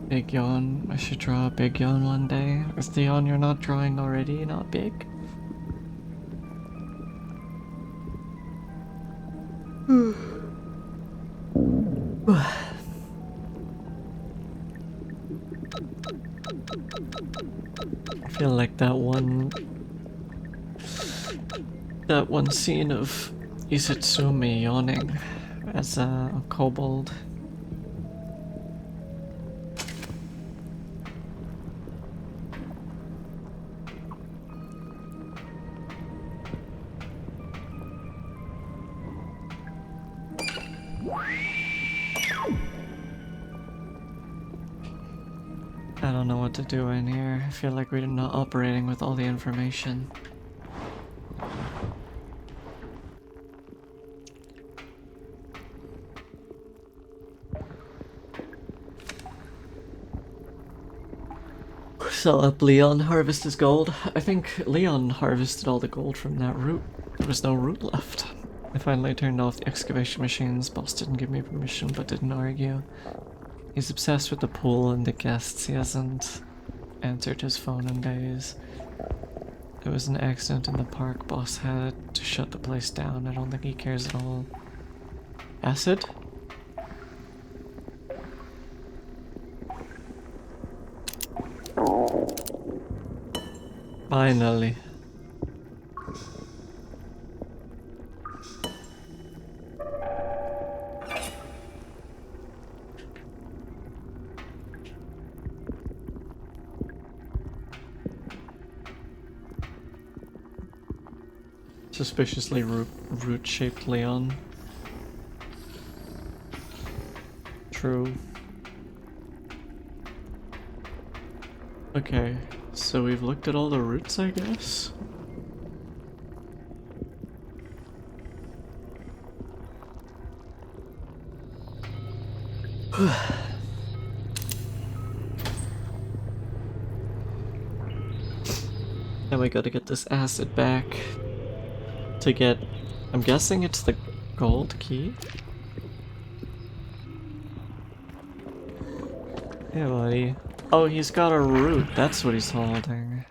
Big yawn. I should draw a big yawn one day. Is the yawn you're not drawing already not big? I feel like that one scene of Isitsumi yawning as a kobold. I don't know what to do in here. I feel like we're not operating with all the information. Sell up Leon, harvest his gold. I think Leon harvested all the gold from that root. There was no root left. I finally turned off the excavation machines. Boss didn't give me permission but didn't argue. He's obsessed with the pool and the guests. He hasn't answered his phone in days. There was an accident in the park. Boss had to shut the place down. I don't think he cares at all. Acid? Finally. Suspiciously root-shaped Leon. True. Okay, so we've looked at all the roots, I guess? Now we gotta get this acid back to get... I'm guessing it's the gold key? Yeah, buddy. Oh, he's got a root. That's what he's holding.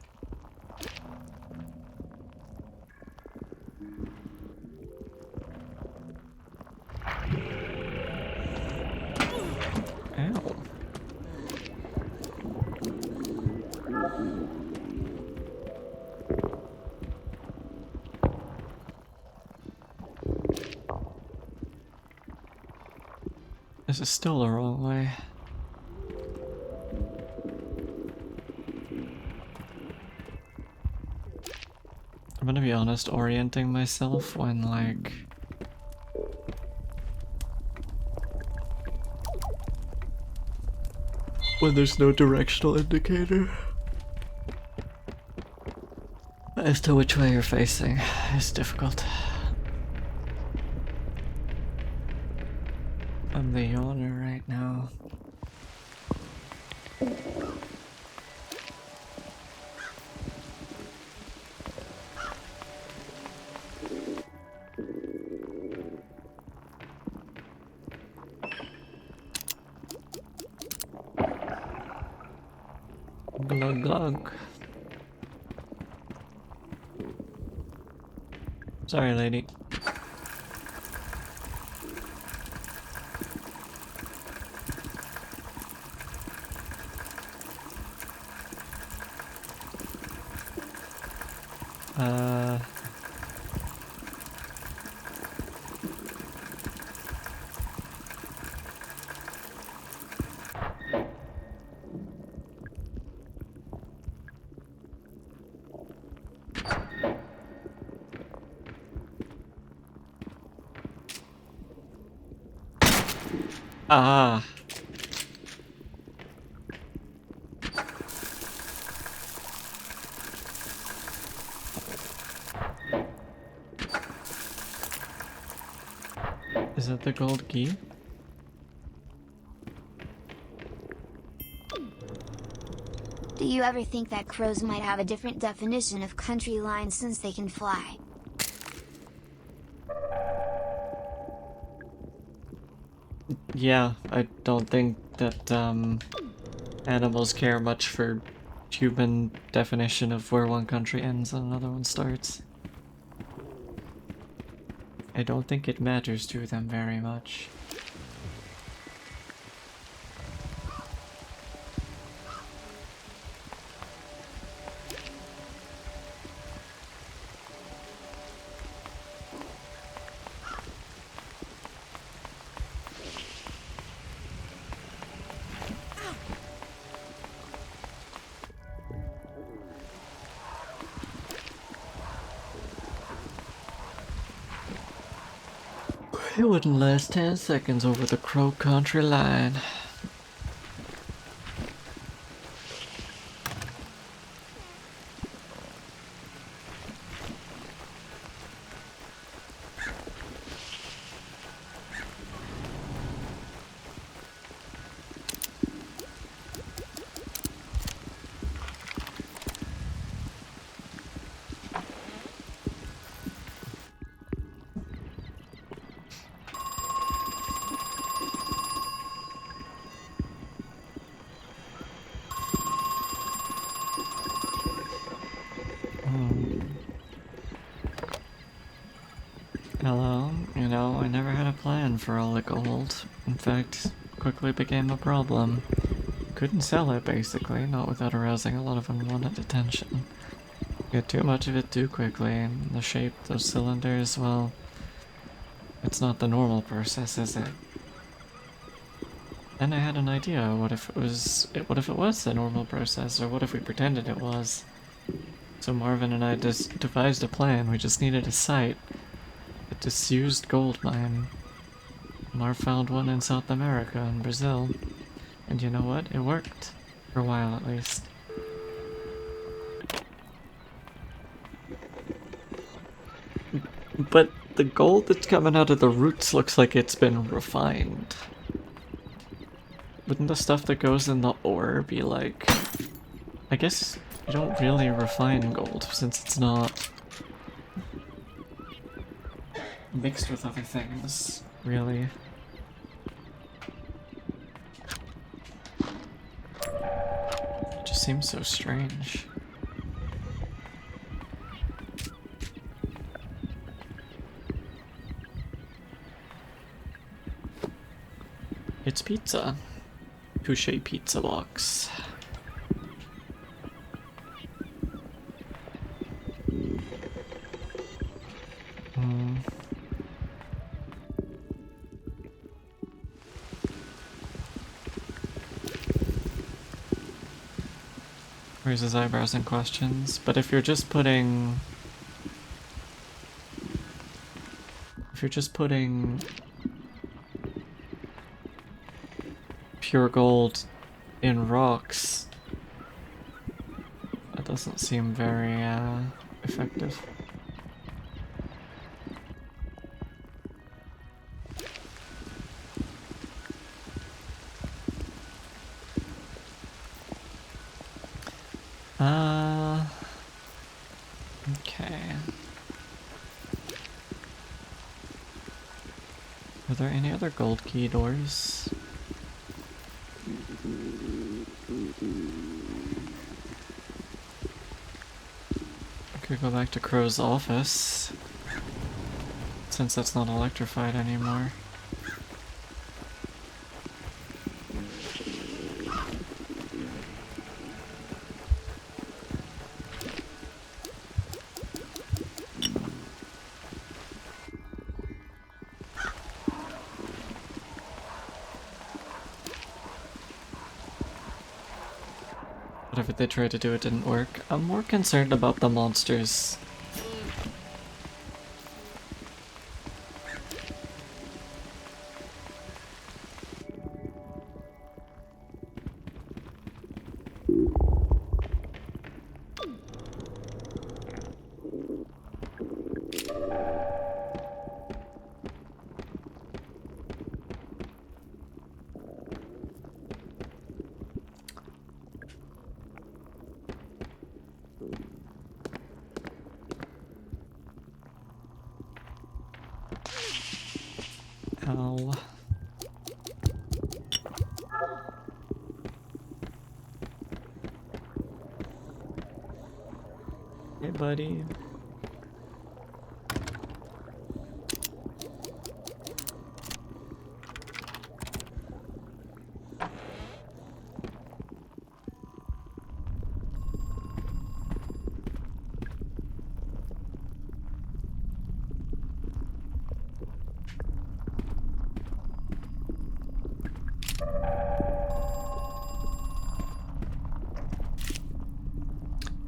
Ow. This is still the wrong way. I'm gonna be honest, orienting myself when, like... when there's no directional indicator as to which way you're facing is difficult. I'm the owner right now. Glug glug. Sorry, lady. Ah. Is that the gold key? Do you ever think that crows might have a different definition of country lines since they can fly? Yeah, I don't think that animals care much for human definition of where one country ends and another one starts. I don't think it matters to them very much. It wouldn't last 10 seconds over the Crow Country line. Hello, you know, I never had a plan for all the gold. In fact, quickly became a problem. Couldn't sell it, basically, not without arousing a lot of unwanted attention. Get too much of it too quickly, and the shape, those cylinders, well, it's not the normal process, is it? Then I had an idea, what if it was the normal process, or what if we pretended it was? So Marvin and I devised a plan. We just needed a site. A disused gold mine. Marv found one in South America, in Brazil. And you know what? It worked. For a while, at least. But the gold that's coming out of the roots looks like it's been refined. Wouldn't the stuff that goes in the ore be like... I guess you don't really refine gold since it's not mixed with other things, really. It just seems so strange. It's pizza. Touche pizza box. Raises eyebrows and questions, but if you're just putting... pure gold in rocks, that doesn't seem very effective. Okay. Are there any other gold key doors? I could go back to Crow's office, since that's not electrified anymore. Whatever they tried to do, it didn't work. I'm more concerned about the monsters. Ow. Hey, buddy.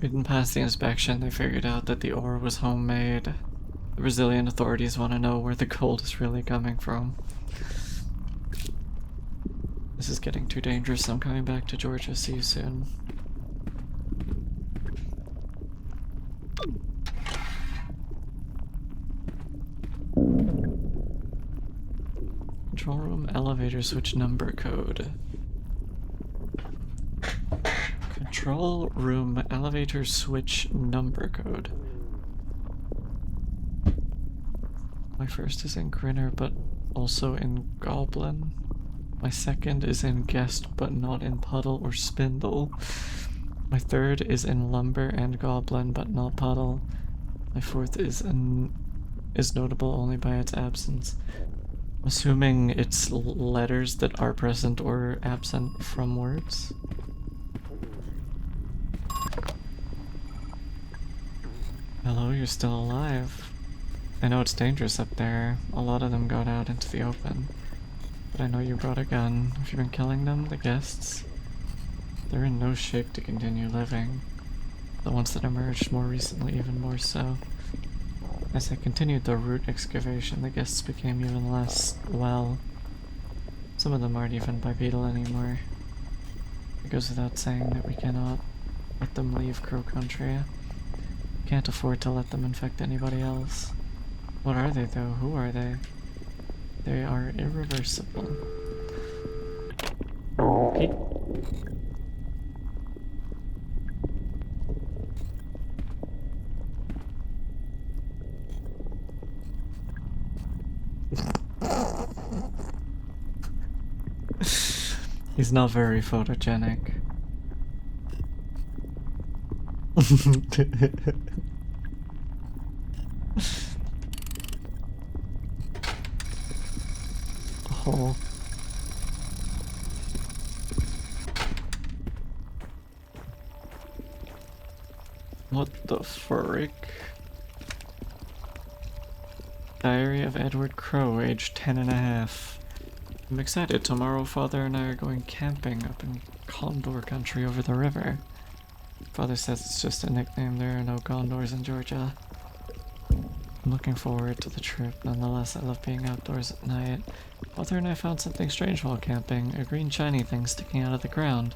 We didn't pass the inspection. They figured out that the ore was homemade. The Brazilian authorities want to know where the gold is really coming from. This is getting too dangerous. I'm coming back to Georgia. See you soon. Control room elevator switch number code. Control room elevator switch number code. My first is in Grinner, but also in Goblin. My second is in Guest, but not in Puddle or Spindle. My third is in Lumber and Goblin, but not Puddle. My fourth is notable only by its absence. I'm assuming it's letters that are present or absent from words. Hello, you're still alive. I know it's dangerous up there. A lot of them got out into the open. But I know you brought a gun. Have you been killing them, the guests? They're in no shape to continue living. The ones that emerged more recently even more so. As I continued the root excavation, the guests became even less well. Some of them aren't even bipedal anymore. It goes without saying that we cannot let them leave Crow Country. Can't afford to let them infect anybody else. What are they though? Who are they? They are irreversible. Okay. He's not very photogenic. Oh. What the frick? Diary of Edward Crow, age 10.5. I'm excited. Tomorrow, Father and I are going camping up in Condor Country over the river. Father says it's just a nickname. There are no condors in Georgia. I'm looking forward to the trip. Nonetheless, I love being outdoors at night. Father and I found something strange while camping. A green shiny thing sticking out of the ground.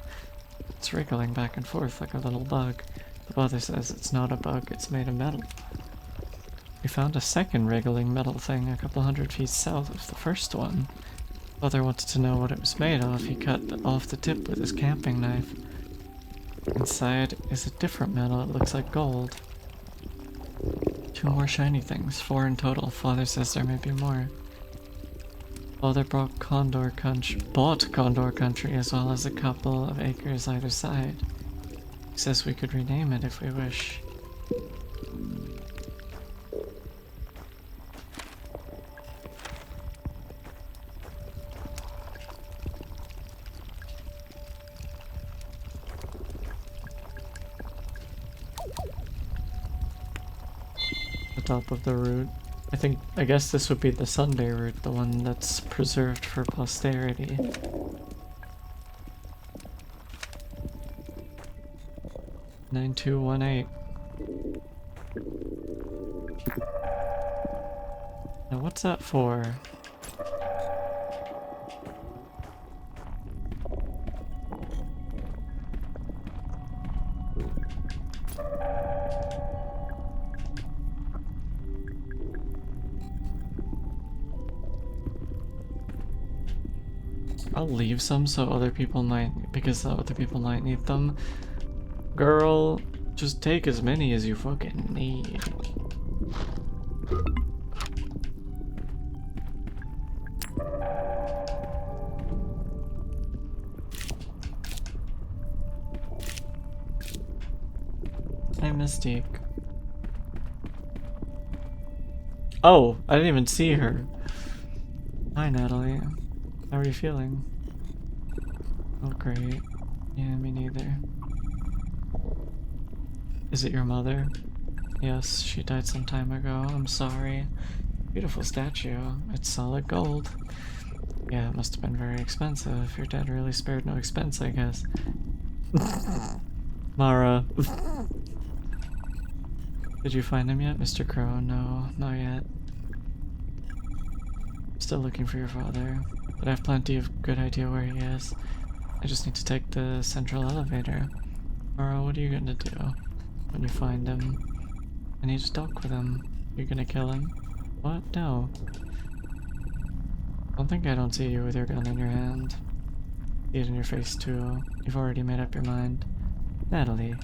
It's wriggling back and forth like a little bug. But Father says it's not a bug, it's made of metal. We found a second wriggling metal thing a couple 100 feet south of the first one. Father wanted to know what it was made of. He cut off the tip with his camping knife. Inside is a different metal. It looks like gold. 2 more shiny things. 4 in total. Father says there may be more. Father bought Condor Country as well as a couple of acres either side. He says we could rename it if we wish. Top of the route. I guess this would be the Sunday route, the one that's preserved for posterity. (9218). Now what's that for? I'll leave some so other people might, because other people might need them. Girl, just take as many as you fucking need. Hi, Mystique. Oh, I didn't even see her. Hi, Natalie. How are you feeling? Oh, great. Yeah, me neither. Is it your mother? Yes, she died some time ago. I'm sorry. Beautiful statue. It's solid gold. Yeah, it must have been very expensive. Your dad really spared no expense, I guess. Mara. Did you find him yet, Mr. Crow? No, not yet. Still looking for your father, but I have plenty of good idea where he is. I just need to take the central elevator. Mara, what are you gonna do when you find him? I need to talk with him. You're gonna kill him? What? No. I don't see you with your gun in your hand. See it in your face too. You've already made up your mind. Natalie.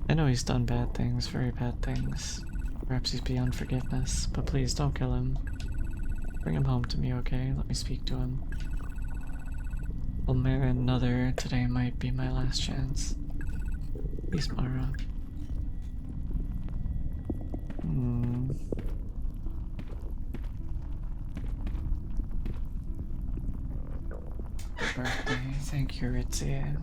I know he's done bad things, very bad things. Perhaps he's beyond forgiveness, but please don't kill him. Bring him home to me, okay? Let me speak to him. One way or another, today might be my last chance. Please, Mara. Birthday. Thank you, Ritzy.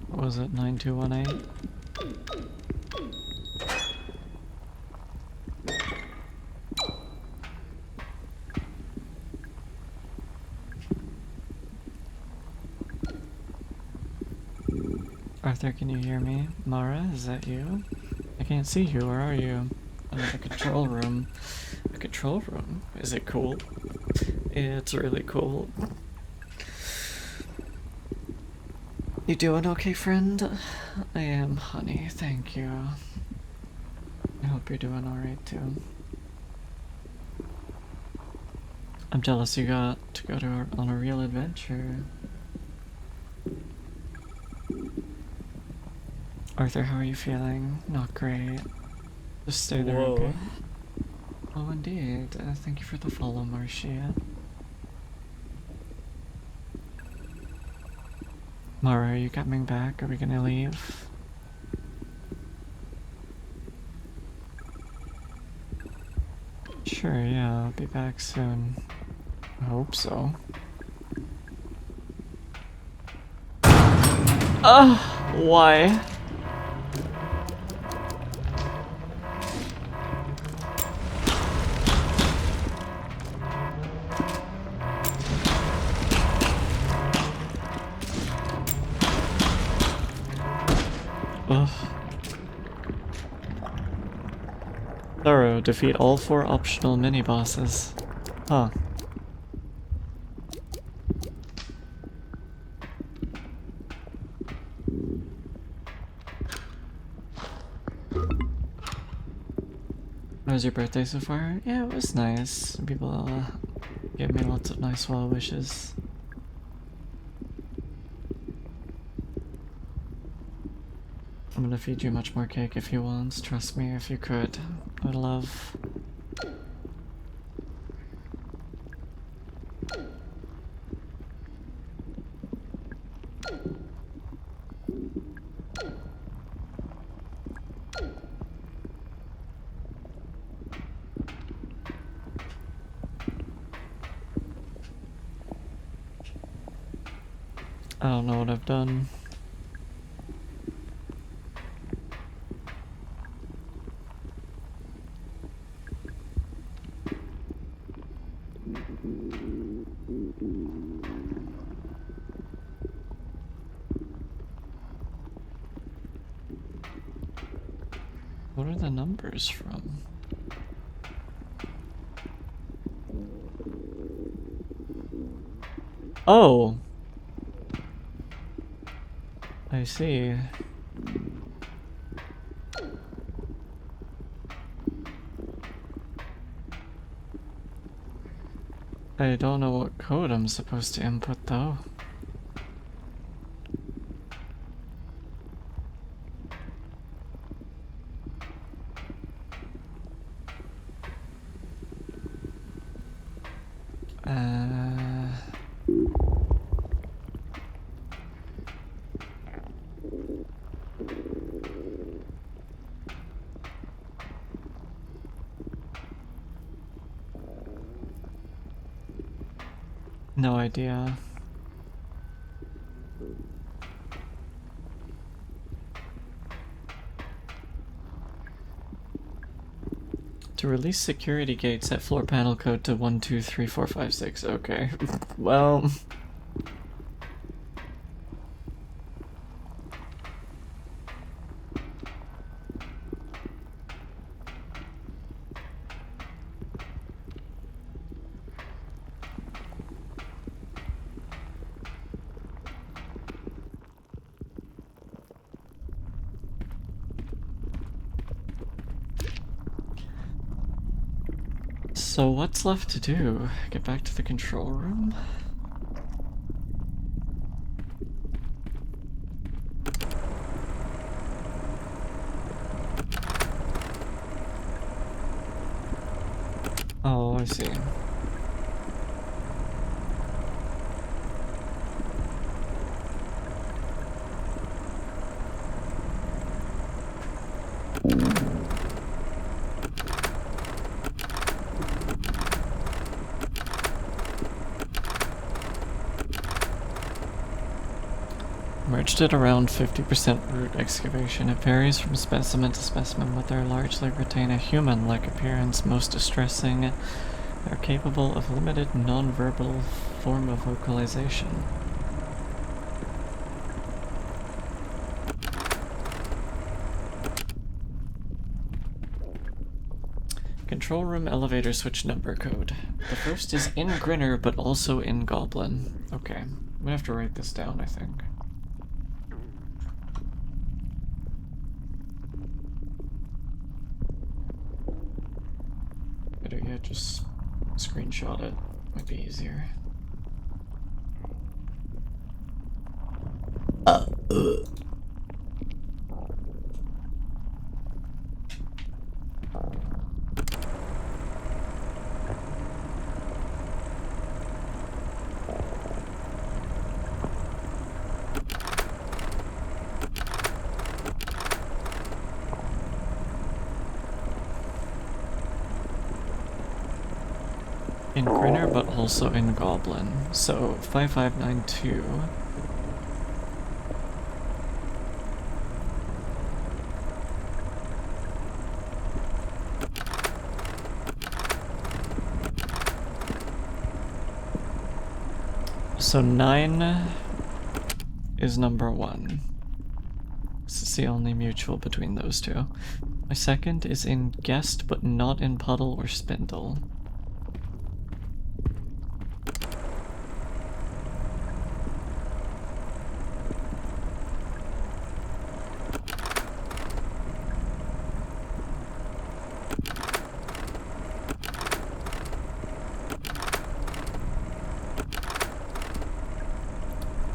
What was it? 9218? Arthur, can you hear me? Mara, is that you? I can't see you. Where are you? I'm in the control room. The control room? Is it cool? It's really cool. You doing okay, friend? I am, honey. Thank you. I hope you're doing alright, too. I'm jealous you got to go on a real adventure. Arthur, how are you feeling? Not great. Just stay there, okay? Oh, indeed. Thank you for the follow, Marcia. Mara, are you coming back? Are we gonna leave? Sure, yeah, I'll be back soon. I hope so. Why? Ugh. Thorough. Defeat all 4 optional mini-bosses. Huh. How was your birthday so far? Yeah, it was nice. People gave me lots of nice well wishes. I'm gonna feed you much more cake if you want. Trust me, if you could. I'd love. I don't know what I've done. What are the numbers from? Oh! I see. I don't know what code I'm supposed to input though. No idea. To release security gates, set floor panel code to 123456. Okay. Well. So what's left to do? Get back to the control room? Oh, I see. judged at around 50% root excavation. It varies from specimen to specimen, but they largely retain a human-like appearance. Most distressing, they're capable of limited non-verbal form of vocalization. Control room elevator switch number code. The first is in Grinner, but also in Goblin. Okay, I'm gonna have to write this down, I think. Better yet, just screenshot it. Might be easier. In Grinner, but also in Goblin. So 5592. So 9 is number 1. This is the only mutual between those two. My second is in Guest, but not in Puddle or Spindle.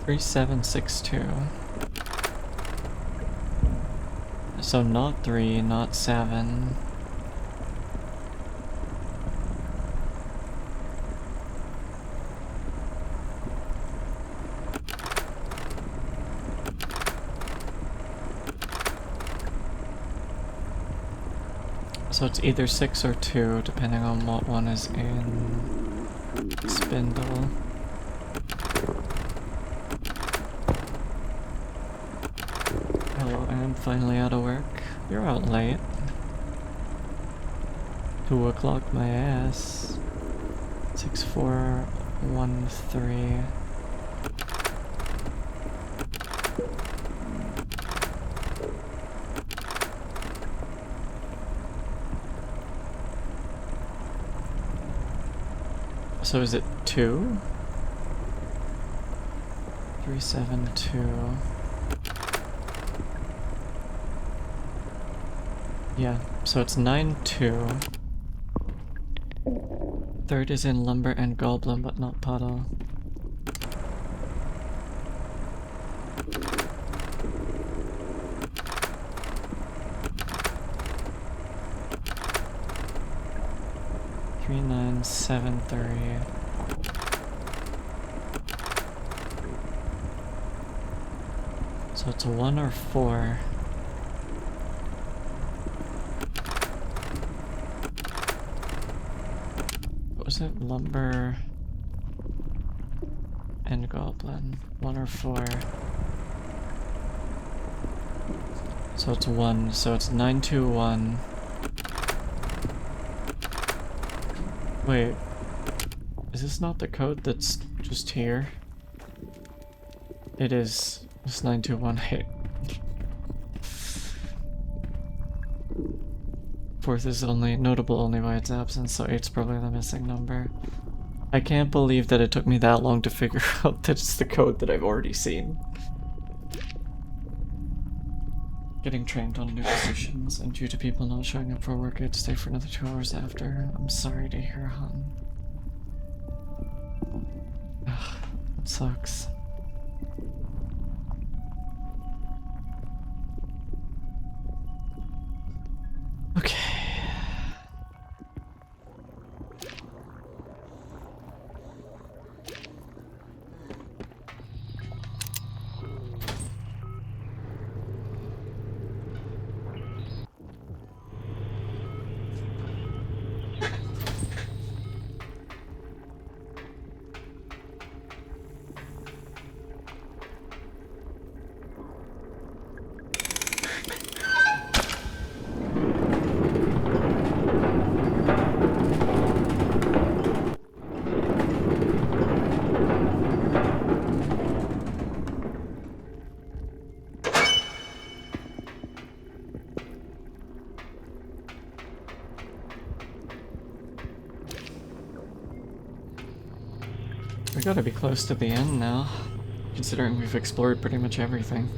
Three, 7, 6, 2. So not 3, not 7. So it's either 6 or 2, depending on what one is in Spindle. Hello, I'm finally out of work. You're out late. 2 o'clock my ass. 6, 4, 1, 3. So is it 2? 3, 7, 2. Yeah, so it's 9, 2. Third is in Lumber and Goblin, but not Puddle. Three, 9, 7, 3. So it's a 1 or 4. What was it? Lumber and Goblin. 1 or 4. So it's 1. So it's 9, 2, 1. Wait. Is this not the code that's just here? It is. It's 9218. Fourth is only notable only by its absence, so 8's probably the missing number. I can't believe that it took me that long to figure out that it's the code that I've already seen. Getting trained on new positions, and due to people not showing up for work, I had to stay for another 2 hours after. I'm sorry to hear, hon. Ugh, it sucks. Okay. We gotta be close to the end now, considering we've explored pretty much everything.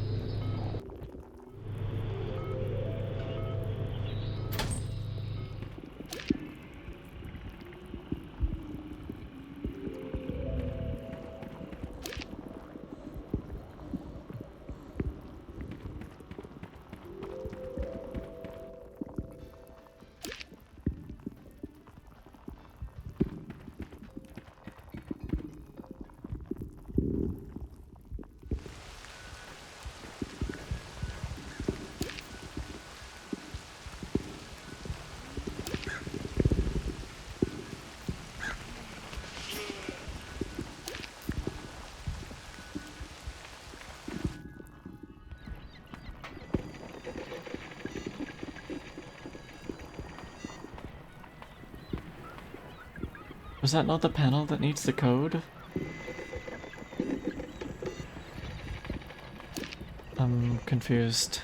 Was that not the panel that needs the code? I'm confused.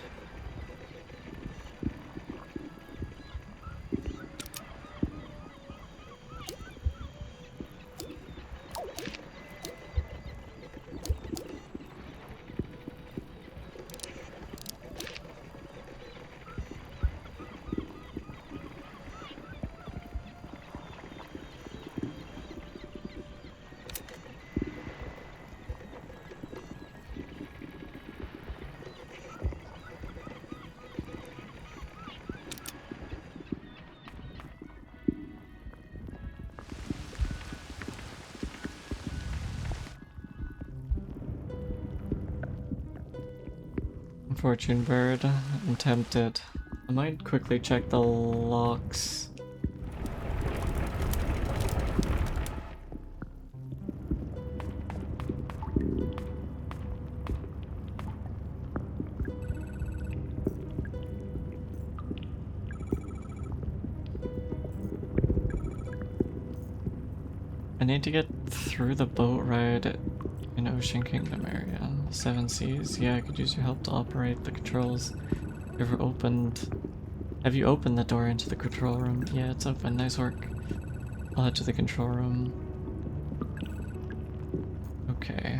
Fortune bird. I'm tempted. I might quickly check the locks. I need to get through the boat ride in Ocean Kingdom area. Seven Seas. Yeah, I could use your help to operate the controls. Have you opened the door into the control room? Yeah, it's open. Nice work. I'll head to the control room. Okay.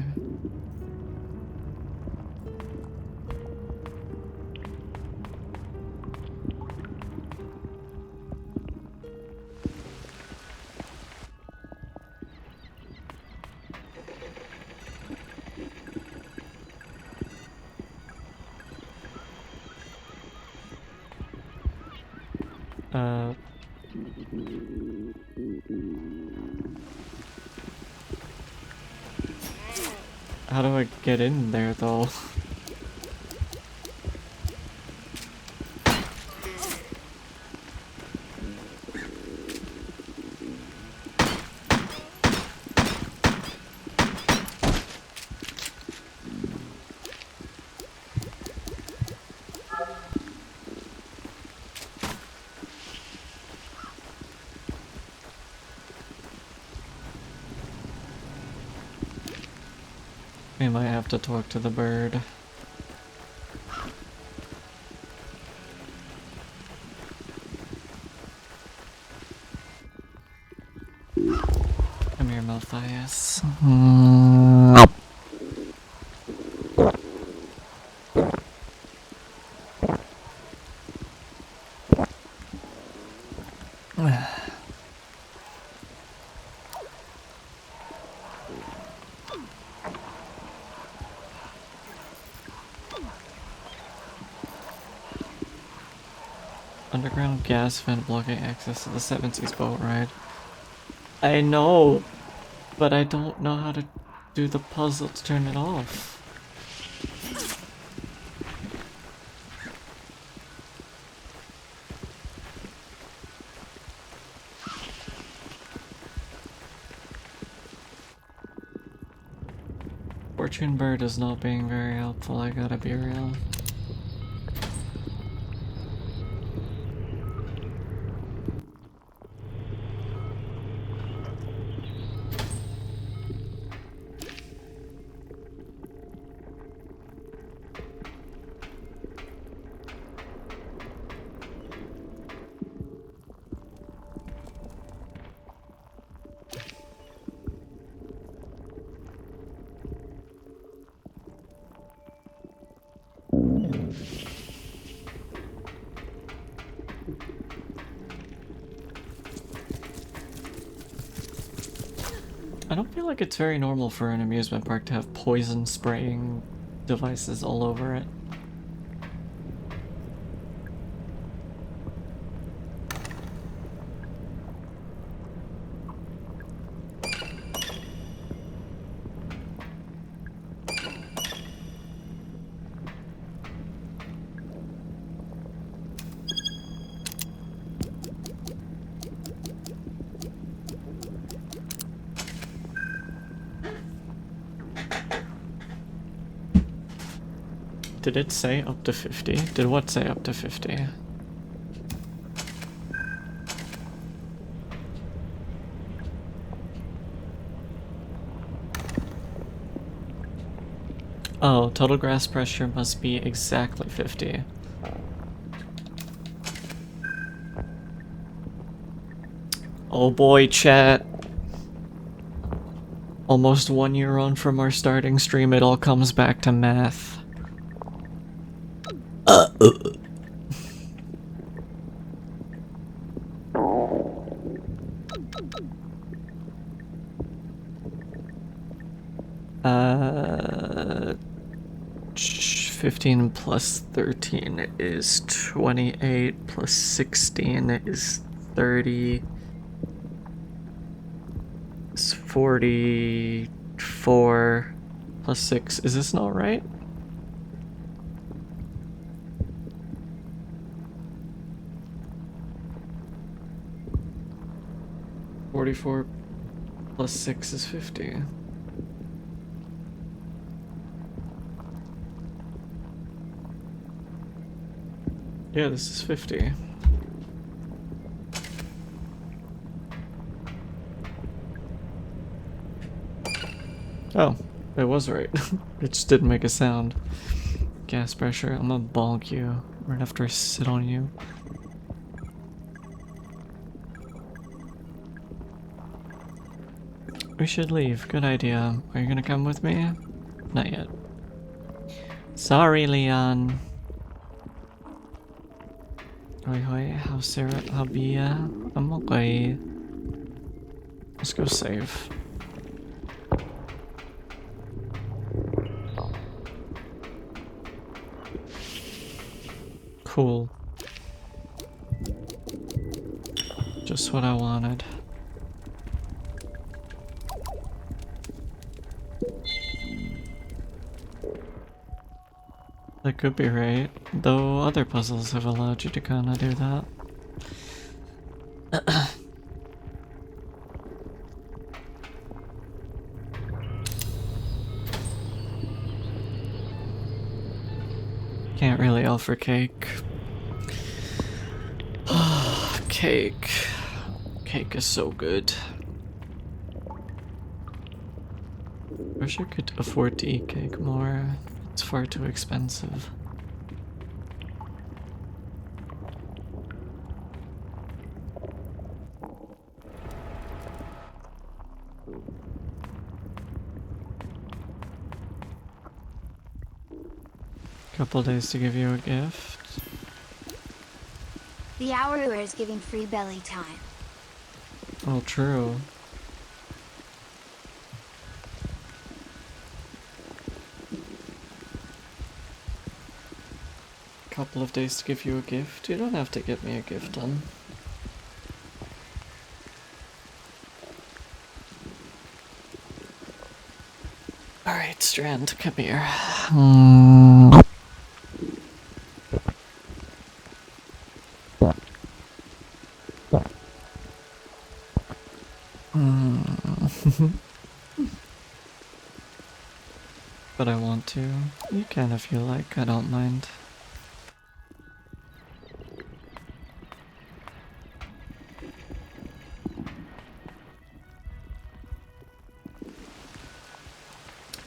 How do I get in there though? We might have to talk to the bird. Come here, Malthias. Underground gas vent blocking access to the Seven Seas boat ride. I know, but I don't know how to do the puzzle to turn it off. Fortune bird is not being very helpful, I gotta be real. I don't feel like it's very normal for an amusement park to have poison spraying devices all over it. Did it say up to 50? Did what say up to 50? Oh, total grass pressure must be exactly 50. Oh boy, chat. Almost 1 year on from our starting stream, it all comes back to math. 15 plus 13 is 28, plus 16 is 30, is 44, plus 6, is this not right? $44 plus 6 is 50. Yeah, this is 50. Oh, it was right. It just didn't make a sound. Gas pressure, I'm gonna bonk you right after I sit on you. We should leave, good idea. Are you gonna come with me? Not yet. Sorry, Leon. Oi hoi, how's Sarah? How be I'm okay. Let's go save. Cool. Just what I wanted. That could be right, though other puzzles have allowed you to kinda do that. Can't really offer cake. Cake. Cake is so good. Wish I could afford to eat cake more. It's far too expensive. Couple days to give you a gift. The hour is giving free belly time. Oh, true. Couple of days to give you a gift. You don't have to give me a gift, then. Alright, Strand, come here. But I want to. You can if you like, I don't mind.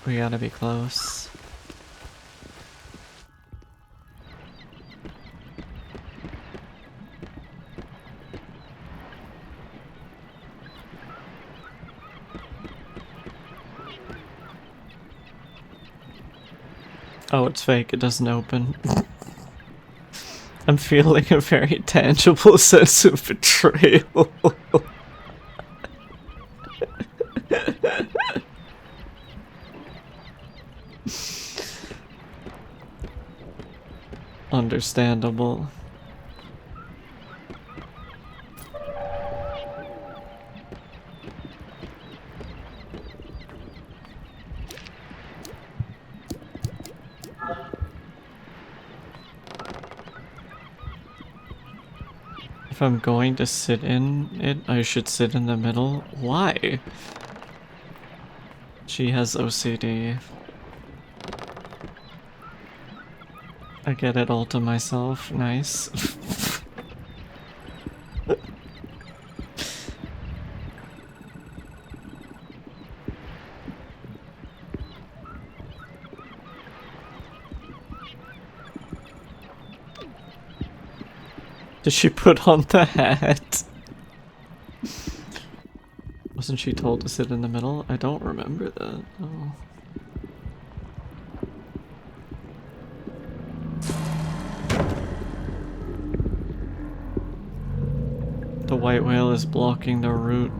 We gotta be close. Oh, it's fake, it doesn't open. I'm feeling a very tangible sense of betrayal. Understandable. If I'm going to sit in it, I should sit in the middle. Why? She has OCD. I get it all to myself. Nice. Did she put on the hat? Wasn't she told to sit in the middle? I don't remember that. Oh. The white whale is blocking the route.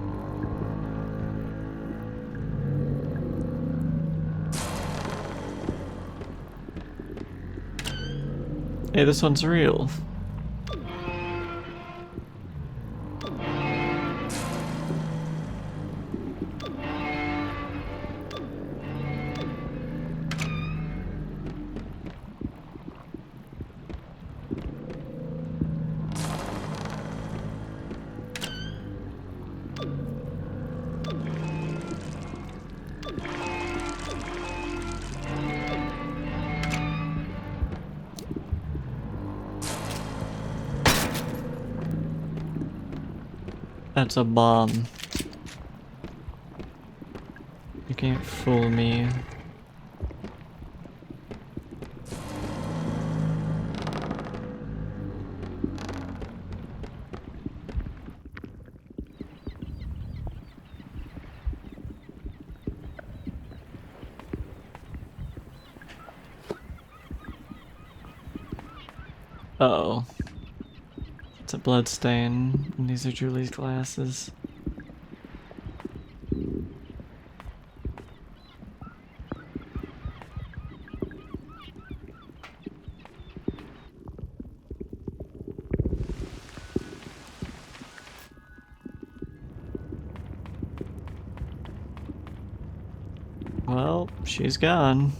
Hey, this one's real. That's a bomb. You can't fool me. Uh-oh. It's a blood stain, and these are Julie's glasses. Well, she's gone.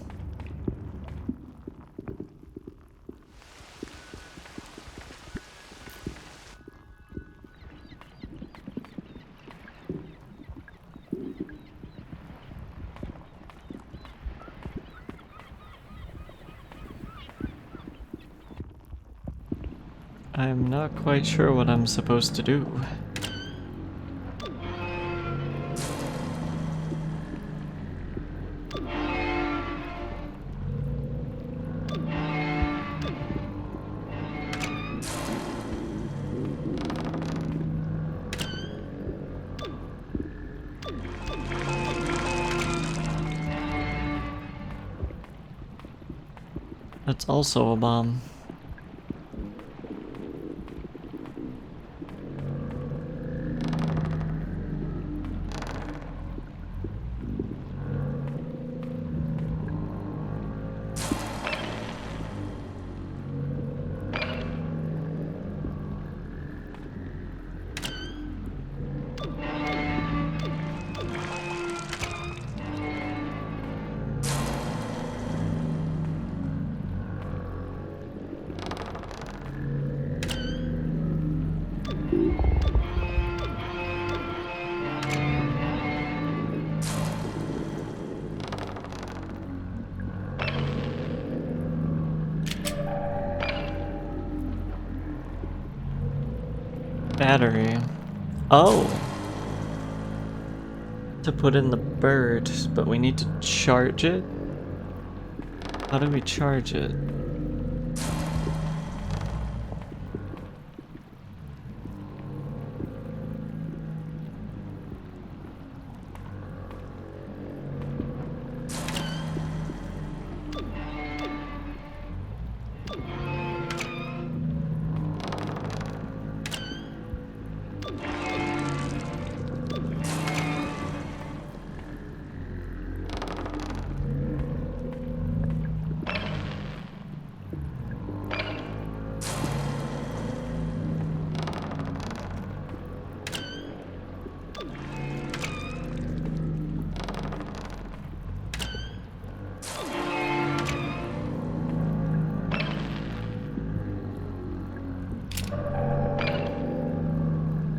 I'm not quite sure what I'm supposed to do. That's also a bomb. Battery. Oh! To put in the bird, but we need to charge it? How do we charge it?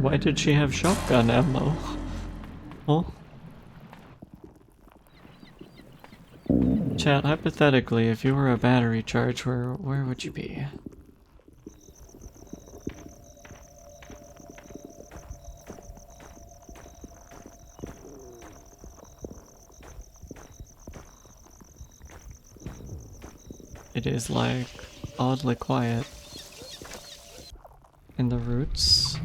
Why did she have shotgun ammo? Oh. Chat, hypothetically, if you were a battery charge, where would you be? It is like oddly quiet in the roots.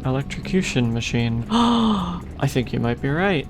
Electrocution machine. I think you might be right.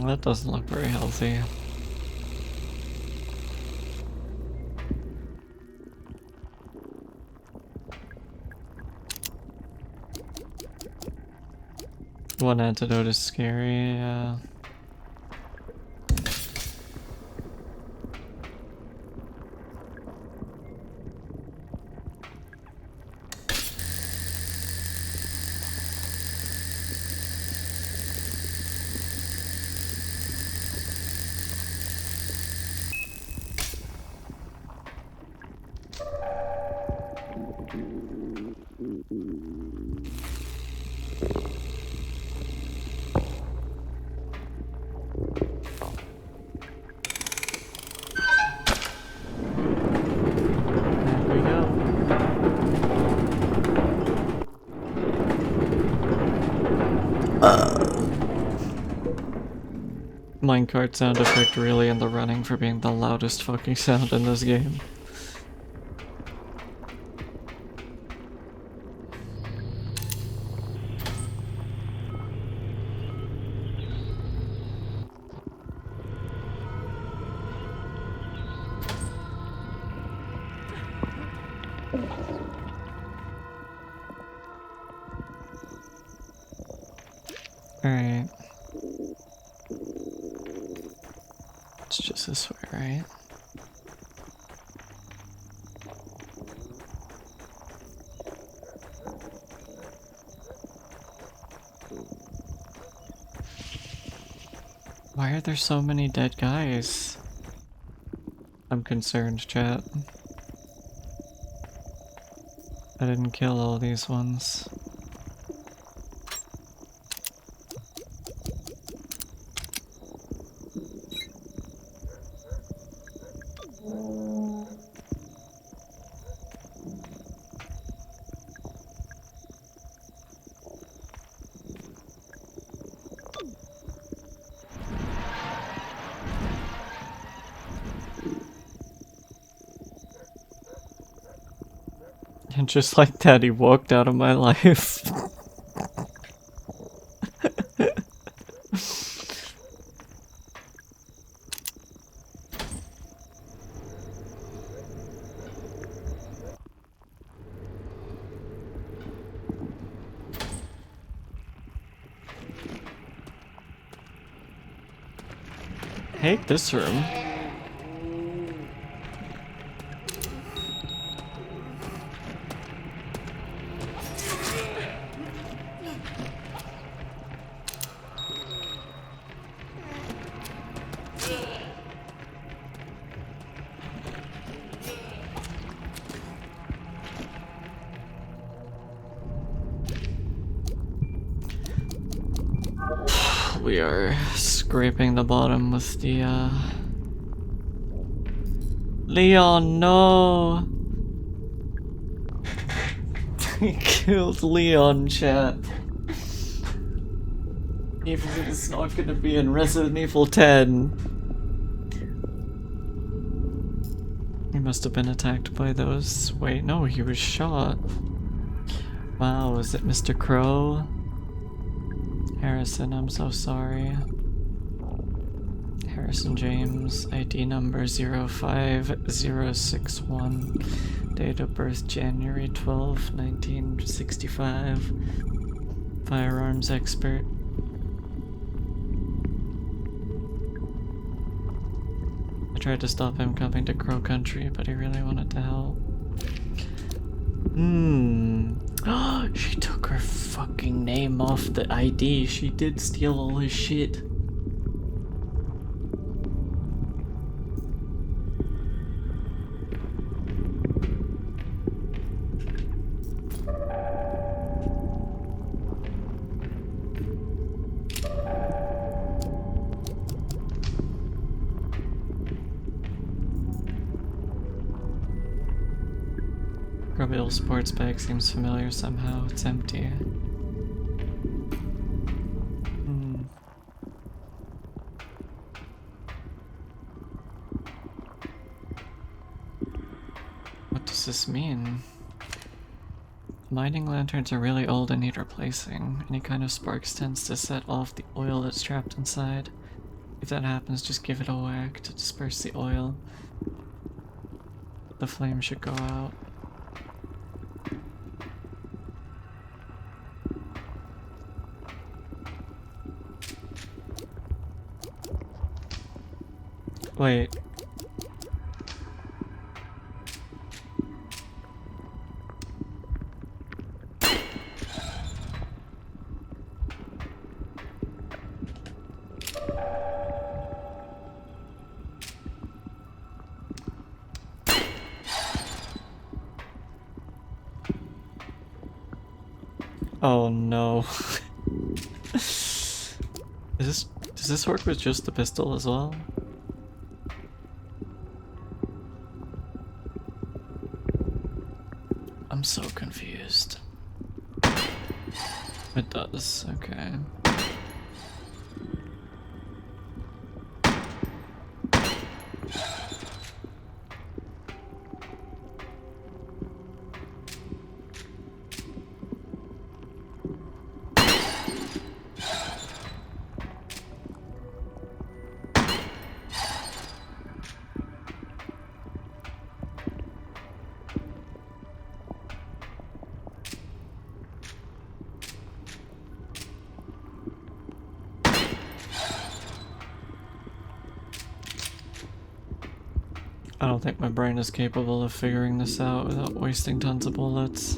That doesn't look very healthy. One antidote is scary, yeah. Minecart sound effect really in the running for being the loudest fucking sound in this game. Alright. It's just this way, right? Why are there so many dead guys? I'm concerned, chat. I didn't kill all these ones. And just like that, he walked out of my life. Hate this room. we are scraping the bottom with the Leon, no! He killed Leon, chat. Even if it's not gonna be in Resident Evil 10. He must have been attacked by those. Wait, no, he was shot. Wow, is it Mr. Crow? Harrison, I'm so sorry. Harrison James, ID number 05061. Date of birth January 12, 1965. Firearms expert. I tried to stop him coming to Crow Country, but he really wanted to help. She took her fucking name off the ID. She did steal all his shit. Grubby little sports bag seems familiar somehow. It's empty. What does this mean? Mining lanterns are really old and need replacing. Any kind of sparks tends to set off the oil that's trapped inside. If that happens, just give it a whack to disperse the oil. The flame should go out. Wait. Oh no. Does this work with just the pistol as well? I'm so confused. It does, okay. I don't think my brain is capable of figuring this out without wasting tons of bullets.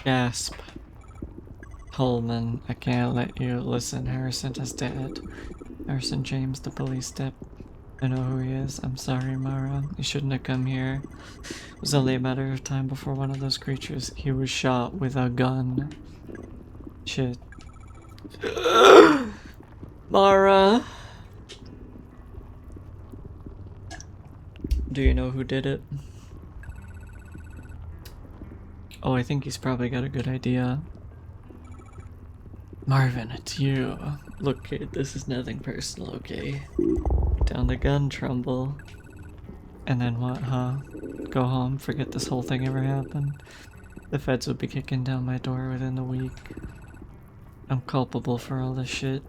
Gasp. Holman, I can't let you. Listen, Harrison is dead. Harrison James, the police dep. I know who he is. I'm sorry, Mara. You shouldn't have come here. It was only a matter of time before one of those creatures. He was shot with a gun. Shit. Mara! Do you know who did it? Oh, I think he's probably got a good idea. Marvin, it's you. Look, kid, this is nothing personal, okay? Down the gun, Trumbull. And then what, huh? Go home, forget this whole thing ever happened? The feds would be kicking down my door within a week. I'm culpable for all this shit.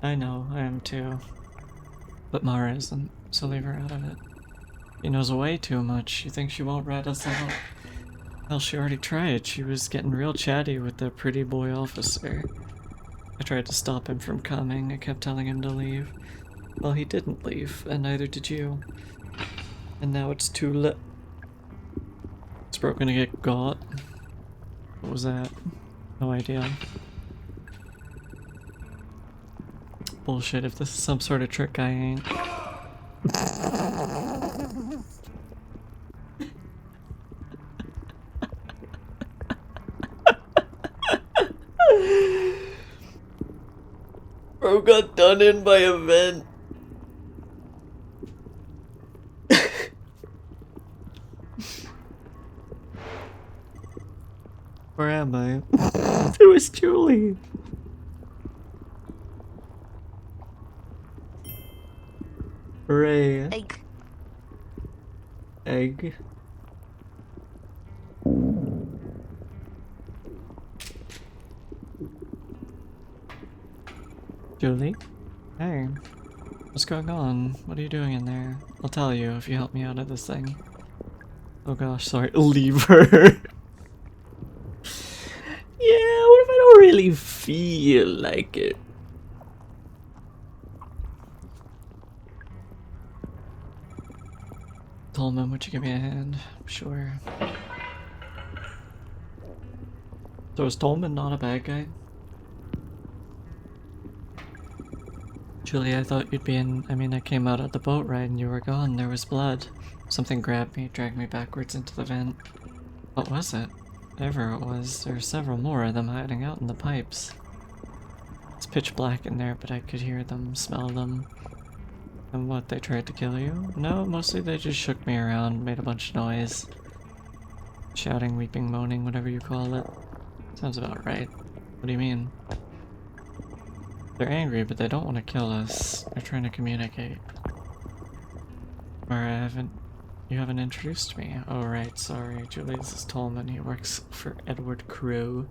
I know, I am too. But Mara isn't, so leave her out of it. She knows way too much. You think she won't rat us out? Well, she already tried. She was getting real chatty with the pretty boy officer. I tried to stop him from coming. I kept telling him to leave. Well, he didn't leave, and neither did you. And now it's too late. Is Brooke gonna get got? What was that? No idea. Bullshit, if this is some sort of trick, I ain't. got done in by a vent. Where am I? It was Julie. Hooray. Egg. Julie? Hey. What's going on? What are you doing in there? I'll tell you if you help me out of this thing. Oh gosh, sorry. Leave her. Yeah, what if I don't really feel like it? Tolman, would you give me a hand? Sure. So is Tolman not a bad guy? Julie, I thought you'd be in. I mean, I came out of the boat ride and you were gone. There was blood. Something grabbed me, dragged me backwards into the vent. What was it? Whatever it was, there were several more of them hiding out in the pipes. It's pitch black in there, but I could hear them, smell them. And what, they tried to kill you? No, mostly they just shook me around, made a bunch of noise. Shouting, weeping, moaning, whatever you call it. Sounds about right. What do you mean? They're angry, but they don't want to kill us. They're trying to communicate. Or you haven't introduced me. Oh right, sorry. Julie, this is Tolman. He works for Edward Crew.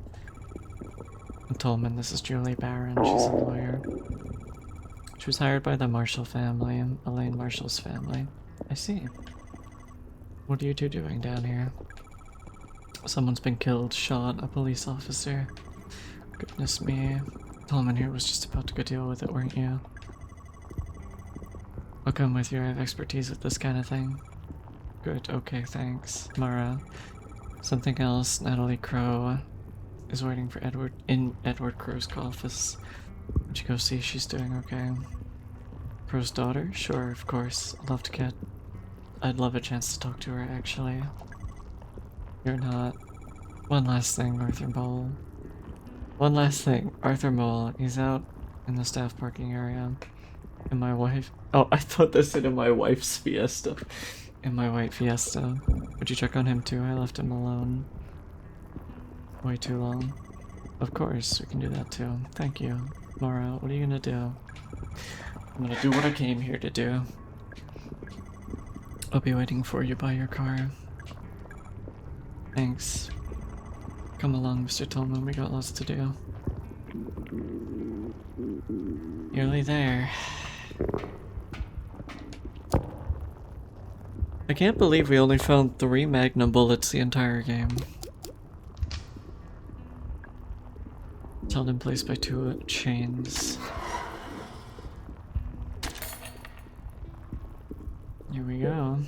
And Tolman, this is Julie Barron. She's a lawyer. She was hired by the Marshall family, Elaine Marshall's family. I see. What are you two doing down here? Someone's been killed, shot, a police officer. Goodness me. Tolman here was just about to go deal with it, weren't you? I'll come with you, I have expertise with this kind of thing. Good, okay, thanks. Mara. Something else, Natalie Crow is waiting for Edward in Edward Crow's office. Would you go see if she's doing okay? Crow's daughter? Sure, of course. I'd love a chance to talk to her, actually. You're not. One last thing, Arthur Mole. One last thing, Arthur Mole. He's out in the staff parking area. And my wife. Oh, I thought this said in my wife's Fiesta. In my white Fiesta. Would you check on him too? I left him alone. Way too long. Of course, we can do that too. Thank you. Mara, what are you gonna do? I'm gonna do what I came here to do. I'll be waiting for you by your car. Thanks. Come along, Mr. Tolman, we got lots to do. Nearly there. I can't believe we only found 3 magnum bullets the entire game. It's held in place by 2 chains. Here we go.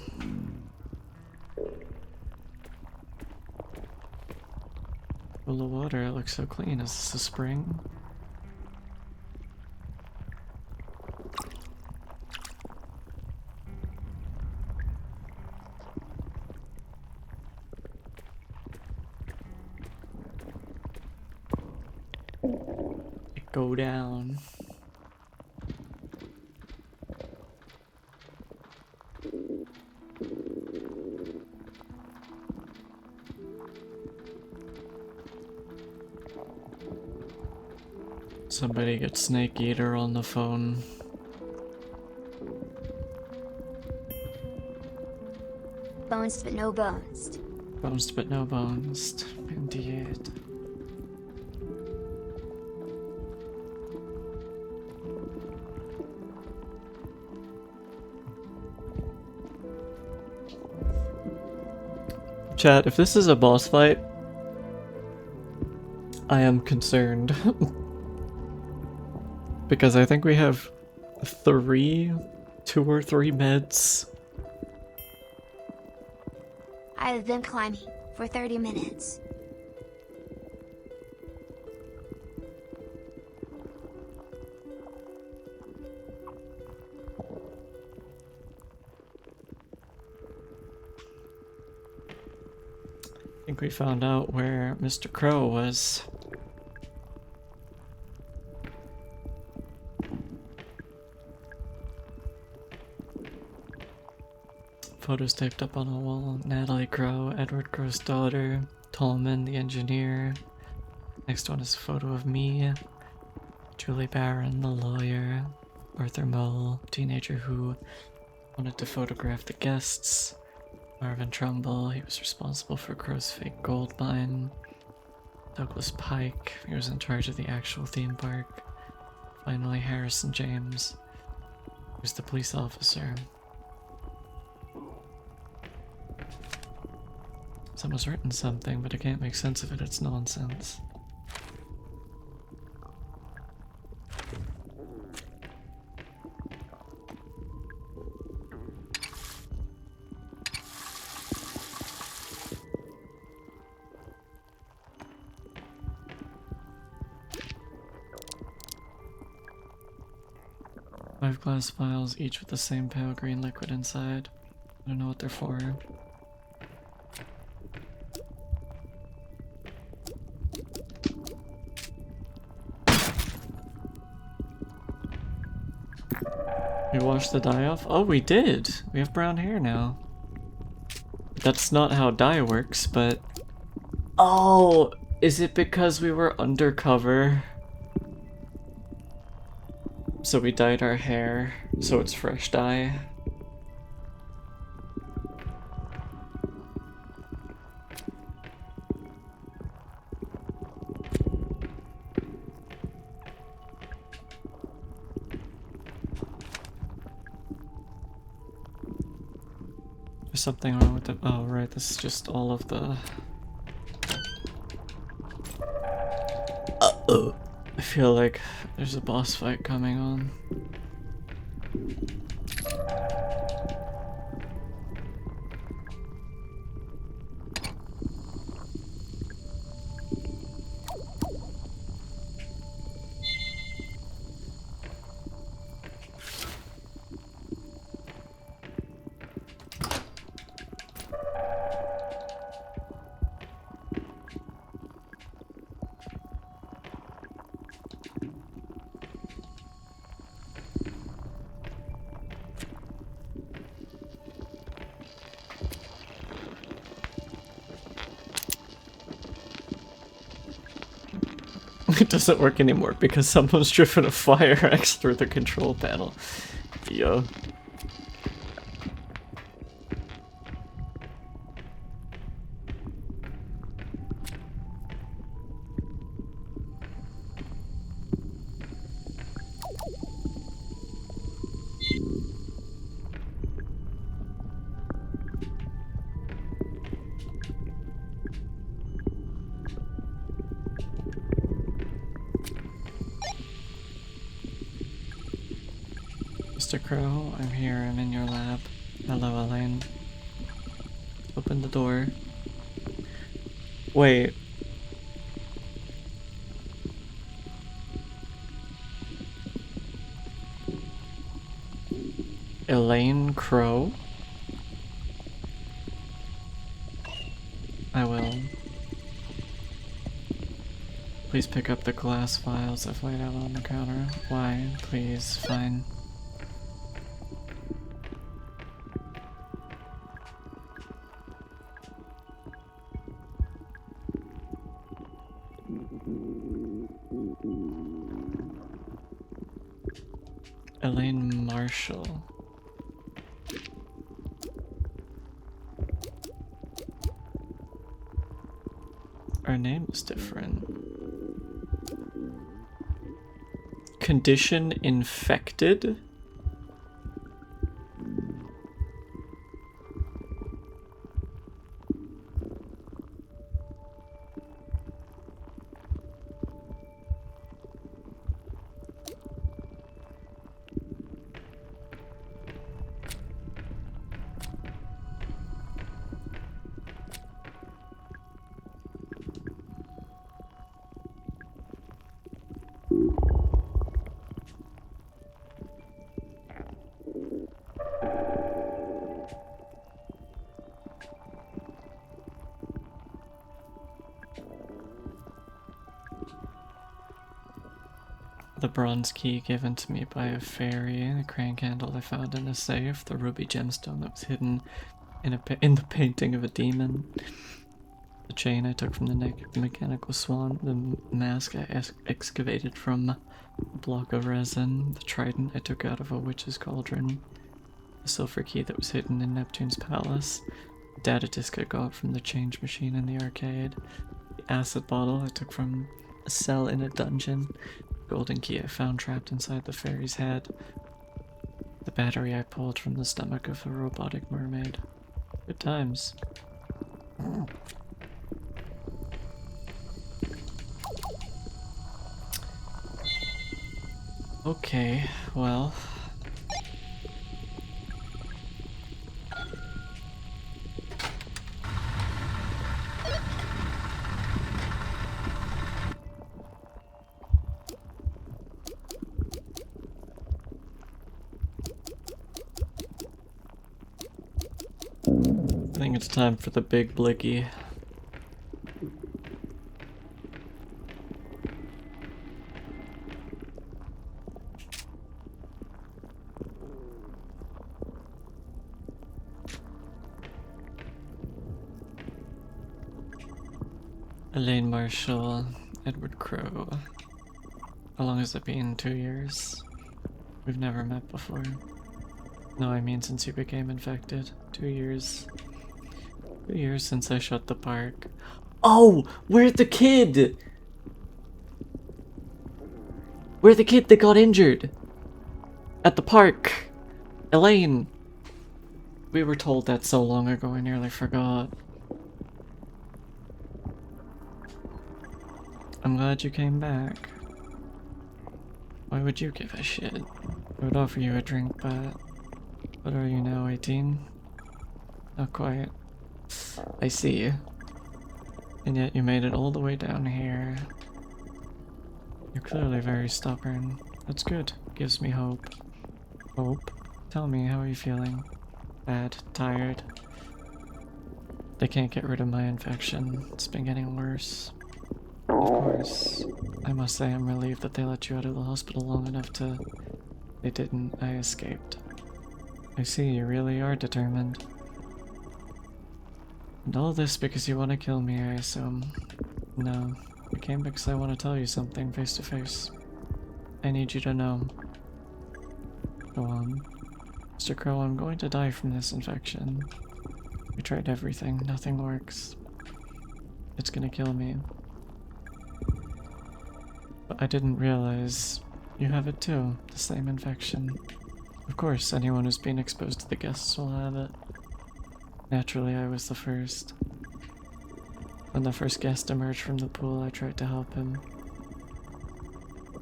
Full of water, it looks so clean. Is this a spring? Go down. Somebody get Snake Eater on the phone. Bones but no bones. Bones but no bones. Indeed. Chat, if this is a boss fight, I am concerned. Because I think we have 2 or 3 meds. I have been climbing for 30 minutes. I think we found out where Mr. Crow was. Photos taped up on a wall. Natalie Crow, Edward Crow's daughter, Tolman, the engineer. Next one is a photo of me, Julie Barron, the lawyer, Arthur Mole, teenager who wanted to photograph the guests, Marvin Trumbull, he was responsible for Crow's fake gold mine, Douglas Pike, he was in charge of the actual theme park, finally Harrison James, who's the police officer. Someone's written something, but I can't make sense of it, it's nonsense. Five glass vials, each with the same pale green liquid inside. I don't know what they're for. We washed the dye off? Oh, we did! We have brown hair now. That's not how dye works, but... Oh! Is it because we were undercover? So we dyed our hair, so it's fresh dye. There's something wrong with it. Oh, right, this is just all of the... Uh-oh. I feel like there's a boss fight coming on. It doesn't work anymore because someone's driven a fire axe through the control panel. Yo. Mr. Crow, I'm here, I'm in your lab. Hello, Elaine. Open the door. Wait. Elaine Crow? I will. Please pick up the glass vials I've laid out on the counter. Why? Please, fine. Elaine Marshall. Our name is different. Condition infected? the bronze key given to me by a fairy, the crank handle I found in a safe, the ruby gemstone that was hidden in the painting of a demon, the chain I took from the neck of the mechanical swan, the mask I excavated from a block of resin, the trident I took out of a witch's cauldron, the silver key that was hidden in Neptune's palace, the data disk I got from the change machine in the arcade, the acid bottle I took from a cell in a dungeon, the golden key I found trapped inside the fairy's head, the battery I pulled from the stomach of a robotic mermaid. Good times. Okay, well. I think it's time for the big blicky. Elaine Marshall, Edward Crow. How long has it been? 2 years? We've never met before. No, I mean since you became infected. 2 years. 2 years since I shut the park. Oh! We're the kid! We're the kid that got injured! At the park! Elaine! We were told that so long ago, I nearly forgot. I'm glad you came back. Why would you give a shit? I would offer you a drink, but... What are you now, 18? Not quite. I see you. And yet you made it all the way down here. You're clearly very stubborn. That's good. Gives me hope. Hope? Tell me, how are you feeling? Bad? Tired? They can't get rid of my infection. It's been getting worse. Of course. I must say I'm relieved that they let you out of the hospital long enough to... They didn't. I escaped. I see, you really are determined. And all this because you want to kill me, I assume. No. I came because I want to tell you something face to face. I need you to know. Go on. Mr. Crow, I'm going to die from this infection. We tried everything. Nothing works. It's gonna kill me. But I didn't realize you have it too, the same infection. Of course, anyone who's been exposed to the guests will have it. Naturally, I was the first. When the first guest emerged from the pool, I tried to help him.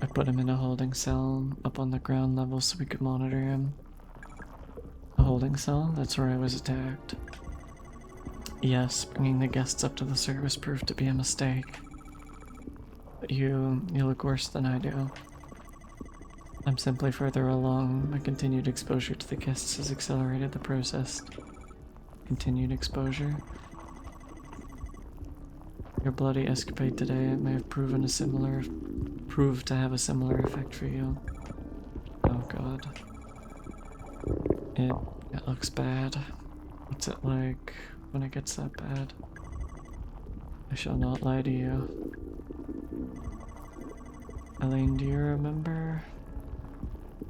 I put him in a holding cell up on the ground level so we could monitor him. A holding cell? That's where I was attacked. Yes, bringing the guests up to the service proved to be a mistake. But you look worse than I do. I'm simply further along. My continued exposure to the guests has accelerated the process. Continued exposure. Your bloody escapade today may have proved to have a similar effect for you. Oh god. It looks bad. What's it like when it gets that bad? I shall not lie to you. Elaine, do you remember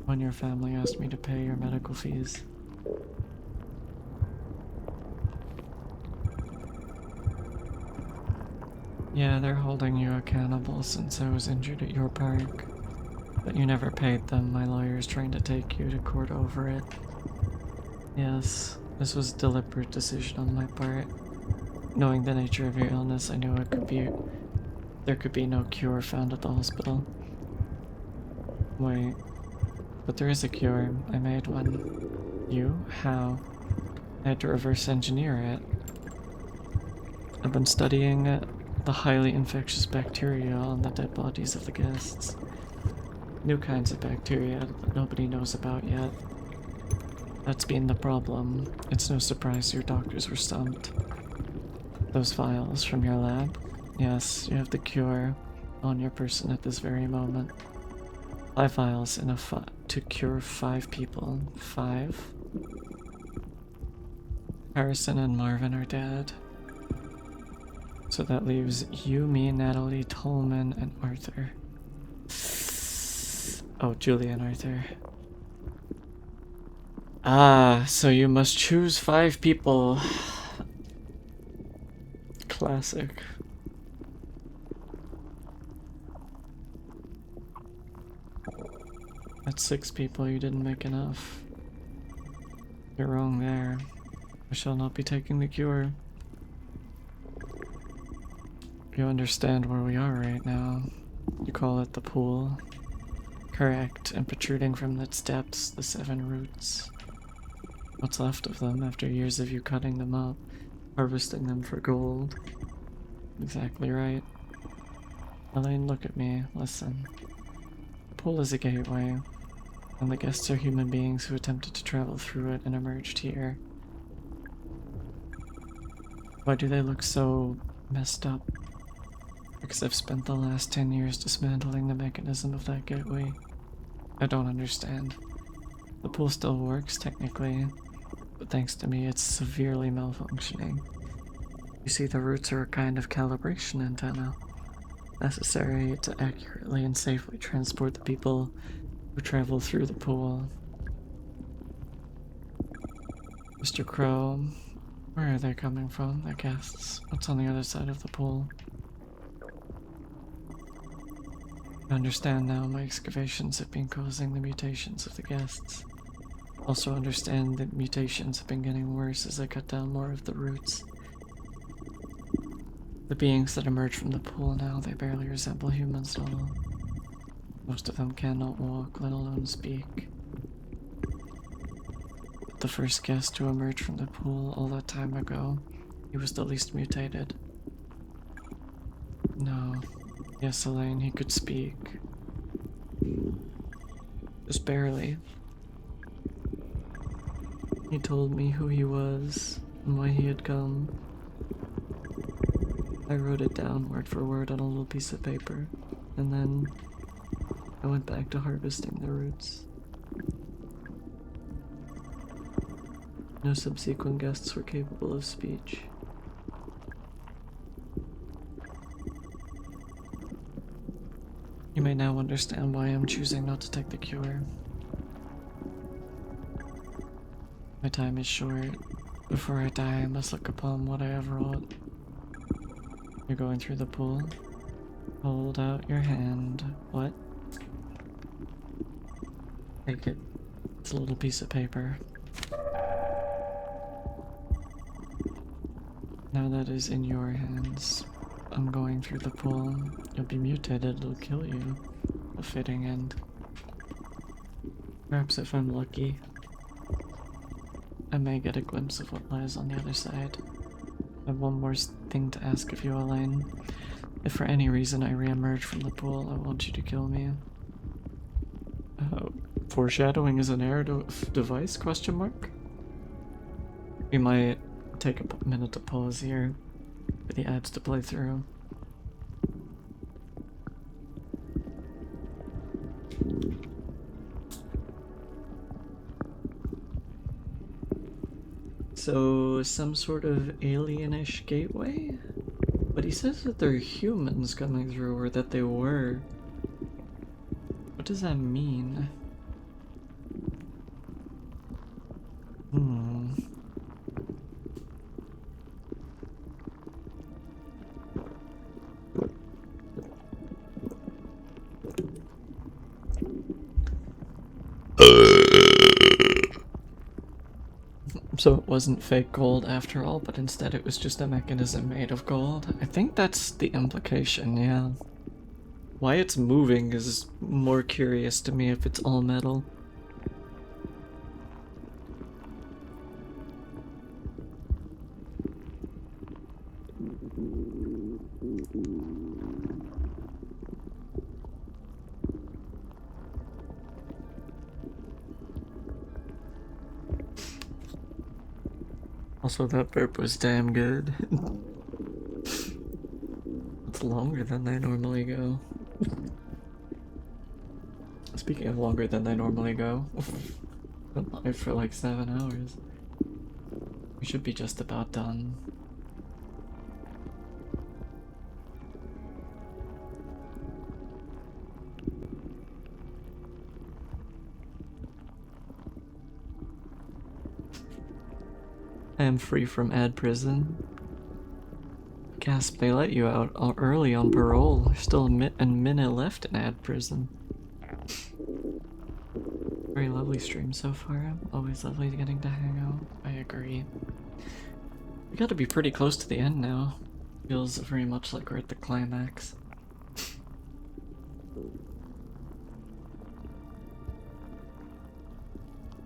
when your family asked me to pay your medical fees? Yeah, they're holding you accountable since I was injured at your park. But you never paid them. My lawyer's trying to take you to court over it. Yes, this was a deliberate decision on my part. Knowing the nature of your illness, I knew there could be no cure found at the hospital. Wait, but there is a cure. I made one. You? How? I had to reverse engineer it. I've been studying the highly infectious bacteria on the dead bodies of the guests. New kinds of bacteria that nobody knows about yet. That's been the problem. It's no surprise your doctors were stumped. Those files from your lab? Yes, you have the cure on your person at this very moment. 5 vials enough to cure 5 people. 5. Harrison and Marvin are dead. So that leaves you, me, Natalie, Tolman, and Arthur. Oh, Julie and Arthur. Ah, so you must choose 5 people. Classic. That's 6 people, you didn't make enough. You're wrong there. I shall not be taking the cure. You understand where we are right now. You call it the pool. Correct, and protruding from its depths, the 7 roots. What's left of them after years of you cutting them up, harvesting them for gold. Exactly right. Elaine, look at me. Listen. The pool is a gateway, and the guests are human beings who attempted to travel through it and emerged here. Why do they look so messed up? Because I've spent the last 10 years dismantling the mechanism of that gateway. I don't understand. The pool still works, technically, but thanks to me, it's severely malfunctioning. You see, the roots are a kind of calibration antenna, necessary to accurately and safely transport the people who travel through the pool. Mr. Crow, where are they coming from, the guests? What's on the other side of the pool? I understand now my excavations have been causing the mutations of the guests. Also understand that mutations have been getting worse as I cut down more of the roots. The beings that emerge from the pool now, they barely resemble humans at all. Most of them cannot walk, let alone speak. But the first guest to emerge from the pool all that time ago, he was the least mutated. No. Yes, Elaine, he could speak. Just barely. He told me who he was and why he had come. I wrote it down word for word on a little piece of paper, and then I went back to harvesting the roots. No subsequent guests were capable of speech. You may now understand why I'm choosing not to take the cure. My time is short. Before I die, I must look upon what I have wrought. You're going through the pool? Hold out your hand. What? Take it. It's a little piece of paper. Now that is in your hands. I'm going through the pool. You'll be mutated, it'll kill you. A fitting end. Perhaps if I'm lucky, I may get a glimpse of what lies on the other side. I have one more thing to ask of you, Elaine. If for any reason I re-emerge from the pool, I want you to kill me. Foreshadowing is a narrative device, question mark? We might take a minute to pause here for the ads to play through. So, some sort of alienish gateway? But he says that they're humans coming through, or that they were. What does that mean? So it wasn't fake gold after all, but instead it was just a mechanism made of gold. I think that's the implication, yeah. Why it's moving is more curious to me if it's all metal. Also, that burp was damn good. It's longer than they normally go. Speaking of longer than they normally go, been live for like 7 hours. We should be just about done. I am free from ad prison. Gasp, they let you out early on parole. There's still a minute left in ad prison. Very lovely stream so far. Always lovely getting to hang out. I agree. We gotta be pretty close to the end now. Feels very much like we're at the climax.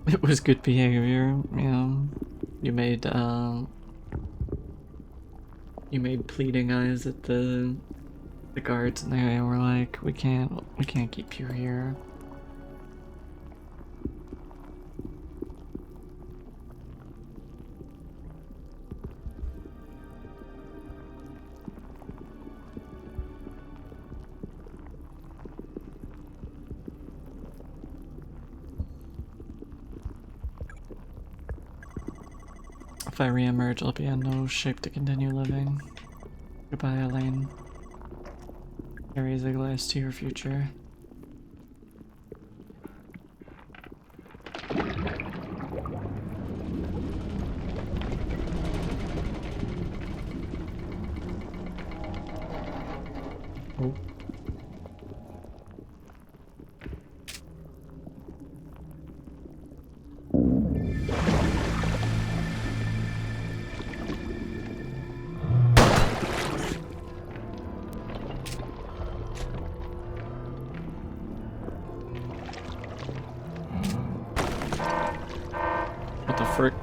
It was good behavior, yeah. You made pleading eyes at the guards, and they were like, we can't keep you here. If I re-emerge, I'll be in no shape to continue living. Goodbye, Elaine. Carries a glass to your future. Oh. What the frick?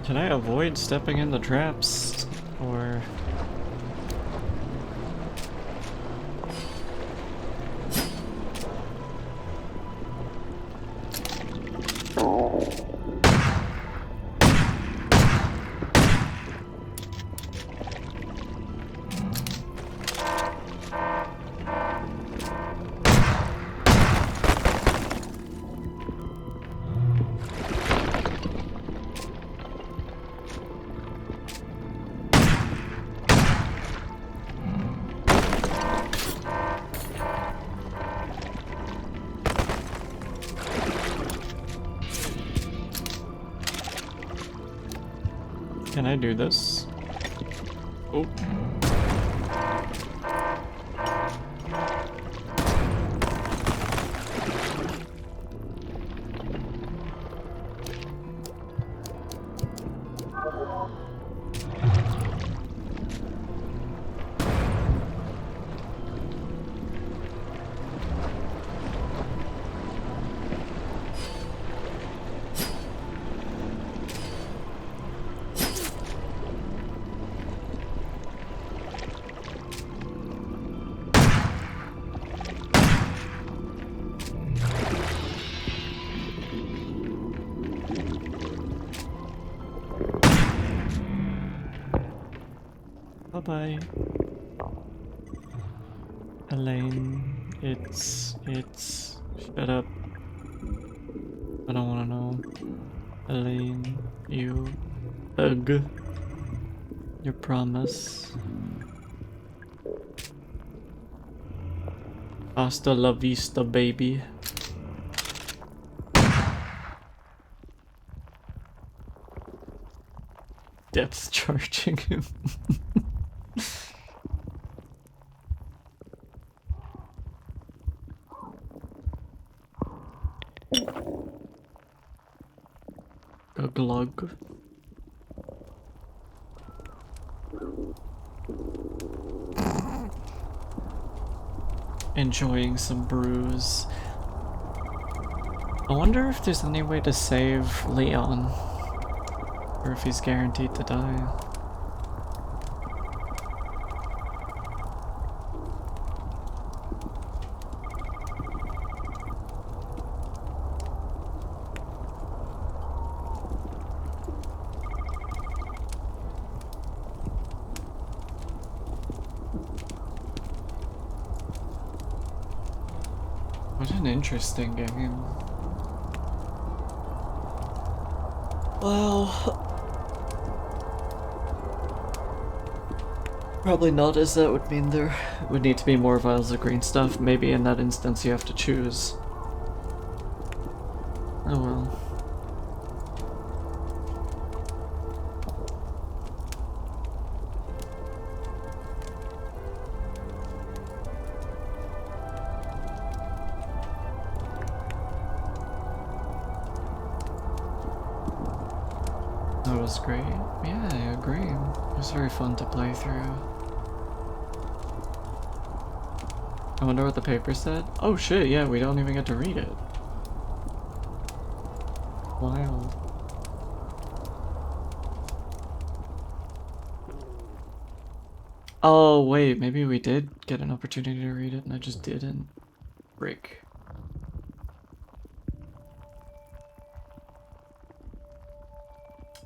Can I avoid stepping in the traps? Or... Can I do this? Oh. Bye-bye. Elaine, it's... Shut up. I don't wanna know. Elaine, you... Ugh. Your promise. Hasta la vista, baby. Depth charging him. A glug. Enjoying some brews. I wonder if there's any way to save Leon, or if he's guaranteed to die. What an interesting game. Well, probably not, as that would mean there would need to be more vials of green stuff. Maybe in that instance you have to choose. Oh well. That was great. Yeah, I agree. It was very fun to play through. I wonder what the paper said. Oh shit, yeah, we don't even get to read it. Wild. Oh wait, maybe we did get an opportunity to read it and I just didn't. Frick.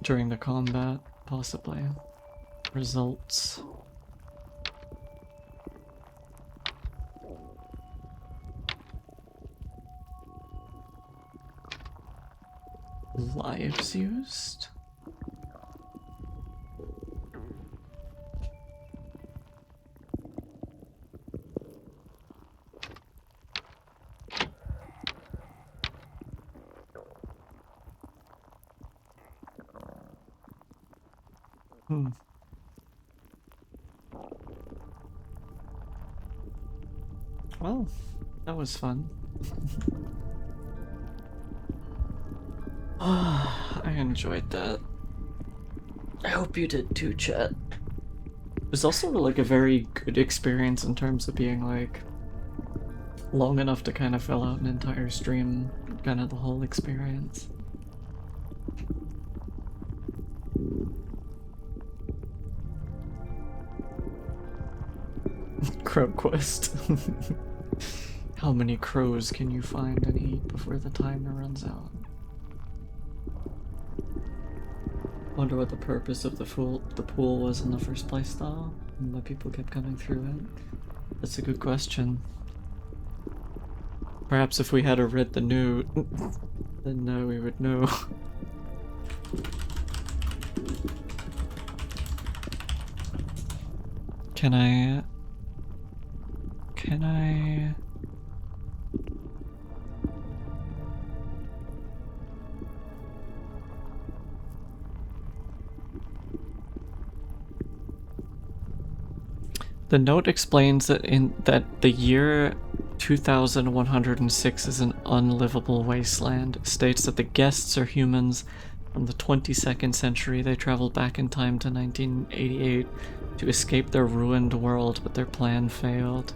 During the combat, possibly. Results. Lives used? Well, that was fun. I enjoyed that. I hope you did too, chat. It was also like a very good experience in terms of being like long enough to kind of fill out an entire stream, kind of the whole experience. Crow quest. How many crows can you find and eat before the timer runs out? Wonder what the purpose of the pool was in the first place, though, and why people kept coming through it. That's a good question. Perhaps if we had read the new, then we would know. Can I? The note explains that that the year 2106 is an unlivable wasteland. It states that the guests are humans from the 22nd century. They traveled back in time to 1988 to escape their ruined world, but their plan failed.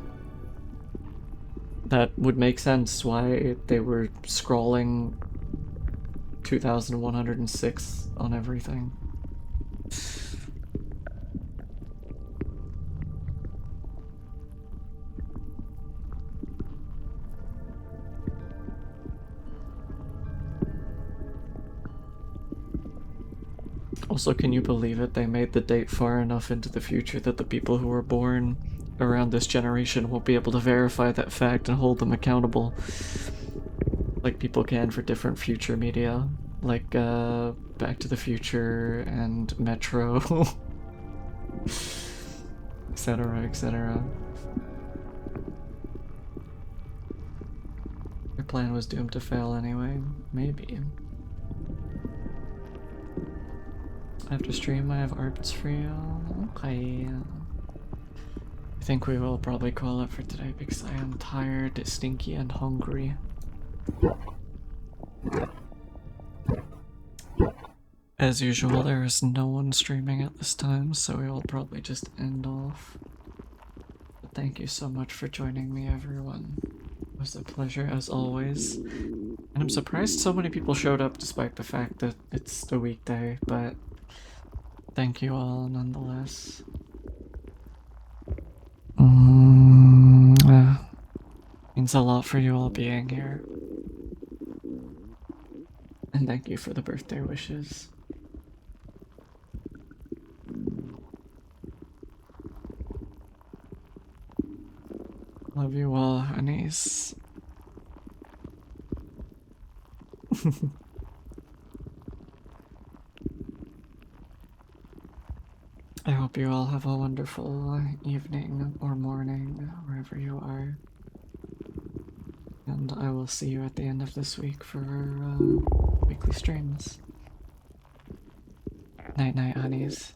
That would make sense why they were scrawling 2106 on everything. Also, can you believe it? They made the date far enough into the future that the people who were born around this generation won't be able to verify that fact and hold them accountable. Like people can for different future media. Like, Back to the Future and Metro. Etc, etc. Their plan was doomed to fail anyway. Maybe. After stream, I have arts for you. Okay. I think we will probably call it for today because I am tired, stinky, and hungry. As usual, there is no one streaming at this time, so we will probably just end off. But thank you so much for joining me, everyone. It was a pleasure as always. And I'm surprised so many people showed up despite the fact that it's the weekday, but thank you all nonetheless. Means a lot for you all being here. And thank you for the birthday wishes. Love you all, honeys. I hope you all have a wonderful evening or morning, wherever you are. And I will see you at the end of this week for our weekly streams. Night night, honeys.